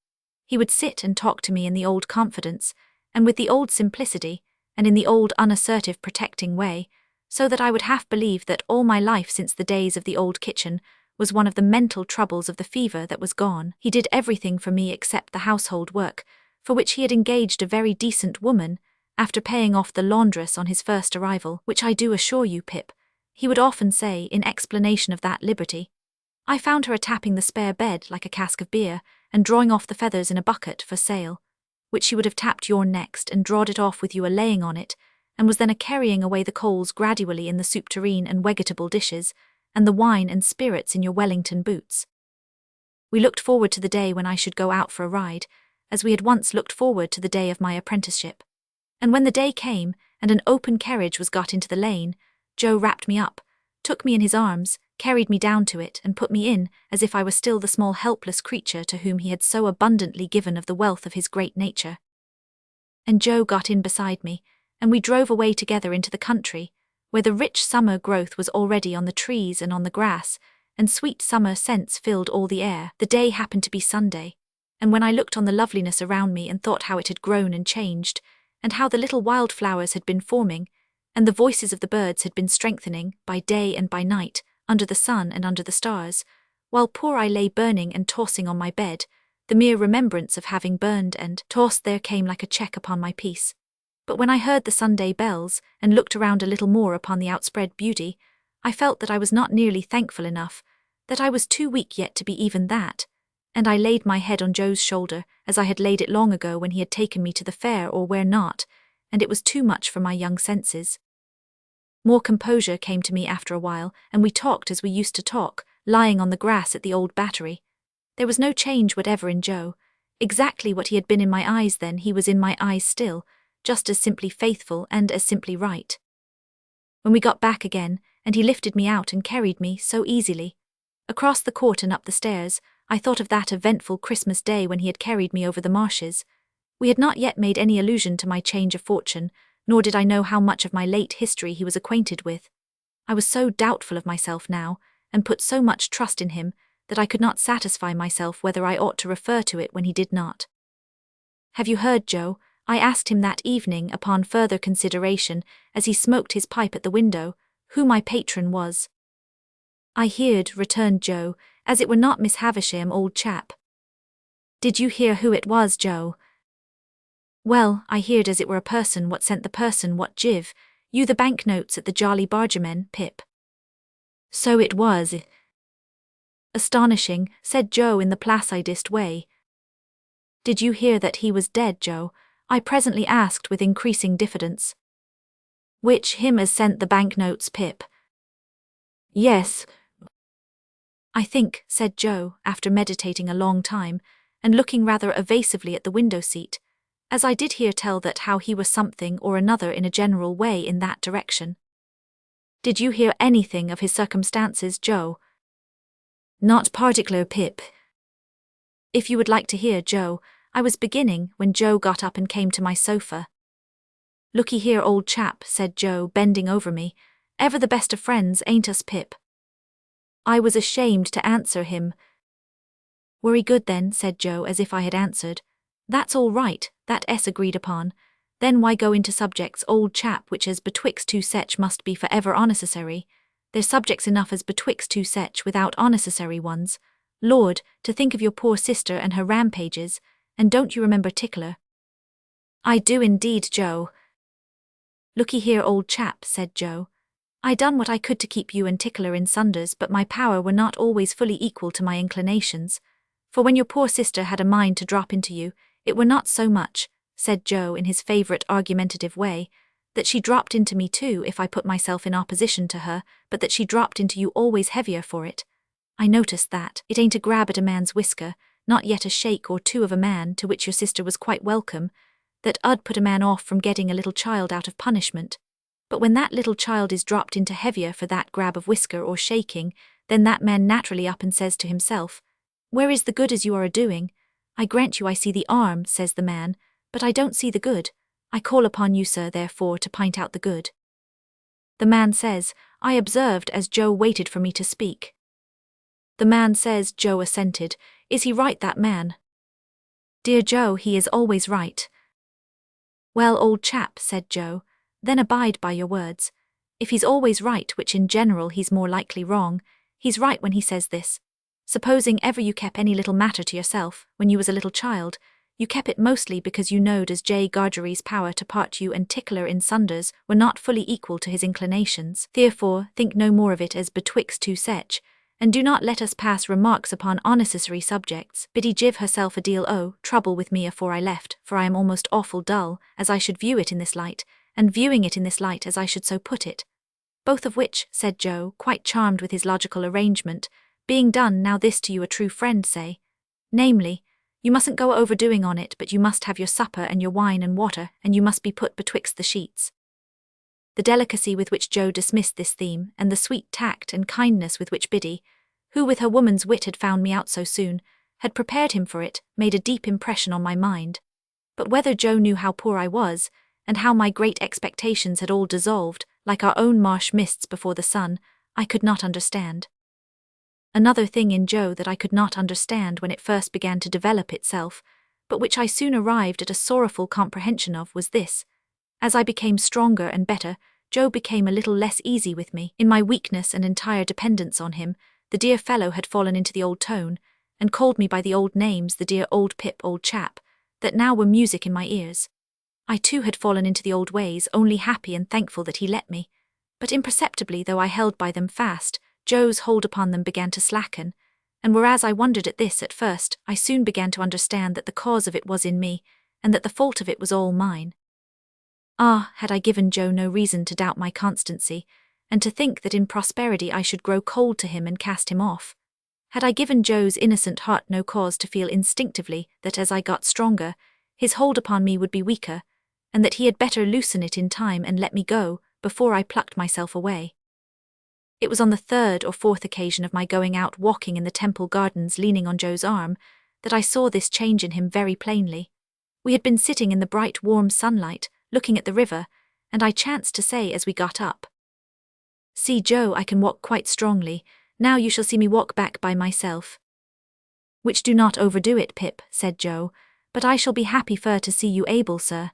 He would sit and talk to me in the old confidence, and with the old simplicity, and in the old unassertive protecting way, so that I would half believe that all my life since the days of the old kitchen was one of the mental troubles of the fever that was gone. He did everything for me except the household work, for which he had engaged a very decent woman, after paying off the laundress on his first arrival, which I do assure you, Pip, he would often say in explanation of that liberty. I found her a-tapping the spare bed like a cask of beer, and drawing off the feathers in a bucket for sale, which she would have tapped your next and drawed it off with you a-laying on it, and was then a-carrying away the coals gradually in the soup tureen and vegetable dishes, and the wine and spirits in your Wellington boots. We looked forward to the day when I should go out for a ride, as we had once looked forward to the day of my apprenticeship. And when the day came, and an open carriage was got into the lane, Joe wrapped me up, took me in his arms, carried me down to it, and put me in, as if I were still the small helpless creature to whom he had so abundantly given of the wealth of his great nature. And Joe got in beside me, and we drove away together into the country, where the rich summer growth was already on the trees and on the grass, and sweet summer scents filled all the air. The day happened to be Sunday, and when I looked on the loveliness around me and thought how it had grown and changed, and how the little wildflowers had been forming, and the voices of the birds had been strengthening, by day and by night, under the sun and under the stars, while poor I lay burning and tossing on my bed, the mere remembrance of having burned and tossed there came like a check upon my peace. But when I heard the Sunday bells, and looked around a little more upon the outspread beauty, I felt that I was not nearly thankful enough, that I was too weak yet to be even that, and I laid my head on Joe's shoulder, as I had laid it long ago when he had taken me to the fair or where not, and it was too much for my young senses. More composure came to me after a while, and we talked as we used to talk, lying on the grass at the old Battery. There was no change whatever in Joe. Exactly what he had been in my eyes then, he was in my eyes still, just as simply faithful and as simply right. When we got back again, and he lifted me out and carried me so easily across the court and up the stairs, I thought of that eventful Christmas day when he had carried me over the marshes. We had not yet made any allusion to my change of fortune, nor did I know how much of my late history he was acquainted with. I was so doubtful of myself now, and put so much trust in him, that I could not satisfy myself whether I ought to refer to it when he did not. "Have you heard, Joe?" I asked him that evening upon further consideration, as he smoked his pipe at the window, who my patron was. "I heard," returned Joe, "as it were not Miss Havisham, old chap." "Did you hear who it was, Joe?" "Well, I heard as it were a person what sent the person what jiv, you the banknotes at the Jolly Bargemen, Pip." "So it was." "Astonishing," said Joe in the placidest way. "Did you hear that he was dead, Joe?" I presently asked with increasing diffidence. "Which him as sent the banknotes, Pip?" "Yes." "I think," said Joe, after meditating a long time, and looking rather evasively at the window seat, "as I did hear tell that how he was something or another in a general way in that direction." "Did you hear anything of his circumstances, Joe?" "Not particular, Pip." "If you would like to hear, Joe," I was beginning, when Joe got up and came to my sofa. "Looky here, old chap," said Joe, bending over me, "ever the best of friends, ain't us, Pip?" I was ashamed to answer him. "Wery good then," said Joe, as if I had answered. "That's all right, that 's agreed upon. Then why go into subjects, old chap, which as betwixt two sech must be for ever unnecessary? There's subjects enough as betwixt two sech without unnecessary ones. Lord, to think of your poor sister and her rampages, and don't you remember tickler?" "I do indeed, Joe." "Looky here, old chap," said Joe. "I done what I could to keep you and tickler in sunders, but my power were not always fully equal to my inclinations. For when your poor sister had a mind to drop into you, it were not so much," said Joe in his favourite argumentative way, "that she dropped into me too if I put myself in opposition to her, but that she dropped into you always heavier for it. I noticed that. It ain't a grab at a man's whisker, not yet a shake or two of a man, to which your sister was quite welcome, that 'ud put a man off from getting a little child out of punishment. But when that little child is dropped into heavier for that grab of whisker or shaking, then that man naturally up and says to himself, 'Where is the good as you are a-doing? I grant you I see the arm,' says the man, 'but I don't see the good. I call upon you, sir, therefore, to pint out the good.' The man says," I observed as Joe waited for me to speak. "The man says," Joe assented. "Is he right, that man?" "Dear Joe, he is always right." "Well, old chap," said Joe, "then abide by your words. If he's always right, which in general he's more likely wrong, he's right when he says this. Supposing ever you kep any little matter to yourself, when you was a little child, you kep it mostly because you knowed as J. Gargery's power to part you and tickler in sunders were not fully equal to his inclinations. Therefore, think no more of it as betwixt two sech, and do not let us pass remarks upon unnecessary subjects. Biddy Jiv herself a deal trouble with me afore I left, for I am almost awful dull, as I should view it in this light, and viewing it in this light as I should so put it. Both of which," said Joe, quite charmed with his logical arrangement, "being done, now this to you a true friend say. Namely, you mustn't go overdoing on it, but you must have your supper and your wine and water, and you must be put betwixt the sheets." The delicacy with which Joe dismissed this theme, and the sweet tact and kindness with which Biddy, who with her woman's wit had found me out so soon, had prepared him for it, made a deep impression on my mind. But whether Joe knew how poor I was, and how my great expectations had all dissolved, like our own marsh mists before the sun, I could not understand. Another thing in Joe that I could not understand when it first began to develop itself, but which I soon arrived at a sorrowful comprehension of, was this. As I became stronger and better, Joe became a little less easy with me. In my weakness and entire dependence on him, the dear fellow had fallen into the old tone, and called me by the old names, the dear old Pip, old chap, that now were music in my ears. I too had fallen into the old ways, only happy and thankful that he let me. But imperceptibly, though I held by them fast, Joe's hold upon them began to slacken, and whereas I wondered at this at first, I soon began to understand that the cause of it was in me, and that the fault of it was all mine. Ah, had I given Joe no reason to doubt my constancy, and to think that in prosperity I should grow cold to him and cast him off? Had I given Joe's innocent heart no cause to feel instinctively that as I got stronger, his hold upon me would be weaker, and that he had better loosen it in time and let me go, before I plucked myself away? It was on the third or fourth occasion of my going out walking in the Temple Gardens leaning on Joe's arm, that I saw this change in him very plainly. We had been sitting in the bright warm sunlight, looking at the river, and I chanced to say as we got up, "See, Joe, I can walk quite strongly, now you shall see me walk back by myself." "Which do not overdo it, Pip," said Joe, "but I shall be happy fur to see you able, sir."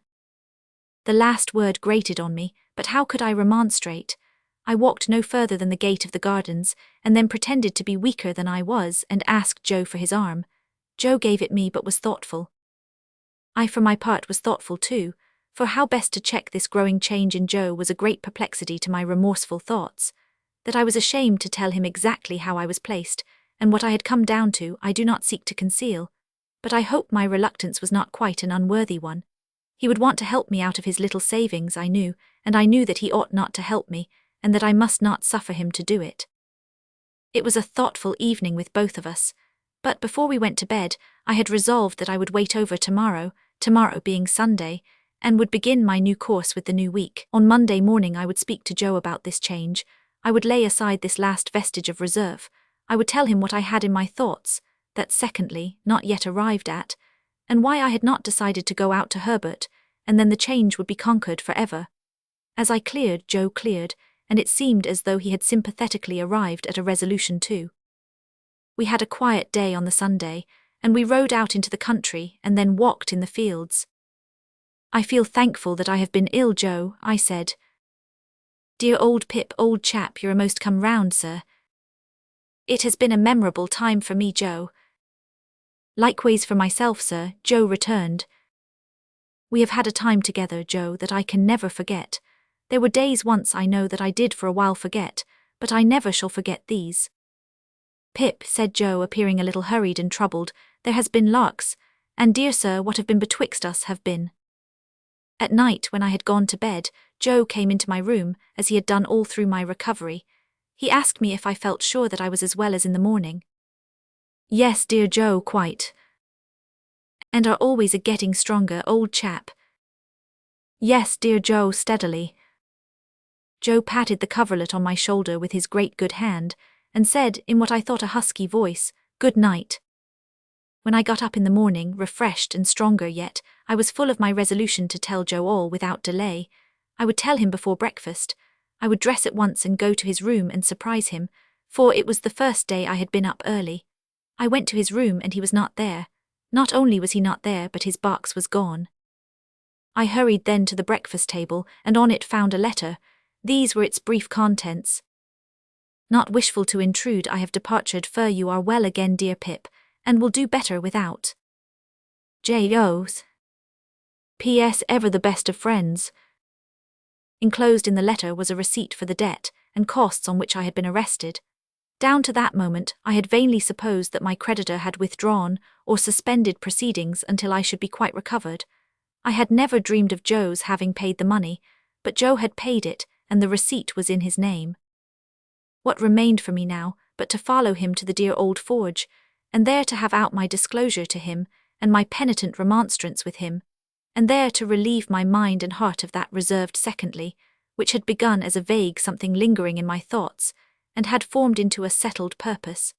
The last word grated on me, but how could I remonstrate? I walked no further than the gate of the gardens, and then pretended to be weaker than I was, and asked Joe for his arm. Joe gave it me but was thoughtful. I for my part was thoughtful too, for how best to check this growing change in Joe was a great perplexity to my remorseful thoughts. That I was ashamed to tell him exactly how I was placed, and what I had come down to I do not seek to conceal, but I hope my reluctance was not quite an unworthy one. He would want to help me out of his little savings, I knew, and I knew that he ought not to help me, and that I must not suffer him to do it. It was a thoughtful evening with both of us, but before we went to bed, I had resolved that I would wait over tomorrow being Sunday, and would begin my new course with the new week. On Monday morning I would speak to Joe about this change. I would lay aside this last vestige of reserve. I would tell him what I had in my thoughts, that secondly, not yet arrived at, and why I had not decided to go out to Herbert, and then the change would be conquered forever. As I cleared, Joe cleared, and it seemed as though he had sympathetically arrived at a resolution too. We had a quiet day on the Sunday, and we rode out into the country and then walked in the fields. "I feel thankful that I have been ill, Joe," I said. "Dear old Pip, old chap, you're a'most come round, sir." "It has been a memorable time for me, Joe." "Likewise for myself, sir," Joe returned. "We have had a time together, Joe, that I can never forget. There were days once I know that I did for a while forget, but I never shall forget these." "Pip," said Joe, appearing a little hurried and troubled, "there has been larks, and dear sir, what have been betwixt us have been." At night, when I had gone to bed, Joe came into my room, as he had done all through my recovery. He asked me if I felt sure that I was as well as in the morning. "Yes, dear Joe, quite." "And are always a-getting stronger, old chap?" "Yes, dear Joe, steadily." Joe patted the coverlet on my shoulder with his great good hand, and said, in what I thought a husky voice, "Good night." When I got up in the morning, refreshed and stronger yet, I was full of my resolution to tell Joe all without delay. I would tell him before breakfast. I would dress at once and go to his room and surprise him, for it was the first day I had been up early. I went to his room and he was not there. Not only was he not there, but his box was gone. I hurried then to the breakfast table, and on it found a letter. These were its brief contents. "Not wishful to intrude, I have departed fur you are well again, dear Pip, and will do better without. J.O.'s. P.S. Ever the best of friends." Enclosed in the letter was a receipt for the debt and costs on which I had been arrested. Down to that moment, I had vainly supposed that my creditor had withdrawn or suspended proceedings until I should be quite recovered. I had never dreamed of Joe's having paid the money, but Joe had paid it, and the receipt was in his name. What remained for me now but to follow him to the dear old forge, and there to have out my disclosure to him, and my penitent remonstrance with him, and there to relieve my mind and heart of that reserved secondly, which had begun as a vague something lingering in my thoughts, and had formed into a settled purpose.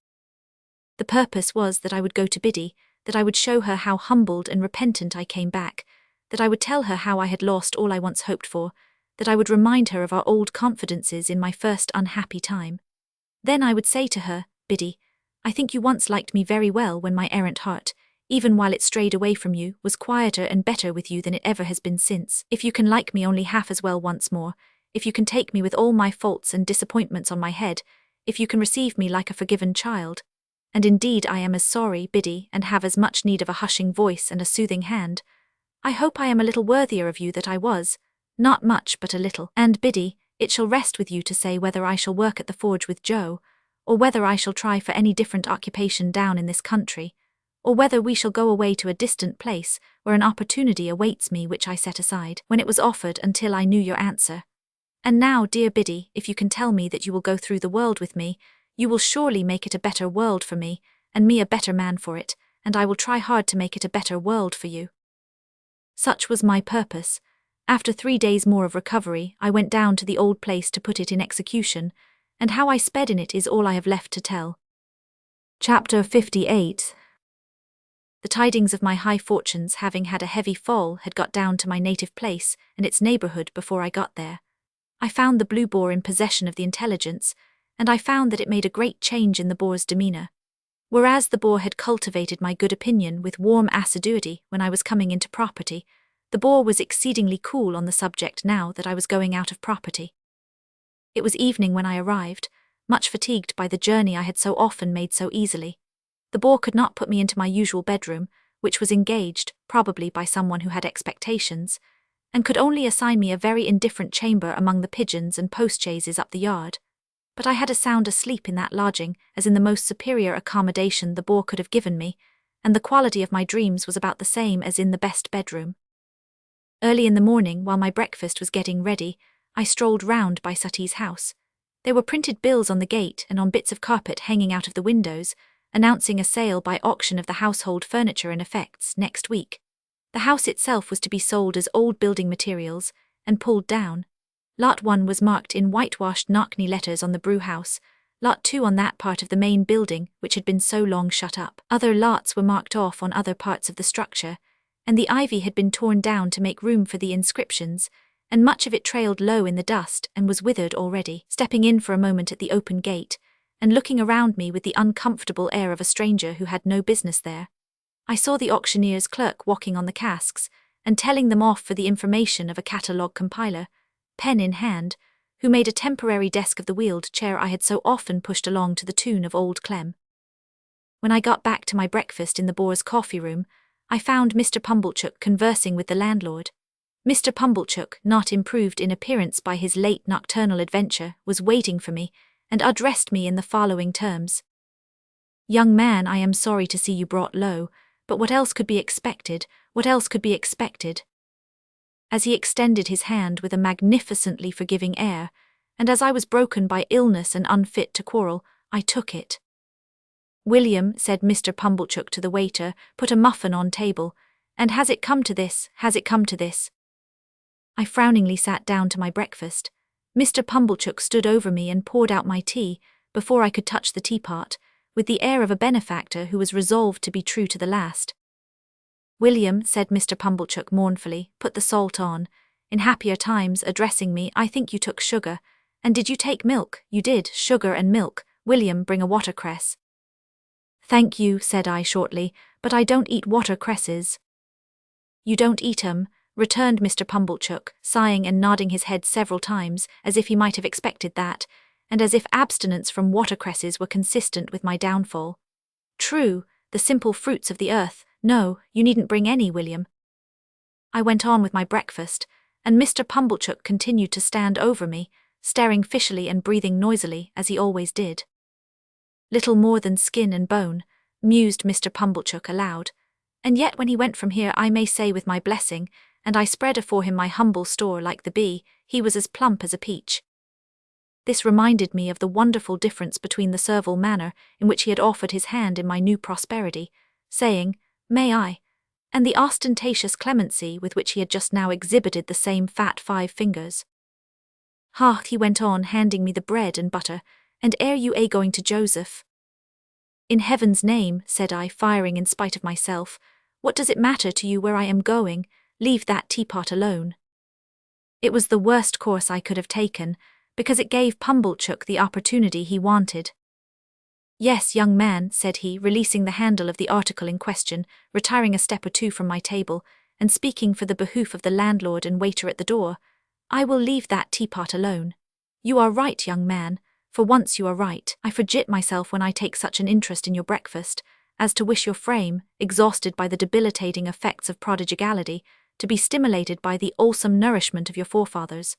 The purpose was that I would go to Biddy, that I would show her how humbled and repentant I came back, that I would tell her how I had lost all I once hoped for, that I would remind her of our old confidences in my first unhappy time. Then I would say to her, "Biddy, I think you once liked me very well when my errant heart, even while it strayed away from you, was quieter and better with you than it ever has been since. If you can like me only half as well once more, if you can take me with all my faults and disappointments on my head, if you can receive me like a forgiven child, and indeed I am as sorry, Biddy, and have as much need of a hushing voice and a soothing hand, I hope I am a little worthier of you that I was, not much but a little, and Biddy, it shall rest with you to say whether I shall work at the forge with Joe, or whether I shall try for any different occupation down in this country, or whether we shall go away to a distant place where an opportunity awaits me which I set aside when it was offered until I knew your answer. And now, dear Biddy, if you can tell me that you will go through the world with me, you will surely make it a better world for me, and me a better man for it, and I will try hard to make it a better world for you. Such was my purpose. After 3 days more of recovery, I went down to the old place to put it in execution, and how I sped in it is all I have left to tell. Chapter 58. The tidings of my high fortunes having had a heavy fall had got down to my native place and its neighbourhood before I got there. I found the blue boar in possession of the intelligence, and I found that it made a great change in the boar's demeanour. Whereas the boar had cultivated my good opinion with warm assiduity when I was coming into property, the boar was exceedingly cool on the subject now that I was going out of property. It was evening when I arrived, much fatigued by the journey I had so often made so easily. The boar could not put me into my usual bedroom, which was engaged, probably by someone who had expectations, and could only assign me a very indifferent chamber among the pigeons and postchaises up the yard. But I had as sound a sleep in that lodging as in the most superior accommodation the boar could have given me, and the quality of my dreams was about the same as in the best bedroom. Early in the morning, while my breakfast was getting ready, I strolled round by Sutty's house. There were printed bills on the gate and on bits of carpet hanging out of the windows, announcing a sale by auction of the household furniture and effects next week. The house itself was to be sold as old building materials, and pulled down. Lot 1 was marked in whitewashed knockney letters on the brew house, Lot 2 on that part of the main building which had been so long shut up. Other lots were marked off on other parts of the structure, and the ivy had been torn down to make room for the inscriptions, and much of it trailed low in the dust and was withered already. Stepping in for a moment at the open gate, and looking around me with the uncomfortable air of a stranger who had no business there, I saw the auctioneer's clerk walking on the casks, and telling them off for the information of a catalogue compiler, pen in hand, who made a temporary desk of the wheeled chair I had so often pushed along to the tune of Old Clem. When I got back to my breakfast in the boar's coffee-room, I found Mr. Pumblechook conversing with the landlord. Mr. Pumblechook, not improved in appearance by his late nocturnal adventure, was waiting for me, and addressed me in the following terms. "Young man, I am sorry to see you brought low, but what else could be expected, what else could be expected?" As he extended his hand with a magnificently forgiving air, and as I was broken by illness and unfit to quarrel, I took it. "William," said Mr. Pumblechook to the waiter, "put a muffin on table, and has it come to this, has it come to this?" I frowningly sat down to my breakfast. Mr. Pumblechook stood over me and poured out my tea, before I could touch the teapot, with the air of a benefactor who was resolved to be true to the last. "William," said Mr. Pumblechook mournfully, "put the salt on. In happier times, addressing me, I think you took sugar. And did you take milk? You did, sugar and milk. William, bring a watercress." "Thank you," said I shortly, "but I don't eat watercresses." "You don't eat 'em," returned Mr. Pumblechook, sighing and nodding his head several times, as if he might have expected that, and as if abstinence from watercresses were consistent with my downfall. "True, the simple fruits of the earth. No, you needn't bring any, William." I went on with my breakfast, and Mr. Pumblechook continued to stand over me, staring fishily and breathing noisily, as he always did. "Little more than skin and bone," mused Mr. Pumblechook aloud, "and yet when he went from here, I may say with my blessing, and I spread afore him my humble store like the bee, he was as plump as a peach." This reminded me of the wonderful difference between the servile manner in which he had offered his hand in my new prosperity, saying, "May I?" and the ostentatious clemency with which he had just now exhibited the same fat 5 fingers. "Ha," he went on, handing me the bread and butter, "and ere you going to Joseph?" "In heaven's name," said I, firing in spite of myself, "what does it matter to you where I am going? Leave that teapot alone." It was the worst course I could have taken, because it gave Pumblechook the opportunity he wanted. "Yes, young man," said he, releasing the handle of the article in question, retiring a step or two from my table, and speaking for the behoof of the landlord and waiter at the door, "I will leave that teapot alone. You are right, young man, for once you are right. I forget myself when I take such an interest in your breakfast, as to wish your frame, exhausted by the debilitating effects of prodigality, to be stimulated by the wholesome nourishment of your forefathers.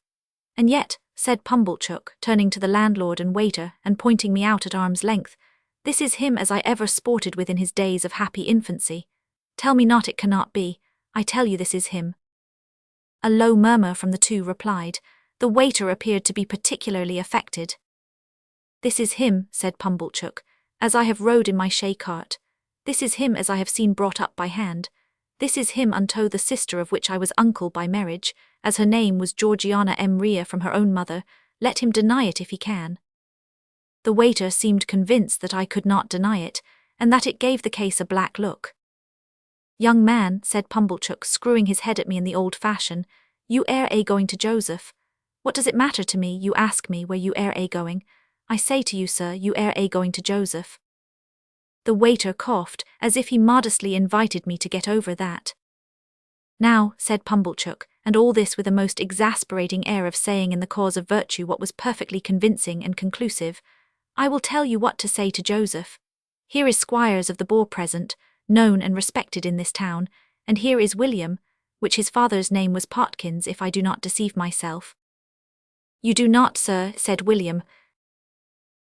And yet, said Pumblechook, turning to the landlord and waiter and pointing me out at arm's length. "This is him as I ever sported with in his days of happy infancy. Tell me not it cannot be, I tell you this is him." A low murmur from the two replied. The waiter appeared to be particularly affected. "This is him," said Pumblechook, "as I have rode in my shay-cart. This is him as I have seen brought up by hand. This is him unto the sister of which I was uncle by marriage, as her name was Georgiana M. Rhea from her own mother. Let him deny it if he can." The waiter seemed convinced that I could not deny it, and that it gave the case a black look. "Young man," said Pumblechook, screwing his head at me in the old fashion, "you air a going to Joseph. What does it matter to me, you ask me where you air a going? I say to you, sir, you air a going to Joseph." The waiter coughed, as if he modestly invited me to get over that. "Now," said Pumblechook, and all this with a most exasperating air of saying in the cause of virtue what was perfectly convincing and conclusive, "I will tell you what to say to Joseph. Here is Squires of the Boar present, known and respected in this town, and here is William, which his father's name was Potkins, if I do not deceive myself." "You do not, sir," said William.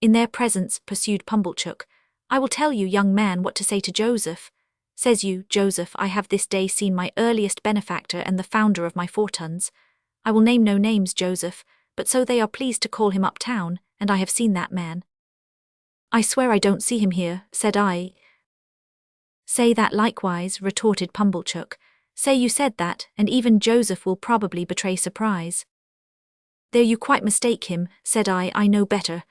"In their presence," pursued Pumblechook, "I will tell you, young man, what to say to Joseph. Says you, Joseph, I have this day seen my earliest benefactor and the founder of my fortunes. I will name no names, Joseph, but so they are pleased to call him uptown, and I have seen that man." "I swear I don't see him here," said I. "Say that likewise," retorted Pumblechook. "Say you said that, and even Joseph will probably betray surprise." "There you quite mistake him," said I know better.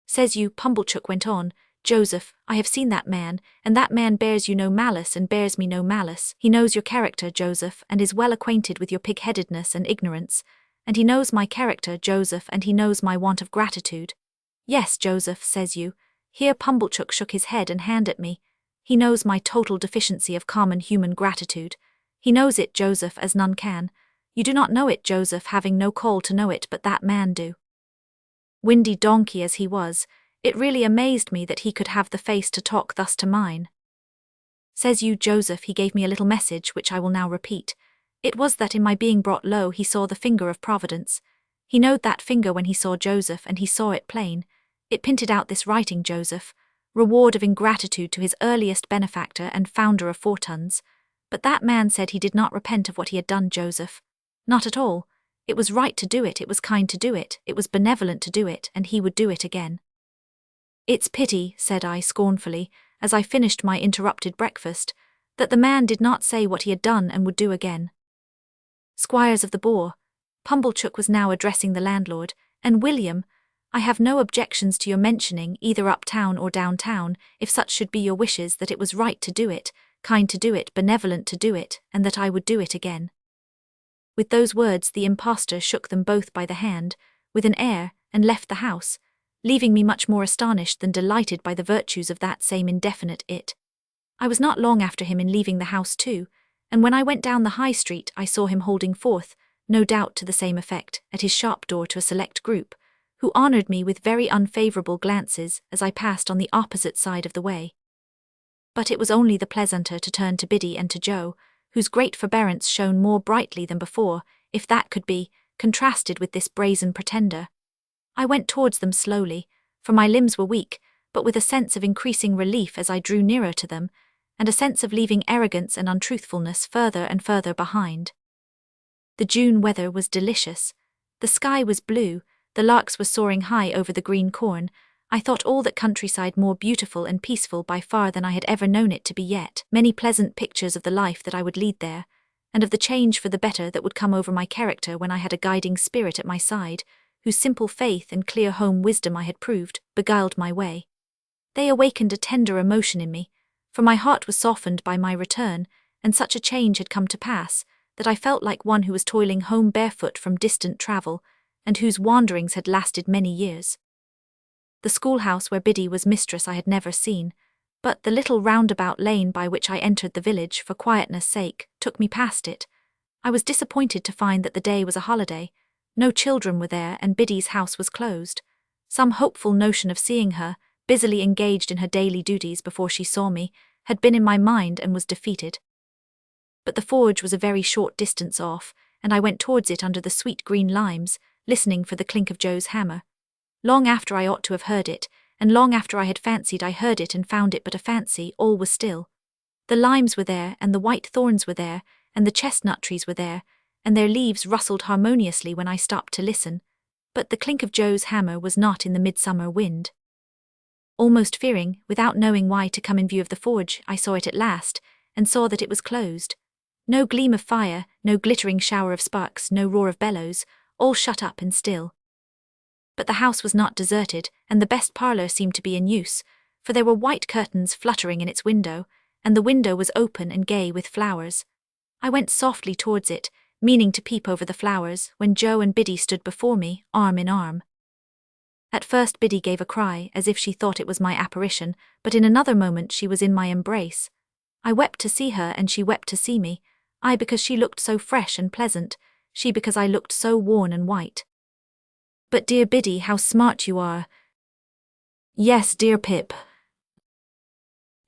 "Says you," Pumblechook went on, "Joseph, I have seen that man, and that man bears you no malice and bears me no malice. He knows your character, Joseph, and is well acquainted with your pig-headedness and ignorance. And he knows my character, Joseph, and he knows my want of gratitude. Yes, Joseph, says you." Here Pumblechook shook his head and hand at me. "He knows my total deficiency of common human gratitude. He knows it, Joseph, as none can. You do not know it, Joseph, having no call to know it, but that man do." Windy donkey as he was, it really amazed me that he could have the face to talk thus to mine. Says you, Joseph, he gave me a little message which I will now repeat. It was that in my being brought low he saw the finger of Providence. He knowed that finger when he saw Joseph, and he saw it plain. It pinted out this writing, Joseph, reward of ingratitude to his earliest benefactor and founder of fortunes. But that man said he did not repent of what he had done, Joseph. Not at all. It was right to do it, it was kind to do it, it was benevolent to do it, and he would do it again. "It's pity," said I scornfully, as I finished my interrupted breakfast, "that the man did not say what he had done and would do again." "Squires of the Boar," Pumblechook was now addressing the landlord, "and William, I have no objections to your mentioning, either uptown or downtown, if such should be your wishes, that it was right to do it, kind to do it, benevolent to do it, and that I would do it again." With those words the impostor shook them both by the hand, with an air, and left the house, leaving me much more astonished than delighted by the virtues of that same indefinite it. I was not long after him in leaving the house too, and when I went down the High Street I saw him holding forth, no doubt to the same effect, at his shop door to a select group, who honoured me with very unfavourable glances as I passed on the opposite side of the way. But it was only the pleasanter to turn to Biddy and to Joe, whose great forbearance shone more brightly than before, if that could be, contrasted with this brazen pretender. I went towards them slowly, for my limbs were weak, but with a sense of increasing relief as I drew nearer to them, and a sense of leaving arrogance and untruthfulness further and further behind. The June weather was delicious. The sky was blue, the larks were soaring high over the green corn. I thought all that countryside more beautiful and peaceful by far than I had ever known it to be yet. Many pleasant pictures of the life that I would lead there, and of the change for the better that would come over my character when I had a guiding spirit at my side, whose simple faith and clear home wisdom I had proved, beguiled my way. They awakened a tender emotion in me, for my heart was softened by my return, and such a change had come to pass, that I felt like one who was toiling home barefoot from distant travel, and whose wanderings had lasted many years. The schoolhouse where Biddy was mistress I had never seen, but the little roundabout lane by which I entered the village for quietness' sake took me past it. I was disappointed to find that the day was a holiday. No children were there, and Biddy's house was closed. Some hopeful notion of seeing her, busily engaged in her daily duties before she saw me, had been in my mind and was defeated. But the forge was a very short distance off, and I went towards it under the sweet green limes, listening for the clink of Joe's hammer. Long after I ought to have heard it, and long after I had fancied I heard it and found it but a fancy, all was still. The limes were there, and the white thorns were there, and the chestnut trees were there, and their leaves rustled harmoniously when I stopped to listen, but the clink of Joe's hammer was not in the midsummer wind. Almost fearing, without knowing why, to come in view of the forge, I saw it at last, and saw that it was closed. No gleam of fire, no glittering shower of sparks, no roar of bellows, all shut up and still. But the house was not deserted, and the best parlour seemed to be in use, for there were white curtains fluttering in its window, and the window was open and gay with flowers. I went softly towards it, meaning to peep over the flowers, when Joe and Biddy stood before me, arm in arm. At first Biddy gave a cry, as if she thought it was my apparition, but in another moment she was in my embrace. I wept to see her, and she wept to see me, I because she looked so fresh and pleasant, she because I looked so worn and white. "But dear Biddy, how smart you are." "Yes, dear Pip."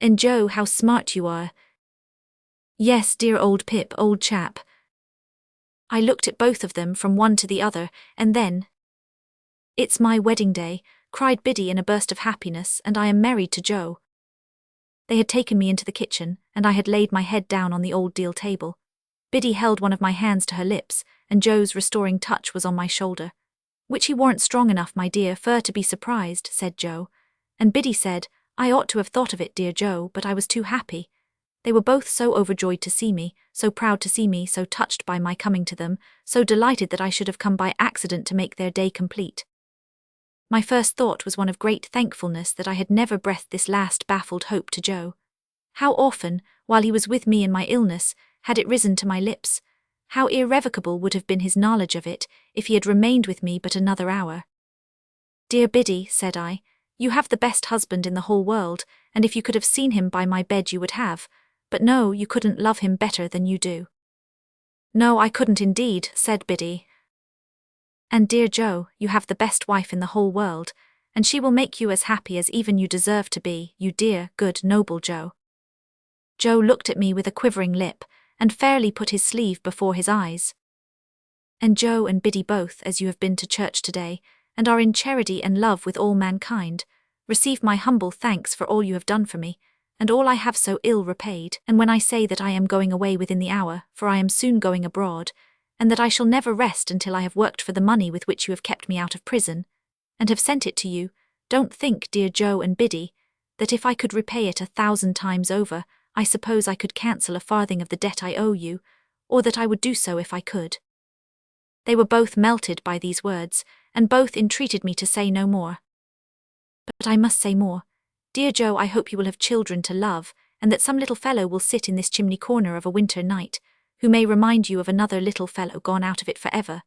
"And Joe, how smart you are." "Yes, dear old Pip, old chap." I looked at both of them from one to the other, and then, "It's my wedding day," cried Biddy in a burst of happiness, "and I am married to Joe." They had taken me into the kitchen, and I had laid my head down on the old deal table. Biddy held one of my hands to her lips, and Joe's restoring touch was on my shoulder. "Which he warn't strong enough, my dear, fur to be surprised," said Joe. And Biddy said, "I ought to have thought of it, dear Joe, but I was too happy." They were both so overjoyed to see me, so proud to see me, so touched by my coming to them, so delighted that I should have come by accident to make their day complete. My first thought was one of great thankfulness that I had never breathed this last baffled hope to Joe. How often, while he was with me in my illness, had it risen to my lips? How irrevocable would have been his knowledge of it, if he had remained with me but another hour. "Dear Biddy," said I, "you have the best husband in the whole world, and if you could have seen him by my bed you would have, but no, you couldn't love him better than you do." "No, I couldn't indeed," said Biddy. "And dear Joe, you have the best wife in the whole world, and she will make you as happy as even you deserve to be, you dear, good, noble Joe." Joe looked at me with a quivering lip, and fairly put his sleeve before his eyes. "And Joe and Biddy both, as you have been to church today, and are in charity and love with all mankind, receive my humble thanks for all you have done for me, and all I have so ill repaid. And when I say that I am going away within the hour, for I am soon going abroad, and that I shall never rest until I have worked for the money with which you have kept me out of prison, and have sent it to you, don't think, dear Joe and Biddy, that if I could repay it 1,000 times over, I suppose I could cancel a farthing of the debt I owe you, or that I would do so if I could." They were both melted by these words, and both entreated me to say no more. "But I must say more. Dear Joe, I hope you will have children to love, and that some little fellow will sit in this chimney corner of a winter night, who may remind you of another little fellow gone out of it forever.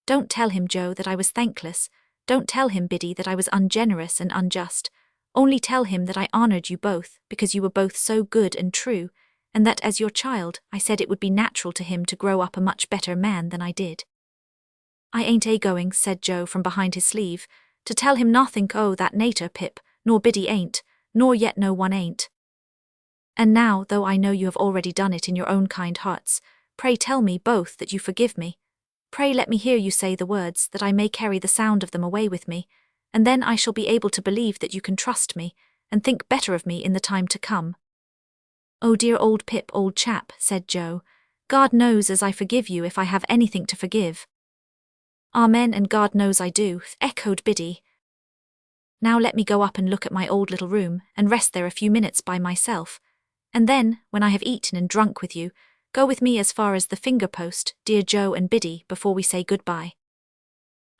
Don't tell him, Joe, that I was thankless. Don't tell him, Biddy, that I was ungenerous and unjust. Only tell him that I honoured you both, because you were both so good and true, and that as your child, I said it would be natural to him to grow up a much better man than I did." "I ain't going," said Joe from behind his sleeve, "to tell him nothink o' that nater, Pip, nor Biddy ain't, nor yet no one ain't. And now, though I know you have already done it in your own kind hearts, pray tell me both that you forgive me. Pray let me hear you say the words, that I may carry the sound of them away with me, and then I shall be able to believe that you can trust me, and think better of me in the time to come." "Oh dear old Pip, old chap," said Joe, "God knows as I forgive you if I have anything to forgive." "Amen, and God knows I do," echoed Biddy. "Now let me go up and look at my old little room, and rest there a few minutes by myself, and then, when I have eaten and drunk with you, go with me as far as the finger post, dear Joe and Biddy, before we say good-bye."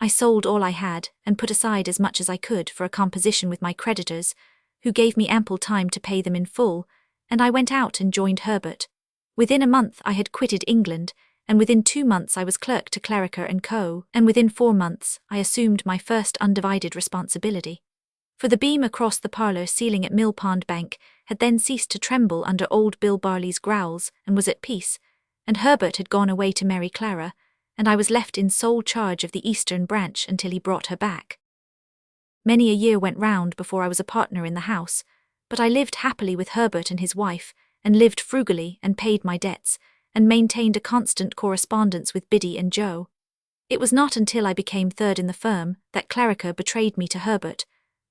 I sold all I had, and put aside as much as I could for a composition with my creditors, who gave me ample time to pay them in full, and I went out and joined Herbert. Within a month I had quitted England, and within 2 months I was clerk to Cleriker and Co., and within 4 months I assumed my first undivided responsibility. For the beam across the parlour ceiling at Mill Pond Bank had then ceased to tremble under old Bill Barley's growls and was at peace, and Herbert had gone away to marry Clara, and I was left in sole charge of the eastern branch until he brought her back. Many a year went round before I was a partner in the house, but I lived happily with Herbert and his wife, and lived frugally and paid my debts, and maintained a constant correspondence with Biddy and Joe. It was not until I became third in the firm that Clerica betrayed me to Herbert,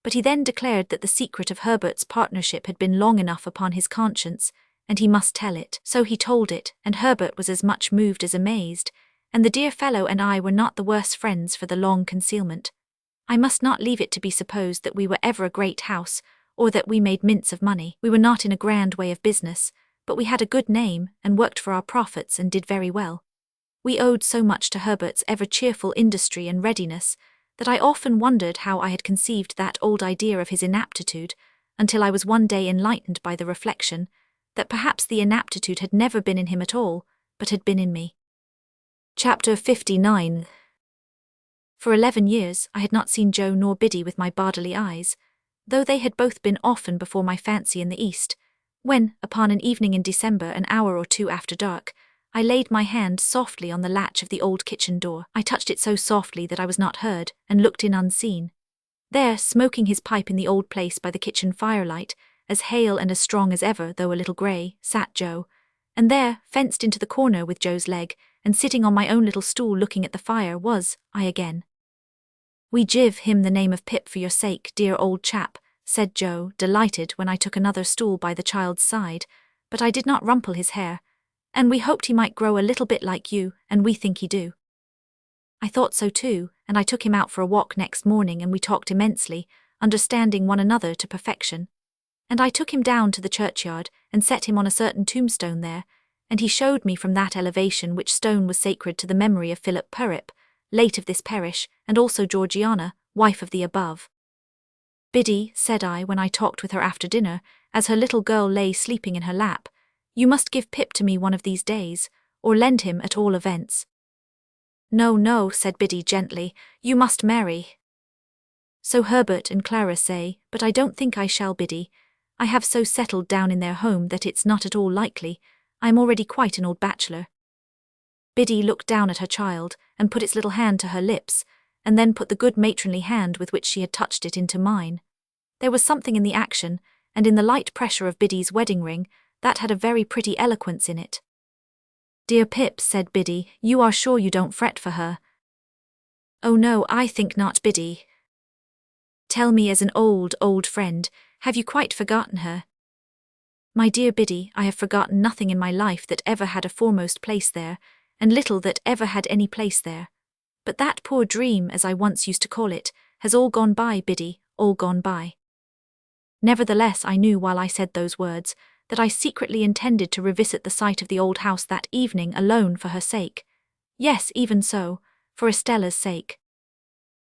but he then declared that the secret of Herbert's partnership had been long enough upon his conscience, and he must tell it. So he told it, and Herbert was as much moved as amazed, and the dear fellow and I were not the worse friends for the long concealment. I must not leave it to be supposed that we were ever a great house, or that we made mints of money. We were not in a grand way of business, but we had a good name, and worked for our profits and did very well. We owed so much to Herbert's ever-cheerful industry and readiness, that I often wondered how I had conceived that old idea of his inaptitude, until I was one day enlightened by the reflection that perhaps the inaptitude had never been in him at all, but had been in me. Chapter 59. For 11 years I had not seen Joe nor Biddy with my bodily eyes, though they had both been often before my fancy in the East, when, upon an evening in December, an hour or two after dark, I laid my hand softly on the latch of the old kitchen door. I touched it so softly that I was not heard, and looked in unseen. There, smoking his pipe in the old place by the kitchen firelight, as hale and as strong as ever, though a little grey, sat Joe, and there, fenced into the corner with Joe's leg, and sitting on my own little stool looking at the fire, was I again. "We give him the name of Pip for your sake, dear old chap," said Joe, delighted, when I took another stool by the child's side, but I did not rumple his hair, "and we hoped he might grow a little bit like you, and we think he do." I thought so too, and I took him out for a walk next morning, and we talked immensely, understanding one another to perfection. And I took him down to the churchyard, and set him on a certain tombstone there, and he showed me from that elevation which stone was sacred to the memory of Philip Purrip, late of this parish, and also Georgiana, wife of the above. "Biddy," said I when I talked with her after dinner, as her little girl lay sleeping in her lap, "you must give Pip to me one of these days, or lend him at all events." "No, no," said Biddy gently, "you must marry." "So Herbert and Clara say, but I don't think I shall, Biddy. I have so settled down in their home that it's not at all likely. I am already quite an old bachelor." Biddy looked down at her child, and put its little hand to her lips, and then put the good matronly hand with which she had touched it into mine. There was something in the action, and in the light pressure of Biddy's wedding ring, that had a very pretty eloquence in it. "Dear Pip," said Biddy, "you are sure you don't fret for her?" "Oh no, I think not, Biddy." "Tell me as an old, old friend, have you quite forgotten her?" "My dear Biddy, I have forgotten nothing in my life that ever had a foremost place there, and little that ever had any place there. But that poor dream, as I once used to call it, has all gone by, Biddy, all gone by." Nevertheless, I knew while I said those words that I secretly intended to revisit the site of the old house that evening alone for her sake. Yes, even so, for Estella's sake.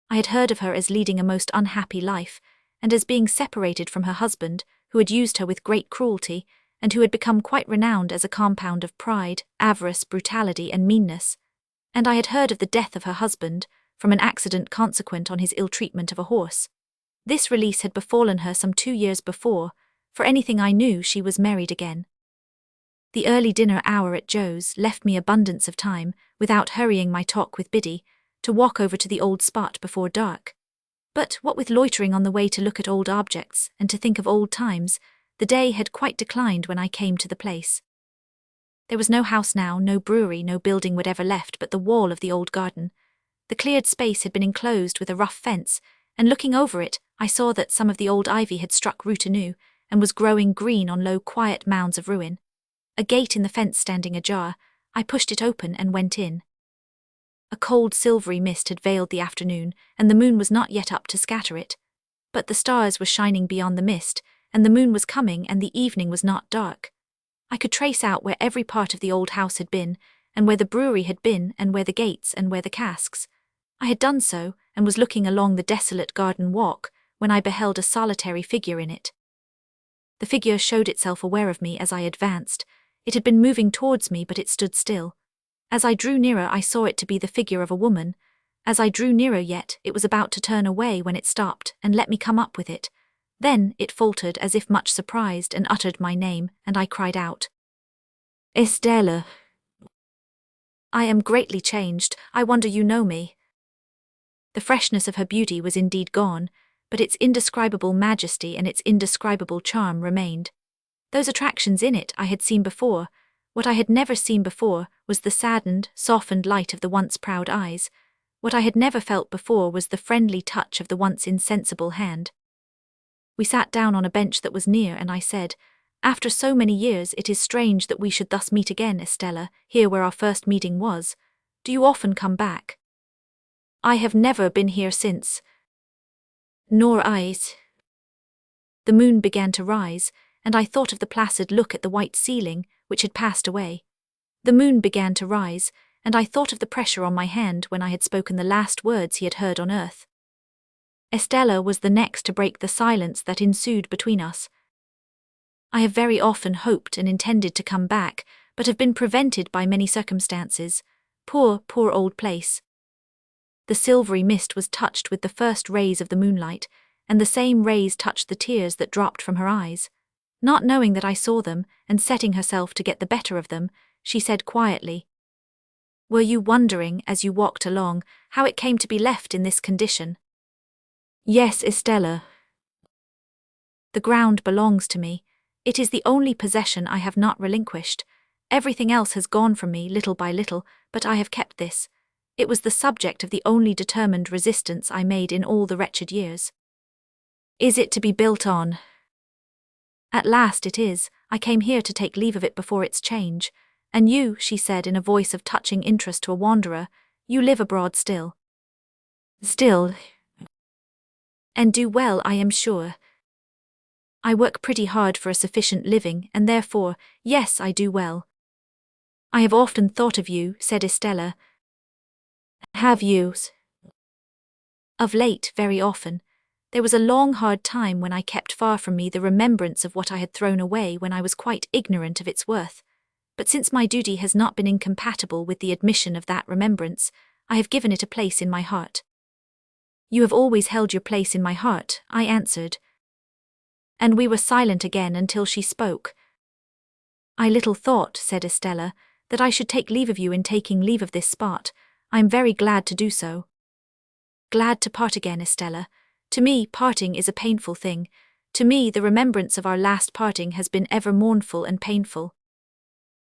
I had heard of her as leading a most unhappy life, and as being separated from her husband, who had used her with great cruelty, and who had become quite renowned as a compound of pride, avarice, brutality, and meanness. And I had heard of the death of her husband, from an accident consequent on his ill treatment of a horse. This release had befallen her some 2 years before. For anything I knew, she was married again. The early dinner hour at Joe's left me abundance of time, without hurrying my talk with Biddy, to walk over to the old spot before dark. But, what with loitering on the way to look at old objects, and to think of old times, the day had quite declined when I came to the place. There was no house now, no brewery, no building whatever left but the wall of the old garden. The cleared space had been enclosed with a rough fence, and looking over it, I saw that some of the old ivy had struck root anew, and was growing green on low quiet mounds of ruin. A gate in the fence standing ajar, I pushed it open and went in. A cold silvery mist had veiled the afternoon, and the moon was not yet up to scatter it. But the stars were shining beyond the mist, and the moon was coming, and the evening was not dark. I could trace out where every part of the old house had been, and where the brewery had been, and where the gates, and where the casks. I had done so, and was looking along the desolate garden walk, when I beheld a solitary figure in it. The figure showed itself aware of me as I advanced. It had been moving towards me, but it stood still. As I drew nearer, I saw it to be the figure of a woman. As I drew nearer yet, it was about to turn away when it stopped and let me come up with it. Then it faltered as if much surprised and uttered my name, and I cried out, "Estella." "I am greatly changed. I wonder you know me." The freshness of her beauty was indeed gone, but its indescribable majesty and its indescribable charm remained. Those attractions in it I had seen before. What I had never seen before was the saddened, softened light of the once proud eyes, What I had never felt before was the friendly touch of the once insensible hand. We sat down on a bench that was near, and I said, "After so many years, it is strange that we should thus meet again, Estella, here where our first meeting was. Do you often come back?" "I have never been here since." "Nor I." The moon began to rise, and I thought of the placid look at the white ceiling, which had passed away. The moon began to rise, and I thought of the pressure on my hand when I had spoken the last words he had heard on earth. Estella was the next to break the silence that ensued between us. "I have very often hoped and intended to come back, but have been prevented by many circumstances. Poor, poor old place." The silvery mist was touched with the first rays of the moonlight, and the same rays touched the tears that dropped from her eyes. Not knowing that I saw them, and setting herself to get the better of them, she said quietly, "Were you wondering, as you walked along, how it came to be left in this condition?" "Yes, Estella. The ground belongs to me. It is the only possession I have not relinquished. Everything else has gone from me little by little, but I have kept this. It was the subject of the only determined resistance I made in all the wretched years." "Is it to be built on?" "At last it is. I came here to take leave of it before its change. And you," she said in a voice of touching interest to a wanderer, "you live abroad still." "Still." "And do well, I am sure." "I work pretty hard for a sufficient living, and therefore, yes, I do well." "I have often thought of you," said Estella. "Have you?" "Of late, very often. There was a long hard time when I kept far from me the remembrance of what I had thrown away when I was quite ignorant of its worth. But since my duty has not been incompatible with the admission of that remembrance, I have given it a place in my heart." "You have always held your place in my heart," I answered. And we were silent again until she spoke. "I little thought," said Estella, "that I should take leave of you in taking leave of this spot. I am very glad to do so." "Glad to part again, Estella. To me, parting is a painful thing. To me, the remembrance of our last parting has been ever mournful and painful."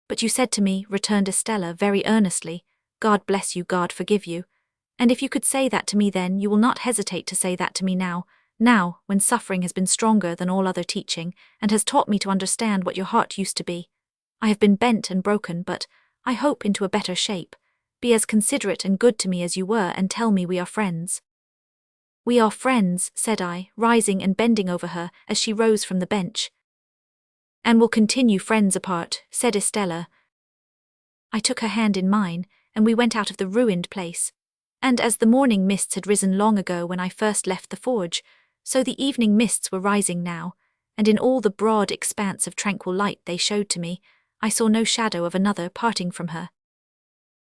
"But you said to me," returned Estella very earnestly, "God bless you, God forgive you. And if you could say that to me then, you will not hesitate to say that to me now, when suffering has been stronger than all other teaching, and has taught me to understand what your heart used to be. I have been bent and broken, but, I hope, into a better shape. Be as considerate and good to me as you were, and tell me we are friends." "We are friends," said I, rising and bending over her as she rose from the bench. "And will continue friends apart," said Estella. I took her hand in mine, and we went out of the ruined place. And as the morning mists had risen long ago when I first left the forge, so the evening mists were rising now, and in all the broad expanse of tranquil light they showed to me, I saw no shadow of another parting from her.